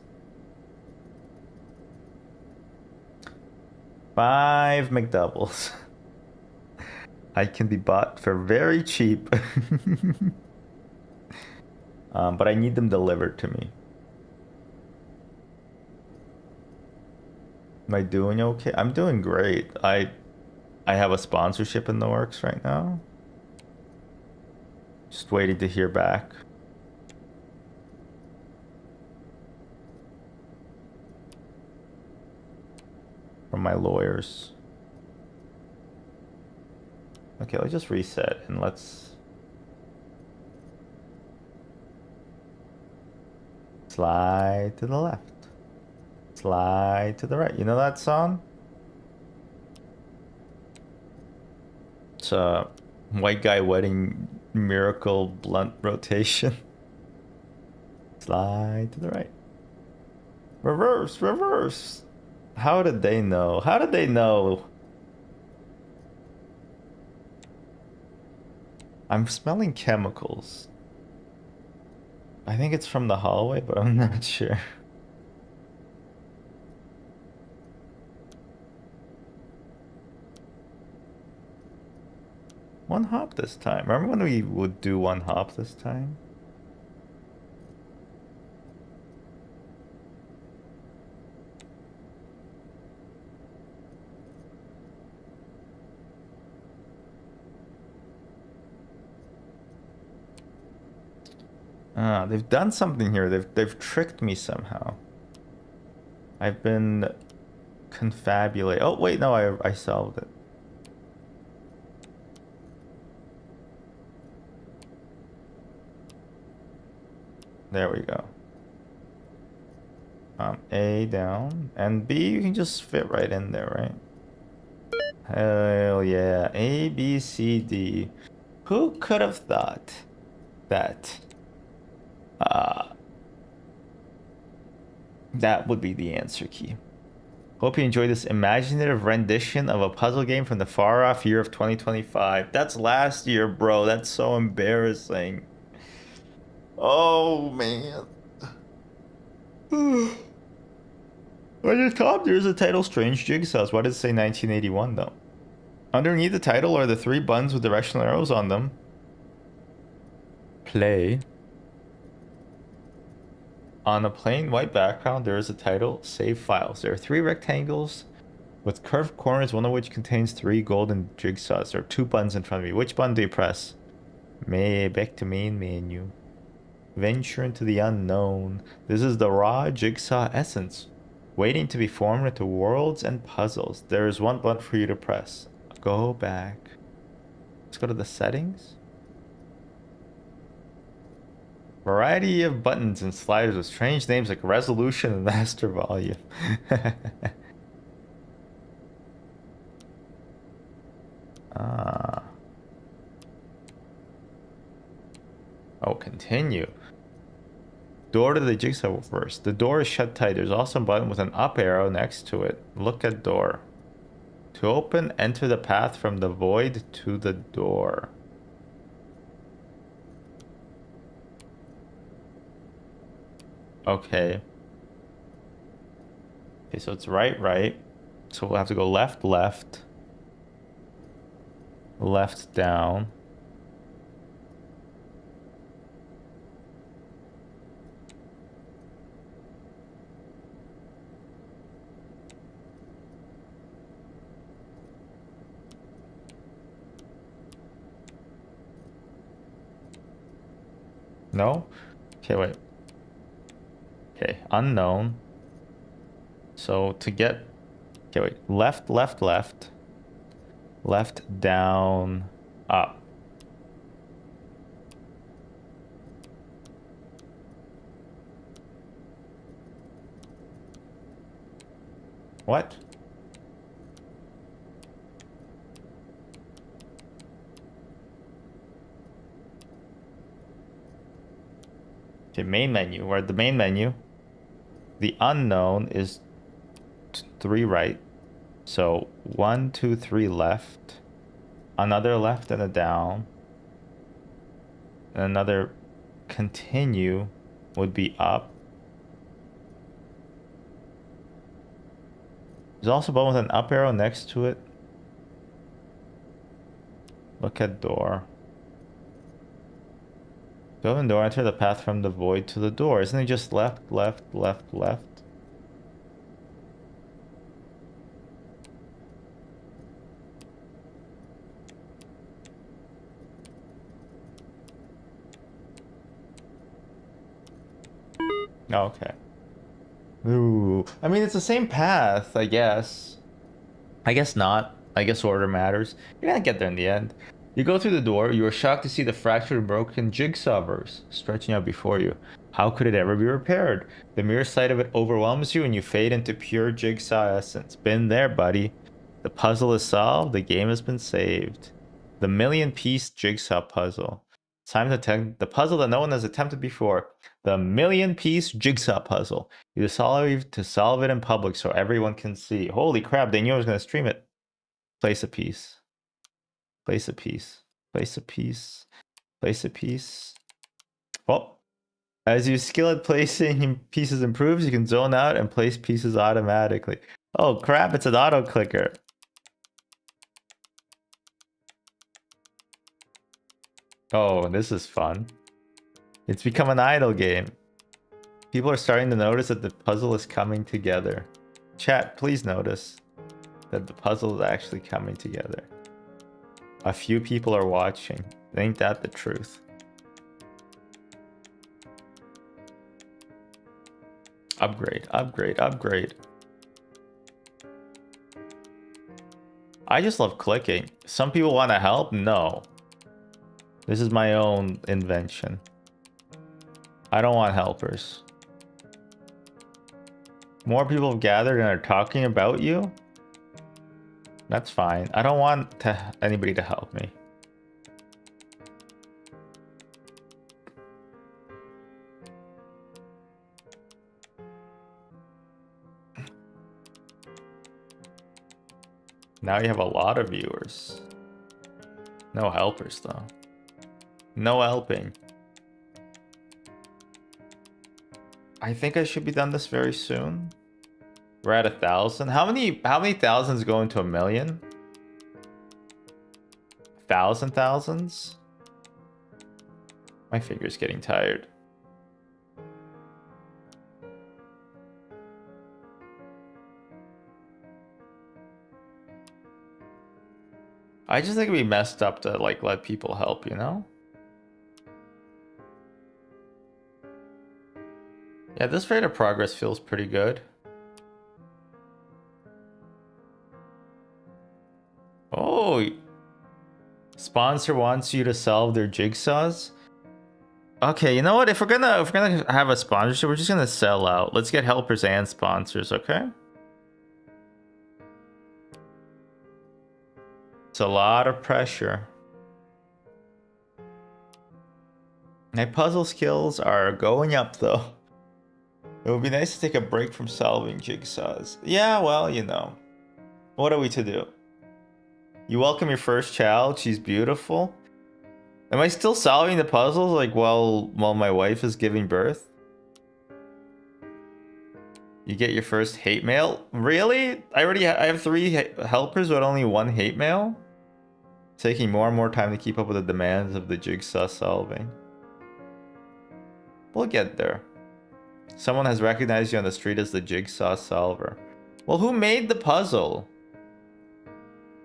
5 McDoubles. I can be bought for very cheap. But I need them delivered to me. Am I doing okay? I'm doing great. I have a sponsorship in the works right now. Just waiting to hear back. From my lawyers. Okay, let's just reset and let's slide to the left. Slide to the right. You know that song? It's a white guy wedding miracle blunt rotation. Slide to the right. Reverse, reverse. How did they know? How did they know? I'm smelling chemicals. I think it's from the hallway, but I'm not sure. One hop this time. Remember when we would do one hop this time? They've done something here. They've tricked me somehow. I've been confabulate. Oh wait, no, I solved it. There we go. A down and B, you can just fit right in there, right? Hell yeah. A, B, C, D. Who could have thought that that would be the answer key? Hope you enjoyed this imaginative rendition of a puzzle game from the far off year of 2025. That's last year, bro. That's so embarrassing. Oh, man. On the top, there's a title, Strange Jigsaws. Why does it say 1981, though? Underneath the title are the 3 buttons with directional arrows on them. Play. On a plain white background, there is a title, Save Files. There are 3 rectangles with curved corners, one of which contains 3 golden jigsaws. There are 2 buttons in front of me. Which button do you press? Back to main menu. Venture into the unknown. This is the raw jigsaw essence, waiting to be formed into worlds and puzzles. There is 1 button for you to press. Go back. Let's go to the settings. Variety of buttons and sliders with strange names like resolution and master volume. Oh, continue. Door to the jigsaw first. The door is shut tight. There's also a button with an up arrow next to it. Look at door. To open, enter the path from the void to the door. Okay. Okay, so it's right, right. So we'll have to go left, left. Left, down. No? Okay, wait. Okay, unknown. So to get... Okay, wait. Left, left, left. Left, down, up. What? Okay, main menu. We're at the main menu. The unknown is 3 right. So 1, 2, 3 left. Another left and a down. And another continue would be up. There's also a button with an up arrow next to it. Look at door. Go in door, enter the path from the void to the door. Isn't it just left, left, left, left? Okay. Ooh. I mean, it's the same path, I guess. I guess not. I guess order matters. You're gonna get there in the end. You go through the door. You are shocked to see the fractured and broken jigsaw verse stretching out before you. How could it ever be repaired? The mere sight of it overwhelms you and you fade into pure jigsaw essence. Been there, buddy. The puzzle is solved. The game has been saved. The million-piece jigsaw puzzle. Time to attempt the puzzle that no one has attempted before. The million-piece jigsaw puzzle. You decide to solve it in public so everyone can see. Holy crap, they knew I was going to stream it. Place a piece. Place a piece. Place a piece. Place a piece. Well, as your skill at placing pieces improves, you can zone out and place pieces automatically. Oh crap, it's an auto clicker. Oh, this is fun. It's become an idle game. People are starting to notice that the puzzle is coming together. Chat, please notice that the puzzle is actually coming together. A few people are watching. Ain't that the truth? Upgrade, upgrade, upgrade. I just love clicking. Some people want to help? No. This is my own invention. I don't want helpers. More people have gathered and are talking about you? That's fine. I don't want anybody to help me. Now you have a lot of viewers. No helpers though. No helping. I think I should be done this very soon. We're at 1,000. How many thousands go into a million? 1,000 thousands? My finger's getting tired. I just think it'd be messed up to like let people help, you know? Yeah, this rate of progress feels pretty good. Oh, sponsor wants you to solve their jigsaws. Okay, you know what? If we're gonna have a sponsorship, we're just gonna sell out. Let's get helpers and sponsors, okay? It's a lot of pressure. My puzzle skills are going up though. It would be nice to take a break from solving jigsaws. Yeah, well, you know. What are we to do? You welcome your first child. She's beautiful. Am I still solving the puzzles like while my wife is giving birth? You get your first hate mail? Really? I have 3 helpers but only 1 hate mail? Taking more and more time to keep up with the demands of the jigsaw solving. We'll get there. Someone has recognized you on the street as the jigsaw solver. Well, who made the puzzle?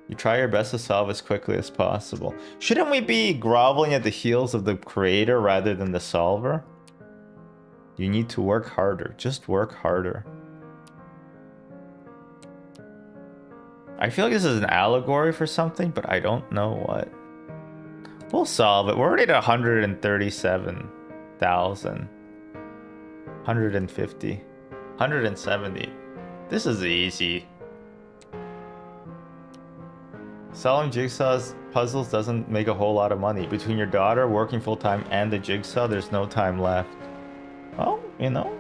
You try your best to solve as quickly as possible. Shouldn't we be groveling at the heels of the creator rather than the solver? You need to work harder. Just work harder. I feel like this is an allegory for something, but I don't know what. We'll solve it. We're already at 137,000. 150. 170. This is easy. Selling jigsaws puzzles doesn't make a whole lot of money. Between your daughter working full-time and the jigsaw, there's no time left. Oh, you know,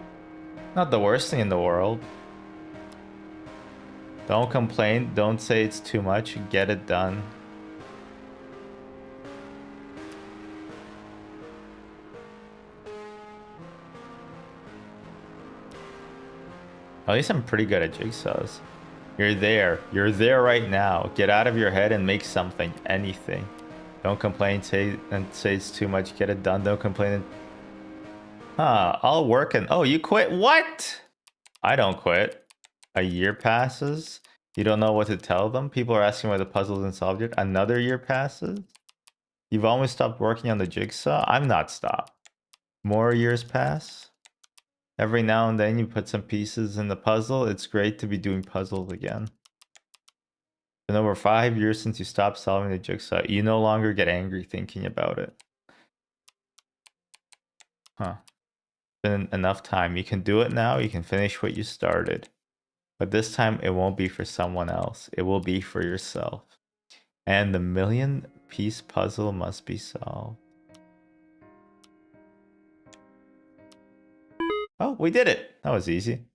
not the worst thing in the world. Don't complain. Don't say it's too much. Get it done. At least I'm pretty good at jigsaws. You're there. You're there right now. Get out of your head and make something. Anything. Don't complain. Say it's too much. Get it done. Don't complain. Huh. I'll work and... Oh, you quit? What? I don't quit. A year passes. You don't know what to tell them. People are asking why the puzzle isn't solved yet. Another year passes. You've almost stopped working on the jigsaw. I'm not stopped. More years pass. Every now and then you put some pieces in the puzzle. It's great to be doing puzzles again. It's been over 5 years since you stopped solving the jigsaw. You no longer get angry thinking about it. Huh. Been enough time. You can do it now. You can finish what you started. But this time it won't be for someone else. It will be for yourself. And the 1,000,000-piece puzzle must be solved. Oh, we did it. That was easy.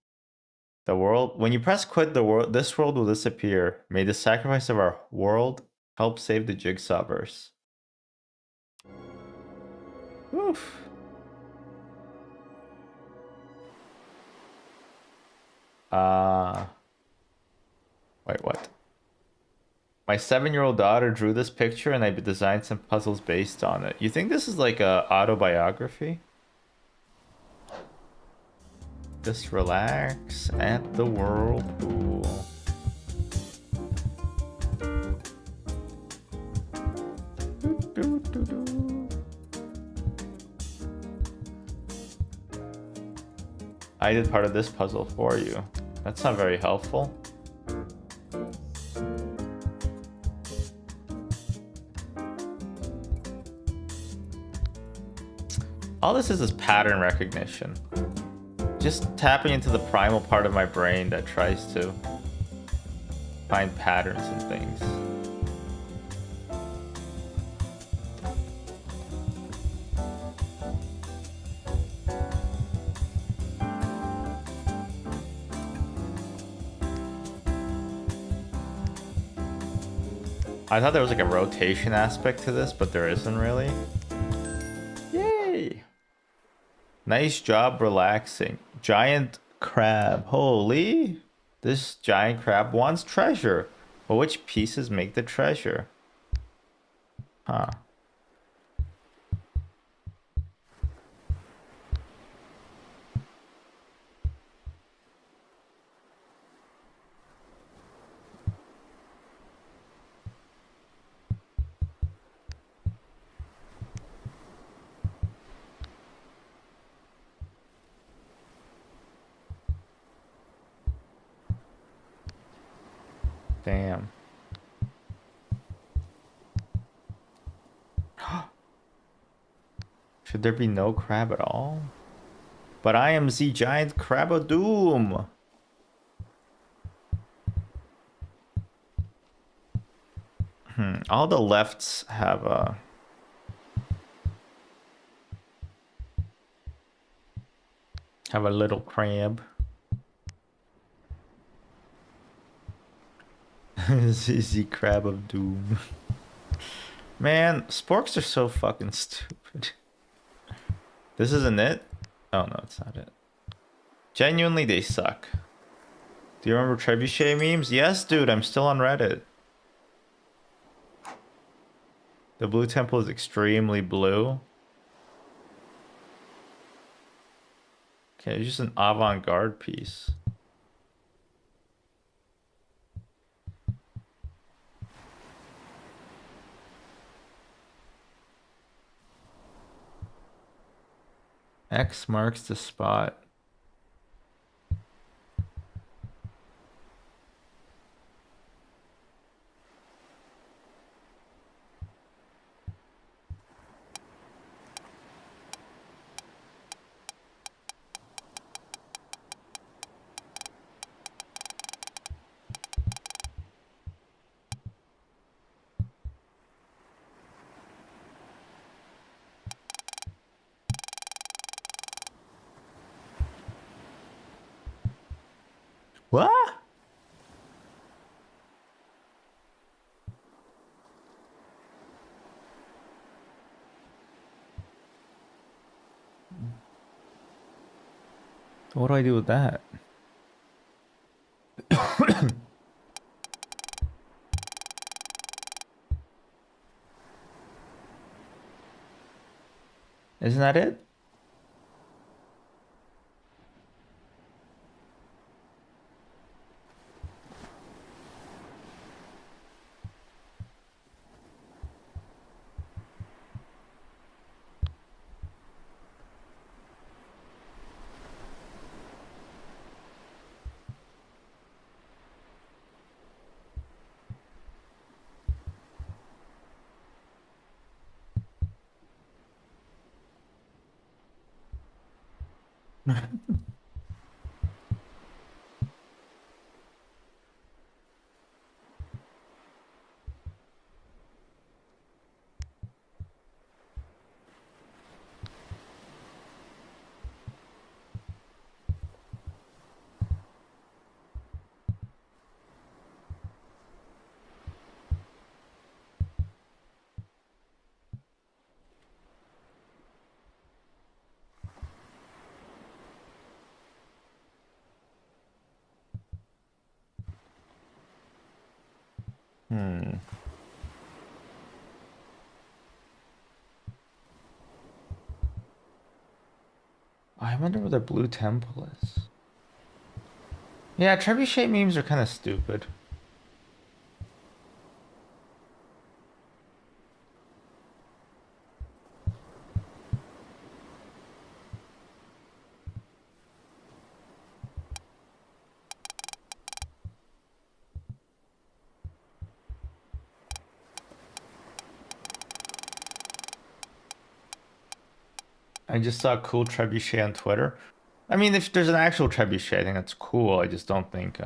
The world, when you press quit, this world will disappear. May the sacrifice of our world help save the Jigsaw verse. Oof. Wait, what? My 7-year-old daughter drew this picture and I designed some puzzles based on it. You think this is like a autobiography? Just relax at the whirlpool. I did part of this puzzle for you. That's not very helpful. All this is pattern recognition. Just tapping into the primal part of my brain that tries to find patterns in things. I thought there was like a rotation aspect to this, but there isn't really. Yay! Nice job relaxing. Giant crab. Holy! This giant crab wants treasure. But which pieces make the treasure? Huh. Damn. Should there be no crab at all? But I am the giant crab of doom. All the lefts have a... have a little crab. The crab of doom. Man, sporks are so fucking stupid. This isn't it? Oh no, it's not it. Genuinely, they suck. Do you remember trebuchet memes? Yes, dude, I'm still on Reddit. The blue temple is extremely blue. Okay, it's just an avant-garde piece. X marks the spot. What? What do I do with that? Isn't that it? I wonder where the blue temple is. Yeah, trebuchet memes are kind of stupid. I just saw a cool trebuchet on Twitter. I mean, if there's an actual trebuchet, I think that's cool. I just don't think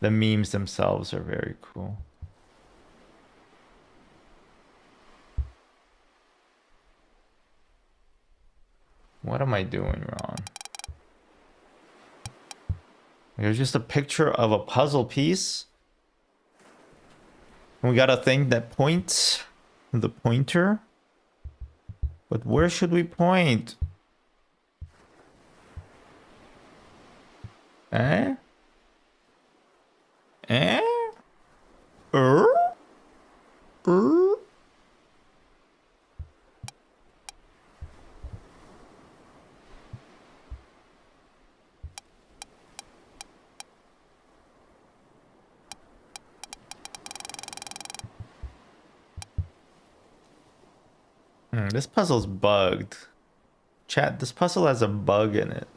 the memes themselves are very cool. What am I doing wrong? There's just a picture of a puzzle piece. And we got a thing that points the pointer. But where should we point? Eh? Eh? Er? Er? This puzzle's bugged. Chat, this puzzle has a bug in it.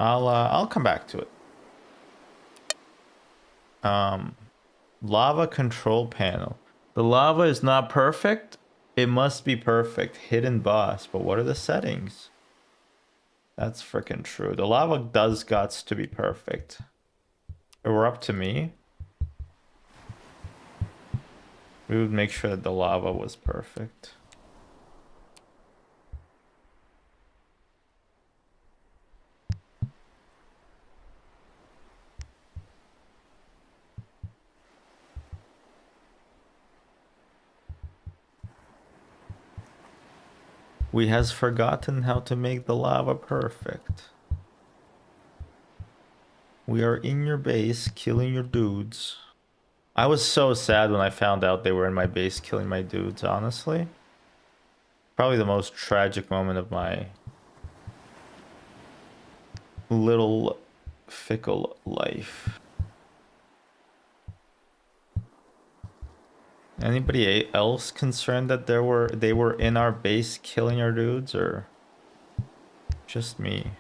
I'll come back to it. Lava control panel. The lava is not perfect. It must be perfect. Hidden boss. But what are the settings? That's freaking true. The lava does gots to be perfect. If it were up to me, we would make sure that the lava was perfect. We has forgotten how to make the lava perfect. We are in your base, killing your dudes. I was so sad when I found out they were in my base killing my dudes, honestly. Probably the most tragic moment of my little fickle life. Anybody else concerned that they were in our base killing our dudes, or just me?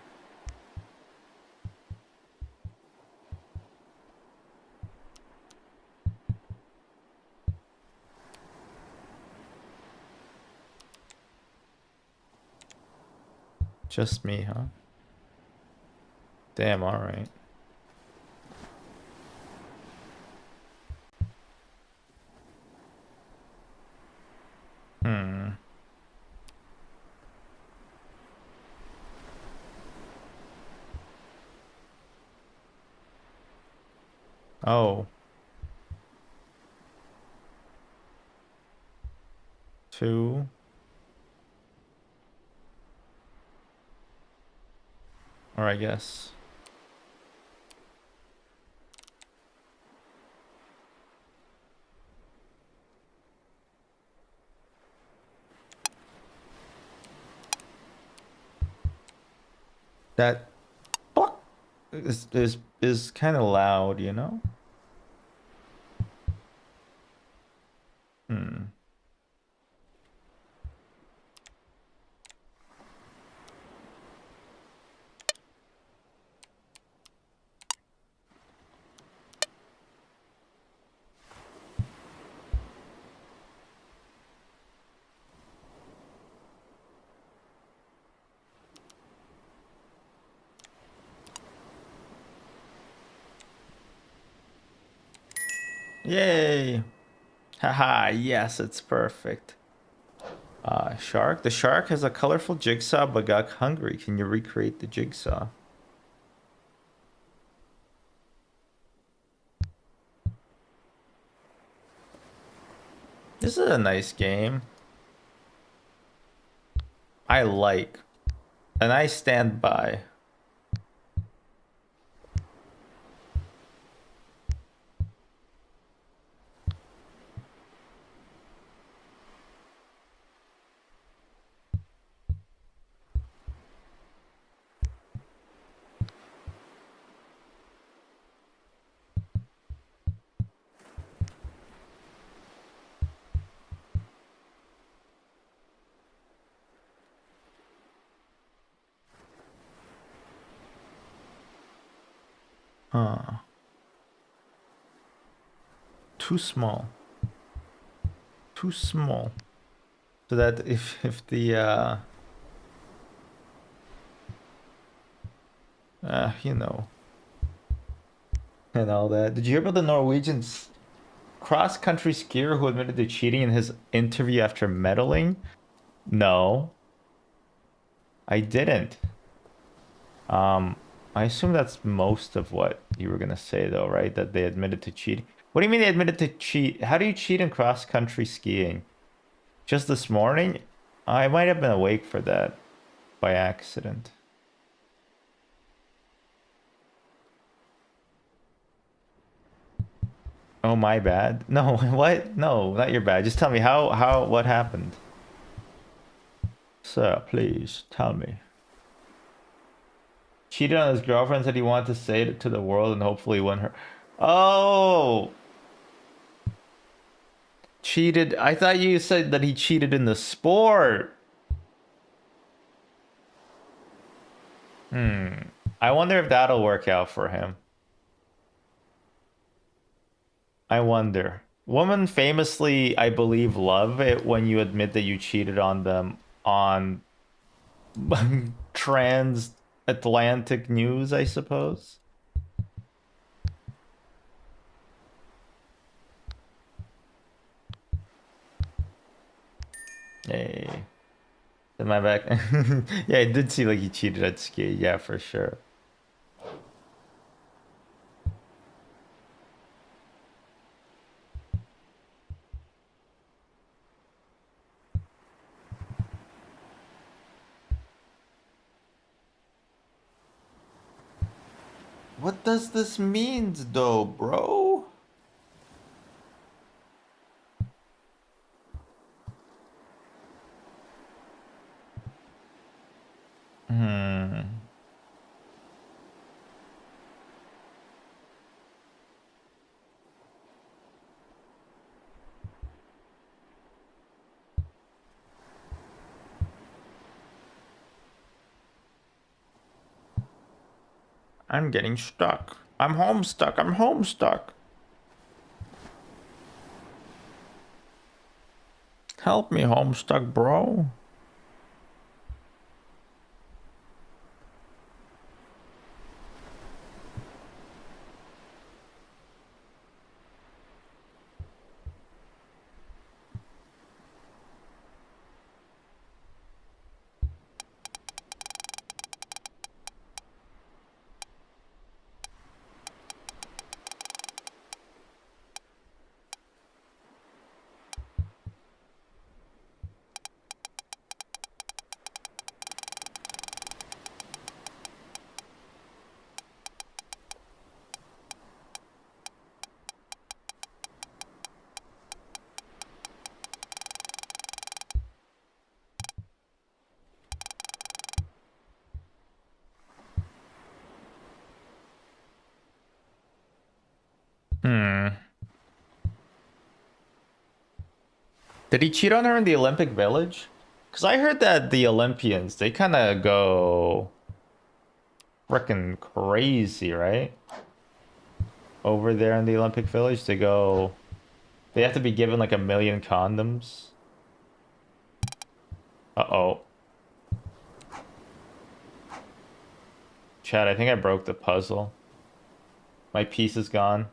Just me, huh? Damn, alright. Hmm. Oh. 2. Or I guess. That fuck is kind of loud, you know? Hmm. Yay! Haha, yes, it's perfect. Shark. The shark has a colorful jigsaw but got hungry. Can you recreate the jigsaw? This is a nice game. I like. And I stand by. Huh. Too small. Too small. So that if the you know, and all that. Did you hear about the Norwegian cross-country skier who admitted to cheating in his interview after medaling? No, I didn't. Um, I assume that's most of what you were gonna say, though, right? That they admitted to cheating. What do you mean they admitted to cheat? How do you cheat in cross-country skiing? Just this morning? I might have been awake for that by accident. Oh, my bad. No, what? No, not your bad. Just tell me what happened? Sir, please tell me. Cheated on his girlfriend, said he wanted to say it to the world and hopefully win her. Oh, cheated. I thought you said that he cheated in the sport. I wonder if that'll work out for him. I wonder. Women famously, I believe, love it when you admit that you cheated on them on transatlantic news, I suppose. Hey, in my back. Yeah, it did seem like he cheated at ski. Yeah, for sure. What does this mean, though, bro? Hmm. I'm getting stuck. I'm home stuck. I'm home stuck. Help me, home stuck, bro. Hmm. Did he cheat on her in the Olympic Village? Because I heard that the Olympians, they kind of go freaking crazy, right? Over there in the Olympic Village, they have to be given like 1,000,000 condoms. Uh-oh. Chad, I think I broke the puzzle. My piece is gone.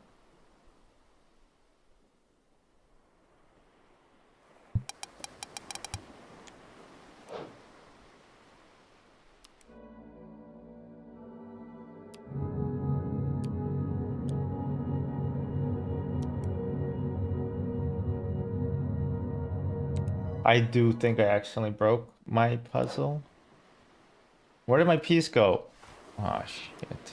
I do think I accidentally broke my puzzle. Where did my piece go? Oh, shit.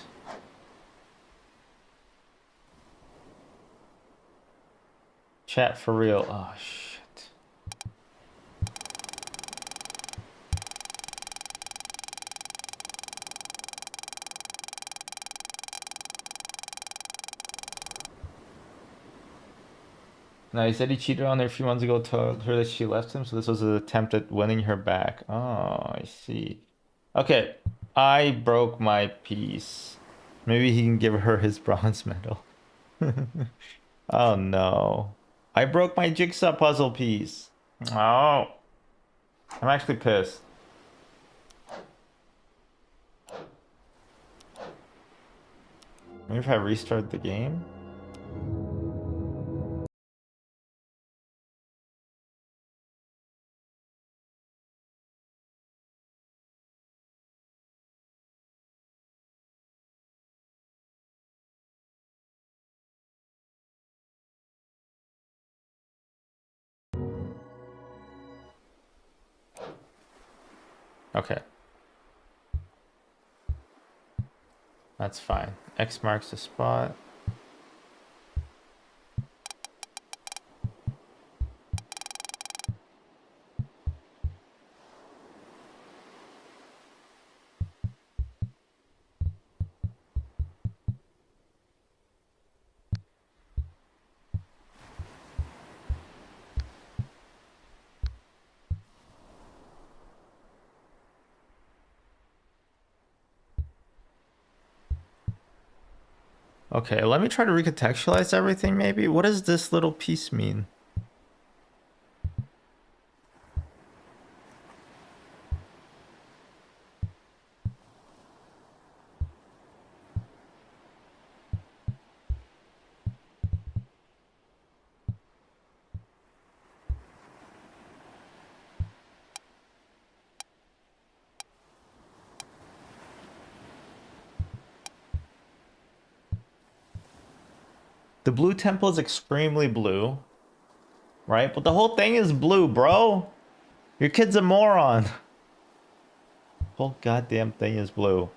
Chat for real. Oh, shit. No, he said he cheated on her a few months ago, told her that she left him, so this was an attempt at winning her back. Oh, I see. Okay, I broke my piece. Maybe he can give her his bronze medal. Oh no. I broke my jigsaw puzzle piece. Oh, I'm actually pissed. Maybe if I restart the game? Okay. That's fine. X marks the spot. Okay, let me try to recontextualize everything maybe. What does this little piece mean? The blue temple is extremely blue, right? But the whole thing is blue, bro. Your kid's a moron. The whole goddamn thing is blue.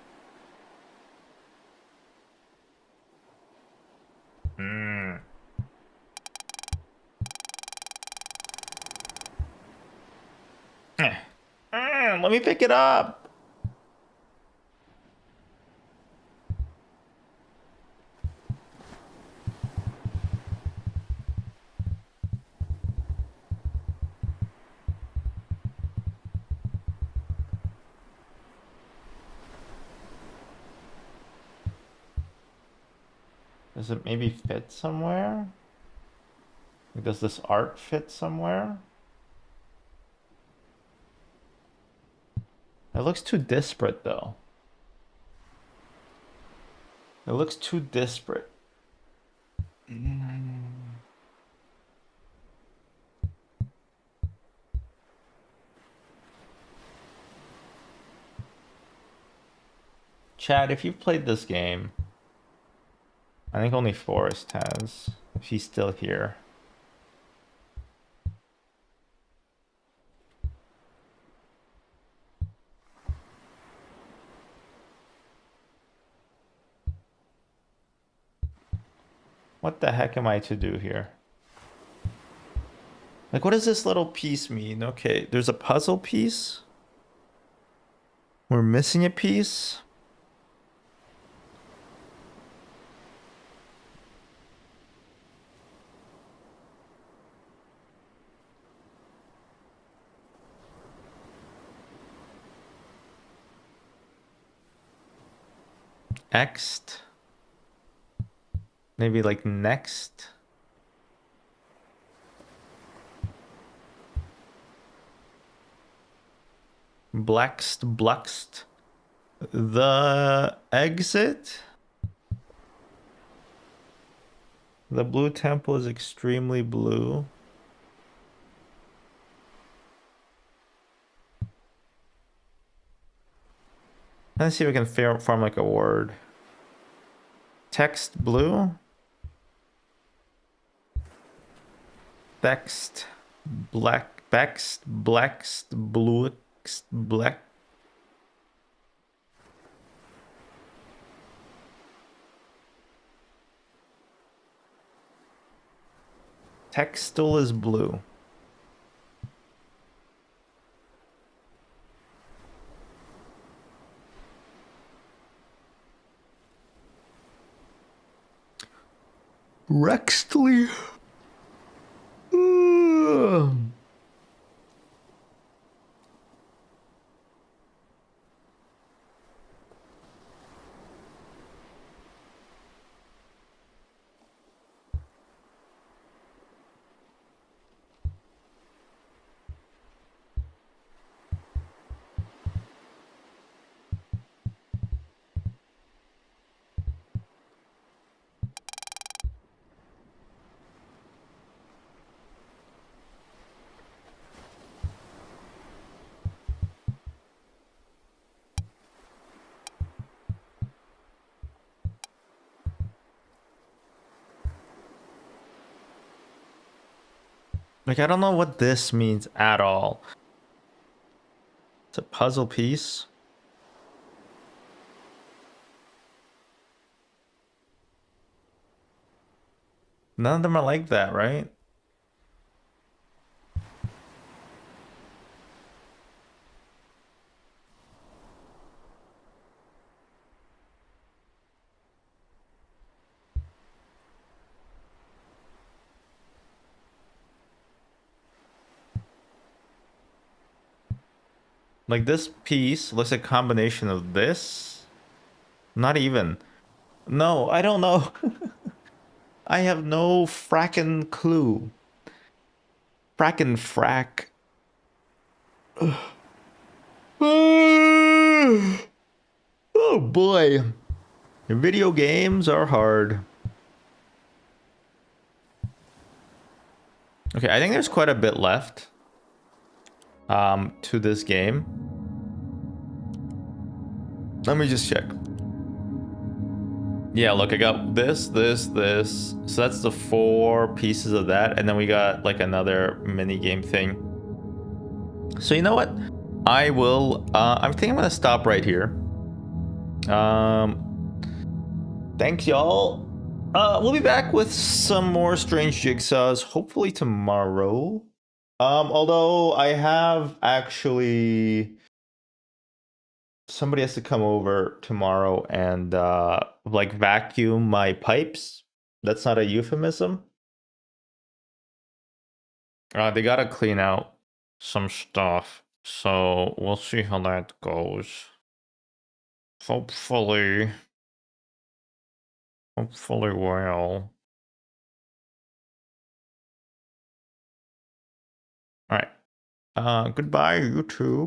Mm. Let me pick it up. Does it maybe fit somewhere? Like, does this art fit somewhere? It looks too disparate though. It looks too disparate. Chad, if you've played this game, I think only Forrest has. If he's still here. What the heck am I to do here? Like, what does this little piece mean? Okay, there's a puzzle piece. We're missing a piece. Ext. Maybe like next. Bluxt. The exit. The blue temple is extremely blue. Let's see if we can form like a word. Text blue. Bext black. Bext blackst bluext black. Textile is blue. Rexley. Like, I don't know what this means at all. It's a puzzle piece. None of them are like that, right? Like, this piece looks like a combination of this. Not even. No, I don't know. I have no frackin' clue. Frackin' frack. Oh boy. Video games are hard. Okay, I think there's quite a bit left to this game. Let me just check. Yeah, look, I got this. So that's the 4 pieces of that. And then we got like another mini game thing. So you know what? I will, I think I'm going to stop right here. Thanks, y'all. We'll be back with some more strange jigsaws, hopefully tomorrow. Although I have actually... Somebody has to come over tomorrow and like vacuum my pipes. That's not a euphemism. They gotta clean out some stuff, so we'll see how that goes. Hopefully well. All right. Goodbye, YouTube.